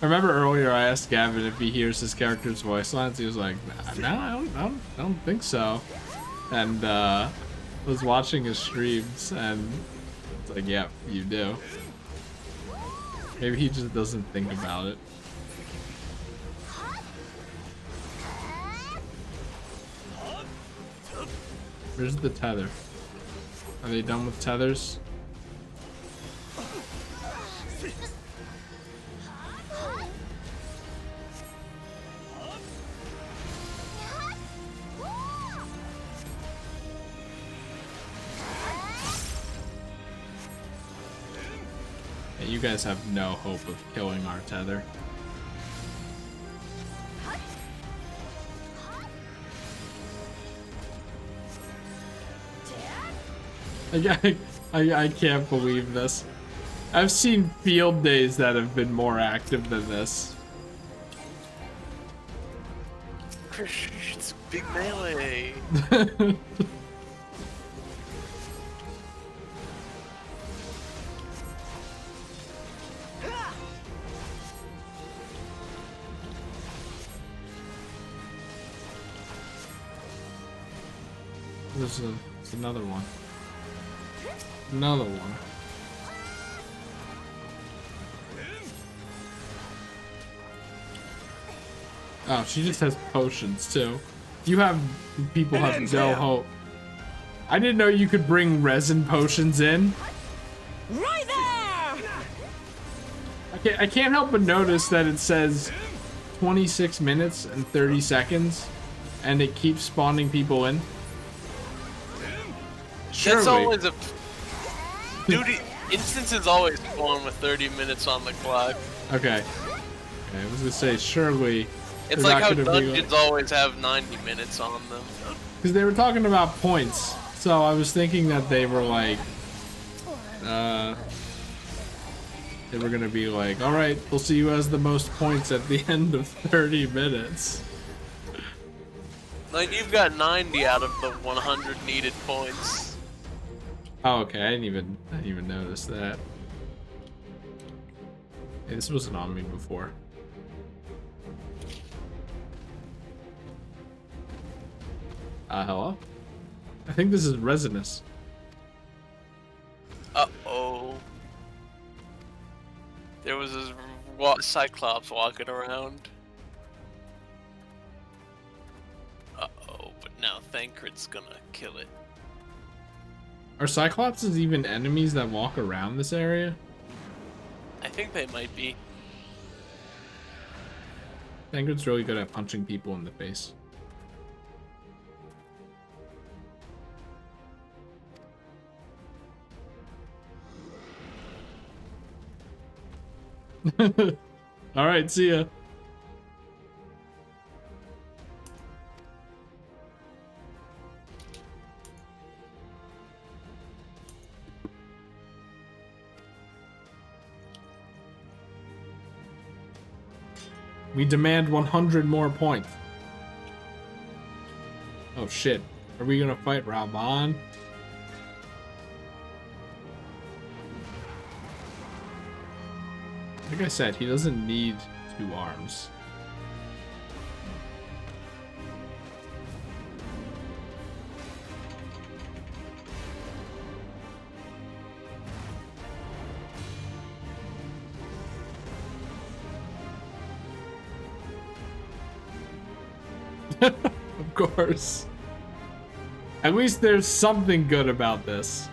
Speaker 1: I remember earlier I asked Gavin if he hears his character's voice lines. He was like, "No, I don't think so." And was watching his streams, and it's like, "Yeah, you do." Maybe he just doesn't think about it. Where's the tether? Are they done with tethers? Yeah, you guys have no hope of killing our tether. I can't believe this. I've seen field days that have been more active than this.
Speaker 2: It's big melee.
Speaker 1: There's another one. Another one. Oh, she just has potions too. People have no hope. I didn't know you could bring resin potions in.
Speaker 21: Right there!
Speaker 1: I can't help but notice that it says 26 minutes and 30 seconds, and it keeps spawning people in. Surely.
Speaker 2: That's always a duty. Instances always spawn with 30 minutes on the clock.
Speaker 1: Okay. I was gonna say surely.
Speaker 2: It's like how dungeons always have 90 minutes on them.
Speaker 1: Because they were talking about points, so I was thinking that they were like, they were gonna be like, all right, we'll see who has the most points at the end of 30 minutes.
Speaker 2: Like you've got 90 out of the 100 needed points.
Speaker 1: Oh, okay. I didn't even notice that. Hey, this wasn't on me before. Hello? I think this is Resinus.
Speaker 2: Uh-oh. There was this Cyclops walking around. Uh-oh, but now Thancred's gonna kill it.
Speaker 1: Are Cyclopses even enemies that walk around this area?
Speaker 2: I think they might be.
Speaker 1: Thancred's really good at punching people in the face. All right, see ya. We demand 100 more points. Oh shit. Are we gonna fight Raubahn? Like I said, he doesn't need 2 arms. Of course. At least there's something good about this.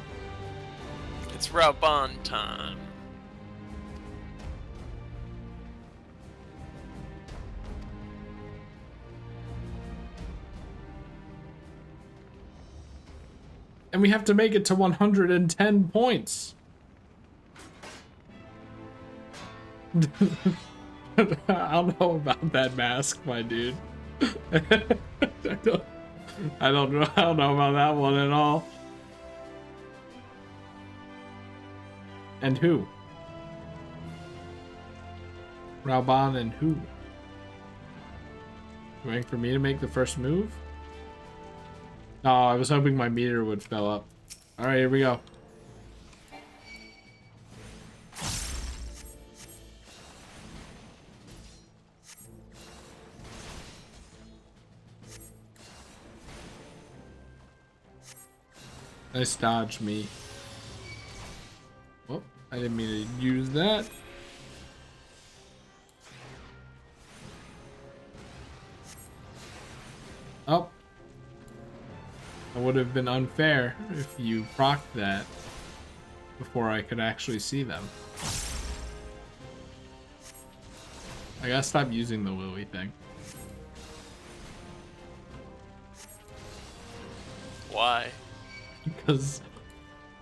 Speaker 2: It's Raubahn time.
Speaker 1: And we have to make it to 110 points. I don't know about that mask, my dude. I don't know about that one at all. And who? Raubahn and who? Waiting for me to make the first move? Oh, I was hoping my meter would fill up. Alright, here we go. Nice dodge, me. Oh, I didn't mean to use that. Oh. That would have been unfair if you procced that before I could actually see them. I gotta stop using the Lily thing.
Speaker 2: Why?
Speaker 1: Because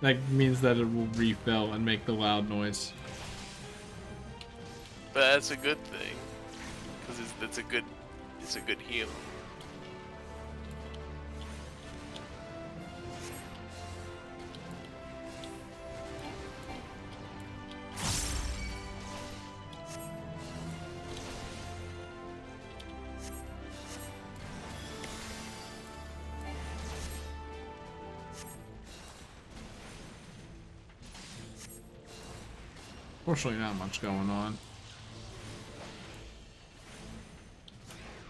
Speaker 1: that means that it will refill and make the loud noise.
Speaker 2: But that's a good thing, because it's a good heal.
Speaker 1: Fortunately, not much going on.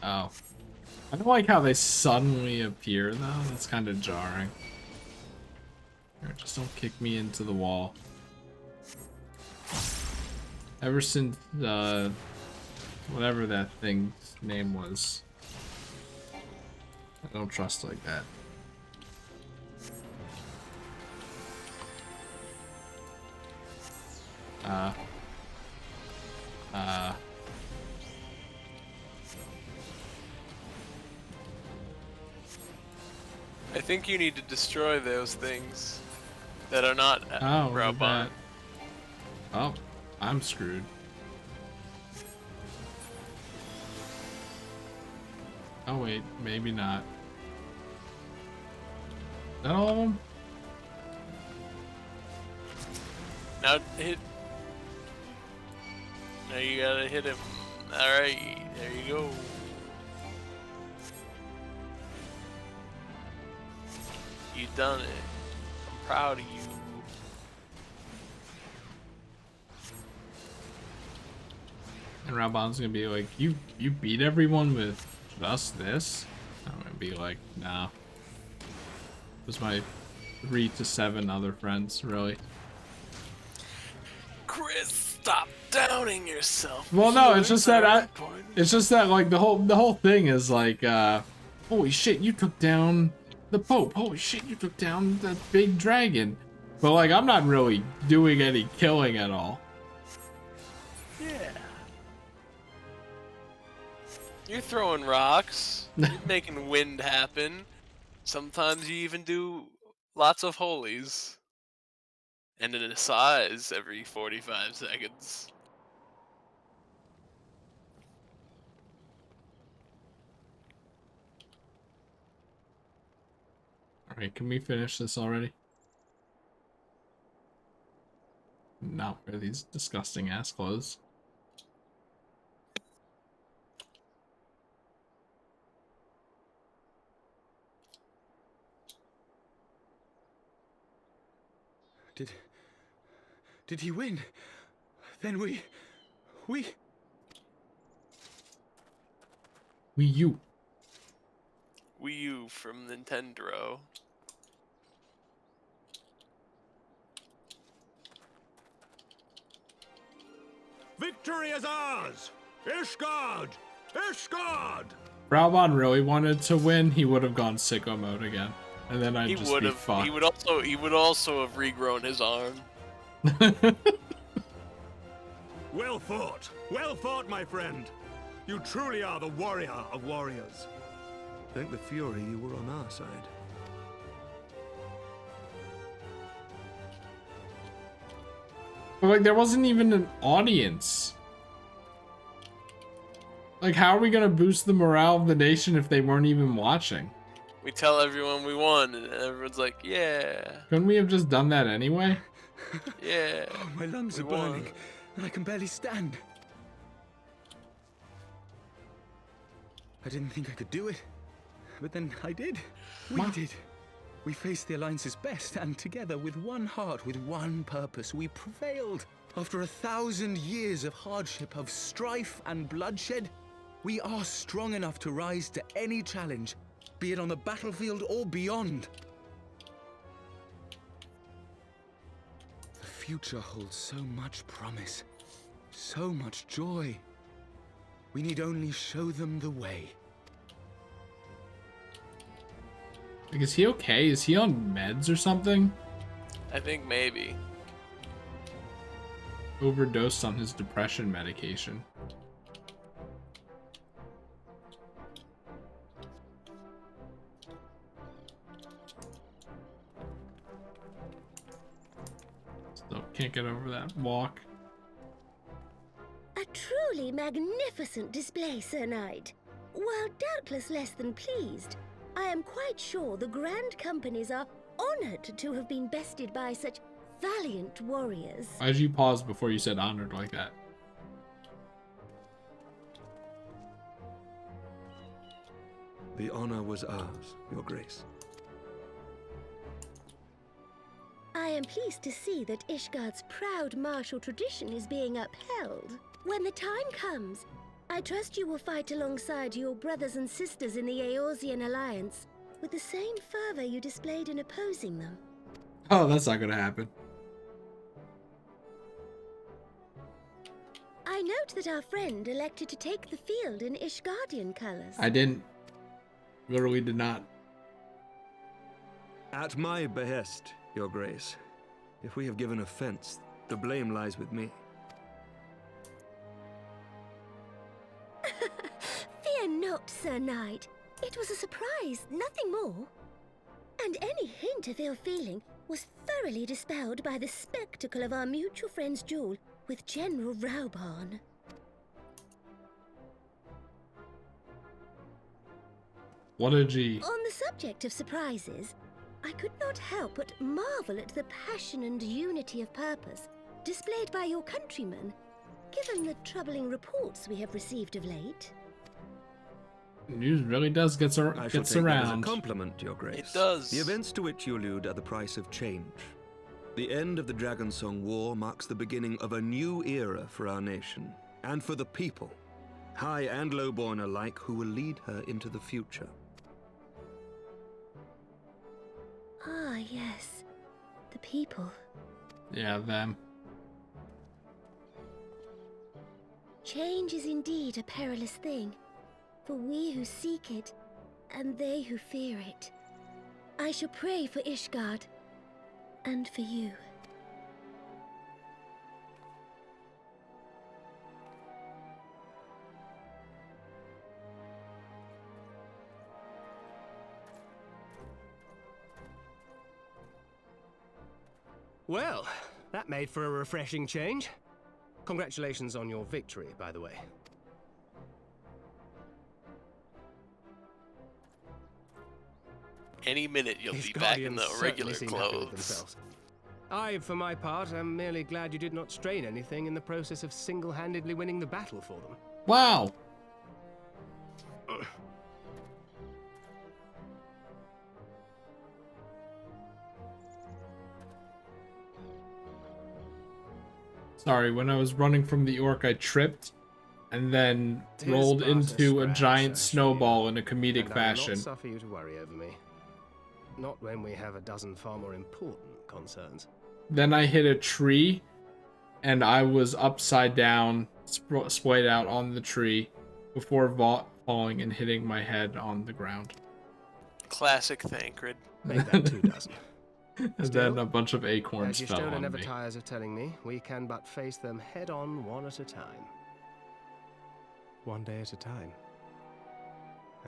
Speaker 1: Oh. I don't like how they suddenly appear, though. That's kind of jarring. Here, just don't kick me into the wall. Ever since, whatever that thing's name was, I don't trust like that.
Speaker 2: I think you need to destroy those things that are not Raubahn.
Speaker 1: Oh, I'm screwed. Oh wait, maybe not. Is that all of them?
Speaker 2: Now hit. Now you gotta hit him. Alright, there you go. You done it. I'm proud of you.
Speaker 1: And Raubahn's gonna be like, you beat everyone with just this? I'm gonna be like, nah. It was my 3 to 7 other friends, really.
Speaker 2: Crystal! Stop downing yourself.
Speaker 1: Well, no, it's just that
Speaker 2: Important.
Speaker 1: it's just that like the whole thing is like, holy shit, you took down the Pope. Holy shit, you took down that big dragon. But like, I'm not really doing any killing at all.
Speaker 2: Yeah. You're throwing rocks. You're making wind happen. Sometimes you even do lots of holies. And in a size every 45 seconds.
Speaker 1: Alright, can we finish this already? Not wear these disgusting ass clothes.
Speaker 4: Did he win? Then we...
Speaker 1: Wii U.
Speaker 2: Wii U from Nintendo.
Speaker 18: Victory is ours! Ishgard! Ishgard!
Speaker 1: If Raubon really wanted to win, he would have gone sicko mode again. And then I'd just be fucked.
Speaker 2: He would also have regrown his arm.
Speaker 18: Well fought, my friend. You truly are the warrior of warriors.
Speaker 3: Thank the Fury you were on our side.
Speaker 1: But like, there wasn't even an audience. Like, how are we gonna boost the morale of the nation if they weren't even watching?
Speaker 2: We tell everyone we won, and everyone's like, yeah.
Speaker 1: Couldn't we have just done that anyway?
Speaker 2: Yeah.
Speaker 4: Oh, my lungs
Speaker 2: we
Speaker 4: are
Speaker 2: won.
Speaker 4: burning, and I can barely stand. I didn't think I could do it, but then I did. We did. We faced the Alliance's best, and together, with one heart, with one purpose, we prevailed. After 1,000 years of hardship, of strife and bloodshed, we are strong enough to rise to any challenge, be it on the battlefield or beyond. The future holds so much promise, so much joy. We need only show them the way.
Speaker 1: Like, is he okay? Is he on meds or something?
Speaker 2: I think maybe.
Speaker 1: Overdosed on his depression medication. Still can't get over that walk.
Speaker 21: A truly magnificent display, Sir Knight. While doubtless less than pleased, I am quite sure the Grand Companies are honored to have been bested by such valiant warriors.
Speaker 1: Why did you pause before you said honored like that?
Speaker 3: The honor was ours, Your Grace.
Speaker 21: I am pleased to see that Ishgard's proud martial tradition is being upheld. When the time comes, I trust you will fight alongside your brothers and sisters in the Eorzean Alliance with the same fervor you displayed in opposing them.
Speaker 1: Oh, that's not gonna happen.
Speaker 21: I note that our friend elected to take the field in Ishgardian colors.
Speaker 1: I didn't. Literally did not.
Speaker 3: At my behest, Your Grace. If we have given offense, the blame lies with me.
Speaker 21: Fear not, Sir Knight. It was a surprise, nothing more. And any hint of ill feeling was thoroughly dispelled by the spectacle of our mutual friend's duel with General Raubon.
Speaker 1: What a G.
Speaker 21: On the subject of surprises, I could not help but marvel at the passion and unity of purpose displayed by your countrymen, given the troubling reports we have received of late.
Speaker 1: News really does gets
Speaker 3: I shall take that as a
Speaker 1: around.
Speaker 3: compliment, Your Grace.
Speaker 2: It does.
Speaker 3: The events to which you allude are the price of change. The end of the Dragonsong War marks the beginning of a new era for our nation, and for the people, high and lowborn alike, who will lead her into the future.
Speaker 21: Ah, yes. The people.
Speaker 1: Yeah, them.
Speaker 21: Change is indeed a perilous thing, for we who seek it, and they who fear it. I shall pray for Ishgard, and for you.
Speaker 10: Well, that made for a refreshing change. Congratulations on your victory, by the way.
Speaker 2: Any minute you'll
Speaker 10: These
Speaker 2: be back in
Speaker 10: Guardians
Speaker 2: the
Speaker 10: certainly
Speaker 2: regular
Speaker 10: seem happy with
Speaker 2: clothes.
Speaker 10: themselves. I, for my part, am merely glad you did not strain anything in the process of single-handedly winning the battle for them.
Speaker 1: Wow. Sorry, when I was running from the orc, I tripped and then rolled into a giant snowball in a comedic
Speaker 10: And
Speaker 1: fashion.
Speaker 10: I will not suffer you to worry over me. Not when we have a dozen far more important concerns.
Speaker 1: Then I hit a tree, and I was upside down, splayed out on the tree, before falling and hitting my head on the ground.
Speaker 2: Classic Thancred.
Speaker 10: Make that 2 dozen.
Speaker 1: And
Speaker 10: Still,
Speaker 1: then a bunch of acorns
Speaker 10: as your
Speaker 1: fell
Speaker 10: stoner
Speaker 1: on
Speaker 10: never
Speaker 1: me.
Speaker 10: tires of telling me, we can but face them head-on, one at a time. One day at a time.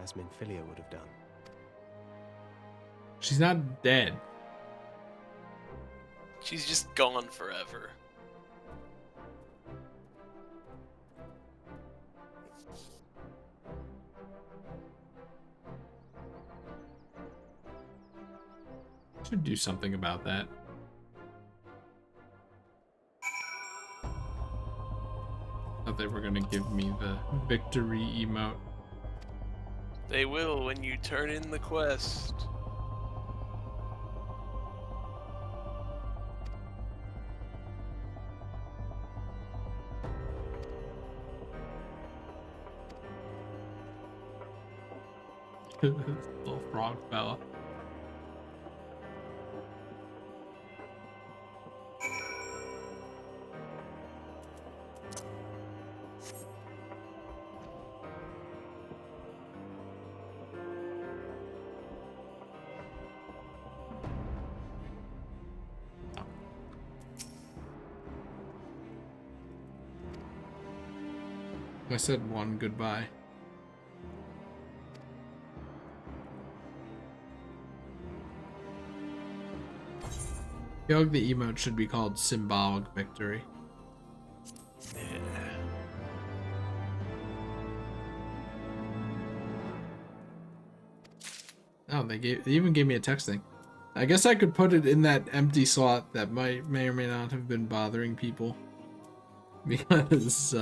Speaker 10: As Minfilia would have done.
Speaker 1: She's not dead.
Speaker 2: She's just gone forever.
Speaker 1: Should do something about that. Thought they were gonna give me the victory emote.
Speaker 2: They will when you turn in the quest.
Speaker 1: Little frog fella. I said one goodbye. I feel like the emote should be called symbolic victory. Oh, they even gave me a text thing. I guess I could put it in that empty slot that may or may not have been bothering people. Because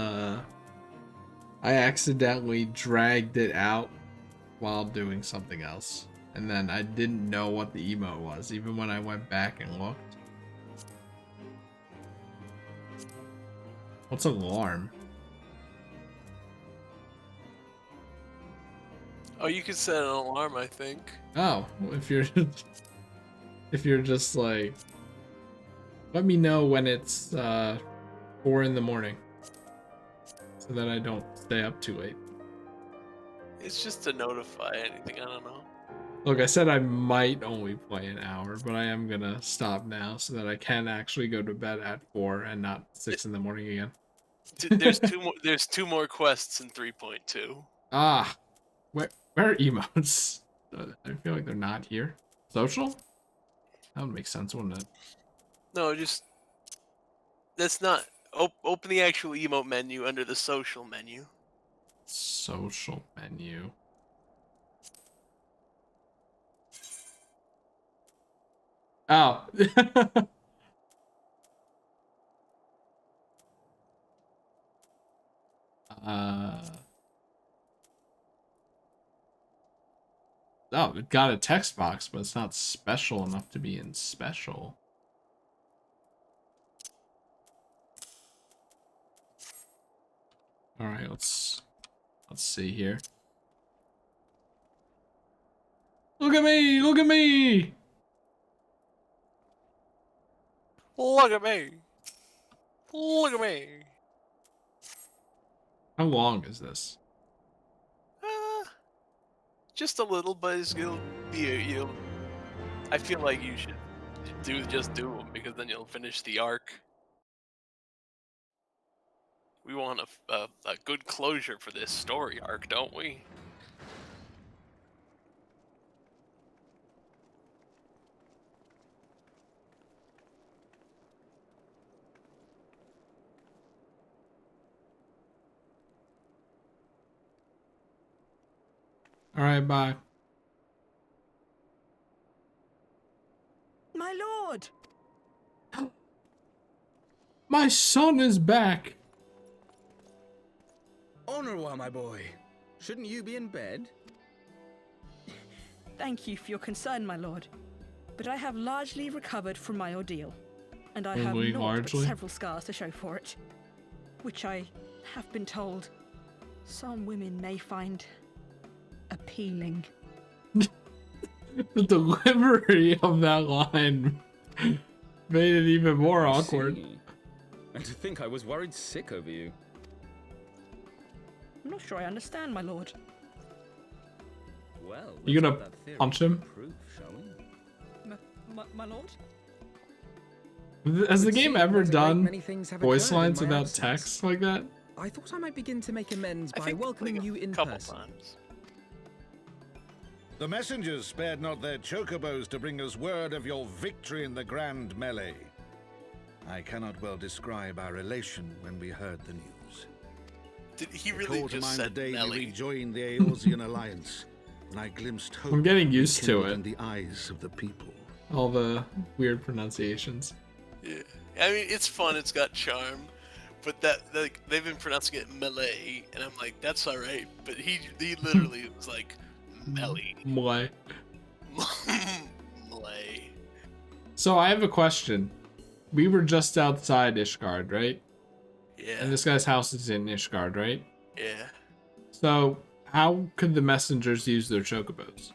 Speaker 1: I accidentally dragged it out while doing something else. And then I didn't know what the emote was, even when I went back and looked. What's alarm?
Speaker 2: Oh, you could set an alarm, I think.
Speaker 1: Oh, if you're if you're just like, let me know when it's 4 in the morning, so that I don't stay up too late.
Speaker 2: It's just to notify anything, I don't know.
Speaker 1: Look, I said I might only play an hour, but I am gonna stop now so that I can actually go to bed at 4 and not 6 in the morning again.
Speaker 2: There's two more. There's 2 more quests in 3.2.
Speaker 1: Ah, where are emotes? I feel like they're not here. Social? That would make sense, wouldn't it?
Speaker 2: No, just that's not. Open the actual emote menu under the social menu.
Speaker 1: Social menu. Oh. Oh, it got a text box, but it's not special enough to be in special. All right, let's see here. Look at me! Look at me!
Speaker 2: Look at me! Look at me!
Speaker 1: How long is this?
Speaker 2: Just a little, but you'll be I feel like you should do them because then you'll finish the arc. We want a good closure for this story arc, don't we?
Speaker 1: All right, bye.
Speaker 19: My lord!
Speaker 1: My son is back.
Speaker 4: Honorwa, my boy. Shouldn't you be in bed?
Speaker 19: Thank you for your concern, my lord. But I have largely recovered from my ordeal. And I have
Speaker 1: Only
Speaker 19: not
Speaker 1: largely?
Speaker 19: but several scars to show for it. Which I have been told some women may find appealing.
Speaker 1: The delivery of that line made it even more awkward.
Speaker 4: See. And to think I was worried sick over you.
Speaker 19: I'm not sure I understand, my lord.
Speaker 4: Well,
Speaker 1: You
Speaker 4: let's
Speaker 1: gonna
Speaker 4: put that theory
Speaker 1: punch
Speaker 4: to
Speaker 1: him?
Speaker 4: proof, shall we?
Speaker 19: My lord?
Speaker 1: Has the
Speaker 11: Would
Speaker 1: game
Speaker 11: seem
Speaker 1: ever
Speaker 11: that a great
Speaker 1: done
Speaker 11: many things have
Speaker 1: voice
Speaker 11: occurred in
Speaker 1: lines
Speaker 11: my
Speaker 1: without
Speaker 11: absence.
Speaker 1: text like that?
Speaker 11: I thought I might begin to make amends
Speaker 2: I
Speaker 11: by
Speaker 2: think,
Speaker 11: welcoming
Speaker 2: like,
Speaker 11: you
Speaker 2: a
Speaker 11: in
Speaker 2: couple
Speaker 11: person.
Speaker 2: times.
Speaker 6: The messengers spared not their chocobos to bring us word of your victory in the grand melee. I cannot well describe our elation when we heard the news.
Speaker 2: Did he
Speaker 6: It
Speaker 2: really
Speaker 6: called to
Speaker 2: just
Speaker 6: mind the
Speaker 2: said
Speaker 6: day
Speaker 2: Nelly?
Speaker 6: we rejoined the Eorzean alliance, when I glimpsed hope
Speaker 1: I'm getting used to
Speaker 6: rekindled
Speaker 1: it.
Speaker 6: in the eyes of the people.
Speaker 1: All the weird pronunciations.
Speaker 2: Yeah, I mean it's fun. It's got charm, but that like they've been pronouncing it melee, and I'm like, that's all right. But he literally was like melee.
Speaker 1: Melee.
Speaker 2: Melee.
Speaker 1: So I have a question. We were just outside Ishgard, right?
Speaker 2: Yeah.
Speaker 1: And this guy's house is in Ishgard, right?
Speaker 2: Yeah.
Speaker 1: So how could the messengers use their chocobos?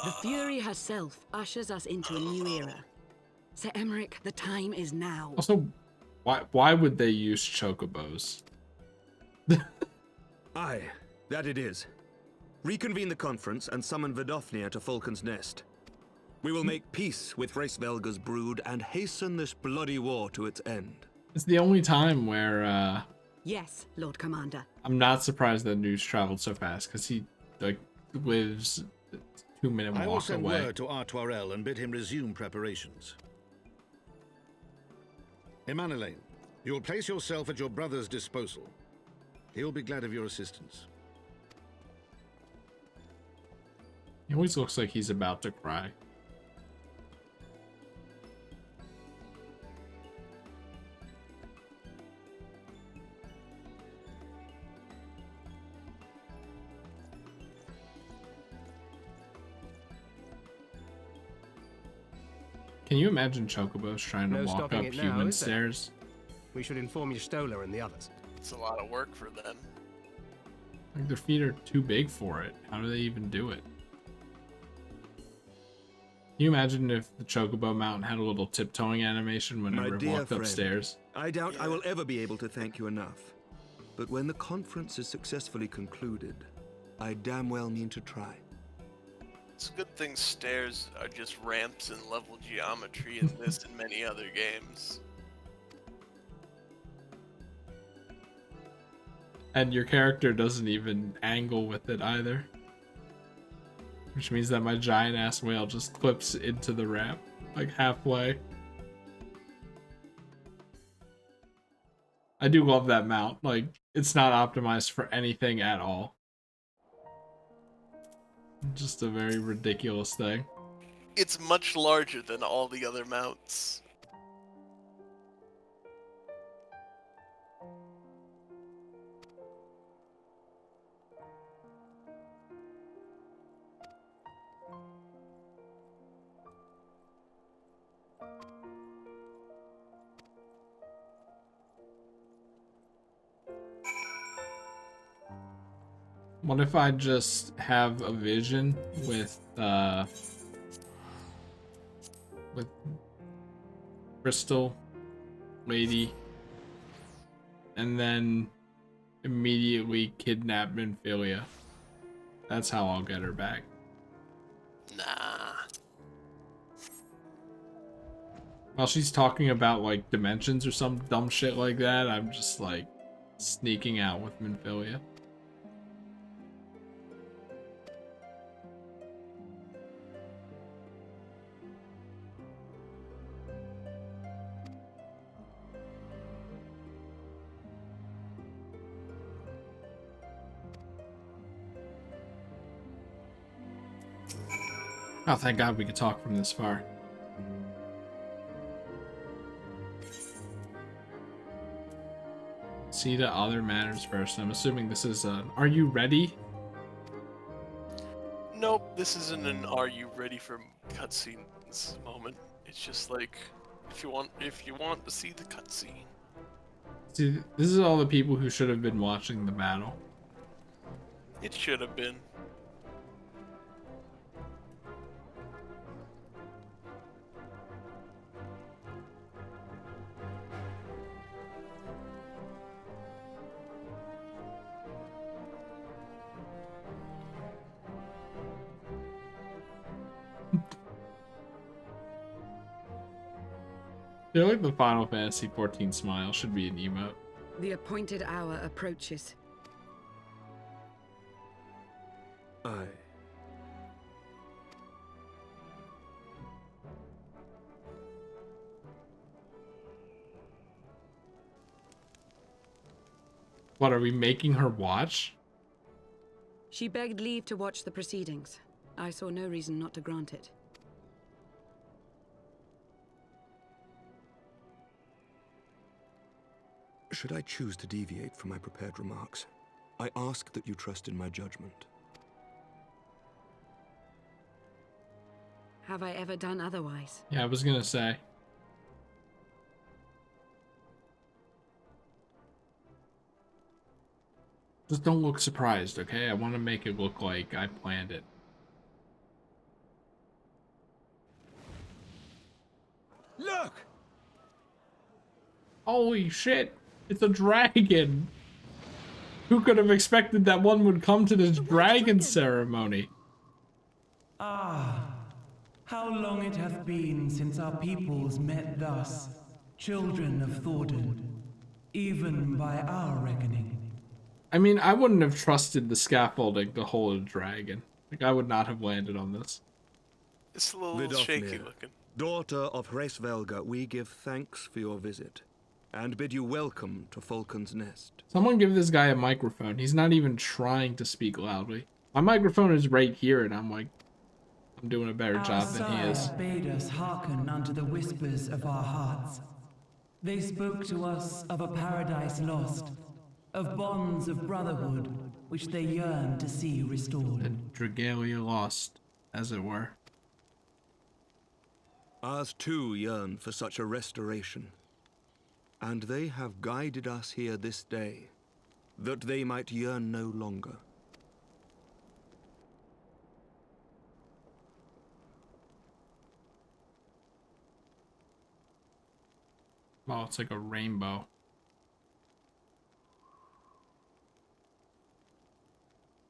Speaker 22: The Fury herself ushers us into a new era. Sir Emmerich, the time is now.
Speaker 1: Also, why would they use chocobos?
Speaker 3: Aye, that it is. Reconvene the conference and summon Vidofnir to Falcon's Nest. We will make peace with Hraesvelga's brood and hasten this bloody war to its end.
Speaker 1: It's the only time where
Speaker 22: Yes, Lord Commander.
Speaker 1: I'm not surprised that news traveled so fast, because he like lives a 2-minute
Speaker 6: I will
Speaker 1: walk
Speaker 6: send
Speaker 1: away.
Speaker 6: word to Artoirel and bid him resume preparations. Emanelaine, you will place yourself at your brother's disposal. He will be glad of your assistance.
Speaker 1: He always looks like he's about to cry. Can you imagine chocobos trying to
Speaker 10: No
Speaker 1: walk
Speaker 10: stopping
Speaker 1: up
Speaker 10: it now,
Speaker 1: human
Speaker 10: is there?
Speaker 1: stairs?
Speaker 10: We should inform Y'shtola and the others.
Speaker 2: It's a lot of work for them.
Speaker 1: Like their feet are too big for it. How do they even do it? Can you imagine if the Chocobo Mountain had a little tiptoeing animation whenever it walked upstairs?
Speaker 3: I doubt I will ever be able to thank you enough. But when the conference is successfully concluded, I damn well mean to try.
Speaker 2: It's a good thing stairs are just ramps and level geometry in this and many other games.
Speaker 1: And your character doesn't even angle with it either. Which means that my giant ass whale just clips into the ramp, like halfway. I do love that mount. Like, it's not optimized for anything at all. Just a very ridiculous thing.
Speaker 2: It's much larger than all the other mounts.
Speaker 1: What if I just have a vision with Crystal, Lady, and then immediately kidnap Minfilia. That's how I'll get her back.
Speaker 2: Nah.
Speaker 1: While she's talking about like dimensions or some dumb shit like that, I'm just like sneaking out with Minfilia. Oh, thank God we could talk from this far. See the other matters first. I'm assuming this is are you ready?
Speaker 2: Nope, this isn't an "Are you ready for cutscenes" moment. It's just like if you want to see the cutscene.
Speaker 1: See, this is all the people who should have been watching the battle.
Speaker 2: It should have been.
Speaker 1: I feel like the Final Fantasy XIV smile should be an emote.
Speaker 22: The appointed hour approaches.
Speaker 3: Aye.
Speaker 1: What, are we making her watch?
Speaker 22: She begged leave to watch the proceedings. I saw no reason not to grant it.
Speaker 3: Should I choose to deviate from my prepared remarks, I ask that you trust in my judgment.
Speaker 22: Have I ever done otherwise?
Speaker 1: Yeah, I was gonna say. Just don't look surprised, okay? I want to make it look like I planned it.
Speaker 20: Look!
Speaker 1: Holy shit! It's a dragon! Who could have expected that one would come to this dragon ceremony?
Speaker 12: Ah, how long it hath been since our peoples met thus, children of Thordan, even by our reckoning.
Speaker 1: I mean, I wouldn't have trusted the scaffolding to hold a dragon. Like, I would not have landed on this.
Speaker 2: It's a little shaky looking.
Speaker 3: Daughter of Hraesvelga, we give thanks for your visit, and bid you welcome to Falcon's Nest.
Speaker 1: Someone give this guy a microphone. He's not even trying to speak loudly. My microphone is right here, and I'm like, I'm doing a better job than he is.
Speaker 12: Our sires bade us hearken unto the whispers of our hearts. They spoke to us of a paradise lost, of bonds of brotherhood which they yearned to see restored.
Speaker 1: And Dragalia lost, as it were.
Speaker 3: Ours too yearn for such a restoration, and they have guided us here this day, that they might yearn no longer.
Speaker 1: Oh, it's like a rainbow.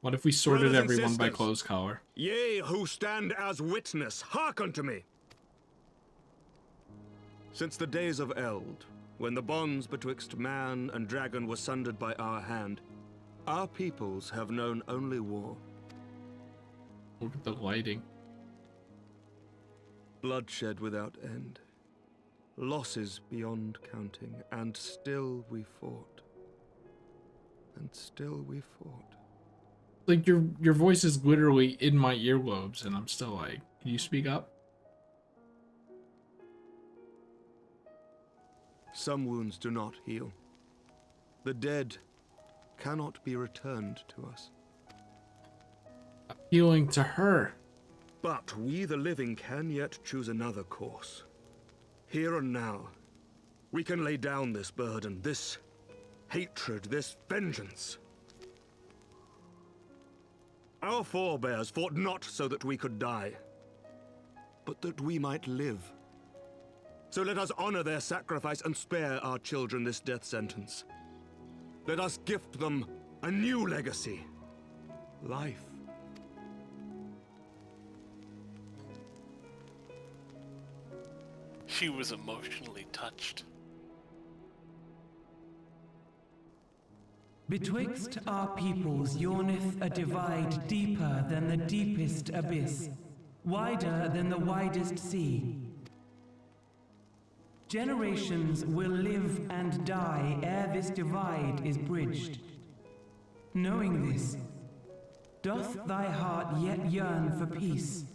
Speaker 1: What if we sorted
Speaker 3: Brothers and
Speaker 1: everyone by
Speaker 3: sisters,
Speaker 1: clothes color?
Speaker 3: Ye who stand as witness, hearken to me. Since the days of Eld, when the bonds betwixt man and dragon were sundered by our hand, our peoples have known only war.
Speaker 1: Look at the lighting.
Speaker 3: Bloodshed without end. Losses beyond counting, and still we fought. And still we fought.
Speaker 1: Like, your voice is literally in my earlobes, and I'm still like, can you speak up?
Speaker 3: Some wounds do not heal. The dead cannot be returned to us.
Speaker 1: Appealing to her.
Speaker 3: But we the living can yet choose another course. Here and now, we can lay down this burden, this hatred, this vengeance. Our forebears fought not so that we could die, but that we might live. So let us honor their sacrifice and spare our children this death sentence. Let us gift them a new legacy. Life.
Speaker 2: She was emotionally touched.
Speaker 12: Betwixt our peoples yearneth a divide deeper than the deepest abyss, wider than the widest sea. Generations will live and die ere this divide is bridged. Knowing this, doth thy heart yet yearn for peace,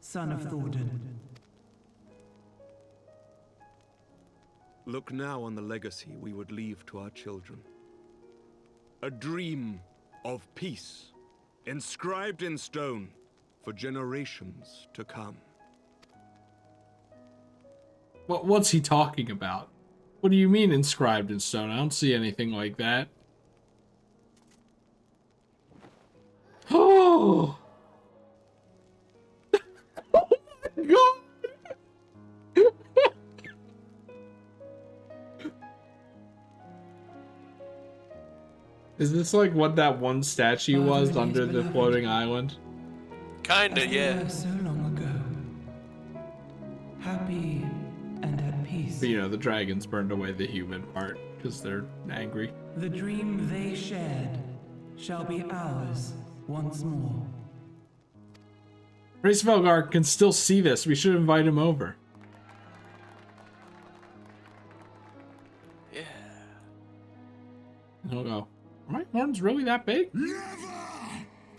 Speaker 12: son of Thordan?
Speaker 3: Look now on the legacy we would leave to our children. A dream of peace, inscribed in stone for generations to come.
Speaker 1: What's he talking about? What do you mean inscribed in stone? I don't see anything like that. Oh! Oh my god! Is this like what that one statue was under the floating island?
Speaker 2: Kinda, yeah.
Speaker 12: So long ago. Happy and at peace.
Speaker 1: But you know, the dragons burned away the human part because they're angry.
Speaker 12: The dream they shared shall be ours once more.
Speaker 1: Race Velgar can still see this. We should invite him over.
Speaker 2: Yeah.
Speaker 1: He'll go, are my horns really that big?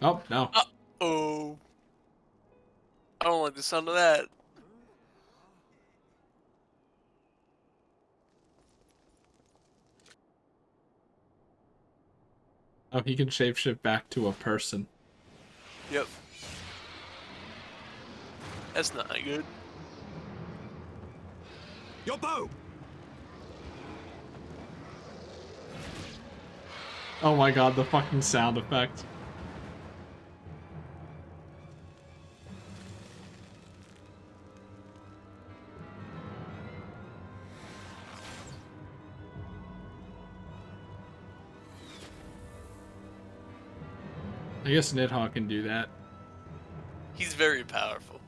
Speaker 1: Oh, no.
Speaker 2: Uh-oh. I don't like the sound of that.
Speaker 1: Oh, he can shapeshift back to a person.
Speaker 2: Yep. That's not good.
Speaker 3: Your bow!
Speaker 1: Oh my god, the fucking sound effect. I guess Nidhogg can do that.
Speaker 2: He's very powerful.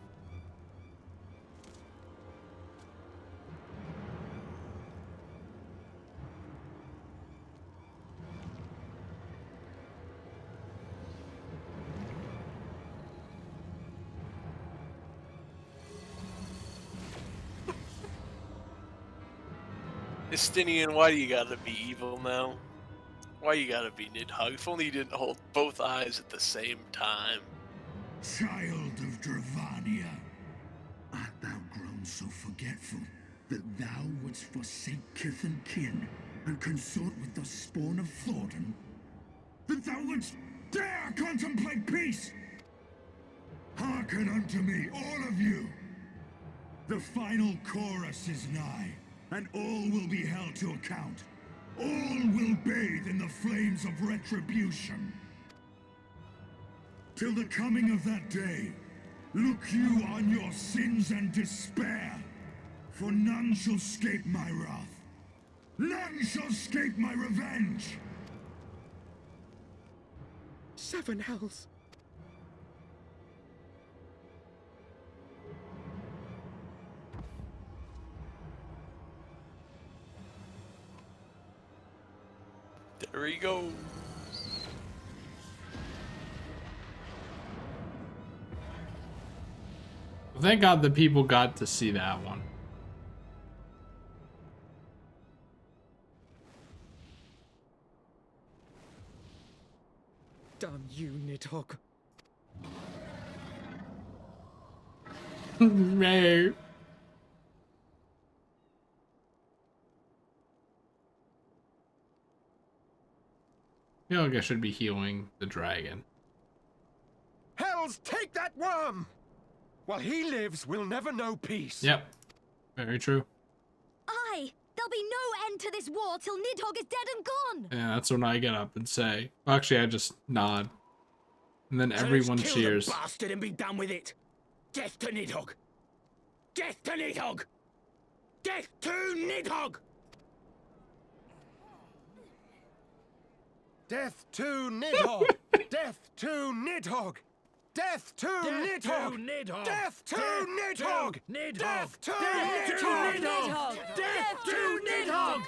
Speaker 2: Estinian, why do you gotta be evil now? Why you gotta be Nidhogg? If only you didn't hold both eyes at the same time.
Speaker 8: Child of Dravania, art thou grown so forgetful that thou wouldst forsake kith and kin and consort with the spawn of Thordan? That thou wouldst dare contemplate peace? Hearken unto me, all of you! The final chorus is nigh, and all will be held to account. All will bathe in the flames of retribution. Till the coming of that day, look you on your sins and despair, for none shall escape my wrath. None shall escape my revenge!
Speaker 10: 7 hells.
Speaker 2: There he goes.
Speaker 1: Thank God the people got to see that one.
Speaker 10: Damn you, Nidhogg.
Speaker 1: Right. I feel like I should be healing the dragon.
Speaker 10: Hells, take that worm! While he lives, we'll never know peace.
Speaker 1: Yep. Very true.
Speaker 21: Aye! There'll be no end to this war till Nidhogg is dead and gone!
Speaker 1: Yeah, that's when I get up and say. Well, actually, I just nod. And then everyone
Speaker 20: Let's kill
Speaker 1: cheers.
Speaker 20: the bastard and be done with it. Death to Nidhogg! Death to Nidhogg! Death to Nidhogg!
Speaker 7: Death to Nidhogg! Death to Nidhogg! Death to Nidhogg! Death to Nidhogg! Death to Nidhogg! Death to Nidhogg!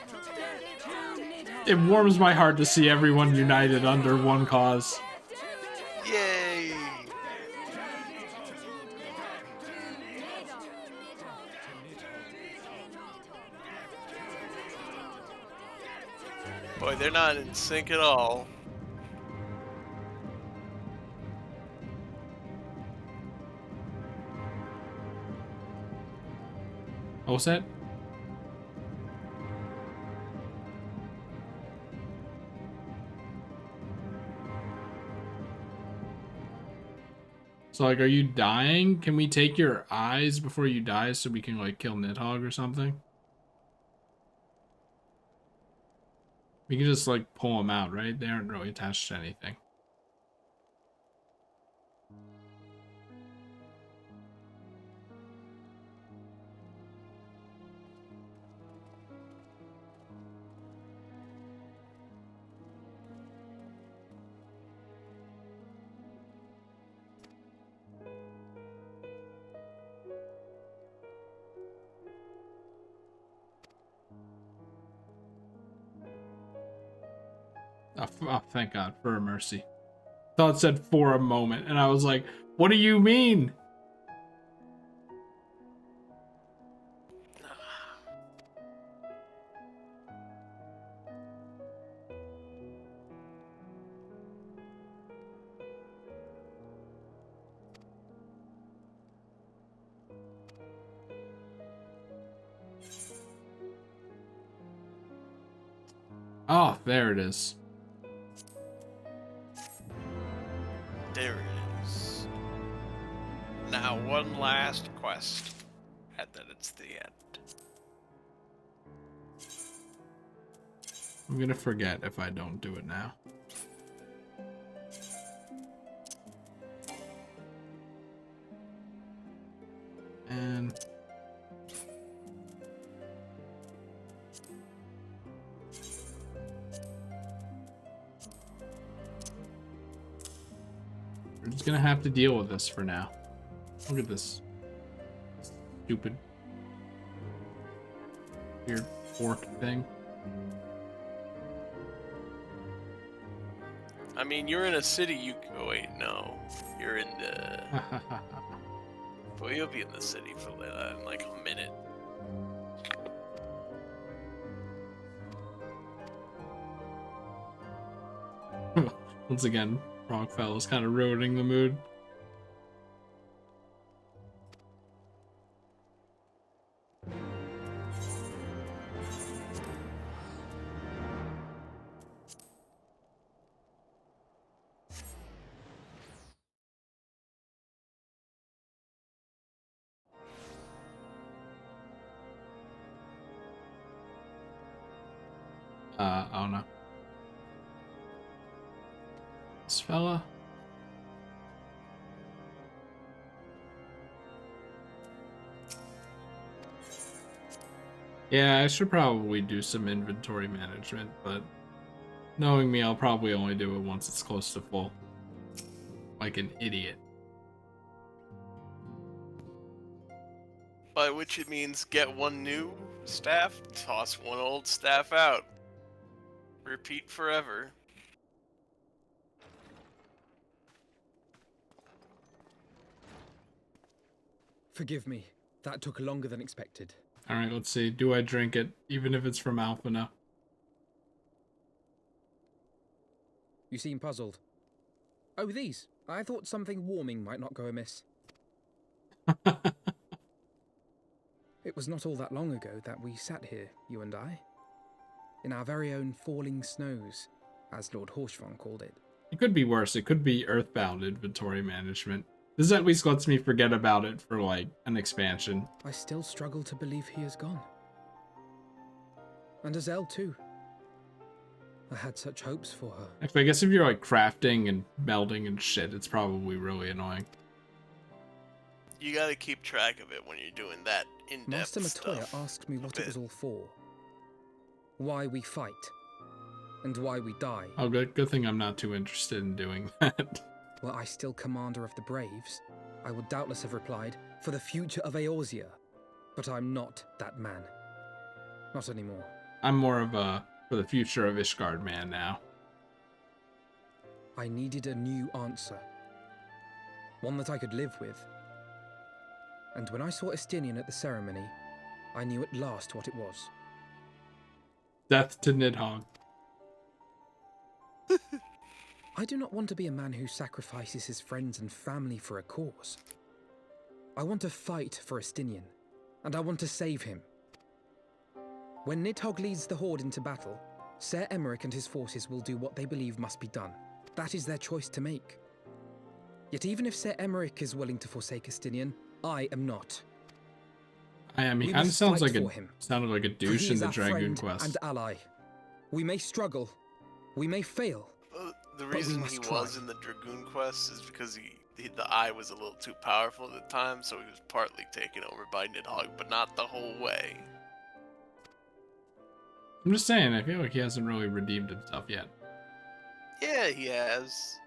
Speaker 1: It warms my heart to see everyone united under one cause.
Speaker 2: Yay! Boy, they're not in sync at all.
Speaker 1: What was that? So, like, are you dying? Can we take your eyes before you die so we can, like, kill Nidhogg or something? We can just, like, pull them out, right? They aren't really attached to anything. Oh, thank God, for a mercy. Thought it said for a moment, and I was like, what do you mean? Oh, there it is.
Speaker 2: There it is. Now one last quest, and then it's the end.
Speaker 1: I'm gonna forget if I don't do it now. And we're just gonna have to deal with this for now. Look at this stupid weird fork thing.
Speaker 2: I mean, you're in a city. Oh wait, no, you're in the. Well, you'll be in the city for in like a minute.
Speaker 1: Once again, Frogfellow's kind of ruining the mood. Oh no. This fella? Yeah, I should probably do some inventory management, but knowing me, I'll probably only do it once it's close to full. Like an idiot.
Speaker 2: By which it means get one new staff, toss one old staff out. Repeat forever.
Speaker 11: Forgive me. That took longer than expected.
Speaker 1: Alright, let's see. Do I drink it, even if it's from Alphina?
Speaker 11: You seem puzzled. Oh, these. I thought something warming might not go amiss. It was not all that long ago that we sat here, you and I. In our very own falling snows, as Lord Horshvon called it.
Speaker 1: It could be worse. It could be Earthbound inventory management. This at least lets me forget about it for, like, an expansion.
Speaker 11: I still struggle to believe he is gone. And Azel, too. I had such hopes for her.
Speaker 1: Actually, I guess if you're, like, crafting and melding and shit, it's probably really annoying.
Speaker 2: You gotta keep track of it when you're doing that in-depth
Speaker 11: Master Matoya
Speaker 2: stuff.
Speaker 11: asked me what it was all for. Why we fight. and why we die.
Speaker 1: Oh, good thing I'm not too interested in doing that.
Speaker 11: Were I still commander of the Braves, I would doubtless have replied, for the future of Eorzea. But I'm not that man. Not anymore.
Speaker 1: I'm more of a for the future of Ishgard man now.
Speaker 11: I needed a new answer. One that I could live with. And when I saw Estinian at the ceremony, I knew at last what it was.
Speaker 1: Death to Nidhogg.
Speaker 11: I do not want to be a man who sacrifices his friends and family for a cause. I want to fight for Estinian, and I want to save him. When Nidhogg leads the Horde into battle, Ser Emeric and his forces will do what they believe must be done. That is their choice to make. Yet even if Ser Emeric is willing to forsake Estinian, I am not.
Speaker 1: He kind of sounded like a douche in the Dragoon Quest.
Speaker 11: And ally. We may struggle, we may fail.
Speaker 2: The reason he was in the Dragoon Quest is because the eye was a little too powerful at the time, so he was partly taken over by Nidhogg, but not the whole way.
Speaker 1: I'm just saying, I feel like he hasn't really redeemed himself yet.
Speaker 2: Yeah, he has.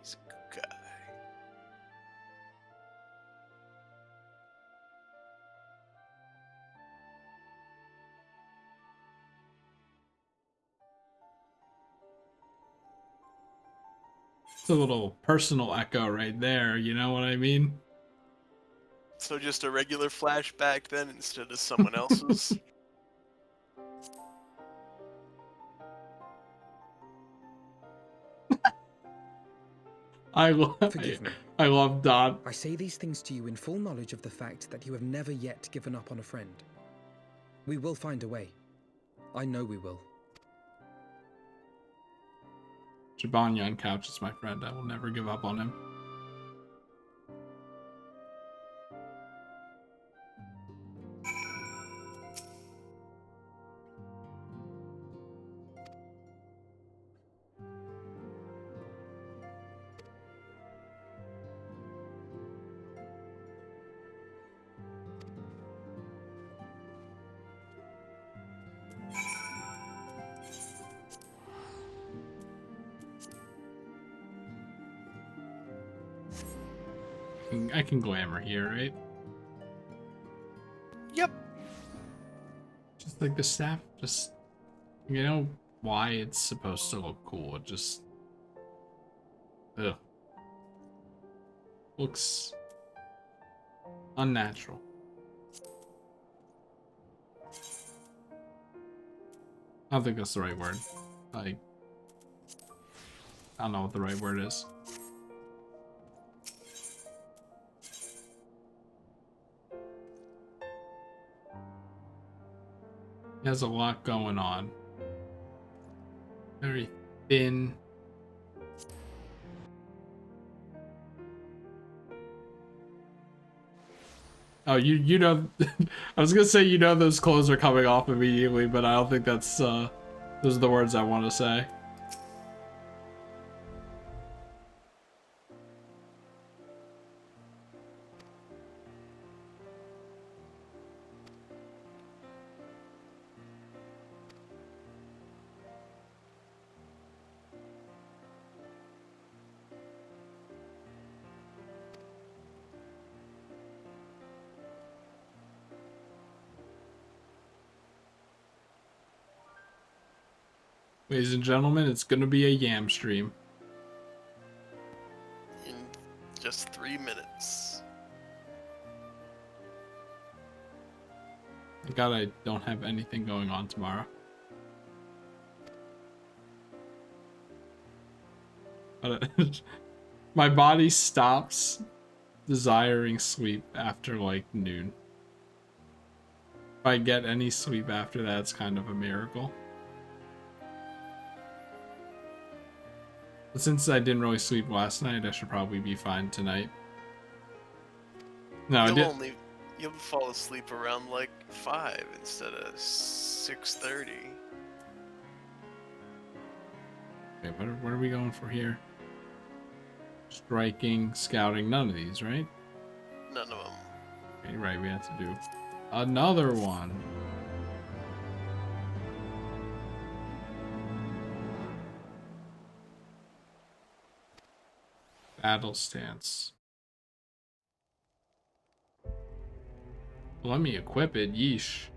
Speaker 2: He's a good guy.
Speaker 1: It's a little personal echo right there, you know what I mean?
Speaker 2: So just a regular flashback then instead of someone else's?
Speaker 11: Forgive me.
Speaker 1: I love Dot.
Speaker 11: I say these things to you in full knowledge of the fact that you have never yet given up on a friend. We will find a way. I know we will.
Speaker 1: Jibanyan Couch is my friend. I will never give up on him. I can glamour here, right?
Speaker 2: Yep.
Speaker 1: Just like the staff, just, you know why it's supposed to look cool. It just, ugh, looks unnatural. I don't think that's the right word. I don't know what the right word is. He has a lot going on. Very thin. Oh, you know, I was gonna say you know those clothes are coming off immediately, but I don't think that's those are the words I want to say. Ladies and gentlemen, it's gonna be a yam stream.
Speaker 2: In just 3 minutes.
Speaker 1: Thank God I don't have anything going on tomorrow. But my body stops desiring sleep after like noon. If I get any sleep after that, it's kind of a miracle. But since I didn't really sleep last night, I should probably be fine tonight. No,
Speaker 2: you'll fall asleep around like 5 instead of 6:30.
Speaker 1: Okay, what are we going for here? Striking, scouting, none of these, right?
Speaker 2: None of them.
Speaker 1: Okay, right, we have to do another one. Battle stance. Let me equip it, yeesh.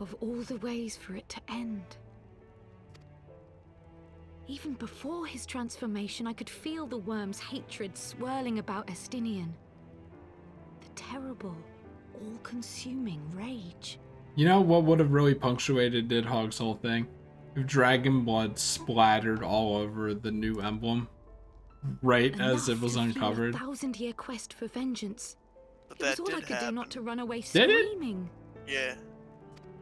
Speaker 5: Of all the ways for it to end. Even before his transformation, I could feel the worm's hatred swirling about Estinian. The terrible, all-consuming rage.
Speaker 1: You know what would have really punctuated Nidhogg's whole thing? If dragon blood splattered all over the new emblem, right as it was uncovered.
Speaker 5: A 1,000-year quest for vengeance.
Speaker 2: But
Speaker 5: It was
Speaker 2: that
Speaker 5: all I
Speaker 2: did
Speaker 5: could do
Speaker 2: happen.
Speaker 5: not to run away
Speaker 1: Did it?
Speaker 5: screaming.
Speaker 2: Yeah.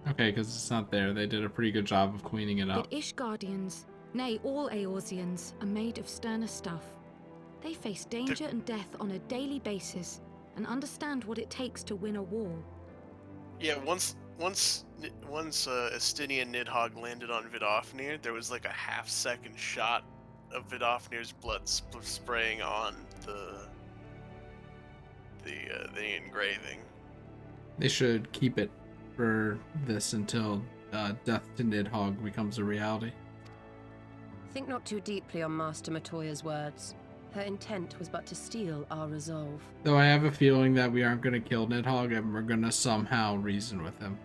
Speaker 1: Okay, because it's not there. They did a pretty good job of cleaning it up.
Speaker 5: But Ishgardians, nay, all Eorzeans, are made of sterner stuff. They face danger and death on a daily basis and understand what it takes to win a war.
Speaker 2: Yeah, once Estinian Nidhogg landed on Vidofnir, there was like a half-second shot of Vidofnir's blood spraying on the engraving.
Speaker 1: They should keep it for this until death to Nidhogg becomes a reality.
Speaker 13: Think not too deeply on Master Matoya's words. Her intent was but to steal our resolve.
Speaker 1: Though I have a feeling that we aren't going to kill Nidhogg and we're going to somehow reason with him.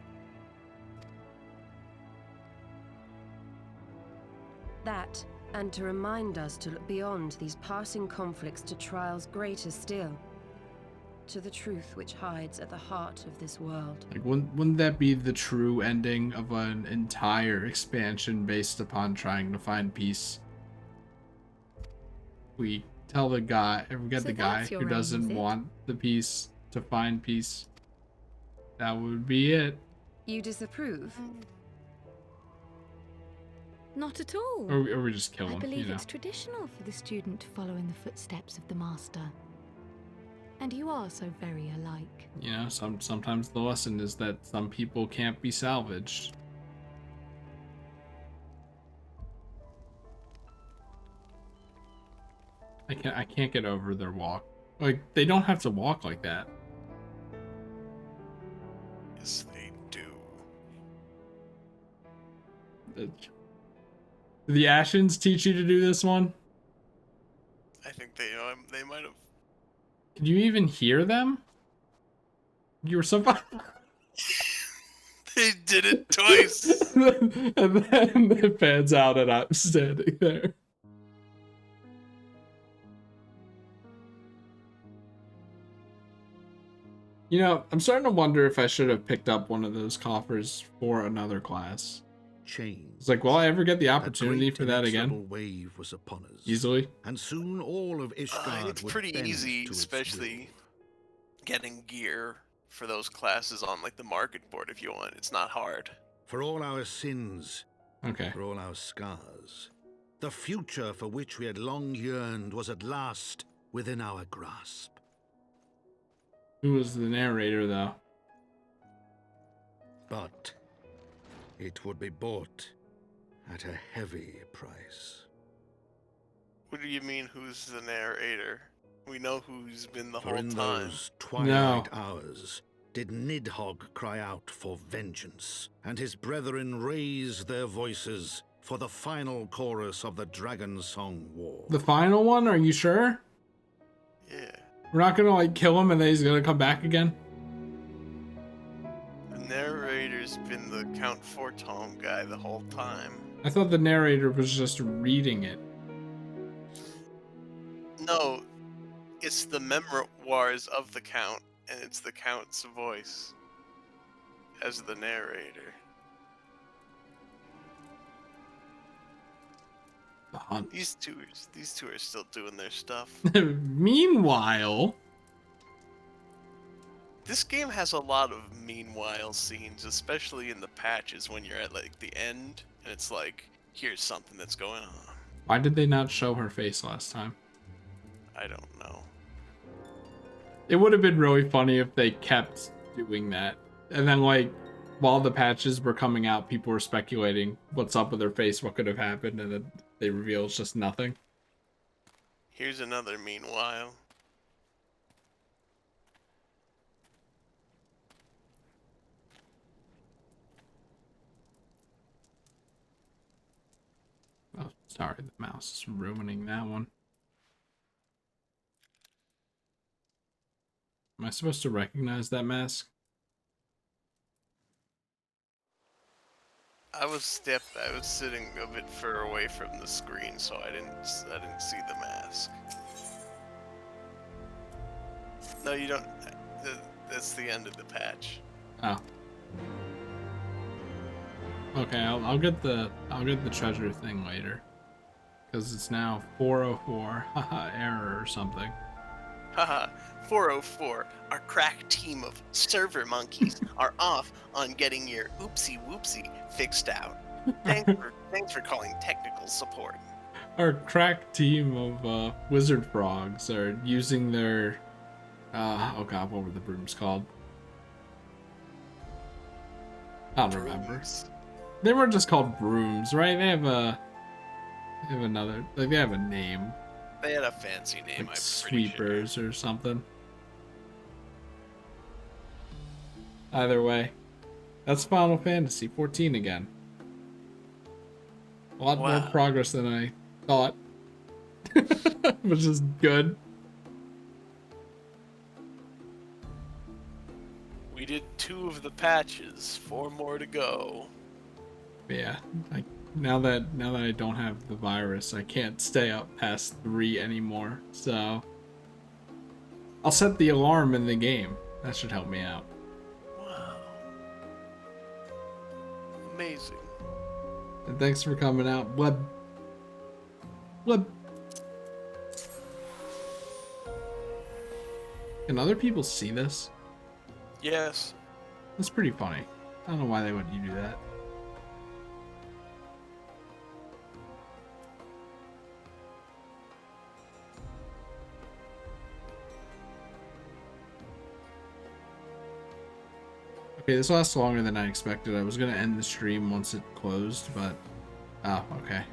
Speaker 13: That, and to remind us to look beyond these passing conflicts to trials greater still. To the truth which hides at the heart of this world.
Speaker 1: Like, wouldn't that be the true ending of an entire expansion based upon trying to find peace? We tell the guy, and we get
Speaker 5: So
Speaker 1: the guy
Speaker 5: that's your
Speaker 1: who
Speaker 5: aim,
Speaker 1: doesn't
Speaker 5: is it?
Speaker 1: want the peace to find peace. That would be it.
Speaker 13: You disapprove?
Speaker 5: Not at all.
Speaker 1: Or we just kill
Speaker 5: I
Speaker 1: him,
Speaker 5: believe
Speaker 1: you know.
Speaker 5: it's traditional for the student to follow in the footsteps of the master. And you are so very alike.
Speaker 1: You know, sometimes the lesson is that some people can't be salvaged. I can't get over their walk. Like, they don't have to walk like that.
Speaker 2: Yes, they do.
Speaker 1: Did the Ashens teach you to do this one?
Speaker 2: I think they might have.
Speaker 1: Could you even hear them? You were so far.
Speaker 2: They did it twice.
Speaker 1: And then it pans out and I'm standing there. You know, I'm starting to wonder if I should have picked up one of those coffers for another class.
Speaker 6: Change.
Speaker 1: It's like, will I ever get the
Speaker 6: A
Speaker 1: opportunity
Speaker 6: great
Speaker 1: for that
Speaker 6: inexorable
Speaker 1: again?
Speaker 6: Wave was upon us.
Speaker 1: Easily?
Speaker 6: And soon all of Ishgard
Speaker 2: It's
Speaker 6: would
Speaker 2: pretty
Speaker 6: bend
Speaker 2: easy,
Speaker 6: to its
Speaker 2: especially getting gear for those classes on like the market board if you want. It's not hard.
Speaker 6: For all our sins,
Speaker 1: okay,
Speaker 6: for all our scars, the future for which we had long yearned was at last within our grasp.
Speaker 1: Who was the narrator, though?
Speaker 6: But it would be bought at a heavy price.
Speaker 2: What do you mean, who's the narrator? We know who's been the
Speaker 6: For
Speaker 2: whole
Speaker 6: in
Speaker 2: time.
Speaker 6: those twilight hours did Nidhogg cry out for vengeance, and his brethren raise their voices for the final chorus of the Dragon Song War.
Speaker 1: The final one? Are you sure?
Speaker 2: Yeah.
Speaker 1: We're not gonna, like, kill him and then he's gonna come back again?
Speaker 2: The narrator's been the Count Fortome guy the whole time.
Speaker 1: I thought the narrator was just reading it.
Speaker 2: No, it's the memoirs of the Count, and it's the Count's voice as the narrator.
Speaker 1: The hunt.
Speaker 2: These two are still doing their stuff.
Speaker 1: Meanwhile,
Speaker 2: This game has a lot of meanwhile scenes, especially in the patches when you're at like the end, and it's like, here's something that's going on.
Speaker 1: why did they not show her face last time?
Speaker 2: I don't know.
Speaker 1: It would have been really funny if they kept doing that. And then, like, while the patches were coming out, people were speculating what's up with her face, what could have happened, and then they reveal it's just nothing.
Speaker 2: Here's another meanwhile.
Speaker 1: Oh, Sorry, the mouse is ruining that one. Am I supposed to recognize that mask?
Speaker 2: I was sitting a bit further away from the screen, so I didn't see the mask. No, you don't. That's the end of the patch.
Speaker 1: Oh. Okay, I'll get the treasure thing later, because it's now 404. Haha, error or something.
Speaker 2: Haha, 404. Our crack team of server monkeys are off on getting your oopsie whoopsie fixed out. Thanks for calling technical support.
Speaker 1: Our crack team of wizard frogs are using their oh god, what were the brooms called? I don't remember. They weren't just called brooms, right? They have another, like they have a name.
Speaker 2: They had a fancy name,
Speaker 1: Like
Speaker 2: I'm
Speaker 1: sweepers or something. Either way, that's Final Fantasy 14 again. A lot more progress than I thought, which is good.
Speaker 2: We did 2 of the patches, 4 more to go.
Speaker 1: Yeah, now that I don't have the virus, I can't stay up past 3 anymore. So I'll set the alarm in the game. That should help me out.
Speaker 2: Wow. Amazing.
Speaker 1: And thanks for coming out, Bleb. Bleb. Can other people see this?
Speaker 2: Yes.
Speaker 1: That's pretty funny. I don't know why they would do that. Okay, this lasts longer than I expected. I was gonna end the stream once it closed, but... Oh, okay.